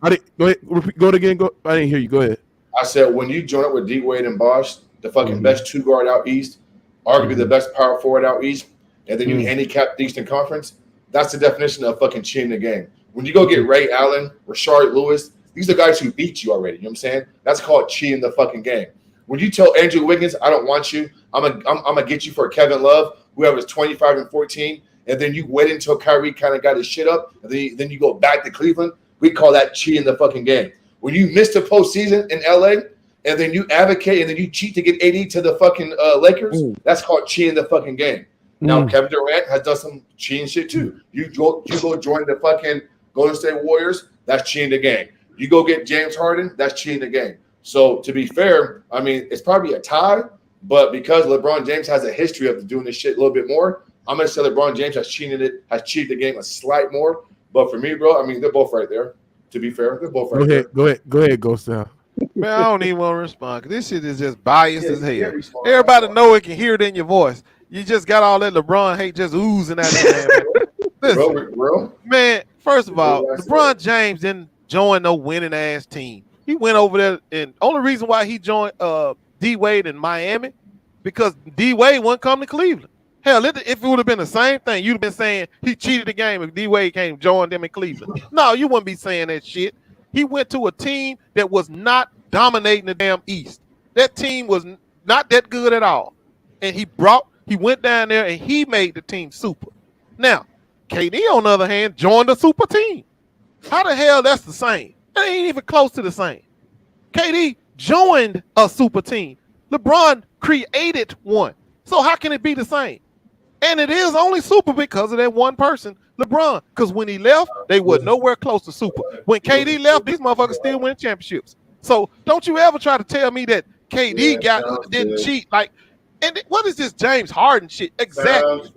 on. Go ahead. Go again. I didn't hear you. Go ahead. I said when you join up with D Wade and Bosh, the fucking best two guard out east, arguably the best power forward out east, and then you handicap the Eastern Conference. That's the definition of fucking cheating the game. When you go get Ray Allen, Rashard Lewis, these are guys who beat you already. You know what I'm saying? That's called cheating the fucking game. When you tell Andrew Wiggins, I don't want you, I'm gonna get you for Kevin Love, whoever's 25 and 14, and then you wait until Kyrie kind of got his shit up, and then you go back to Cleveland, we call that cheating the fucking game. When you miss the postseason in LA, and then you advocate and then you cheat to get AD to the fucking Lakers, that's called cheating the fucking game. Now, Kevin Durant has done some cheating shit too. You go join the fucking Golden State Warriors, that's cheating the game. You go get James Harden, that's cheating the game. So to be fair, I mean, it's probably a tie, but because LeBron James has a history of doing this shit a little bit more, I'm gonna say LeBron James has cheated the game a slight more. But for me, bro, I mean, they're both right there. To be fair, they're both right there. Go ahead, Ghost Town. Man, I don't even want to respond because this shit is just biased as hell. Everybody know it, can hear it in your voice. You just got all that LeBron hate just oozing out of man. Listen, bro, man, first of all, LeBron James didn't join no winning ass team. He went over there, and only reason why he joined D Wade in Miami because D Wade wouldn't come to Cleveland. Hell, if it would have been the same thing, you'd have been saying he cheated the game if D Wade came join them in Cleveland. No, you wouldn't be saying that shit. He went to a team that was not dominating the damn East. That team was not that good at all. And he went down there and he made the team super. Now, KD, on the other hand, joined a super team. How the hell that's the same? That ain't even close to the same. KD joined a super team. LeBron created one. So how can it be the same? And it is only super because of that one person, LeBron. Because when he left, they were nowhere close to super. When KD left, these motherfuckers still win championships. So don't you ever try to tell me that KD didn't cheat. Like, and what is this James Harden shit? Exactly.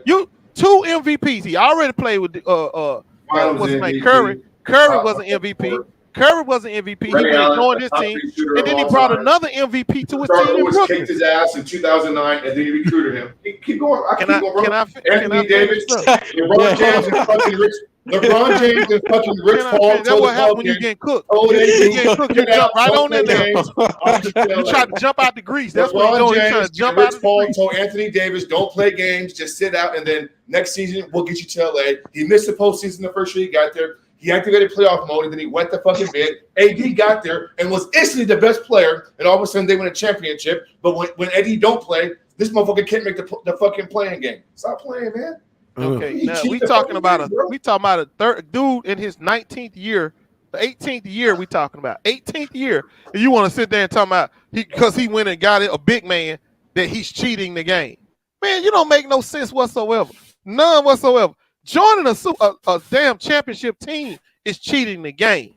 You 2 MVPs. He already played with what's his name? Curry. Curry was an MVP. Curry was an MVP. He joined his team, and then he brought another MVP to his team. Lewis kicked his ass in 2009, and then he recruited him. Keep going. Anthony Davis, LeBron James, and fucking Rich. LeBron James and fucking Rich Paul. That's what happens when you get cooked. You get cooked, you jump right on in there. You try to jump out the grease. That's what you're doing. You're trying to jump out Rich Paul told Anthony Davis, don't play games, just sit out, and then next season we'll get you to LA. He missed the postseason the first year he got there. He activated playoff mode, and then he went the fucking bid. AD got there and was instantly the best player, and all of a sudden they win a championship. But when AD don't play, this motherfucker can't make the fucking playing game. Stop playing, man. Okay, now we talking about a third dude in his 19th year, the 18th year. We talking about 18th year, and you want to sit there and talk about because he went and got it a big man that he's cheating the game. Man, you don't make no sense whatsoever, none whatsoever. Joining a damn championship team is cheating the game.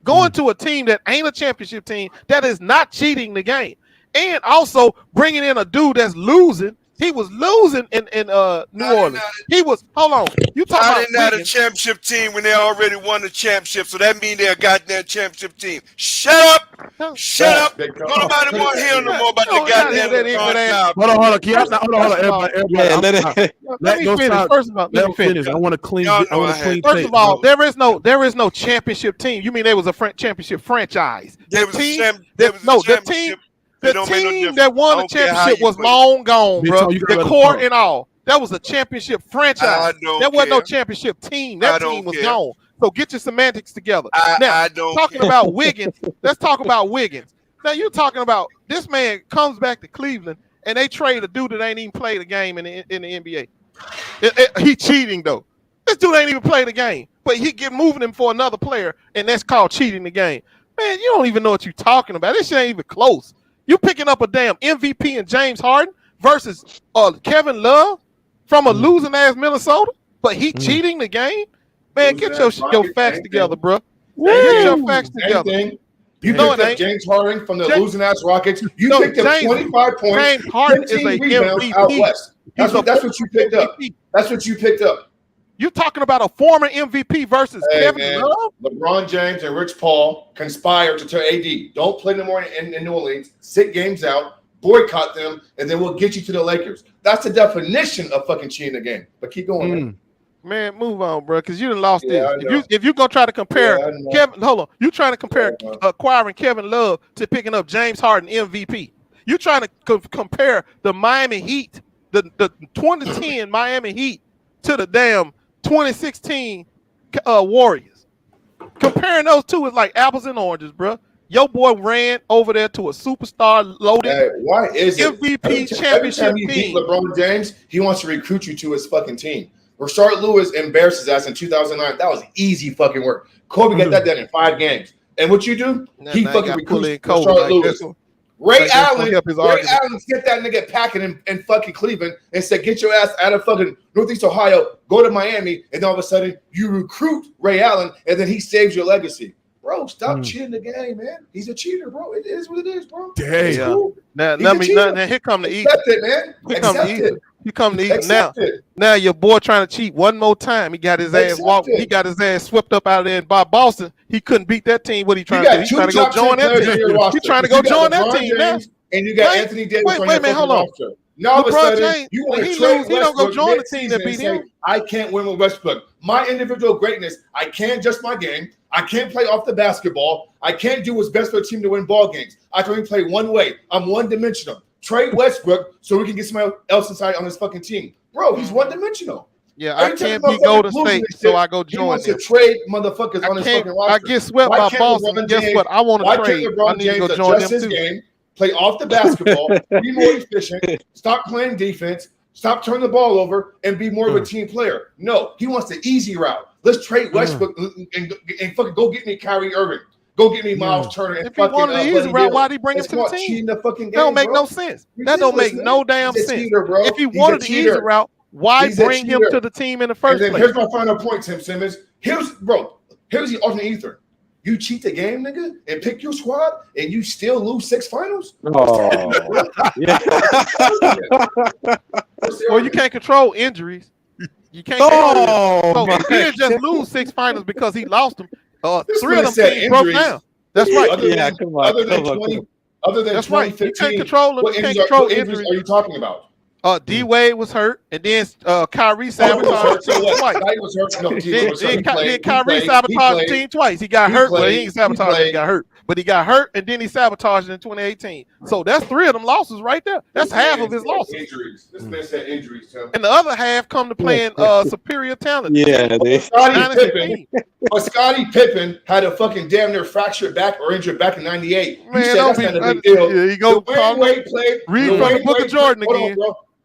Going to a team that ain't a championship team, that is not cheating the game. And also bringing in a dude that's losing. He was losing in New Orleans. He was, hold on. You talking about not a championship team when they already won the championship, so that means they're a goddamn championship team. Shut up. Shut up. Don't nobody want to hear no more about the goddamn. Hold on. Everybody. Let me finish. First of all, let me finish. I want to clean. First of all, there is no championship team. You mean there was a championship franchise? There was the team. The team that won the championship was long gone, bro. The core and all. That was a championship franchise. That wasn't no championship team. That team was gone. So get your semantics together. Now, talking about Wiggins, let's talk about Wiggins. Now, you're talking about this man comes back to Cleveland, and they trade a dude that ain't even played a game in the NBA. He cheating, though. This dude ain't even played the game. But he get moving him for another player, and that's called cheating the game. Man, you don't even know what you're talking about. This shit ain't even close. You picking up a damn MVP in James Harden versus Kevin Love from a losing ass Minnesota, but he cheating the game. Man, get your facts together, bro. Get your facts together. Same thing. You picked up James Harden from the losing ass Rockets. You picked up 25 points, James Harden 15 rebounds out west. That's what you picked up. That's what you picked up. You're talking about a former MVP versus Kevin Love? LeBron James and Rich Paul conspired to tell AD, don't play no more in New Orleans, sit games out, boycott them, and then we'll get you to the Lakers. That's the definition of fucking cheating the game. But keep going, man. Man, move on, bro, because you done lost this. If you gonna try to compare Kevin, hold on, you trying to compare acquiring Kevin Love to picking up James Harden MVP. You trying to compare the Miami Heat, the 2010 Miami Heat to the damn 2016 Warriors. Comparing those two is like apples and oranges, bro. Your boy ran over there to a superstar loaded why is MVP championship every time you team. beat LeBron James, he wants to recruit you to his fucking team. Rashard Lewis embarrassed his ass in 2009. That was easy fucking work. Kobe got that done in 5 games. And what you do? He fucking recruits Rashard Lewis. Ray Allen get that nigga packing in fucking Cleveland and said, get your ass out of fucking Northeast Ohio, go to Miami, and all of a sudden you recruit Ray Allen, and then he saves your legacy. Bro, stop cheating the game, man. He's a cheater, bro. It is what it is, bro. Damn. Cool. Now here come the East. Accept it, man. You come to East now. Now your boy trying to cheat one more time. He got his ass walked. He got his ass swept up out of there by Boston. He couldn't beat that team. What he trying to do? He's trying to go join that team. He's trying to go join that team now. And you got Anthony Davis on your fucking roster. Now all of a sudden, you want to trade Westbrook, he don't go join the team that beat him. I can't win with Westbrook. My individual greatness, I can't adjust my game. I can't play off the basketball. I can't do what's best for the team to win ball games. I can only play one way. I'm one-dimensional. Trade Westbrook so we can get somebody else inside on this fucking team. Bro, he's one-dimensional. Yeah, I can't be Golden State, so I go join He wants to trade motherfuckers on his fucking roster. I get swept by Boston, and guess what? I want to trade. Why can't LeBron James adjust his game, play off the basketball, be more efficient, stop playing defense, stop turning the ball over, and be more of a team player? No, he wants the easy route. Let's trade Westbrook and fucking go get me Kyrie Irving. Go get me Miles Turner. And if he wanted the easy route, why'd he bring him to the team? The fucking game, that don't make no sense. That don't make no damn sense. If he wanted the easy route, why bring him to the team in the first place? Here's my final point, Tim Simmons. Here's the alternate ether. You cheat the game, nigga, and pick your squad, and you still lose 6 finals? Oh, yeah. Well, you can't control injuries. You can't. So he didn't just lose 6 finals because he lost them. 3 of them teams broke down. That's right. Other than 2015, you can't control them. What injuries are you talking about? D Wade was hurt, and then Kyrie sabotaged the team twice. Then Kyrie sabotaged the team twice. He got hurt, but he ain't sabotaged. He got hurt, but he got hurt, and then he sabotaged it in 2018. So that's 3 of them losses right there. That's half of his losses. Injuries. This man said injuries, Tim. And the other half come to playing superior talent. Yeah, Scottie Pippen had a fucking damn near fractured back or injured back in '98. You said that's not a big deal. Yeah, you go Wade played. Read from the Book of Jordan again.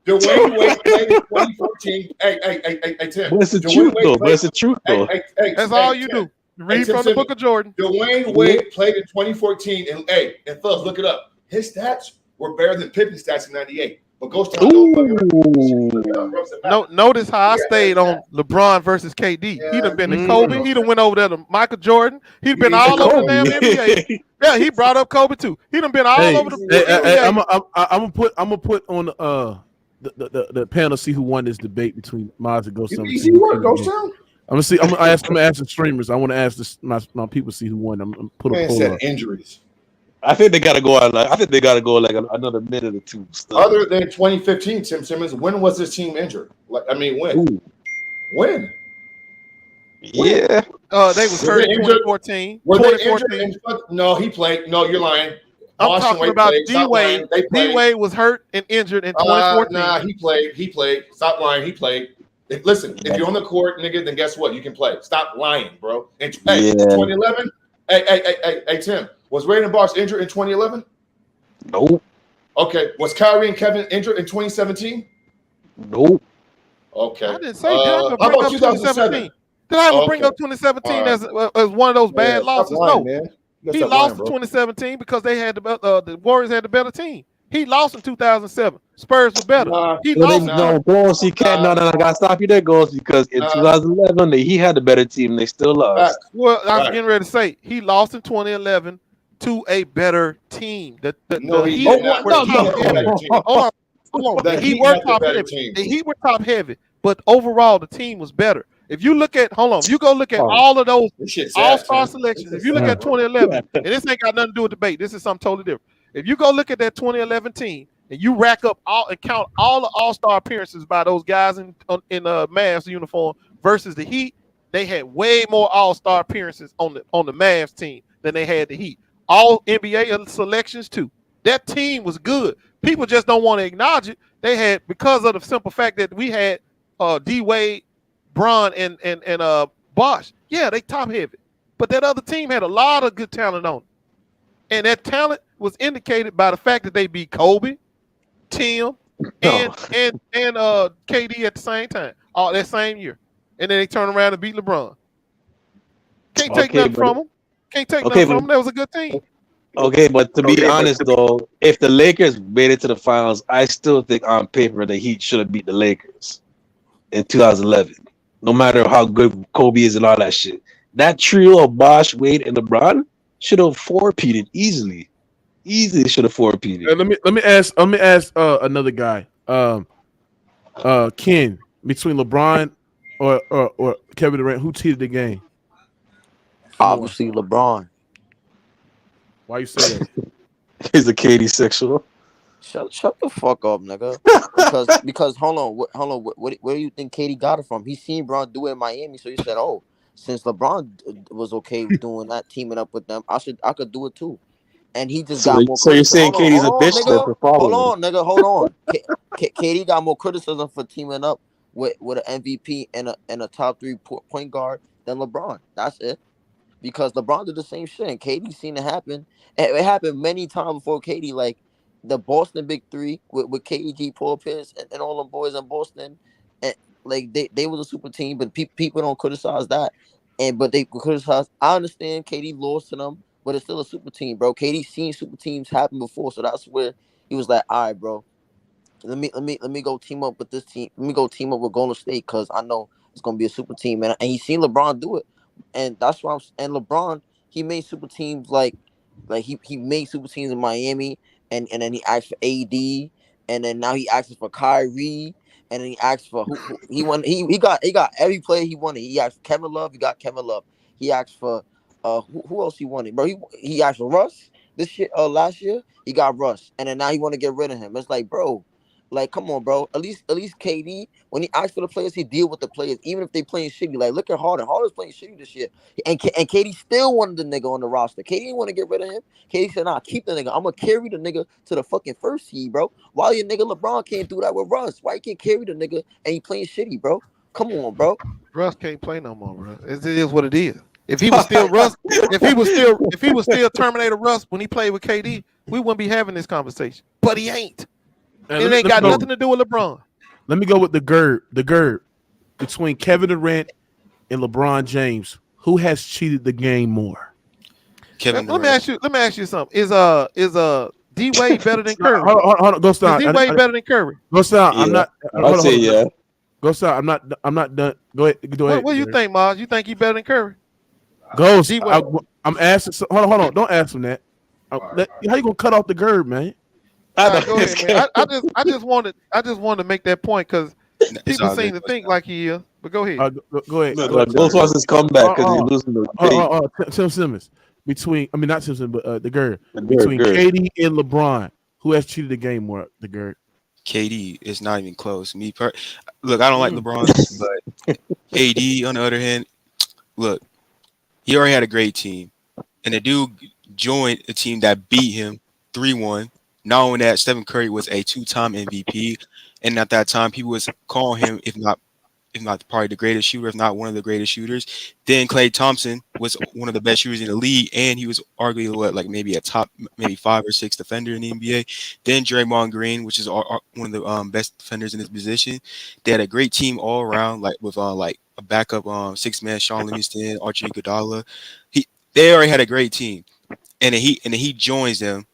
Dwayne Wade played in 2014. Hey, Tim. But it's the truth, though. But it's the truth, though. That's all you do. Read from the Book of Jordan. Dwayne Wade played in 2014, and fellas, look it up. His stats were better than Pippen's stats in '98. But Ghost Town notice how I stayed on LeBron versus KD. He done been to Kobe. He done went over there to Michael Jordan. He done been all over the damn NBA. Yeah, he brought up Kobe too. He done been all over the NBA. I'm gonna put on the panel, see who won this debate between Miles and Ghost Town. Easy work, Ghost Town. I'm gonna ask the streamers. I want to ask my people see who won. I'm gonna put a poll said up. Injuries. I think they gotta go out. Another minute or two. Still. Other than 2015, Tim Simmons, when was this team injured? When? Ooh. When? Yeah. They was hurt in 2014. Were they injured? No, he played. No, you're lying. I'm talking about D Wade. D Wade was hurt and injured in 2014. Nah, he played. Stop lying. He played. Listen, if you're on the court, nigga, then guess what? You can play. Stop lying, bro. In 2011, hey, Tim, was Raiden Bosch injured in 2011? Nope. Okay. Was Kyrie and Kevin injured in 2017? Nope. Okay. I didn't say that. How about 2017? Did I ever bring up 2017 as one of those bad losses? Lying, no. Man. He lost in 2017 because they had the Warriors had the better team. He lost in 2007. Spurs were better. He Well, lost. no, go on, see, Cat. No, I gotta stop you there, goes because in 2011 he had a better team. They still lost. Well, I was getting ready to say he lost in 2011 to a better team. The Heat were top heavy. Hold on. The Heat were top heavy. The Heat were top heavy, but overall the team was better. If you look at, if you go look at all of those all-star selections, if you look at 2011, and this ain't got nothing to do with debate, this is something totally different. If you go look at that 2011 team and you rack up all and count all the all-star appearances by those guys in Mavs uniform versus the Heat, they had way more all-star appearances on the Mavs team than they had the Heat. All NBA selections too. That team was good. People just don't want to acknowledge it. They had, because of the simple fact that we had D Wade, Bron, and Bosh. Yeah, they top heavy, but that other team had a lot of good talent on it, and that talent was indicated by the fact that they beat Kobe, Tim, and KD at the same time, all that same year, and then they turn around and beat LeBron. Can't take nothing from them. Can't take nothing from them. That was a good team. Okay, but to be honest though, if the Lakers made it to the finals, I still think on paper the Heat should have beat the Lakers in 2011. No matter how good Kobe is and all that shit, that trio of Bosh, Wade, and LeBron should have four-peated easily. Easily should have four-peated. Let me ask another guy. Ken, between LeBron or Kevin Durant, who cheated the game? Obviously, LeBron. Why you say that? He's a KD sexual. Shut the fuck up, nigga. Because hold on, where do you think KD got it from? He seen LeBron do it in Miami, so he said, "Oh, since LeBron was okay doing that, teaming up with them, I could do it too." And he just got more. So you're saying KD's a bitch nigga, hold on, nigga, hold on. KD got more criticism for teaming up with an MVP and a top 3 point guard than LeBron. That's it. Because LeBron did the same shit, and KD seen it happen. And it happened many times before KD, like the Boston Big Three with KD, Paul Pierce, and all them boys in Boston. And like they was a super team, but people don't criticize that. But they criticize. I understand KD lost to them, but it's still a super team, bro. KD seen super teams happen before, so that's where he was like, all right, bro. Let me go team up with this team. Let me go team up with Golden State because I know it's gonna be a super team, and he seen LeBron do it. And that's why and LeBron, he made super teams like he made super teams in Miami, and then he asked for AD, and then now he asks for Kyrie, and then he asked for who he won. He got every player he wanted. He asked for Kevin Love, he got Kevin Love. He asked for who else he wanted, bro? He asked for Russ this shit last year. He got Russ, and then now he want to get rid of him. It's like, bro. Like, come on, bro. At least KD, when he asks for the players, he deal with the players, even if they playing shitty. Like, look at Harden. Harden's playing shitty this year. And KD still wanted the nigga on the roster. KD didn't want to get rid of him. KD said, nah, keep the nigga. I'm going to carry the nigga to the fucking first seed, bro. Why your nigga LeBron can't do that with Russ? Why you can't carry the nigga and he playing shitty, bro? Come on, bro. Russ can't play no more, bro. It is what it is. If he was still Russ, if he was still Terminator Russ when he played with KD, we wouldn't be having this conversation. But he ain't. It ain't got nothing to do with LeBron. Let me go with the GERD between Kevin Durant and LeBron James. Who has cheated the game more? Kevin Durant. Let me ask you something. Is D Wade better than Curry? Hold on, go stop. Is D Wade better than Curry? Go stop. Yeah. I'm not. I'll say yeah. Go stop. I'm not done. Go ahead. What do you think, Maz? You think he better than Curry? Ghost. I'm asking. Hold on. Don't ask him that. How you gonna cut off the GERD, man? Right, go ahead, man. I just wanted to make that point because people seem to think like he is. But go ahead. Go ahead. Ghostbusters come back because he's losing the Tim Simmons. Not Tim Simmons, but the GERD. Between KD and LeBron, who has cheated the game more? The GERD. KD is not even close. Look, I don't like LeBron, but KD on the other hand, look, he already had a great team, and the dude joined a team that beat him 3-1. Not only that, Stephen Curry was a 2-time MVP, and at that time, people was calling him, if not probably the greatest shooter, if not one of the greatest shooters. Then Klay Thompson was one of the best shooters in the league, and he was arguably maybe a top 5 or 6 defender in the NBA. Then Draymond Green, which is one of the best defenders in his position. They had a great team all around, with a backup 6-man Sean Livingston, Archie Iguodala. They already had a great team, and he joins them.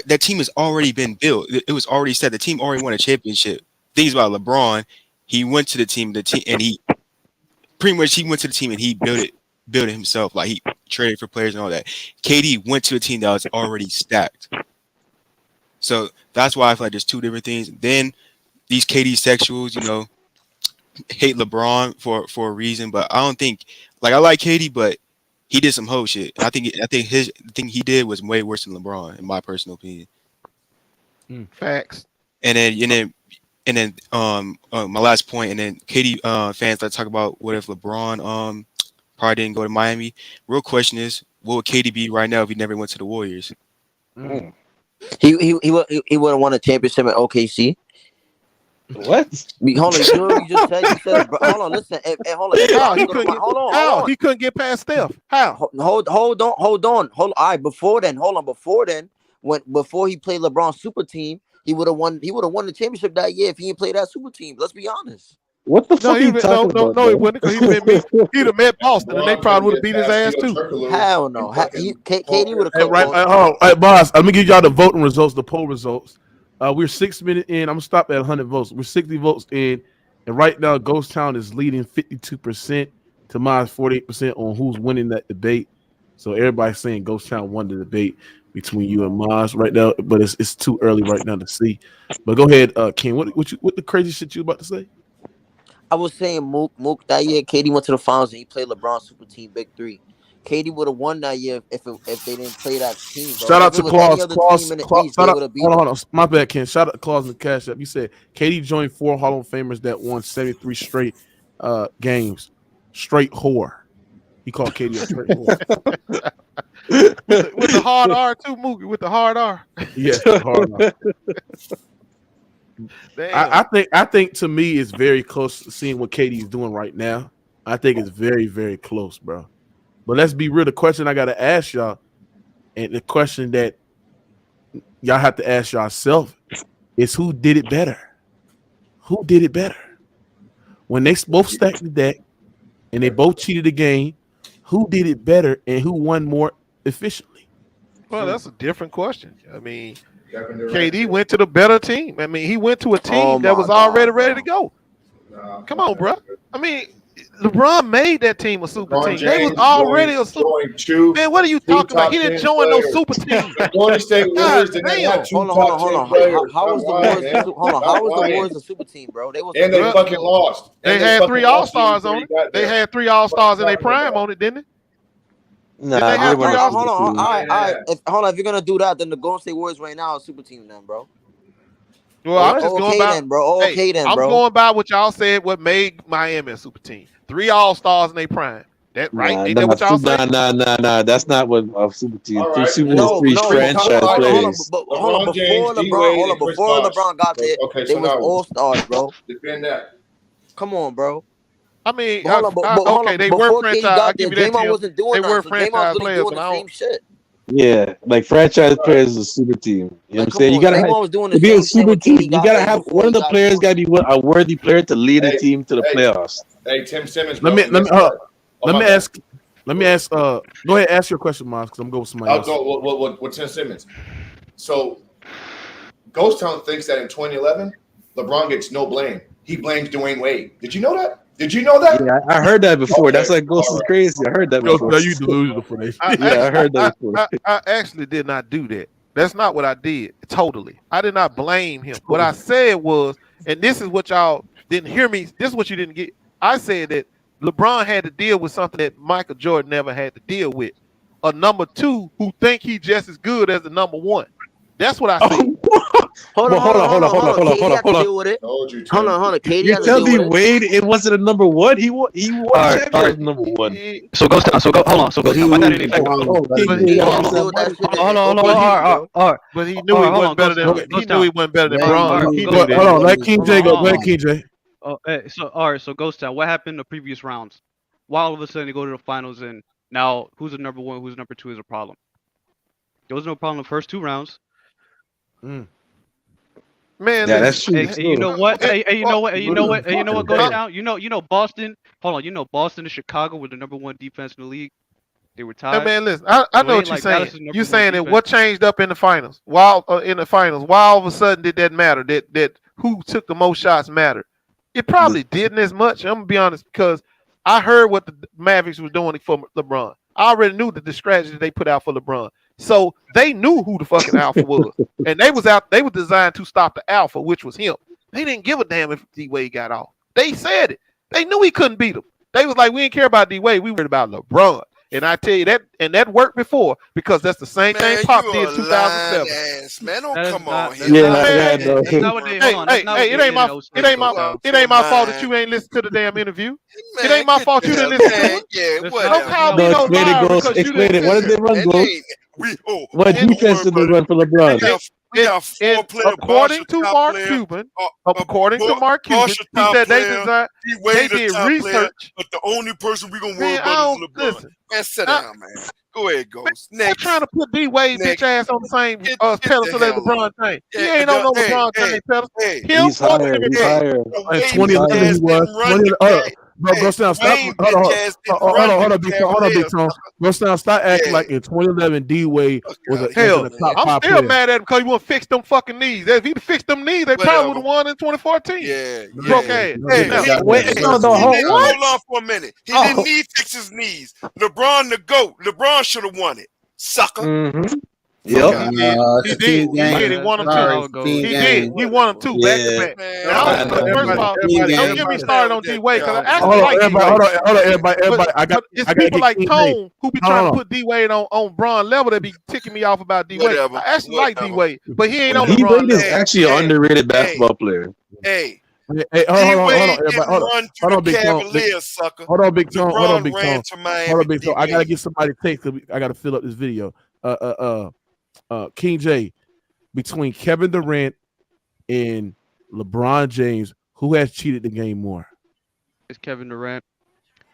that team has already been built. It was already set. The team already won a championship. Things about LeBron, he went to the team, and he pretty much he went to the team and he built it himself. Like he traded for players and all that. KD went to a team that was already stacked. So that's why I feel like there's two different things. Then these KD sexuals, hate LeBron for a reason, but I don't think I like KD, but he did some hoe shit. I think the thing he did was way worse than LeBron, in my personal opinion. Facts. And then my last point, and then KD fans that talk about what if LeBron probably didn't go to Miami. Real question is, what would KD be right now if he never went to the Warriors? He would have won a championship at OKC. What? Hold on, you just said. Hold on, listen. Hold on. He couldn't get past Steph. How? Hold on. All right, before then, before he played LeBron's super team, he would have won the championship that year if he didn't play that super team. Let's be honest. What the fuck are you talking about? No, he wouldn't, because he'd have met Boston, and they probably would have beat his ass too. Hell no. KD would have come. All right, boss. Let me give y'all the voting results, the poll results. We're 6 minutes in. I'm gonna stop at 100 votes. We're 60 votes in, and right now Ghost Town is leading 52% to Miles 48% on who's winning that debate. So everybody's saying Ghost Town won the debate between you and Miles right now, but it's too early right now to see. But go ahead, Ken. What the crazy shit you about to say? I was saying Mook that year. KD went to the finals and he played LeBron's super team, Big Three. KD would have won that year if they didn't play that team. Bro. Shout out to Claus. Hold on. My bad, Ken. Shout out to Claus and Cash App. You said KD joined 4 Hall of Famers that won 73 straight games. Straight whore. He called KD a straight whore. with the hard R too, Mookie. With the hard R. Yes, hard R. I think to me it's very close to seeing what KD is doing right now. I think it's very, very close, bro. But let's be real. The question I got to ask y'all, and the question that y'all have to ask yourself is who did it better? Who did it better? When they both stacked the deck and they both cheated the game, who did it better and who won more efficiently? Well, that's a different question. I mean, KD went to the better team. I mean, he went to a team that was already ready to go. Come on, bro. I mean, LeBron made that team a super team. They was already a super. Man, what are you talking about? He didn't join no super team. Golden State Warriors did not have two top 10 players. How was the Warriors? Hold on. How was the Warriors a super team, bro? They fucking lost. They had 3 All-Stars on it. They had 3 All-Stars in their prime on it, didn't they? Nah, hold on. All right. If you're gonna do that, then the Golden State Warriors right now are a super team, then, bro. Well, I'm just going by. Then, bro. I'm going by what y'all said. What made Miami a super team? 3 All-Stars in their prime. That right? Ain't that what y'all said? Nah. That's not what a super team. Right. Super three franchise players. Hold on. Before LeBron got there, they was All-Stars, bro. Defend that. Come on, bro. I mean, okay, they were franchise. I'll give you that. They were franchise players, but I don't. Yeah, like franchise players is a super team. You know what I'm saying? You gotta to be a super team. You gotta have one of the players gotta be a worthy player to lead the team to the playoffs. Hey, Tim Simmons. Let me ask. Go ahead, ask your question, Miles, because I'm going with somebody else. I'll go with Tim Simmons. So, Ghost Town thinks that in 2011, LeBron gets no blame. He blames Dwayne Wade. Did you know that? Yeah, I heard that before. That's like Ghost is crazy. I heard that before. No, you delusional for this. I heard that before. I actually did not do that. That's not what I did. Totally. I did not blame him. What I said was, and this is what y'all didn't hear me. This is what you didn't get. I said that LeBron had to deal with something that Michael Jordan never had to deal with. A number 2 who think he just as good as the number 1. That's what I said. Hold on. KD you tell me Wade, it wasn't a number 1. He won number 1. So Ghost Town. Hold on. But he knew he wasn't better than. He knew he wasn't better than Bron. Hold on. Let King J go. Go ahead, King J. So Ghost Town. What happened in the previous rounds? Why all of a sudden they go to the finals and now who's the number 1, who's number 2 is a problem? There was no problem in the first 2 rounds. Man, yeah, that's true. You know what? You know what goes down? You know Boston. Hold on. You know Boston and Chicago were the number 1 defense in the league. They were tied. Hey man, listen, I So know it what ain't you're like saying. Dallas is number You're one saying that defense. what changed up in the finals? Why why all of a sudden did that matter? That who took the most shots mattered? It probably didn't as much. I'm gonna be honest because I heard what the Mavericks was doing for LeBron. I already knew the strategy they put out for LeBron, so they knew who the fucking alpha was, and they was out. They were designed to stop the alpha, which was him. They didn't give a damn if D Wade got off. They said it. They knew he couldn't beat them. They was like, we didn't care about D Wade. We worried about LeBron. And I tell you that, and that worked before because that's the same thing Pop did in 2007. Ass, man, don't That is come not. on That's here. not. Man. That's not what they. Hold on. That's not what It they ain't did in my 07, it ain't my fault that you ain't listened to the damn interview. It ain't my fault you didn't Man, listen to it. yeah, That's whatever. not. Don't call me That's no not what liar because you Explain didn't it. What did listen. they run, And Ghost? they, we, oh, What don't defense worry did they about run for it. LeBron? We got four players. According to top Mark player, Cuban, according to Mark Cuban, Bosch a he top said they player. designed, He they Wade a did top player, research. but the only person we gonna worry Man, about is LeBron. listen. Man, sit down, man. Go ahead, Ghost. They're Next. trying to put D Wade bitch ass on the same Get the pedestal as hell LeBron on. James. He Yeah, ain't on no hey, LeBron hey, James pedestal. hey, Him He's or higher. Kevin He's Durant. higher. the In Wade 2011, bitch he ass was. didn't run the Bro, go down. Stop. Wade Hold bitch on. ass didn't Hold run on, the Big Tom. Hold on, Big Cavaliers. Tom. Go down. Stop acting Yeah. like in 2011, D Wade was a Hell, top I'm 5 still player. mad at him because he wouldn't fix them fucking knees. If he'd fixed them knees, they probably would have won in 2014. Yeah, Broke yeah. ass. Hey, Now, hold on for a minute. He Oh. didn't need fix his knees. LeBron the GOAT. LeBron should have won it. Sucker. Mm-hmm. Yep. He did. He won them too. He did. He won them too back to back. Man, First of all, don't get me started on D Wade because I Hold actually on, like D everybody. Wade. Hold on, everybody. I got. It's I got to people get like King Tone who be trying to Hold on. put D Wade on Bron level that be ticking me off about D Wade. Whatever. I actually like D Wade, but he ain't on D LeBron Wade is level. actually an underrated basketball player. Hey. Hey, hold on, D-Wade everybody. didn't run to the Big Tone. Cavaliers, sucker. Hold on, Big Tone. Hold on, LeBron Big ran Tone. to Miami. Hold on, Big Tone. I gotta D-Wade. get somebody to take. I gotta fill up this video. King J, between Kevin Durant and LeBron James, who has cheated the game more? It's Kevin Durant,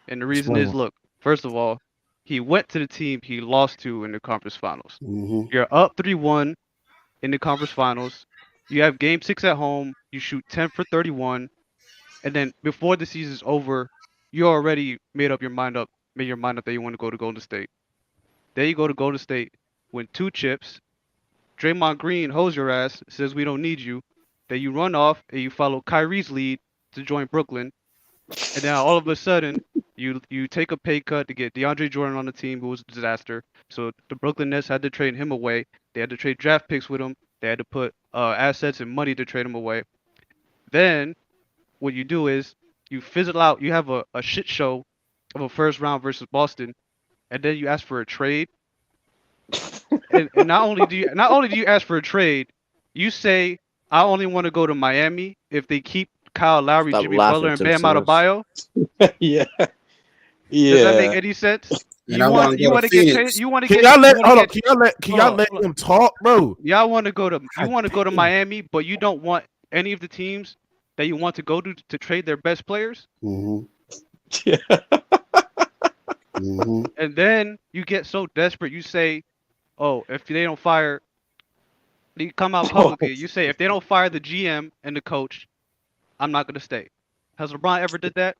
and the reason Explain is, why. look, first of all, he went to the team he lost to in the conference finals. Mm-hmm. You're up 3-1 in the conference finals. You have game 6 at home. You shoot 10 for 31. And then before the season's over, you already made your mind up that you want to go to Golden State. Then you go to Golden State, win 2 chips. Draymond Green holds your ass, says we don't need you. Then you run off and you follow Kyrie's lead to join Brooklyn. And now all of a sudden, you take a pay cut to get DeAndre Jordan on the team, who was a disaster. So the Brooklyn Nets had to trade him away. They had to trade draft picks with him. They had to put assets and money to trade him away. Then what you do is you fizzle out. You have a shit show of a first round versus Boston, and then you ask for a trade. and not only do you ask for a trade, you say I only want to go to Miami if they keep Kyle Lowry, Stop Jimmy laughing, Butler, and Tim Bam Simmons. Adebayo. Yeah. Does that make any sense? And You I want wanna go to to get Phoenix. you want to Can get y'all let? you wanna Hold on. get- Can y'all let him talk, bro? Y'all want to go to Miami, but you don't want any of the teams that you want to go to trade their best players. Mm-hmm. Yeah. Mm-hmm. And then you get so desperate, you say, "Oh, if they don't fire," you come out publicly. You say, "If they don't fire the GM and the coach, I'm not gonna stay." Has LeBron ever did that?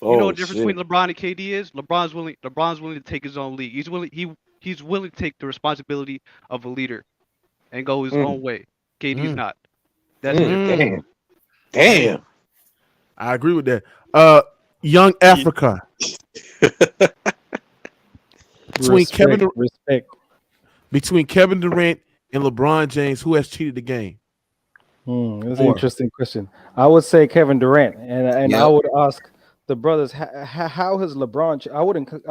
You know what the difference between LeBron and KD is? LeBron's willing to take his own league. He's willing to take the responsibility of a leader and go his own way. KD's not. That's the difference. Damn. I agree with that. Young Africa. Between Kevin Durant and LeBron James, who has cheated the game? That's an interesting question. I would say Kevin Durant, and I would ask the brothers, how has LeBron? I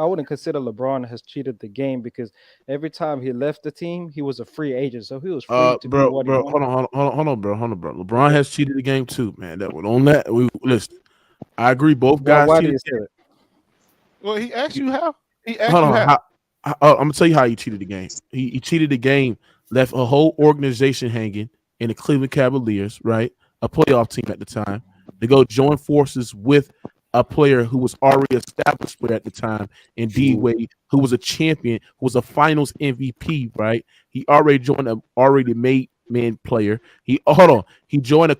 wouldn't consider LeBron has cheated the game because every time he left the team, he was a free agent, so he was free to do what he wanted. Hold on, bro. LeBron has cheated the game too, man. That would on that. Listen, I agree. Both guys. Why do cheated you say that? Well, he asked you how. He asked Hold you on. how. I'm gonna tell you how he cheated the game. He cheated the game, left a whole organization hanging in the Cleveland Cavaliers, right? A playoff team at the time. They go join forces with a player who was already established player at the time, in D Wade, who was a champion, who was a Finals MVP, right? He already joined a already made man player. He joined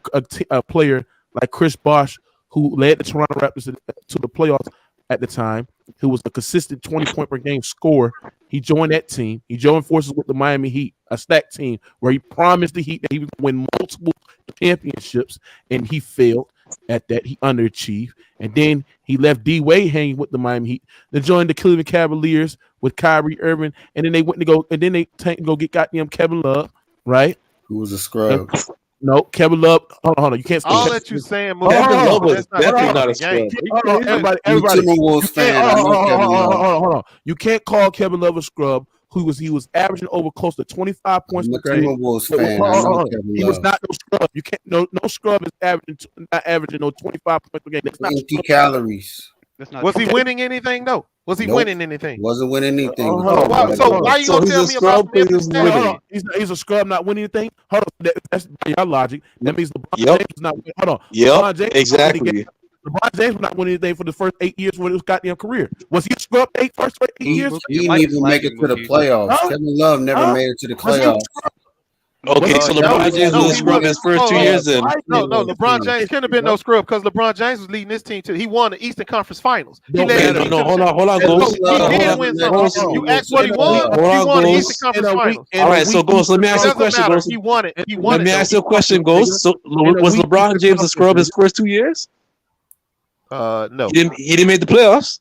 a player like Chris Bosh, who led the Toronto Raptors to the playoffs at the time, who was a consistent 20-point per game scorer. He joined that team. He joined forces with the Miami Heat, a stacked team where he promised the Heat that he would win multiple championships, and he failed at that. He underachieved. And then he left D Wade hanging with the Miami Heat. They joined the Cleveland Cavaliers with Kyrie Irving, and then they went to go, and then they go get goddamn Kevin Love, right? Who was a scrub? No, Kevin Love. Hold on. You can't. All that you saying, Kevin Love was definitely not a scrub. Hold on, everybody. Hold on. You can't call Kevin Love a scrub. He was averaging over close to 25 points per game. He was not no scrub. You can't no scrub is averaging no 25 points per game. That's not empty calories. Was he winning anything? No. Was he winning anything? Wasn't winning anything. So why you gonna tell me about winning? He's a scrub, not winning anything. Hold on, that's by your logic. That means LeBron James is not winning. Hold on. LeBron James exactly. LeBron James was not winning anything for the first 8 years of his goddamn career. Was he a scrub first 8 years? He didn't even make it to the playoffs. Kevin Love never made it to the playoffs. Okay, so LeBron James was a scrub his first 2 years. Then no, LeBron James couldn't have been no scrub because LeBron James was leading this team too. He won the Eastern Conference Finals. Hold on, Ghost. He did win something. You asked what he won. He won the Eastern Conference Finals. All right, so Ghost, let me ask you a question. Ghost. He won it. Let me ask you a question, Ghost. So was LeBron James a scrub his first 2 years? No. He didn't make the playoffs.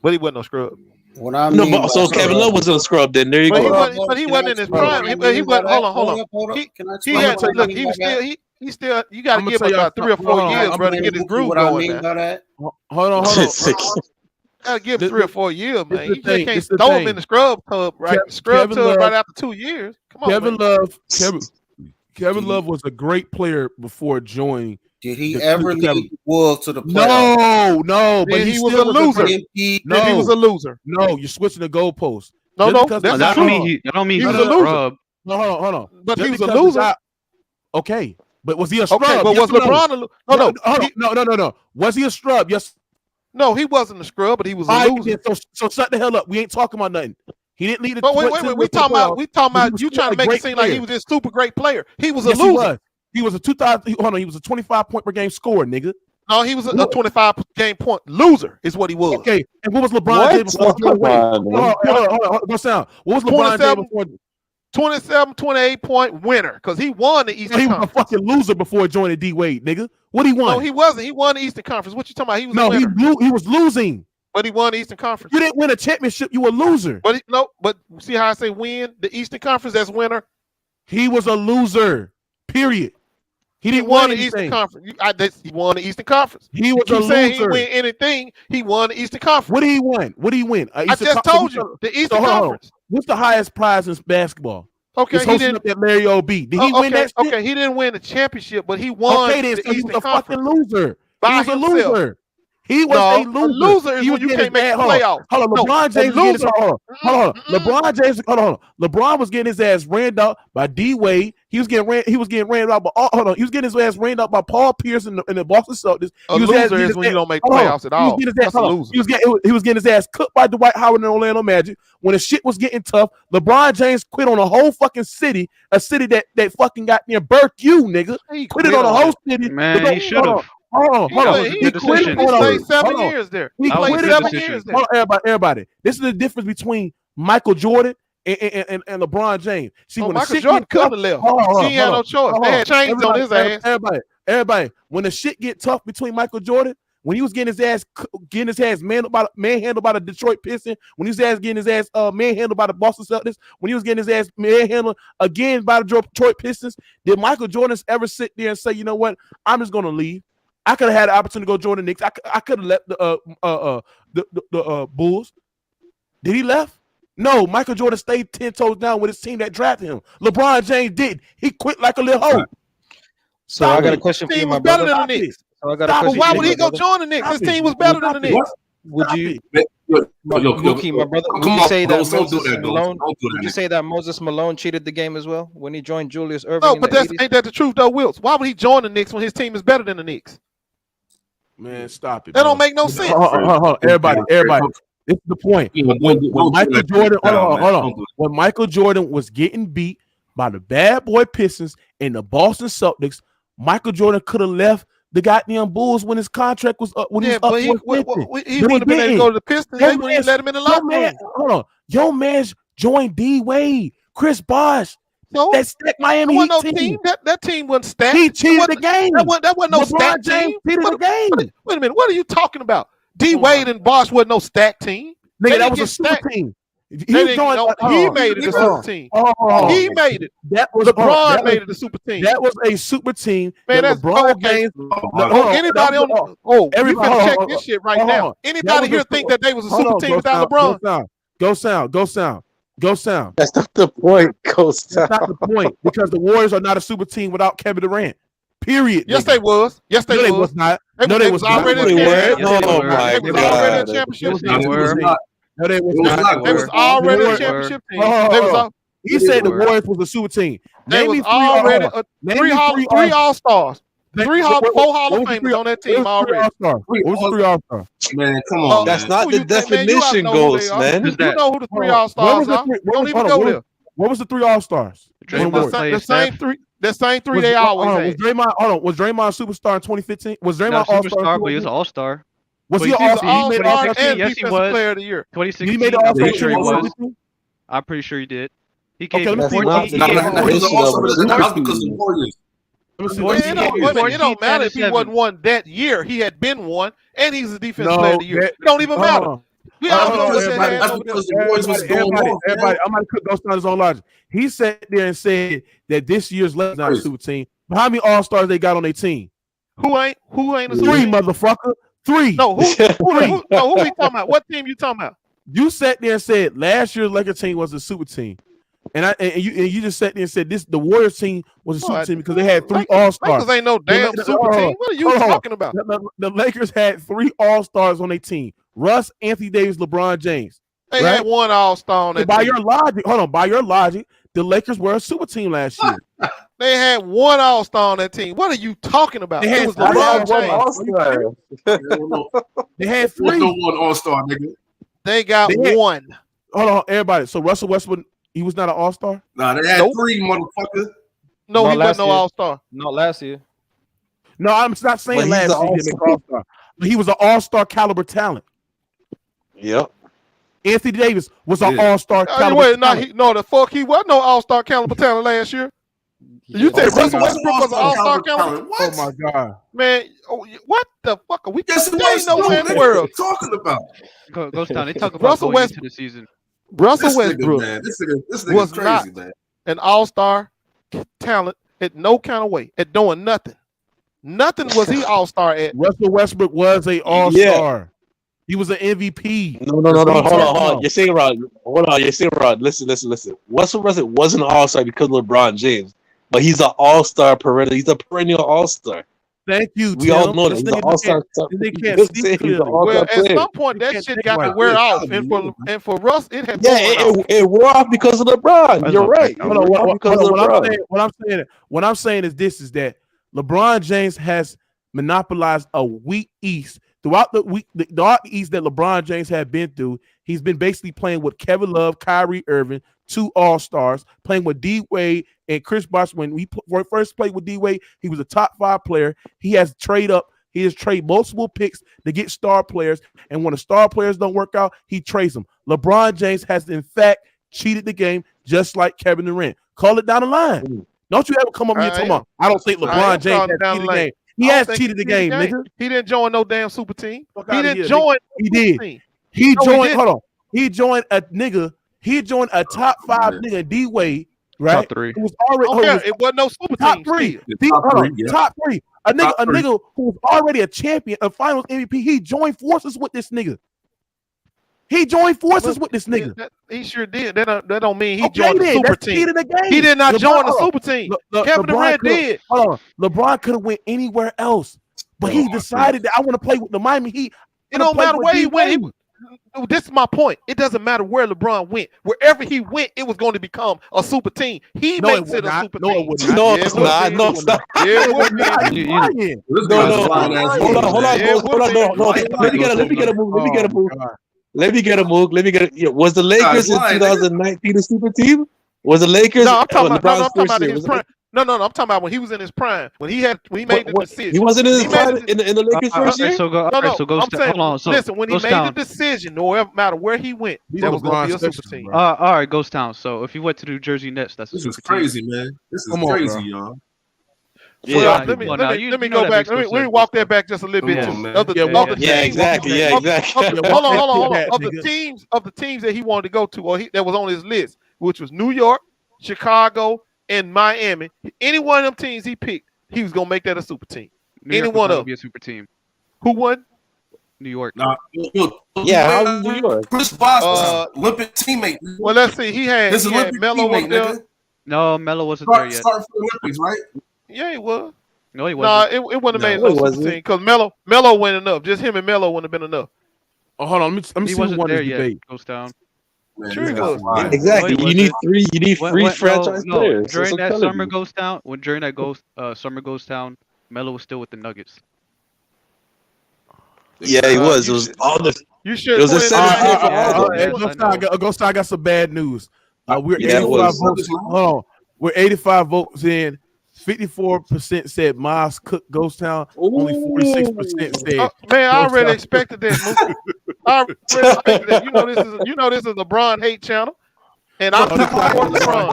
But he wasn't no scrub. So Kevin Love was a scrub. Then there you go. But he wasn't in his prime. He wasn't. Hold on. He had to look. He was still. He still. You got to give him about 3 or 4 years, bro, to get his groove going. Hold on. Gotta give him 3 or 4 years, man. You just can't throw him in the scrub tub, right? Scrub tub right after 2 years. Come on, Kevin Love was a great player before joining. Did he ever lead the Wolves to the playoffs? No, but he was a loser. He was a loser. No, you're switching the goalposts. No, that don't mean he was a loser. No, hold on. But he was a loser. Okay, but was he a scrub? Okay, but was LeBron a loser? No. Was he a scrub? Yes. No, he wasn't a scrub, but he was a loser. So shut the hell up. We ain't talking about nothing. He didn't lead the. But wait. We talking about you trying to make it seem like he was this super great player. He was a loser. He was a 25-point per game scorer, nigga. No, he was a 25-game point loser. Is what he was. Okay, and what was LeBron James before Joe Wade? Hold on. What was LeBron James before? 27, 28-point winner because he won the Eastern Conference. He was a fucking loser before joining D Wade, nigga. What he won? No, he wasn't. He won the Eastern Conference. What you talking about? He was he was losing. But he won the Eastern Conference. You didn't win a championship. You were a loser. But see how I say win the Eastern Conference? That's winner. He was a loser. Period. He didn't won win the Eastern Conference. He won the Eastern Conference. He was you a keep saying he loser. win anything. He won the Eastern Conference. What did he win? I just told you the Eastern Conference. What's the highest prize in basketball? Okay, he didn't. Up that Larry O.B. Did he win that? Okay, he didn't win the championship, but he won. Okay, then the he was Eastern a fucking Conference. loser. By He was a himself. loser. He was a loser. A loser is when you can't make the playoffs. Hold on, LeBron James. Hold on. LeBron James. Hold on. LeBron was getting his ass ran out by D Wade. He was getting ran out by. He was getting his ass ran out by Paul Pierce in the Boston Celtics. A loser is when you don't make playoffs at all. That's a loser. He was getting his ass cooked by Dwight Howard and Orlando Magic. When the shit was getting tough, LeBron James quit on a whole fucking city, a city that fucking got near birthed you, nigga. He quit it on a whole city. Man, he should have. Hold on. He played 7 years there. He played 7 years there. Hold on, everybody. This is the difference between Michael Jordan and LeBron James. See, when Michael Jordan could have left. He had no choice. They had chains on his ass. Everybody. When the shit get tough between Michael Jordan, when he was getting his ass manhandled by the Detroit Pistons, when he was getting his ass manhandled by the Boston Celtics, when he was getting his ass manhandled again by the Detroit Pistons, did Michael Jordan ever sit there and say, you know what, I'm just gonna leave? I could have had the opportunity to go join the Knicks. I could have left the Bulls. Did he left? No, Michael Jordan stayed 10 toes down with his team that drafted him. LeBron James did. He quit like a little hoe. So I got a question for you, my brother. Better than the Knicks. So I got a question. Why would he go join the Knicks? His team was better than the Knicks. Would you, Mookie, my brother? Would you say that Moses Malone? Would you say that Moses Malone cheated the game as well when he joined Julius Erving? No, but ain't that the truth though, Wilts? Why would he join the Knicks when his team is better than the Knicks? Man, stop it. That don't make no sense. Hold on. Everybody. This is the point. When Michael Jordan, hold on. When Michael Jordan was getting beat by the bad boy Pistons and the Boston Celtics, Michael Jordan could have left the goddamn Bulls when his contract was up. When he was up, he wouldn't have been able to go to the Pistons. They wouldn't even let him in the locker room. Hold on, your man joined D Wade, Chris Bosh. So that stacked Miami Heat team. That team wasn't stacked. He cheated the game. That wasn't no LeBron stacked team. Cheated the game. Wait a minute. What are you talking about? D Wade and Bosh wasn't no stacked team. Nigga, that was a super team. He made it a super team. He made it. That was LeBron made it a super team. That was a super team. Man, that's LeBron James. Anybody on? Oh, we finna check this shit right now. Anybody here think that they was a super team without LeBron? Go sound. That's not the point. Go sound. That's not the point because the Warriors are not a super team without Kevin Durant. Period. Yes, they was. Yes, they was not. No, they was already. Oh my God. They was already a championship team. No, they was not. They was already a championship team. They was. He said the Warriors was a super team. They was already three All-Stars. 4 Hall of Famers on that team already. What was the 3 All-Stars? Man, come on. That's not the definition, Ghost, man. You know who the 3 All-Stars are. Don't even go there. What was the 3 All-Stars? The same three they always had. Was Draymond a superstar in 2015? Was Draymond All-Star? Superstar, but he was an All-Star. Was he an All-Star? He made All-Star. Yes, he was. Player of the year. 2016. He made the All-Star. Sure he was. I'm pretty sure he did. He gave. He was because of the Warriors. It don't matter if he wasn't one that year. He had been one, and he's the defensive player of the year. It don't even matter. We all know that's because the Warriors was going on. Everybody, I'm gonna go on his own logic. He sat there and said that this year's Lakers not a super team. But how many All-Stars they got on their team? Who ain't a 3, motherfucker? 3. No, who we talking about? What team you talking about? You sat there and said last year's Lakers team was a super team. And you just sat there and said the Warriors team was a super team because they had 3 All-Stars. Lakers ain't no damn super team. What are you talking about? The Lakers had 3 All-Stars on their team. Russ, Anthony Davis, LeBron James. They had 1 All-Star on that team. By your logic, the Lakers were a super team last year. They had 1 All-Star on that team. What are you talking about? It was LeBron James. They had 3. There's no 1 All-Star, nigga. They got 1. Hold on, everybody. So Russell Westbrook, he was not an All-Star? Nah, they had 3, motherfucker. No, he wasn't no All-Star. Not last year. No, I'm not saying last year he didn't make All-Star. But he was an All-Star caliber talent. Yep. Anthony Davis was an All-Star caliber talent. The fuck he wasn't no All-Star caliber talent last year. You said Russell Westbrook was an All-Star caliber? Oh my God, man! What the fuck are we? Yes, it was. Nowhere in the world talking about. Goes down. They talk about Russell Westbrook into the season. Russell Westbrook this nigga was crazy, not man. An All-Star talent at no kind of way at doing nothing. Nothing was he All-Star at. Russell Westbrook was a All-Star. Yeah. He was an MVP. No. Hold on. You're saying wrong. Hold on. You're saying wrong. Listen. Russell Westbrook wasn't an All-Star because of LeBron James, but he's an All-Star perennial. He's a perennial All-Star. Thank you. We all know that. He's an All-Star. Well, at some point that shit got to wear off, and for Russ, it had. It wore off because of LeBron. You're right. What I'm saying is this: is that LeBron James has monopolized a weak East. Throughout the week, the dark East that LeBron James had been through, he's been basically playing with Kevin Love, Kyrie Irving, 2 All-Stars, playing with D Wade and Chris Bosh. When we first played with D Wade, he was a top 5 player. He has traded multiple picks to get star players, and when the star players don't work out, he trades them. LeBron James has in fact cheated the game, just like Kevin Durant. Call it down the line. Don't you ever come up here talking about, I don't think LeBron James has cheated the game. He has cheated the game, nigga. He didn't join no damn super team. He didn't join. He did. He joined. Hold on. He joined a nigga. He joined a top 5 nigga, D Wade, right? Top 3. It was already. It wasn't no super top team. 3. Top 3. A nigga who was already a champion, a Finals MVP. He joined forces with this nigga. He sure did. That don't mean he joined the super team. He did not join the super team. Kevin Durant did. Hold on. LeBron could have went anywhere else, but he decided that I want to play with the Miami Heat. It don't matter where he went. This is my point. It doesn't matter where LeBron went. Wherever he went, it was going to become a super team. He makes it a super team. No, it's not. No, it's not. Hold on. Let me get a move. Was the Lakers in 2019 a super team? Was the Lakers? No, I'm talking about No. I'm talking about when he was in his prime. When he made the decision. He wasn't in his prime in the Lakers first year. No. I'm saying, listen, when he made the decision, no matter where he went, that was going to be a super team. All right, Ghost Town. So if you went to New Jersey Nets, that's a super team. This is crazy, man. This is crazy, y'all. Yeah, let me go back. Let me walk that back just a little bit too. Exactly. Hold on. Of the teams that he wanted to go to, or that was on his list, which was New York, Chicago, and Miami. Any one of them teams he picked, he was gonna make that a super team. Any one of them be a super team. Who won? New York. Yeah, how's New York? Chris Bosh, Olympic teammate. Well, let's see. He had Melo was there. No, Melo wasn't there yet. Start for the Olympics, right? Yeah, he was. No, he wasn't. Nah, it wouldn't have made no super team because Melo went enough. Just him and Melo wouldn't have been enough. Oh, hold on. Let me see who won this debate. Goes down. Sure, he was. Exactly. You need three franchise players. During that summer goes down. During that summer goes down, Melo was still with the Nuggets. Yeah, he was. It was all the. You should. Ghost Town, I got some bad news. We're 85 votes. Hold on. We're 85 votes in. 54% said Miles Cook Ghost Town. Only 46% said. Man, I already expected that. I already expected that. You know this is a LeBron hate channel, and I'm support LeBron.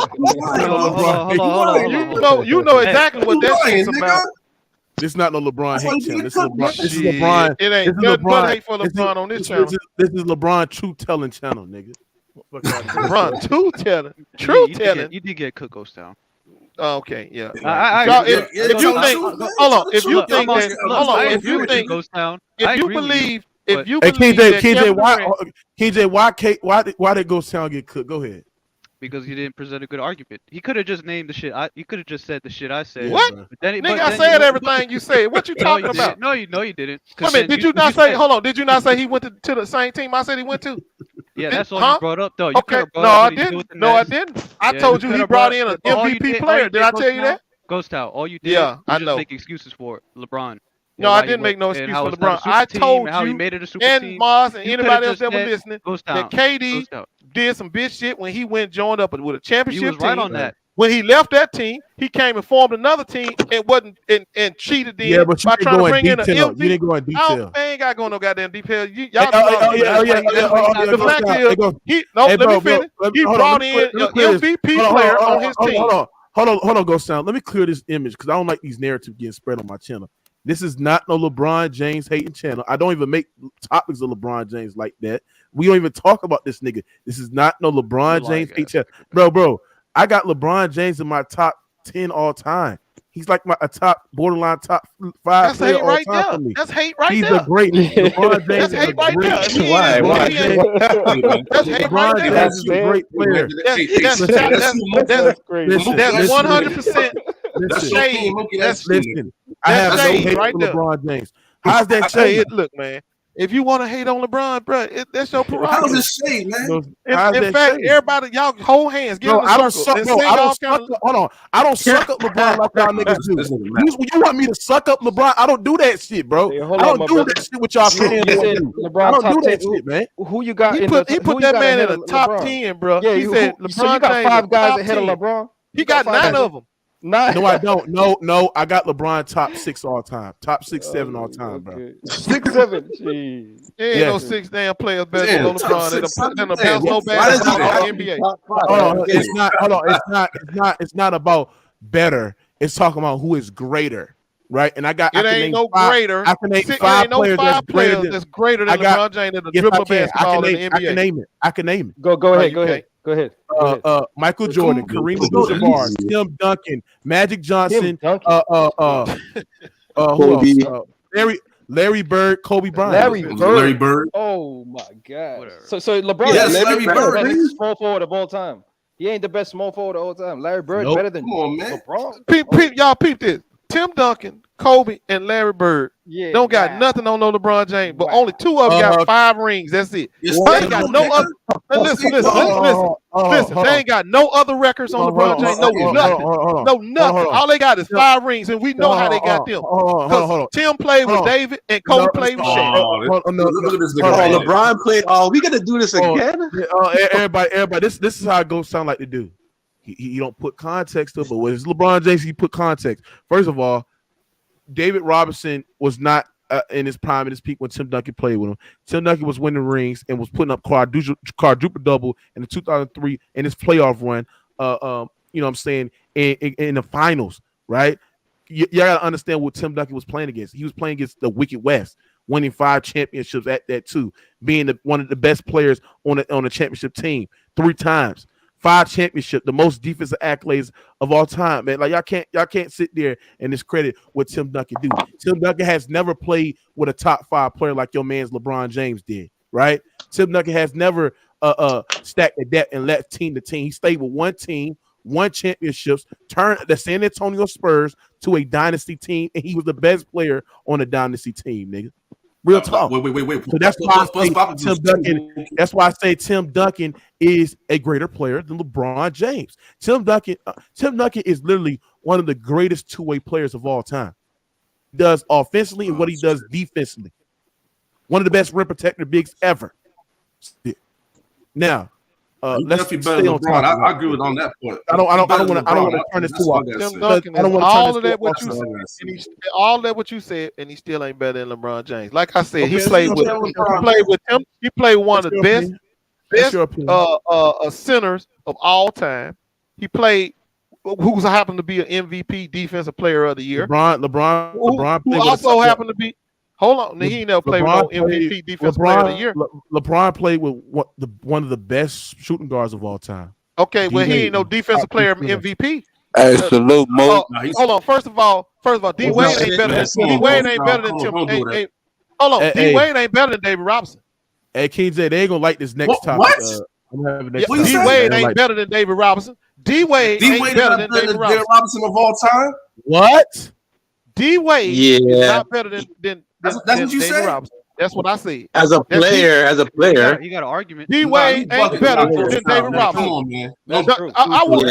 Hold on. You know exactly what that shit's about. This is not no LeBron hate channel. This is LeBron. It ain't nothing but hate for LeBron on this channel. This is LeBron True Telling channel, nigga. LeBron True Telling. True Telling. You did get Cook Ghost Town. Okay, yeah. If you think, hold on. If you think that, hold on. If you think, Ghost Town, if you believe, KJ, why did Ghost Town get cooked? Go ahead. Because he didn't present a good argument. He could have just named the shit. He could have just said the shit I said. What? Nigga, I said everything you said. What you talking about? No, you didn't. Wait a minute. Did you not say? Hold on. Did you not say he went to the same team I said he went to? Yeah, that's all you brought up, though. Okay. No, I didn't. No, I didn't. I told you he brought in an MVP player. Did I tell you that? Ghost Town. All you did was just make excuses for LeBron. No, I didn't make no excuse for LeBron. I told you and Mars and anybody else that was listening that KD did some bitch shit when he went joined up with a championship team. He was right on that. When he left that team, he came and formed another team and wasn't and cheated them by trying to bring in an MVP. You didn't go in detail. I ain't got to go no goddamn detail. The fact is, let me finish. He brought in an MVP player on his team. Hold on, Ghost Town. Let me clear this image because I don't like these narratives getting spread on my channel. This is not no LeBron James hating channel. I don't even make topics of LeBron James like that. We don't even talk about this nigga. This is not no LeBron James hate channel. Bro. I got LeBron James in my top 10 all time. He's like a borderline top 5 That's player hate all right time there. for me. That's hate right He's there. a great LeBron James. That's hate right there. Why? That's hate right there. James is a great player. That's 100%. Shade. Listen. I have no hate right for there. LeBron James. How's that shade? Look, man. If you want to hate on LeBron, bro, that's your prerogative. How's it shade, man? In fact, everybody, y'all hold hands. Get in the circle. Hold on. I don't suck up LeBron like y'all niggas do. You want me to suck up LeBron? I don't do that shit, bro. I don't do that shit with y'all fans. I don't do that shit, man. Who you got? He put that man in the top 10, bro. He said LeBron so you got 5 guys ahead of LeBron. He got 9 of them. No, I don't. No, I got LeBron top 6 all time. Top 6, 7 all time, bro. 6, 7. Jeez. There ain't no 6 damn players better than LeBron than the best low basketball in the NBA. Hold on. It's not about better. It's talking about who is greater. Right, and I can name 5 players that's greater than LeBron James in the dribble basketball in the NBA. I can name it. Go ahead. Michael Jordan, Kareem Abdul-Jabbar, Tim Duncan, Magic Johnson, Larry Bird, Kobe Bryant. Larry Bird. Oh my God. Whatever. So LeBron is the best small forward of all time. He ain't the best small forward of all time. Larry Bird better than LeBron. Y'all peep this. Tim Duncan, Kobe, and Larry Bird don't got nothing on no LeBron James, but only 2 of them got 5 rings. That's it. They ain't got no other. Listen. They ain't got no other records on LeBron James. No nothing. All they got is 5 rings, and we know how they got them. Tim played with David, and Kobe played with Shaq. Look at this nigga. LeBron played. Oh, we gotta do this again. Everybody. This is how it goes. Sound like to do. He don't put context to it, but when it's LeBron James, he put context. First of all, David Robinson was not in his prime, in his peak when Tim Duncan played with him. Tim Duncan was winning rings and was putting up quadruple double in the 2003 in his playoff run. You know what I'm saying, in the finals, right? You gotta understand what Tim Duncan was playing against. He was playing against the Wicked West, winning 5 championships at that too, being one of the best players on a championship team 3 times. 5 championships, the most defensive accolades of all time, man. Like y'all can't sit there and discredit what Tim Duncan do. Tim Duncan has never played with a top 5 player like your man's LeBron James did, right? Tim Duncan has never stacked the depth and left team to team. He stayed with one team, won championships, turned the San Antonio Spurs to a dynasty team, and he was the best player on a dynasty team, nigga. Real talk. Wait. So that's why I say Tim Duncan is a greater player than LeBron James. Tim Duncan is literally one of the greatest two-way players of all time. He does offensively and what he does defensively. One of the best rim protector bigs ever. Now, let's stay on LeBron. I agree with on that point. I don't want to turn this too off. Tim Duncan is all of that what you said, all that what you said, and he still ain't better than LeBron James. Like I said, he played with him. He played one of the best centers of all time. He played who happened to be an MVP Defensive Player of the Year. LeBron who also happened to be. Hold on, he ain't never played with no MVP Defensive Player of the Year. LeBron played with one of the best shooting guards of all time. Okay, well he ain't no Defensive Player MVP. Hey, salute, Mo. Hold on. First of all, D Wade ain't better than Tim. Hold on, D Wade ain't better than David Robinson. Hey, KJ, they ain't gonna like this next topic. What? D Wade ain't better than David Robinson. D Wade ain't better than David Robinson of all time. What? D Wade is not better than that's what you said. Robinson. That's what I said. As a player, you got an argument. D Wade ain't better than David Robinson. Come on, man. I would.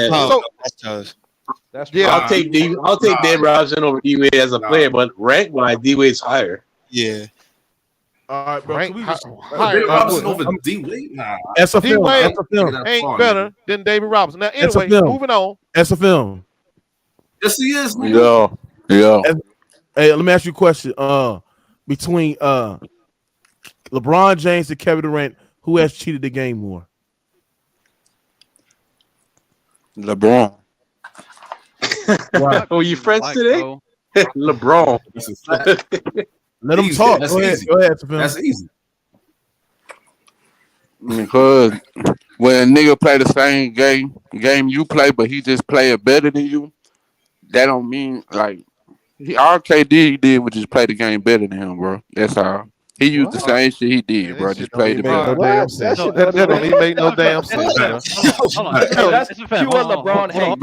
I'll take David Robinson over D Wade as a player, but rank wise, D Wade's higher. Yeah. All right, bro. David Robinson over D Wade? Nah. D Wade ain't better than David Robinson. Now, anyway, moving on. That's a film. Yes, he is. Yeah. Hey, let me ask you a question. Between LeBron James and Kevin Durant, who has cheated the game more? LeBron. Wow. Oh, you friends today? LeBron. Let him talk. Go ahead. That's easy. Because when a nigga play the same game you play, but he just play it better than you, that don't mean like RKD did was just play the game better than him, bro. That's all. He used the same shit he did, bro. Just played the better. That don't even make no damn sense. Hold on. That's pure LeBron hate.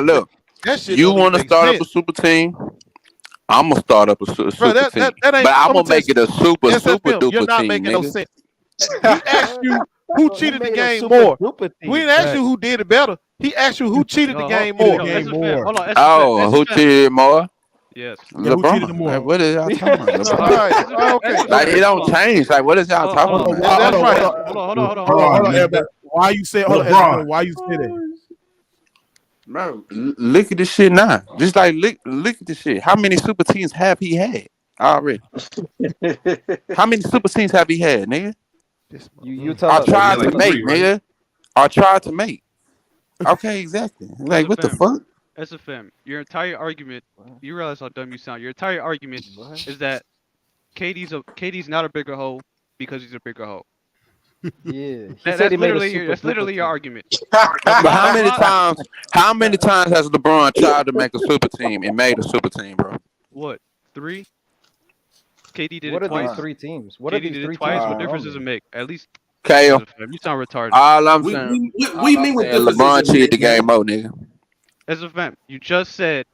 Look. You want to start up a super team? I'm gonna start up a super team, but I'm gonna make it a super duper You're not team, making nigga. no sense. He asked you who cheated the game more. We didn't ask you who did it better. He asked you who cheated the game more. Oh, who cheated more? Yes. LeBron. Like, what is y'all talking about? All right. Okay. Like it don't change. Like what is y'all talking about? That's right. Hold on. Why you say why you say that? Bro, look at this shit now. Just like look at this shit. How many super teams have he had already? How many super teams have he had, nigga? I tried to make, nigga. I tried to make. Okay, exactly. Like what the fuck? SFM, your entire argument, you realize how dumb you sound. Your entire argument is that KD's not a bigger hoe because he's a bigger hoe. Yeah, that's literally your argument. But how many times has LeBron tried to make a super team and made a super team, bro? What? 3? KD did what it twice. What are these 3 teams? KD did it twice. What difference does it make? At least Kale. You sound retarded. All I'm saying, we mean with LeBron cheated the game out, nigga. As a vamp, you just said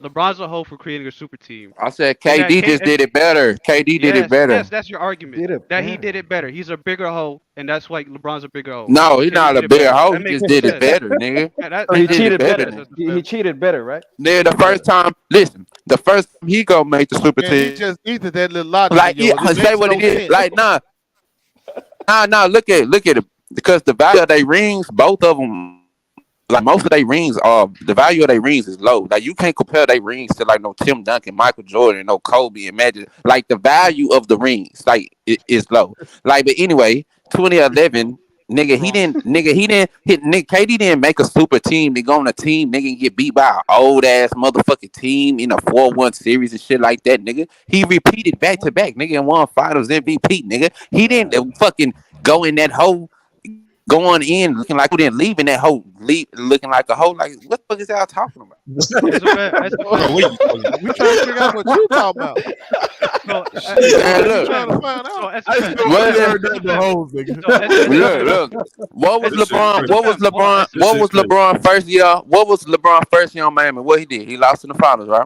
LeBron's a hoe for creating a super team. I said KD just did it better. KD did it better. Yes, that's your argument. That he did it better. He's a bigger hoe, and that's why LeBron's a bigger hoe. No, he's not a bigger hoe. He just did it better, nigga. He cheated better. He cheated better, right? Nigga, the first time, listen, the first time he gonna make the super He team. just eated that little logic. Like, yeah, say what he did. Like, nah, look at it. Because the value of their rings, both of them, like most of their rings are, the value of their rings is low. Like you can't compare their rings to like no Tim Duncan, Michael Jordan, no Kobe and Magic. Like the value of the rings, like it is low. Like, but anyway, 2011, nigga, he didn't hit KD didn't make a super team to go on a team, nigga, and get beat by an old ass motherfucking team in a 4-1 series and shit like that, nigga. He repeated back to back, nigga, and won finals MVP, nigga. He didn't fucking go in that hole. Going in looking like we didn't leave in that hole, looking like a hole. Like what the fuck is y'all talking about? We trying to figure out what you talking about. Look. What was LeBron first year? What was LeBron first year on Miami? What he did? He lost in the finals, right?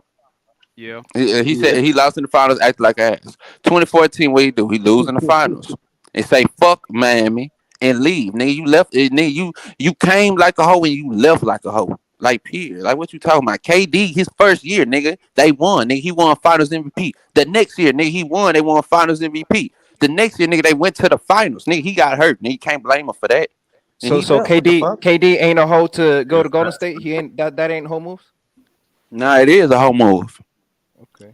Yeah. He said he lost in the finals, acted like an ass. 2014, what he do? He lose in the finals and say fuck Miami. And leave, nigga. You left, nigga. You came like a hoe and you left like a hoe. Like period. Like what you talking about? KD, his first year, nigga, they won. Nigga, he won Finals MVP. The next year, nigga, he won. They won Finals MVP. The next year, nigga, they went to the finals. Nigga, he got hurt. Nigga, you can't blame him for that. So KD ain't a hoe to go to Golden State. He ain't that ain't hoe move. Nah, it is a hoe move. Okay.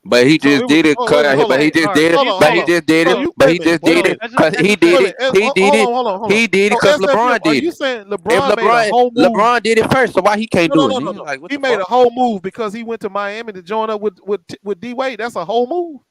But he just did it. But he just did it. But he just did it. But he just did it because he did it. He did it. He did it because LeBron did it. You saying LeBron did it first, so why he can't do it? No. Like, he made a whole move because he went to Miami to join up with D Wade. That's a whole move.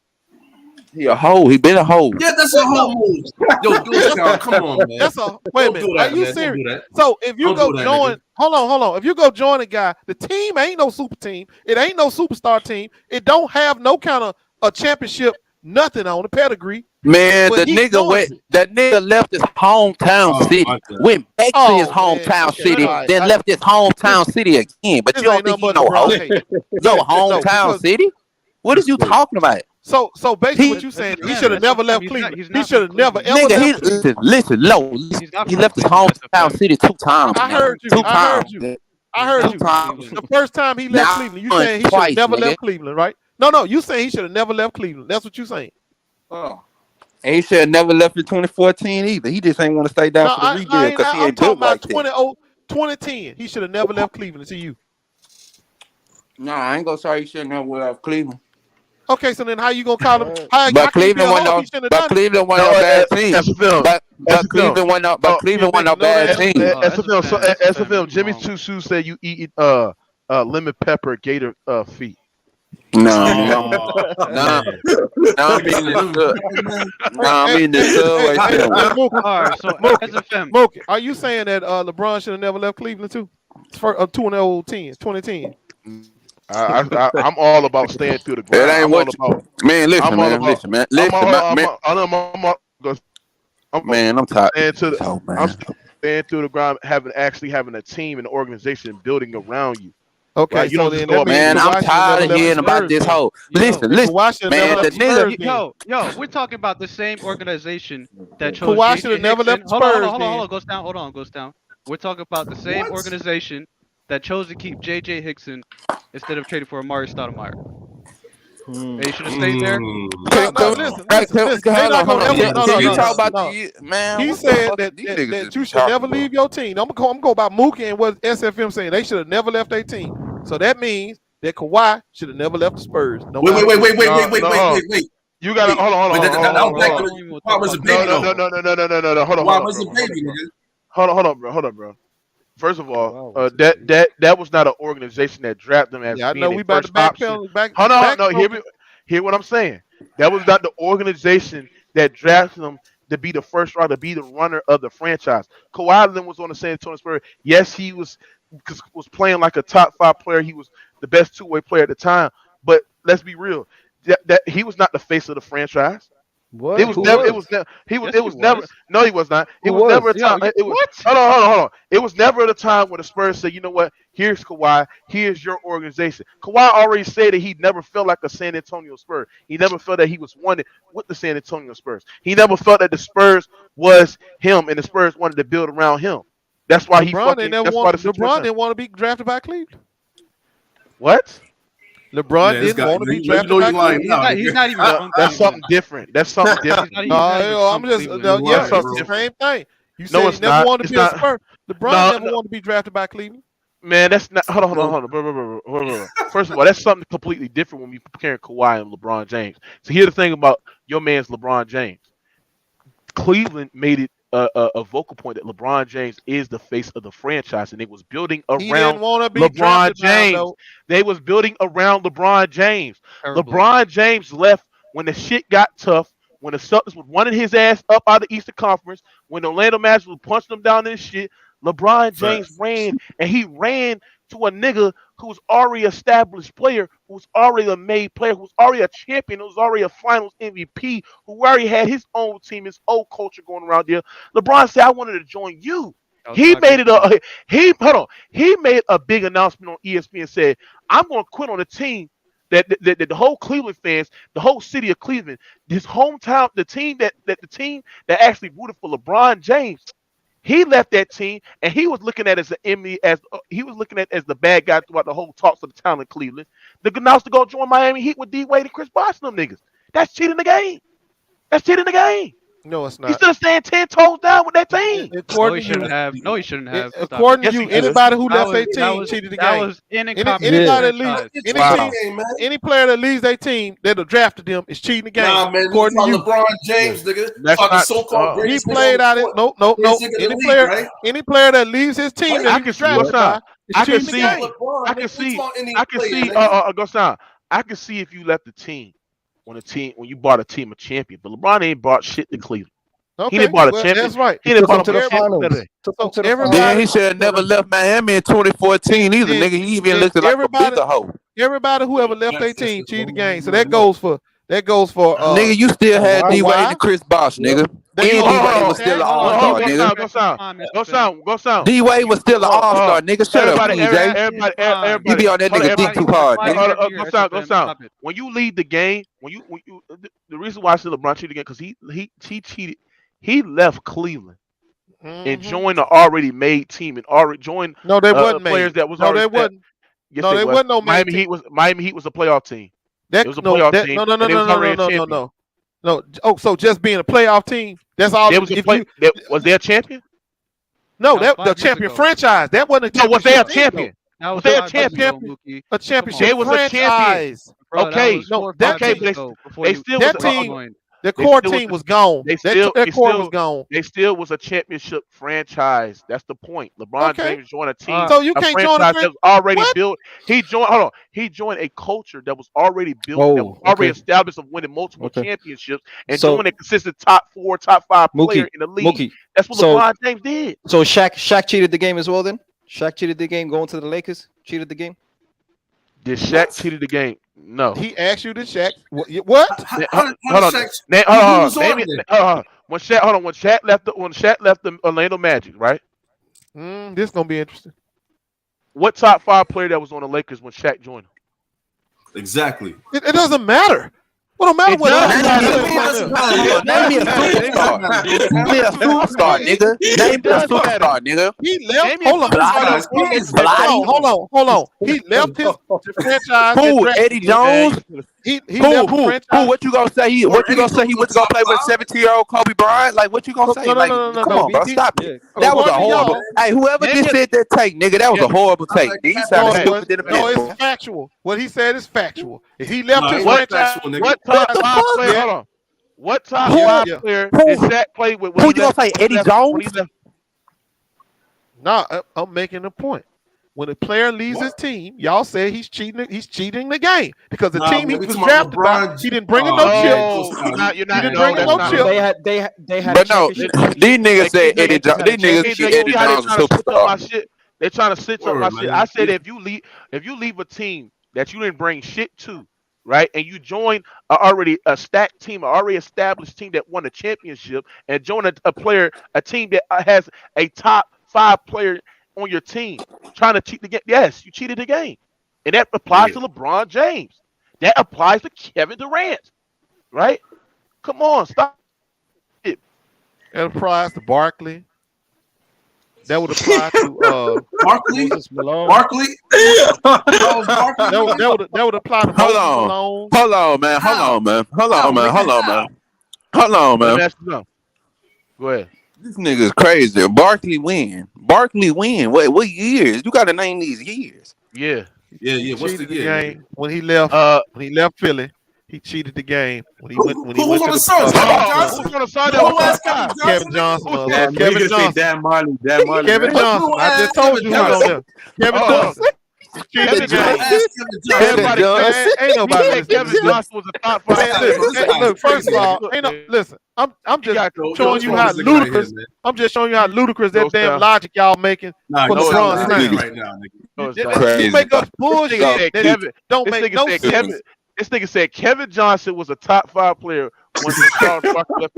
He a hoe. He been a hoe. Yeah, that's a whole move. Yo, do it, y'all. Come on, man. That's a wait a minute. Are you serious? So if you go join, hold on. If you go join a guy, the team ain't no super team. It ain't no superstar team. It don't have no kind of a championship, nothing on the pedigree. Man, the nigga left his hometown city, went back to his hometown city, then left his hometown city again. But you don't think he no hoe? Yo, hometown city? What is you talking about? So basically, what you saying? He should have never left Cleveland. He should have never ever left Cleveland. Listen, he left his hometown city 2 times. I heard you. The first time he left Cleveland, you saying he should have never left Cleveland, right? No. You saying he should have never left Cleveland. That's what you saying. Oh. And he should have never left in 2014 either. He just ain't want to stay down for the rebuild because he ain't built like that. 2010. He should have never left Cleveland. To you. Nah, I ain't gonna say he shouldn't have left Cleveland. Okay, so then how you gonna call him? But Cleveland wasn't no bad team. But Cleveland wasn't no bad team. SFL, Jimmy Two Shoes said you eat lemon pepper gator feet. No, I'm eating the Mookie, are you saying that LeBron should have never left Cleveland too? For 2010. I'm all about staying through the ground. It ain't what man. Listen, man. I'm tired. I'm staying through the ground, having a team and organization building around you. Okay, right? You so don't then man, I'm tired of hearing about this whole. Listen, man. The nigga, yo, we're talking about the same organization that chose. Kawhi should have never left Spurs. Hold on, goes down. We're talking about the same organization that chose to keep J.J. Hickson instead of trading for Amari Stoudemire. They should have stayed there. You talk about man. He said that you should never leave your team. I'm gonna go about Mookie and what SFM saying. They should have never left their team. So that means that Kawhi should have never left the Spurs. Wait. You gotta hold on. Why was a baby? No. Hold on. Why was a baby, nigga? Hold on, bro. First of all, that was not an organization that drafted them as I know being we a about first to option. back. Hold on, no. Hear what I'm saying. That was not the organization that drafted them to be the first round, to be the runner of the franchise. Kawhi Leonard was on the San Antonio Spurs. Yes, he was playing like a top 5 player. He was the best 2-way player at the time. But let's be real, that he was not the face of the franchise. What? It was Who never. It was? was never. He was. Yes, It he was never. was. No, he was not. It Who was never a was? time. It was. What? Hold on. It was never at a time where the Spurs said, you know what? Here's Kawhi. Here's your organization. Kawhi already said that he never felt like a San Antonio Spurs. He never felt that he was wanted with the San Antonio Spurs. He never felt that the Spurs was him, and the Spurs wanted to build around him. That's why he LeBron fucking. ain't never That's why want. the LeBron situation. didn't want to be drafted by Cleveland. What? LeBron Man, this didn't guy, want to be you drafted know by you lying Cleveland. now. He's not even No, from that's something Cleveland. different. That's something different. He's not even I'm from just Cleveland. You're yeah, That's lying, it's something the bro. same different. thing. You No, said it's he never not. wanted to It's be a not. Spur. LeBron No, never wanted to be drafted by Cleveland. man, that's not. Hold on, hold on, No, hold on. Bro. First of all, that's something completely different when we comparing Kawhi and LeBron James. So here's the thing about your man's LeBron James. Cleveland made it a vocal point that LeBron James is the face of the franchise, and they was building He didn't around want to be LeBron drafted by him James. though. They was building around LeBron James. Terribly. LeBron James left when the shit got tough, when the Celtics was running his ass up out of the Eastern Conference, when Orlando Magic was punching him down in his shit. LeBron James facts. ran, and he ran to a nigga who was already an established player, who was already a made player, who was already a champion, who was already a Finals MVP, who already had his own team, his own culture going around there. LeBron said, "I wanted to join you." That was He not made good. it a he hold on. He made a big announcement on ESPN and said, "I'm going to quit on a team that the whole Cleveland fans, the whole city of Cleveland, his hometown, the team that actually rooted for LeBron James." He left that team, and he was looking at as the enemy, as he was looking at as the bad guy throughout the whole talks of the town in Cleveland. The announced to go join Miami Heat with D Wade and Chris Bosh and them niggas. That's cheating the game. That's cheating the game. No, it's He not. stood a stand 10 toes down with that team. No, he According to shouldn't you, have. No, he shouldn't have. Stop it. according to Yes, you, he did. anybody who That left their was team cheated the that game. was incompetence Anybody that leaves franchise. any Wow. team, any player that leaves their team that have drafted them is cheating the game. Nah, man, this According to is you, LeBron James, nigga. That's Talking not. so-called he greatest nigga on played the out it. court. No. Greatest nigga in the league, right? Any player that leaves his team What? that I he can was see. Go drafted by sound. is I can cheating the see. game. LeBron, I nigga. can We see. talking any I can player, see. nigga. Go sound. I can see if you left the team when you bought a team a champion. But LeBron ain't brought shit to Cleveland. He Okay, didn't bought a well champion. that's right. He didn't Took him bought to him a the champion. finals. Took him So to the Then everybody, he should have never left Miami in 2014 either, then, nigga. He even then looked like a everybody, bigger hoe. everybody who ever left their team cheated the game. So that goes for Nigga, you still had D Wade Kawhi. and Chris Bosh, nigga. That And goes D for Wade was Shaq. still an Hold all on, star, Go nigga. sound. Go sound. Go sound. Go sound. D Wade was still an all star, nigga. Shut up, Everybody, please, Jay. You everybody, be on that hold on, nigga dick everybody. too hard, nigga. Go sound. When you lead the game, the reason why I said LeBron cheated again because he cheated. He left Cleveland and joined an already made team and already joined No, they wasn't players made. that was No, already they set. wasn't. Yes, No, they they was. wasn't no made team. Miami Heat was a playoff team. It was a No, playoff team. no, no, no, and they no, was no, already no, a no, champion. no. Oh, so just being a playoff team, that's all. They was a If play. you, Was they a champion? no, That was that the 5 years champion ago. franchise. That wasn't a No, was they a championship team, champion? though. That Was was they a 5 years champion? ago, Mookie. A Come championship They on, was a champion. franchise. bro. That Okay, was 4 or that 5 years team, ago before they you still was that a, team, joined. the they core still was team a, was gone. they That still core was gone. they still was a championship franchise. That's the point. LeBron Okay, James joined a team, so you a can't join a franchise that was already what? built. He joined. Hold on. He joined a culture that was already built, that was Oh, already okay, established of winning multiple okay. championships and So joining a consistent top 4, top 5 player Mookie, in the league. Mookie. That's what So LeBron James did. so Shaq cheated the game as well. Then Shaq cheated the game going to the Lakers. Cheated the game. Did Shaq cheated the game? No. He asked you to Shaq. What? Hold on. Name it. When Shaq left the Orlando Magic, right? This is gonna be interesting. What top 5 player that was on the Lakers when Shaq joined them? Exactly. It doesn't matter. What don't matter It what does else matter. Name me a superstar. Name me a superstar, nigga. Name me a superstar, nigga. He left. Name me a Hold on. Blatty. Hold on. He left his franchise. Who? Eddie Jones? He Who? left the Who? franchise. What you gonna say? He went to play with 17-year-old Kobe Bryant? Like, what you gonna say? No, Like, no, come on, bro, BT. stop it. That was a horrible. Hey, whoever just said that take, nigga, that was a horrible take. He sounded stupid in the No, bitch. it's factual. What he said is factual. If he left his What franchise, top 5 player? Hold on. What top 5 player did Shaq play with? Who you gonna say? Eddie Jones? No, I'm making a point. When a player leaves his team, y'all say he's cheating. He's cheating the game because the team he was drafted by, he didn't bring him no chips. He didn't bring him no chips. They had But no, these niggas said Eddie Jones. These niggas see Eddie Jones as a superstar. They're trying to switch up my shit. I said if you leave a team that you didn't bring shit to, right? And you join already a stacked team, already established team that won a championship, and join a team that has a top 5 player on your team trying to cheat the game. Yes, you cheated the game, and that applies to LeBron James. That applies to Kevin Durant, right? Come on, stop it. That applies to Barkley. That would apply to Barkley. Malone. Barkley. That would apply to Moses Malone. Hold on, man. Go ahead. This nigga is crazy. Barkley win. What years? You got to name these years. Yeah. What's the game when he left? When he left Philly, he cheated the game. When he went to the Suns? Who's on the side? Kevin Johnson. Kevin Johnson. Dan Marley. Kevin Johnson. I just told you who was on there. Kevin Johnson. Cheated the game. Everybody, ain't nobody. Kevin Johnson was a top 5. Look, first of all, listen. I'm just showing you how ludicrous. I'm just showing you how ludicrous that damn logic y'all making for LeBron James right now, nigga. You make us bullshit. Don't make no sense. This nigga said Kevin Johnson was a top 5 player when Charles Barkley left.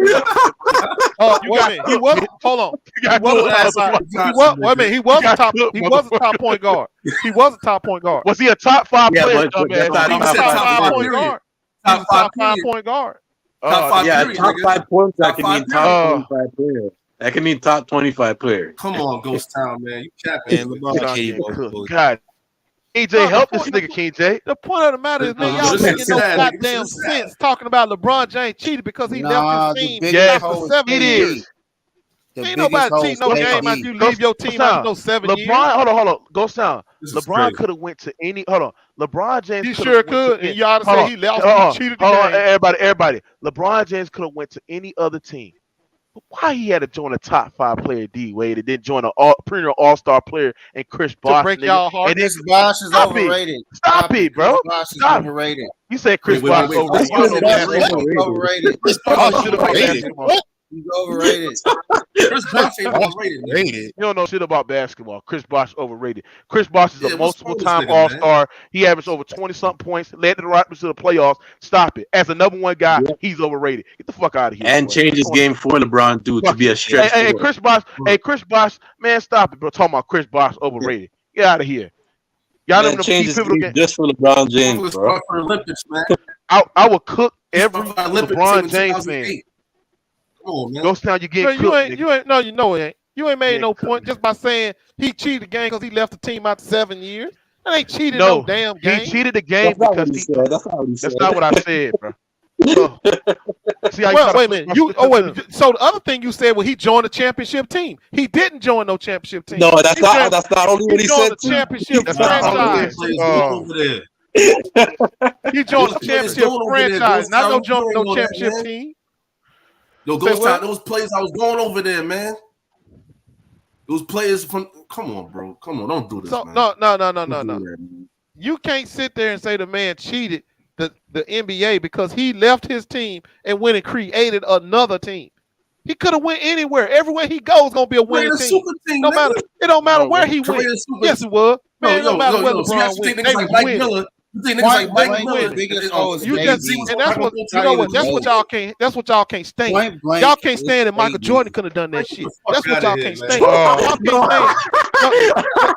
Wait a minute. He was. Hold on. He was a top point guard. He was a top point guard. Was he a top 5 player? He was a top 5 point guard. Top 5 point guard. Top 5 points. That can mean top 25 player. That can mean top 25 player. Come on, Ghost Town, man. You capping. God. KJ, help this nigga, KJ. The point of the matter is, man, y'all making no goddamn sense talking about LeBron James cheated because he left his team after 7 years. Ain't nobody cheating no game after you leave your team after no 7 years. Hold on. Go sound. LeBron could have went to any. Hold on. LeBron James. He sure could. And you ought to say he left. He cheated the game. Everybody. LeBron James could have went to any other team. But why he had to join a top 5 player D Wade and then join a perennial all-star player and Chris Bosh? To break y'all heart. And Chris Bosh is overrated. Stop it, bro. Bosh is Stop. overrated. You said Chris Bosh is overrated. He's overrated. Chris Bosh ain't overrated. You don't know shit about basketball. Chris Bosh overrated. Chris Bosh is a multiple-time all-star. He averaged over 20-something points, led the Raptors to the playoffs. Stop it. As a number 1 guy, he's overrated. Get the fuck out of here. And change his game for LeBron, dude, to be a stretch. Hey, Chris Bosh, man, stop it, bro. Talking about Chris Bosh overrated. Get out of here. Y'all man, change his game just for LeBron James, bro. For Olympics, man. I would cook every LeBron James fan. Ghost Town, you get cooked. You ain't made no point just by saying he cheated the game because he left the team after 7 years. That ain't cheated no damn game. He cheated the game because that's not what I said, bro. See how wait a minute. Wait. So the other thing you said was he joined the championship team. He didn't join no championship team. No, that's not only what he said. The championship franchise. He joined the championship franchise, not no championship team. Yo, those players I was going over there, man. Those players from come on, bro. Come on, don't do this. So, man. No. You can't sit there and say the man cheated the NBA because he left his team and went and created another team. He could have went anywhere. Everywhere he goes gonna be a winning team. No matter, it don't matter where he went. Yes, it was. Man, it don't matter where LeBron went. They win. You think niggas like Mike Miller? And that's what you know. What that's what y'all can't. That's what y'all can't stand. Y'all can't stand that Michael Jordan could have done that shit. That's what y'all can't stand. Y'all can't stand.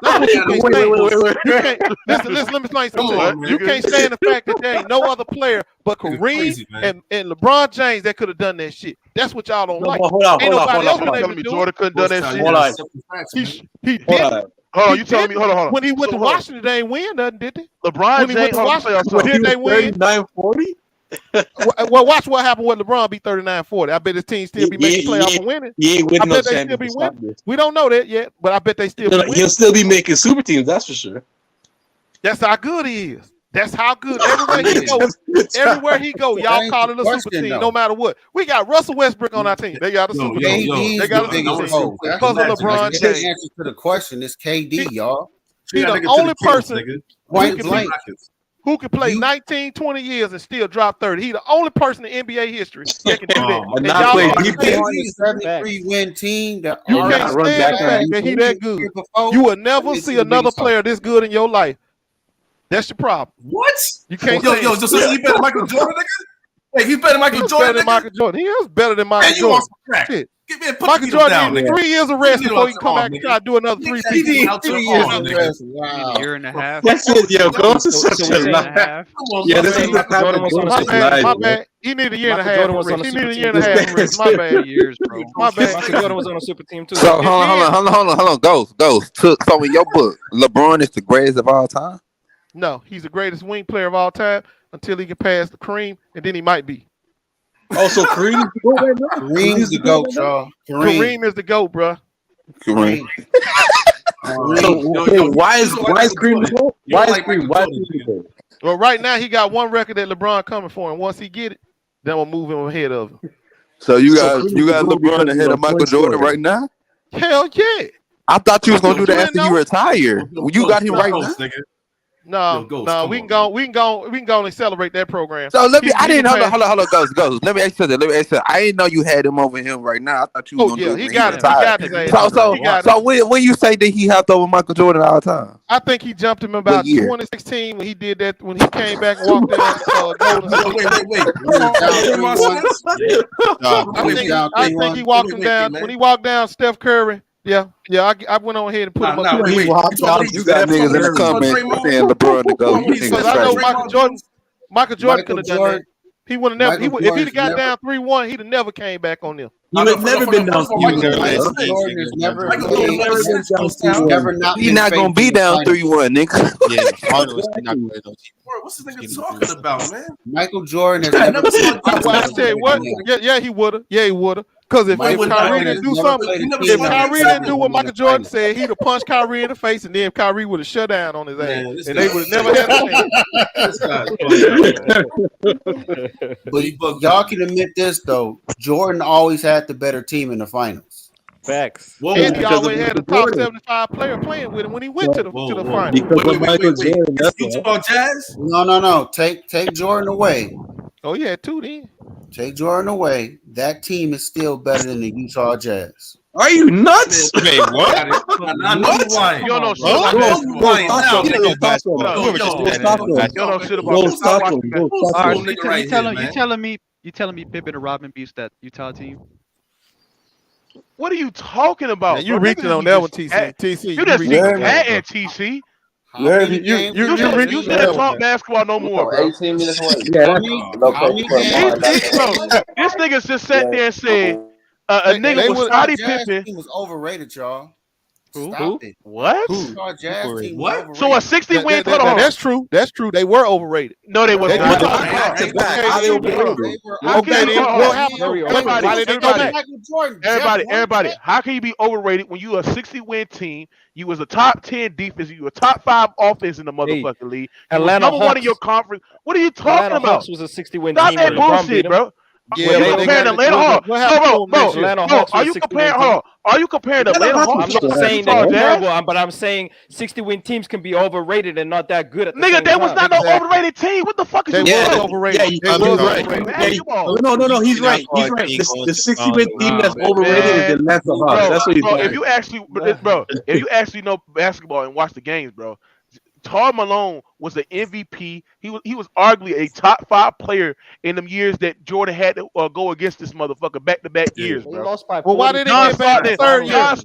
That's what you can't stand. Listen. Let me explain something. You can't stand the fact that there ain't no other player but Kareem and LeBron James that could have done that shit. That's what y'all don't like. Ain't nobody else telling me Jordan couldn't done that shit. He didn't. Hold on, you telling me? Hold on. When he went to Washington, they ain't win nothing, did they? LeBron when he went to Washington, did they win? 39-40? Well, watch what happened when LeBron beat 39-40. I bet his team still be making playoffs and winning. He ain't winning I bet they still be winning. We don't know that yet, but I bet they still be winning. He'll still be making super teams, that's for sure. That's how good he is. That's how good everywhere he go, y'all call it a super team, no matter what. We got Russell Westbrook on our team. They got a super team. They got a super team because of LeBron James. The answer to the question is KD, y'all. He's the only person who can play 19, 20 years and still drop 30. He's the only person in NBA history that can do that. He played a 73-win team. You can't stand the fact that he that good. You will never see another player this good in your life. That's your problem. What? You can't. So he better than Michael Jordan, nigga? Hey, he's better than Michael Jordan. Better than Michael Jordan. He is better than Michael Man, you Jordan. on some crack. Shit. Michael Jordan needed 3 years of rest before he come back and try to do another 3 He pieces. need 3 years of rest. Wow. A year and a half. That's it, yo. Ghost is such a lie. Yeah, this is the type of bullshit lies. My bad. He needed a year and a half. He needed a year and a half. half. My bad. Years, bro. My bad. Michael Jordan was on a super team too. So hold on. Ghost. So in your book, LeBron is the greatest of all time? No, he's the greatest wing player of all time until he can pass the Kareem, and then he might be. Also, Kareem is the GOAT right now? Kareem's the GOAT, y'all. Kareem is the GOAT, bro. Kareem. Why is Kareem the GOAT? Why is Kareem the GOAT? Well, right now he got one record that LeBron coming for, and once he get it, then we'll move him ahead of him. So you got LeBron ahead of Michael Jordan right now? Hell yeah! I thought you was gonna do that after you retire. You got him right now. No, we can go and celebrate that program. So let me. I didn't hold on, Ghost. Let me ask you something. I didn't know you had him over him right now. I thought you was gonna do it. He got it. So when you say that he helped over Michael Jordan all the time, I think he jumped him about 2016 when he did that. When he came back and walked down Golden State. Wait. I think he walked him down when he walked down Steph Curry. Yeah. I went on ahead and put him up. You got niggas in the comments saying LeBron to go. Because I know Michael Jordan could have done that. He would have never. If he'd have got down 3-1, he'd have never came back on them. He would never been down 3-1. He's not gonna be down 3-1, nigga. What's this nigga talking about, man? Michael Jordan has never. I tell you what. Yeah, he would have. Because if Kyrie didn't do something, if Kyrie didn't do what Michael Jordan said, he'd have punched Kyrie in the face, and then Kyrie would have shut down on his ass, and they would have never had a chance. But y'all can admit this though, Jordan always had the better team in the finals. Facts. And he always had a top 75 player playing with him when he went to the finals. Because of Michael Jordan. That's Utah Jazz? No. Take Jordan away. Oh yeah, 2 then. Take Jordan away. That team is still better than the Utah Jazz. Are you nuts? Wait, what? What? You don't know shit about that. You telling me Pippen and Robin beats that Utah team? What are you talking about? You reaching on that one, TC. You just keep adding TC. You didn't talk basketball no more, bro. 18 minutes away. This nigga just sat there and said a nigga was Scottie Pippen. He was overrated, y'all. Who? What? Utah Jazz team was overrated. So a 60 win. Hold on. That's true. They were overrated. No, they were not. Everybody, how can you be overrated when you a 60-win team? You was a top 10 defense. You a top 5 offense in the motherfucking league. Atlanta number one in your conference. What are you talking about? Hawks was a 60-win Stop team. that bullshit, bro. Yeah, you comparing Atlanta Hawks? Are you comparing? Are you comparing the Atlanta Hawks? I'm not saying they're terrible, but I'm saying 60-win teams can be overrated and not that good at the nigga, same that was time. not no overrated team. What the fuck is you was overrated? Yeah, no, he's right. He's right. The 60-win team that's overrated is the Atlanta Hawks. That's what he's saying. If you actually know basketball and watch the games, bro. Karl Malone was the MVP. He was arguably a top 5 player in them years that Jordan had to go against this motherfucker back-to-back years, bro. Well, why did he get back the third year?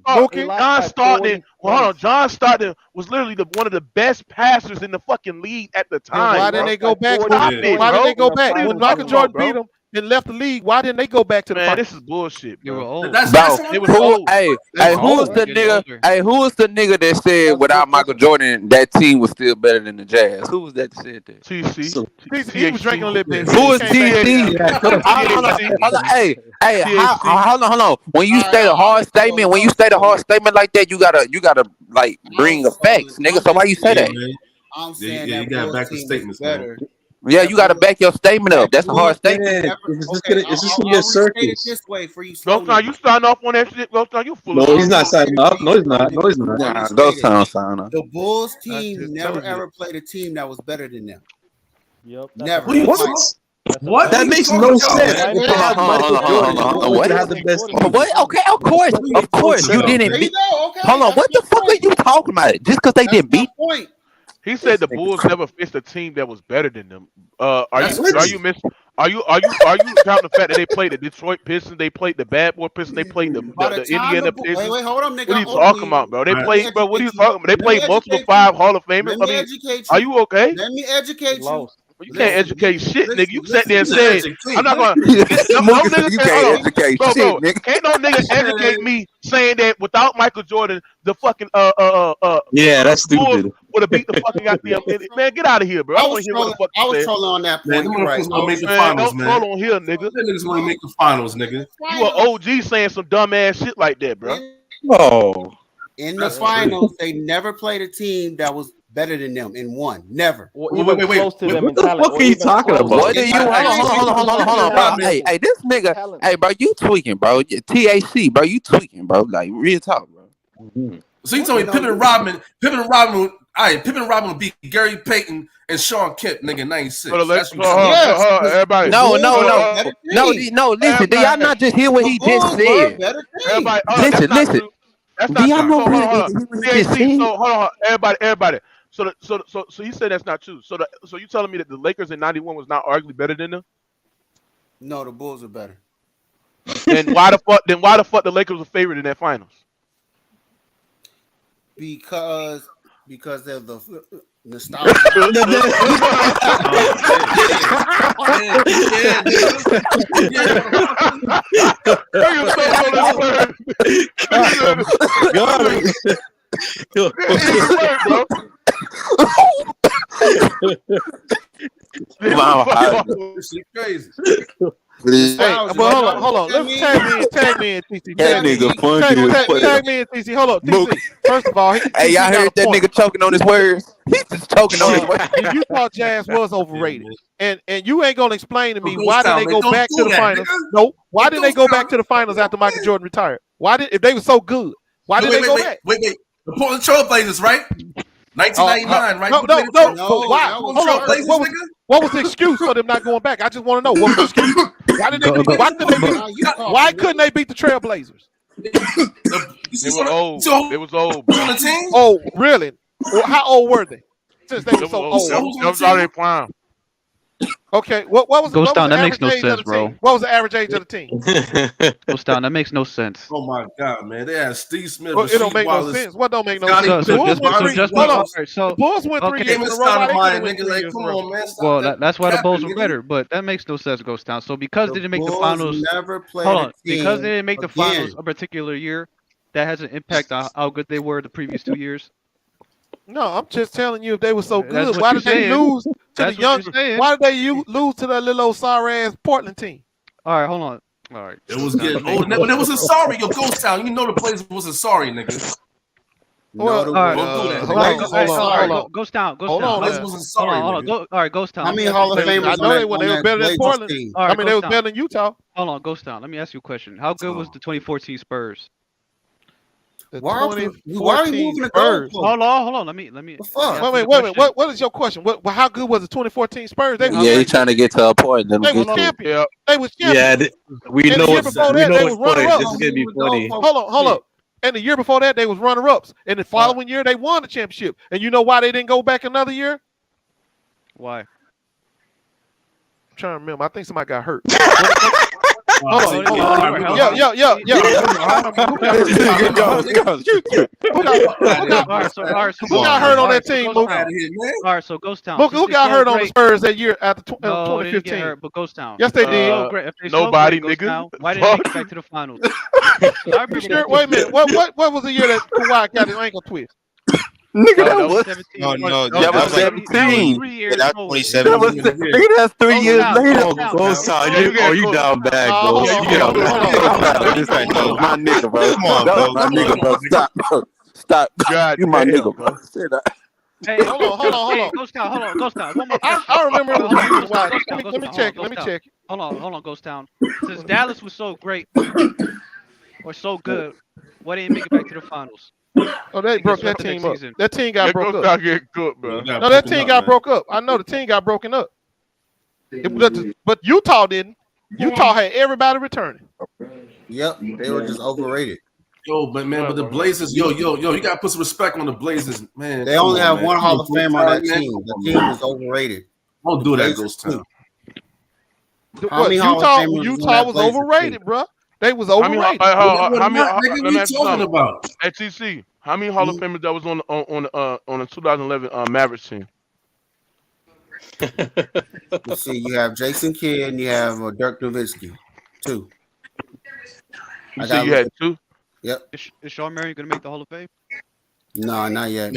John Stockton was literally one of the best passers in the fucking league at the time. Why didn't they go back? Why didn't they go back? When Michael Jordan beat him and left the league, why didn't they go back to the finals? This is bullshit. They were old. Who was the nigga that said without Michael Jordan that team was still better than the Jazz? Who was that that said that? TC. He was drinking a little bit. Who was TC? Hey, hold on. When you state a hard statement, like that, you gotta like bring the facts, nigga. So why you say that? I'm saying you gotta back the statements better. Yeah, you got to back your statement up. That's a hard statement. It's just gonna be a circus. This way for you. Now you sign off on that shit. Now you full. No, he's not signing up. No, he's not. Those sounds sign up. The Bulls team never ever played a team that was better than them. Yep. Never. What? That makes no sense. What? Okay, of course. You didn't beat. Hold on. What the fuck are you talking about? Just because they didn't beat. He said the Bulls never faced a team that was better than them. Are you counting the fact that they played the Detroit Pistons, they played the Bad Boy Pistons, they played the Indiana Pistons? Wait, hold on, nigga. What are you talking about, bro? They played, bro. What are you talking about? They played multiple 5 Hall of Famers. Let me educate you. Are you okay? Let me educate you. You can't educate shit, nigga. You sat there and said, "I'm not gonna." You can't educate bro, shit, nigga. Can't no nigga educate me saying that without Michael Jordan, the fucking Yeah, that's stupid. Would have beat the fucking goddamn man. Get out of here, bro. I want to hear what the fuck I you was said. trolling on that Man, point. them You're right. motherfuckers gonna make the finals, man. Hold on here, nigga. Them niggas gonna make the finals, nigga. You an OG saying some dumb ass shit like that, bro. Oh. In the finals, they never played a team that was better than them and won. Never. What the fuck are you talking about? What do you? Hold on, bro. Hey, this nigga. Hey, bro, you tweaking, bro. TAC, bro, you tweaking, bro. Like real talk, bro. So you told me Pippen and Rodman. All right, Pippen and Rodman would beat Gary Payton and Sean Kemp, nigga, 96. Everybody. No. Listen, do y'all not just hear what he just said? Listen. Do y'all know what he just said? So hold on, everybody. So you said that's not true. So you telling me that the Lakers in '91 was not arguably better than them? No, the Bulls are better. Then why the fuck the Lakers were favored in that finals? Because they're the nostalgia. Shit crazy. Hey, but hold on. Let's tag me in, TC. That nigga funky. Tag me in, TC. Hold on, TC. First of all, hey, y'all heard that nigga choking on his words? He's just choking on his words. The Utah Jazz was overrated, and you ain't gonna explain to me why did they go back to the finals? No, why did they go back to the finals after Michael Jordan retired? If they were so good, why did they go back? Wait. The Portland Trail Blazers, right? 1999, right? No. But why? Hold on. What was the excuse for them not going back? I just want to know what was the excuse. Why couldn't they beat the Trailblazers? They were old. It was old. Oh, really? Well, how old were they? Since they were so old. That was already prime. Okay, what was Ghost Town? the That makes no average age of sense, the bro. team? What was the average age of the team? Ghost Town. That makes no sense. Oh my god, man! They had Steve Smith. Well, it don't make no sense. What don't make no sense? So The Bulls went 3 years in a row. Well, that's why the Bulls were better, but that makes no sense, Ghost Town. So because they didn't make the finals, because they didn't make the finals a particular year, that has an impact on how good they were the previous 2 years. No, I'm just telling you, if they were so good, why did they lose to the young? Why did they lose to that little old sorry ass Portland team? All right, hold on. All right, it was getting old. When it was a sorry, yo, Ghost Town. You know the place was a sorry, nigga. Well, hold on. Ghost Town. Hold on. All right, Ghost Town. How many Hall of Famers? I know they were better than Portland. I mean, they was better than Utah. Hold on, Ghost Town. Let me ask you a question. How good was the 2014 Spurs? Why are we moving the goalpost? Hold on. Let me. Wait. What is your question? How good was the 2014 Spurs? He's trying to get to a point. They was champions. They was champions. We know it's funny. This is gonna be funny. Hold up. And the year before that, they was runner-ups. And the following year, they won the championship. And you know why they didn't go back another year? Why? I'm trying to remember. I think somebody got hurt. Hold on. Yo. Who got hurt on that team, Luke? All right, so Ghost Town. Who got hurt on the Spurs that year after 2015? But Ghost Town. Yes, they did. Nobody, nigga. Why didn't they make it back to the finals? Wait a minute. What was the year that Kawhi got his ankle twist? Nigga, that was 17. That was 17. 3 years. That was 2017. Nigga, that's 3 years later. Ghost Town, you down bad, Ghost. You down bad. This ain't my nigga, bro. Come on, bro. My nigga, bro. Stop, bro. Stop. You my nigga, bro. Hey, hold on. Ghost Town. One more question. I remember it was Let me check. Hold on, Ghost Town. Since Dallas was so great or so good, why didn't make it back to the finals? Oh, they broke that team up. That team got broke up. Get good, bro. No, that team got broke up. I know the team got broken up. But Utah didn't. Utah had everybody returning. Yep, they were just overrated. Yo, but man, but the Blazers, yo, you gotta put some respect on the Blazers, man. They only have one Hall of Fame on that team. The team is overrated. Don't do that, Ghost Town. What, Utah was overrated, bro. They was overrated. How many? What are you talking about? ATC. How many Hall of Famers that was on the 2011 Mavericks team? Let's see. You have Jason Kidd and you have Dirk Nowitzki. 2. You said you had 2? Yep. Is Sean Marion gonna make the Hall of Fame? No, not yet.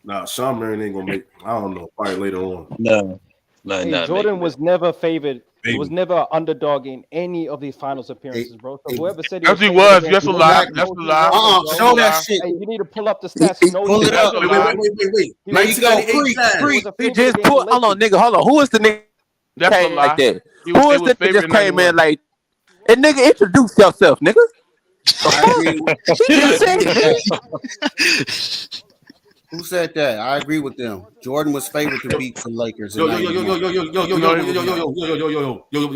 Nah, Sean Marion ain't gonna make. I don't know. Probably later on. No. Hey, Jordan was never favored. He was never underdog in any of these finals appearances, bro. So whoever said he was, that's a lie. That's a lie. Show that shit. Hey, you need to pull up the stats. Pull it up. Wait. 1998. He just put. Hold on, nigga. Hold on. Who is the nigga? That's a came lie. like that? He Who is was the nigga favored just came in 91. like? And nigga, introduce yourself, nigga. Who said that? I agree with them. Jordan was favored to beat the Lakers. Yo. What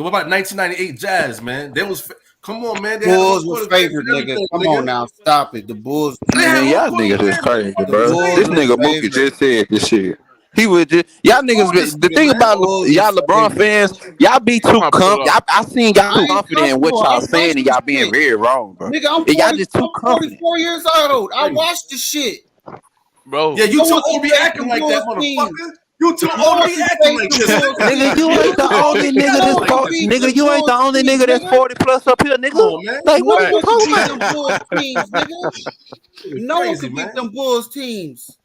about 1998 Jazz, man? They was. Come on, man. Bulls was favored, nigga. Come on now, stop it. The Bulls. Man, y'all niggas is crazy, bro. This nigga Mookie just said this shit. He would just y'all niggas. The thing about y'all LeBron fans, y'all be too I seen y'all too confident in what y'all saying, and y'all being very wrong, bro. Nigga, I'm 44 years old. I watched the shit. Bro. Yeah, you too old to be acting like that, motherfucker. You too old to be acting like this. Nigga, you ain't the only nigga that's 40. Nigga, you ain't the only nigga that's 40 plus up here, nigga. Like, what are you talking about? No one can beat them Bulls teams.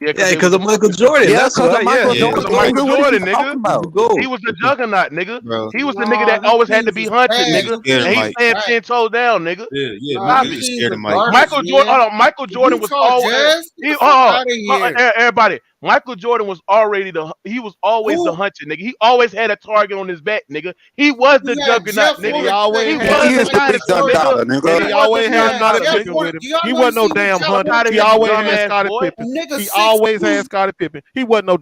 Yeah, because of Michael Jordan. Yeah, that's why. Michael Jordan, nigga. He was the juggernaut, nigga. Bro. He was the nigga that always had to be hunted, nigga. And he stand 10 toes down, nigga. Michael Jordan. Michael Jordan was always. Everybody. Michael Jordan was always the hunter, nigga. He always had a target on his back, nigga. He was the juggernaut, nigga. He always nigga. He always had Scottie Pippen with him. He wasn't no damn hunter. He always had Scottie Pippen. He always had Scottie Pippen. He wasn't no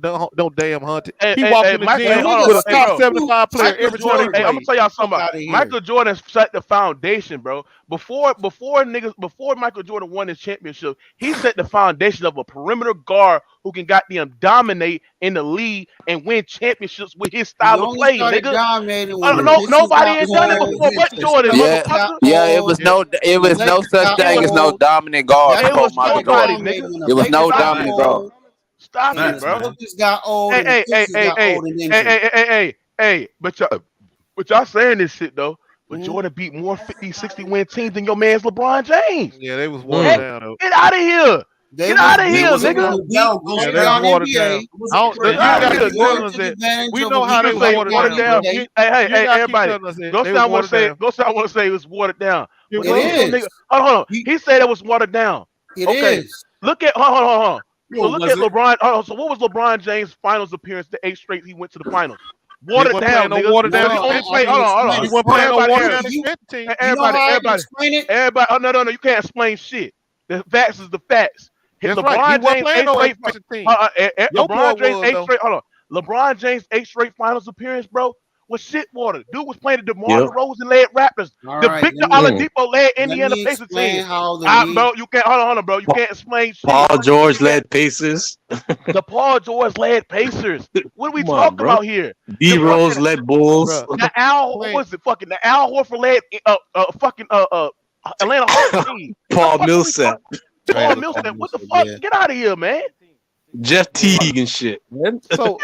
damn hunter. He walked in the gym with a top 75 player every time. I'm gonna tell y'all something about Michael Jordan set the foundation, bro. Before Michael Jordan won his championship, he set the foundation of a perimeter guard who can goddamn dominate in the league and win championships with his style of play, nigga. Nobody had done it before but Jordan. Yeah, it was no such thing as no dominant guard. It was nobody, nigga. It was no dominant guard. Stop it, bro. This got old. Hey, but y'all saying this shit though. But Jordan beat more 50, 60 win teams than your man's LeBron James. Yeah, they was watered down though. Get out of here. Get out of here, nigga. We know how they was watered down. Hey, everybody. Go sound want to say it was watered down. It is. Hold on. He said it was watered down. It is. Look at hold on. So look at LeBron. So what was LeBron James' finals appearance? The 8 straight he went to the finals. Watered down, nigga. Hold on. He wasn't playing no watered down team. Everybody. Oh, no. You can't explain shit. The facts is the facts. LeBron James 8 straight finals appearance, bro, was shit water. Dude was playing the DeMar DeRozan led Raptors. Victor Oladipo led Indiana Pacers team. Bro, you can't hold on, bro. You can't explain shit. Paul George led Pacers. The Paul George led Pacers. What are we talking about here? D Rose led Bulls. The Al Horford led Atlanta Hawks team. Paul Millsap. Paul Millsap, what the fuck? Get out of here, man. Jeff Teague and shit. So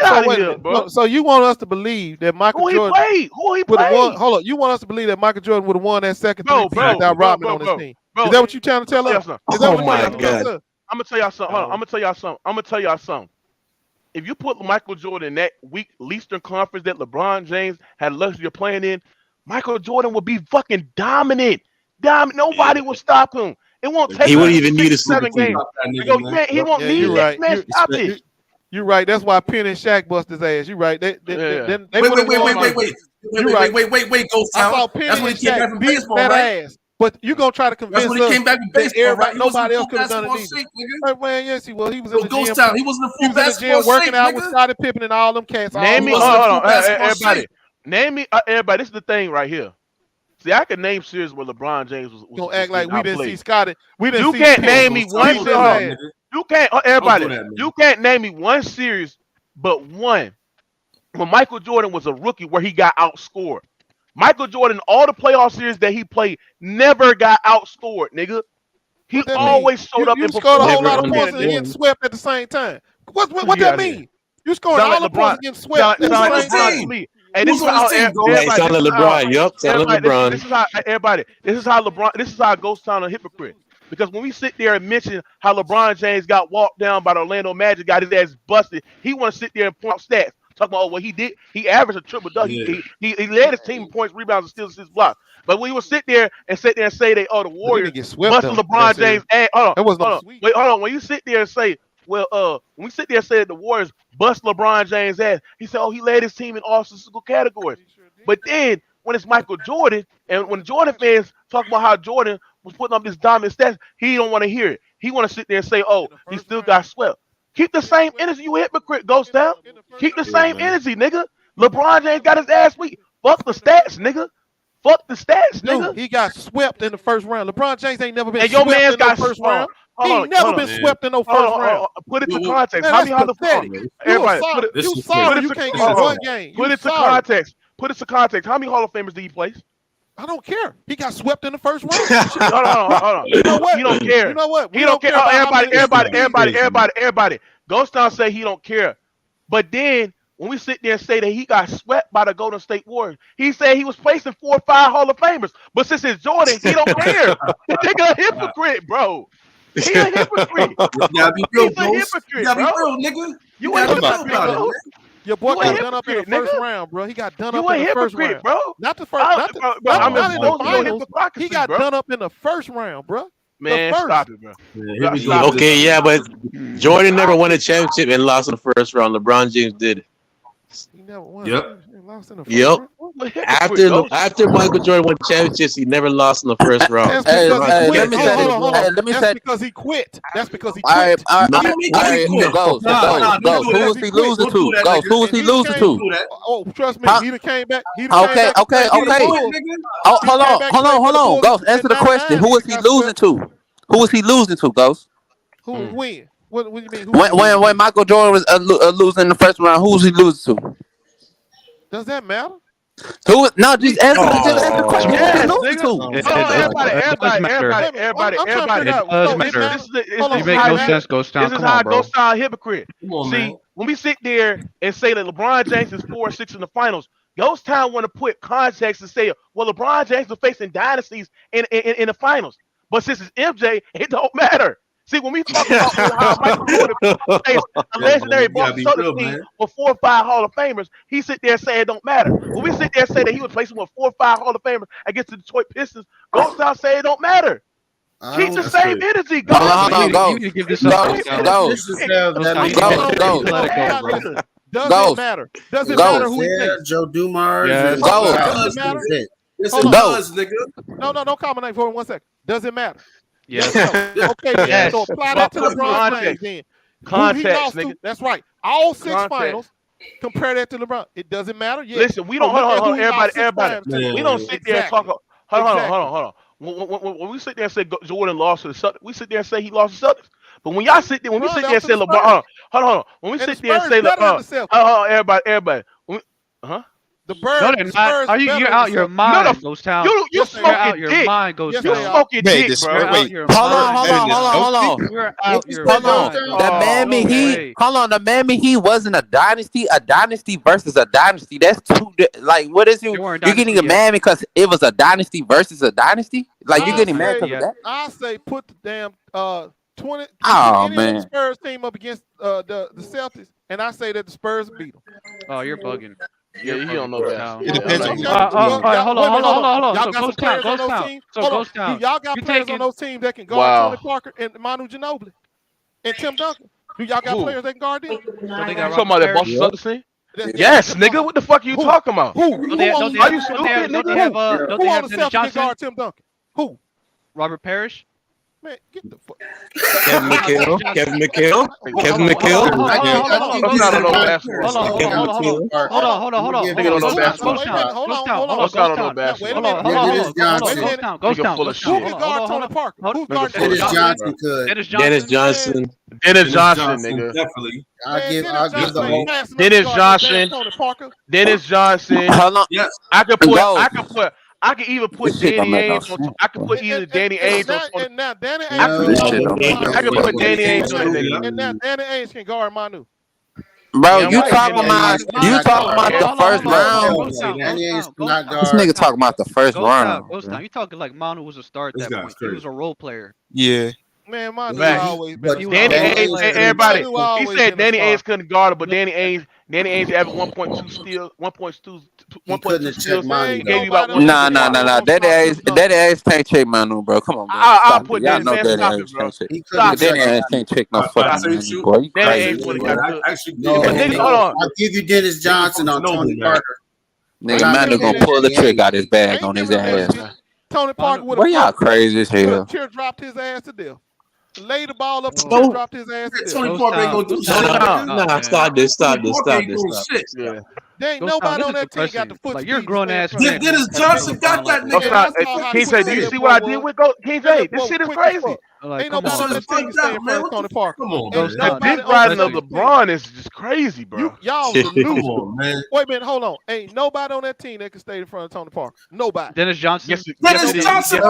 you want us to believe that Michael Jordan Who he played? Hold on. You want us to believe that Michael Jordan would have won that second team without Rodman on his team? Is that what you trying to tell us? Oh my God. I'm gonna tell y'all something. If you put Michael Jordan in that weak Eastern Conference that LeBron James had luxury of playing in, Michael Jordan would be fucking dominant. Nobody will stop him. It won't take. He wouldn't even need a super team. He won't need it. Man, stop it. You're right. That's why Penn and Shaq bust his ass. You're right. Wait. Wait, Ghost Town. I saw Penn and Shaq beat that ass. But you gonna try to convince us he came back from baseball, right? Nobody else could have done it either. Man, yes, he was. He was in the Ghost gym. Town. He wasn't a full basketball working out with Scottie Pippen and all them cats. Name me, everybody. Name me, everybody. This is the thing right here. See, I can name series where LeBron James was Don't act like we didn't see outplayed. Scotty. We didn't You see can't name me one beat his series. ass. You can't, everybody. You can't name me one series, but one when Michael Jordan was a rookie where he got outscored. Michael Jordan, all the playoff series that he played, never got outscored, nigga. He always showed up and scored a whole performed. lot of points and getting swept at the same time. What that mean? You scored all the points and getting swept at the same time. To me. Hey, this is how LeBron. Yup, sound like LeBron. This is how everybody. This is how LeBron. This is how Ghost Town a hypocrite. Because when we sit there and mention how LeBron James got walked down by the Orlando Magic, got his ass busted, he want to sit there and point out stats. Talking about, oh, well, he did. He averaged a triple double. He led his team in points, rebounds, and steals, assists, blocks. But when he would sit there and say the Warriors busted LeBron James. Hold on. When you sit there and say, when we sit there and say that the Warriors bust LeBron James' ass, he said, oh, he led his team in all statistical categories. But then when it's Michael Jordan, and when Jordan fans talk about how Jordan was putting up this dominant stats, he don't want to hear it. He want to sit there and say, oh, he still got swept. Keep the same energy, you hypocrite, Ghost Town. Keep the same energy, nigga. LeBron James got his ass beat. Fuck the stats, nigga. Fuck the stats, nigga. Dude, he got swept in the first round. LeBron James ain't never been and your swept man's in got the first round. He ain't never been swept in no first round. Put it to context. Man, that's pathetic. Everybody, You sorry you can't get one game. Put it to context. Put it to context. How many Hall of Famers did he place? I don't care. He got swept in the first round. Hold on. You know what? He don't care. You know what? He don't care. Everybody. Ghost Town say he don't care. But then when we sit there and say that he got swept by the Golden State Warriors, he said he was placing 4 or 5 Hall of Famers. But since it's Jordan, he don't care. The nigga a hypocrite, bro. He a hypocrite. He's a hypocrite, bro. Nigga. You ain't hypocrite, bro. Your boy got done up in the first round, bro. He got done up in the first round, bro. Not the first. Not in the finals. He got done up in the first round, bro. Man, stop it, bro. Okay, yeah, but Jordan never won a championship and lost in the first round. LeBron James did. He never won. Yep. Lost in the Yep. After Michael Jordan won championships, he never lost in the first round. That's because he quit. That's because he quit. All right. Go. Who was he losing to? Go. Who was he losing to? Oh, trust me. He came back. Okay. Oh, hold on. Ghost, answer the question. Who was he losing to? Who was he losing to, Ghost? Who when? What do you mean? When Michael Jordan was losing in the first round, who was he losing to? Does that matter? No, just answer the question. Yes, Who was he losing to? Everybody. You make no sense, Ghost Town. This is how Ghost Town hypocrite. See, when we sit there and say that LeBron James is 4-6 in the finals, Ghost Town want to put context and say, well, LeBron James was facing dynasties in the finals. But since it's MJ, it don't matter. See, when we talk about how Michael Jordan faced a legendary Boston Celtics team with 4 or 5 Hall of Famers, he sit there and say it don't matter. When we sit there and say that he was placing with 4 or 5 Hall of Famers against the Detroit Pistons, Ghost Town say it don't matter. Keep the same energy. Go. You need to give this up. Does it matter? Does it matter who he thinks? Joe Dumars. Yes. Does it matter? Yes, it does, nigga. No, don't comment for 1 second. Does it matter? Yes. Okay, yes. So apply that to LeBron James then. Context, nigga. That's right. All 6 finals. Compare that to LeBron. It doesn't matter. Yes. Listen, we don't hold on. Everybody. We don't sit there and talk. Hold on. When we sit there and say Jordan lost to the Celtics, we sit there and say he lost to the Celtics. But when y'all sit there, when we sit there and say LeBron, hold on. When we sit there and say LeBron, everybody. The Birds. No, they're not. You're out your mind, Ghost Town. You smoking out your dick. mind, Ghost Town. You smoking dick, bro. Hold on. The Miami Heat. Hold on. The Miami Heat wasn't a dynasty. A dynasty versus a dynasty. That's two. Like, what is you? You're getting a man because it was a dynasty versus a dynasty. Like, you're getting mad because of that. I say put the damn 20. Man. Spurs team up against the Celtics, and I say that the Spurs beat them. Oh, you're bugging. Yeah, you don't know that. It depends on. Hold on. Y'all got some players on those teams. Y'all got players on those teams that can guard Tony Parker and Manu Ginobili and Tim Duncan. Do y'all got players that can guard them? You talking about that Boston Celtics team? Yes, nigga. What the fuck are you talking about? Who? Are you stupid, nigga? Who on the Celtics can guard Tim Duncan? Who? Robert Parrish. Man, get the fuck. Kevin McHale. Kevin McHale. Kevin McHale. Dennis Johnson, nigga. Definitely. I'll give the whole Dennis Johnson. Dennis Johnson. Yes. I can even put Danny Ainge on. I can put either Danny Ainge on. And now Danny I can put Danny Ainge on that nigga. And now Danny Ainge can guard Manu. Bro, you talking about the first round? This nigga talking about the first round. You talking like Manu was a star at that point. He was a role player. Yeah. Man, Manu always been. Danny Ainge, everybody. He said Danny Ainge couldn't guard him, but Danny Ainge averaged 1.2 steals, 1.2 steals. He gave you about Nah. Daddy Ainge can't check Manu, bro. Come on, bro. I'll put Y'all Danny know Daddy Ainge, Ainge bro. can't check. Daddy Ainge can't check no fucking Manu, boy. You crazy? I'll give you Dennis Johnson on Tony Parker. Nigga, Manu gonna pull the trick out his bag on his ass. Tony Parker would Boy, y'all crazy as hell. Teardropped his ass to death. Lay the ball up and teardropped his ass to death. Tony Parker ain't gonna do shit. Nah, stop this. Yeah. There ain't nobody on that team got the foot. Like you're a grown ass. Dennis Johnson got that nigga. King J, do you see what I did with King J? This shit is crazy. Ain't nobody on that team stay in front of Tony Parker. Come on, the dick riding of LeBron is just crazy, bro. Y'all was a new man. Wait a minute, hold on. Ain't nobody on that team that can stay in front of Tony Parker. Nobody. Dennis Johnson. Dennis Johnson.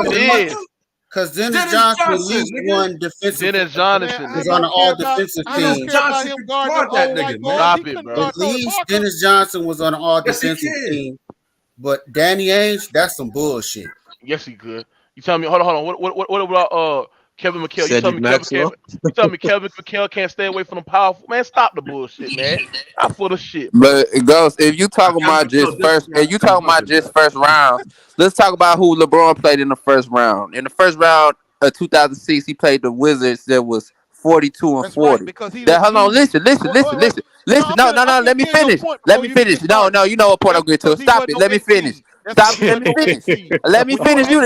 Because Dennis Johnson at least one defensive. Dennis Johnson was on an all defensive team. Stop it, bro. At least Dennis Johnson was on an all defensive team. But Danny Ainge, that's some bullshit. Yes, he could. You tell me, hold on. What about Kevin McHale? You tell me Kevin McHale can't stay away from the powerful man. Stop the bullshit, man. I'm full of shit. But it goes if you talking about just first round, let's talk about who LeBron played in the first round. In the first round of 2006, he played the Wizards. That was 42 and 40. Hold on, listen. No, let me finish. No, you know what point I'm getting to. Stop it. Let me finish. Let me finish. You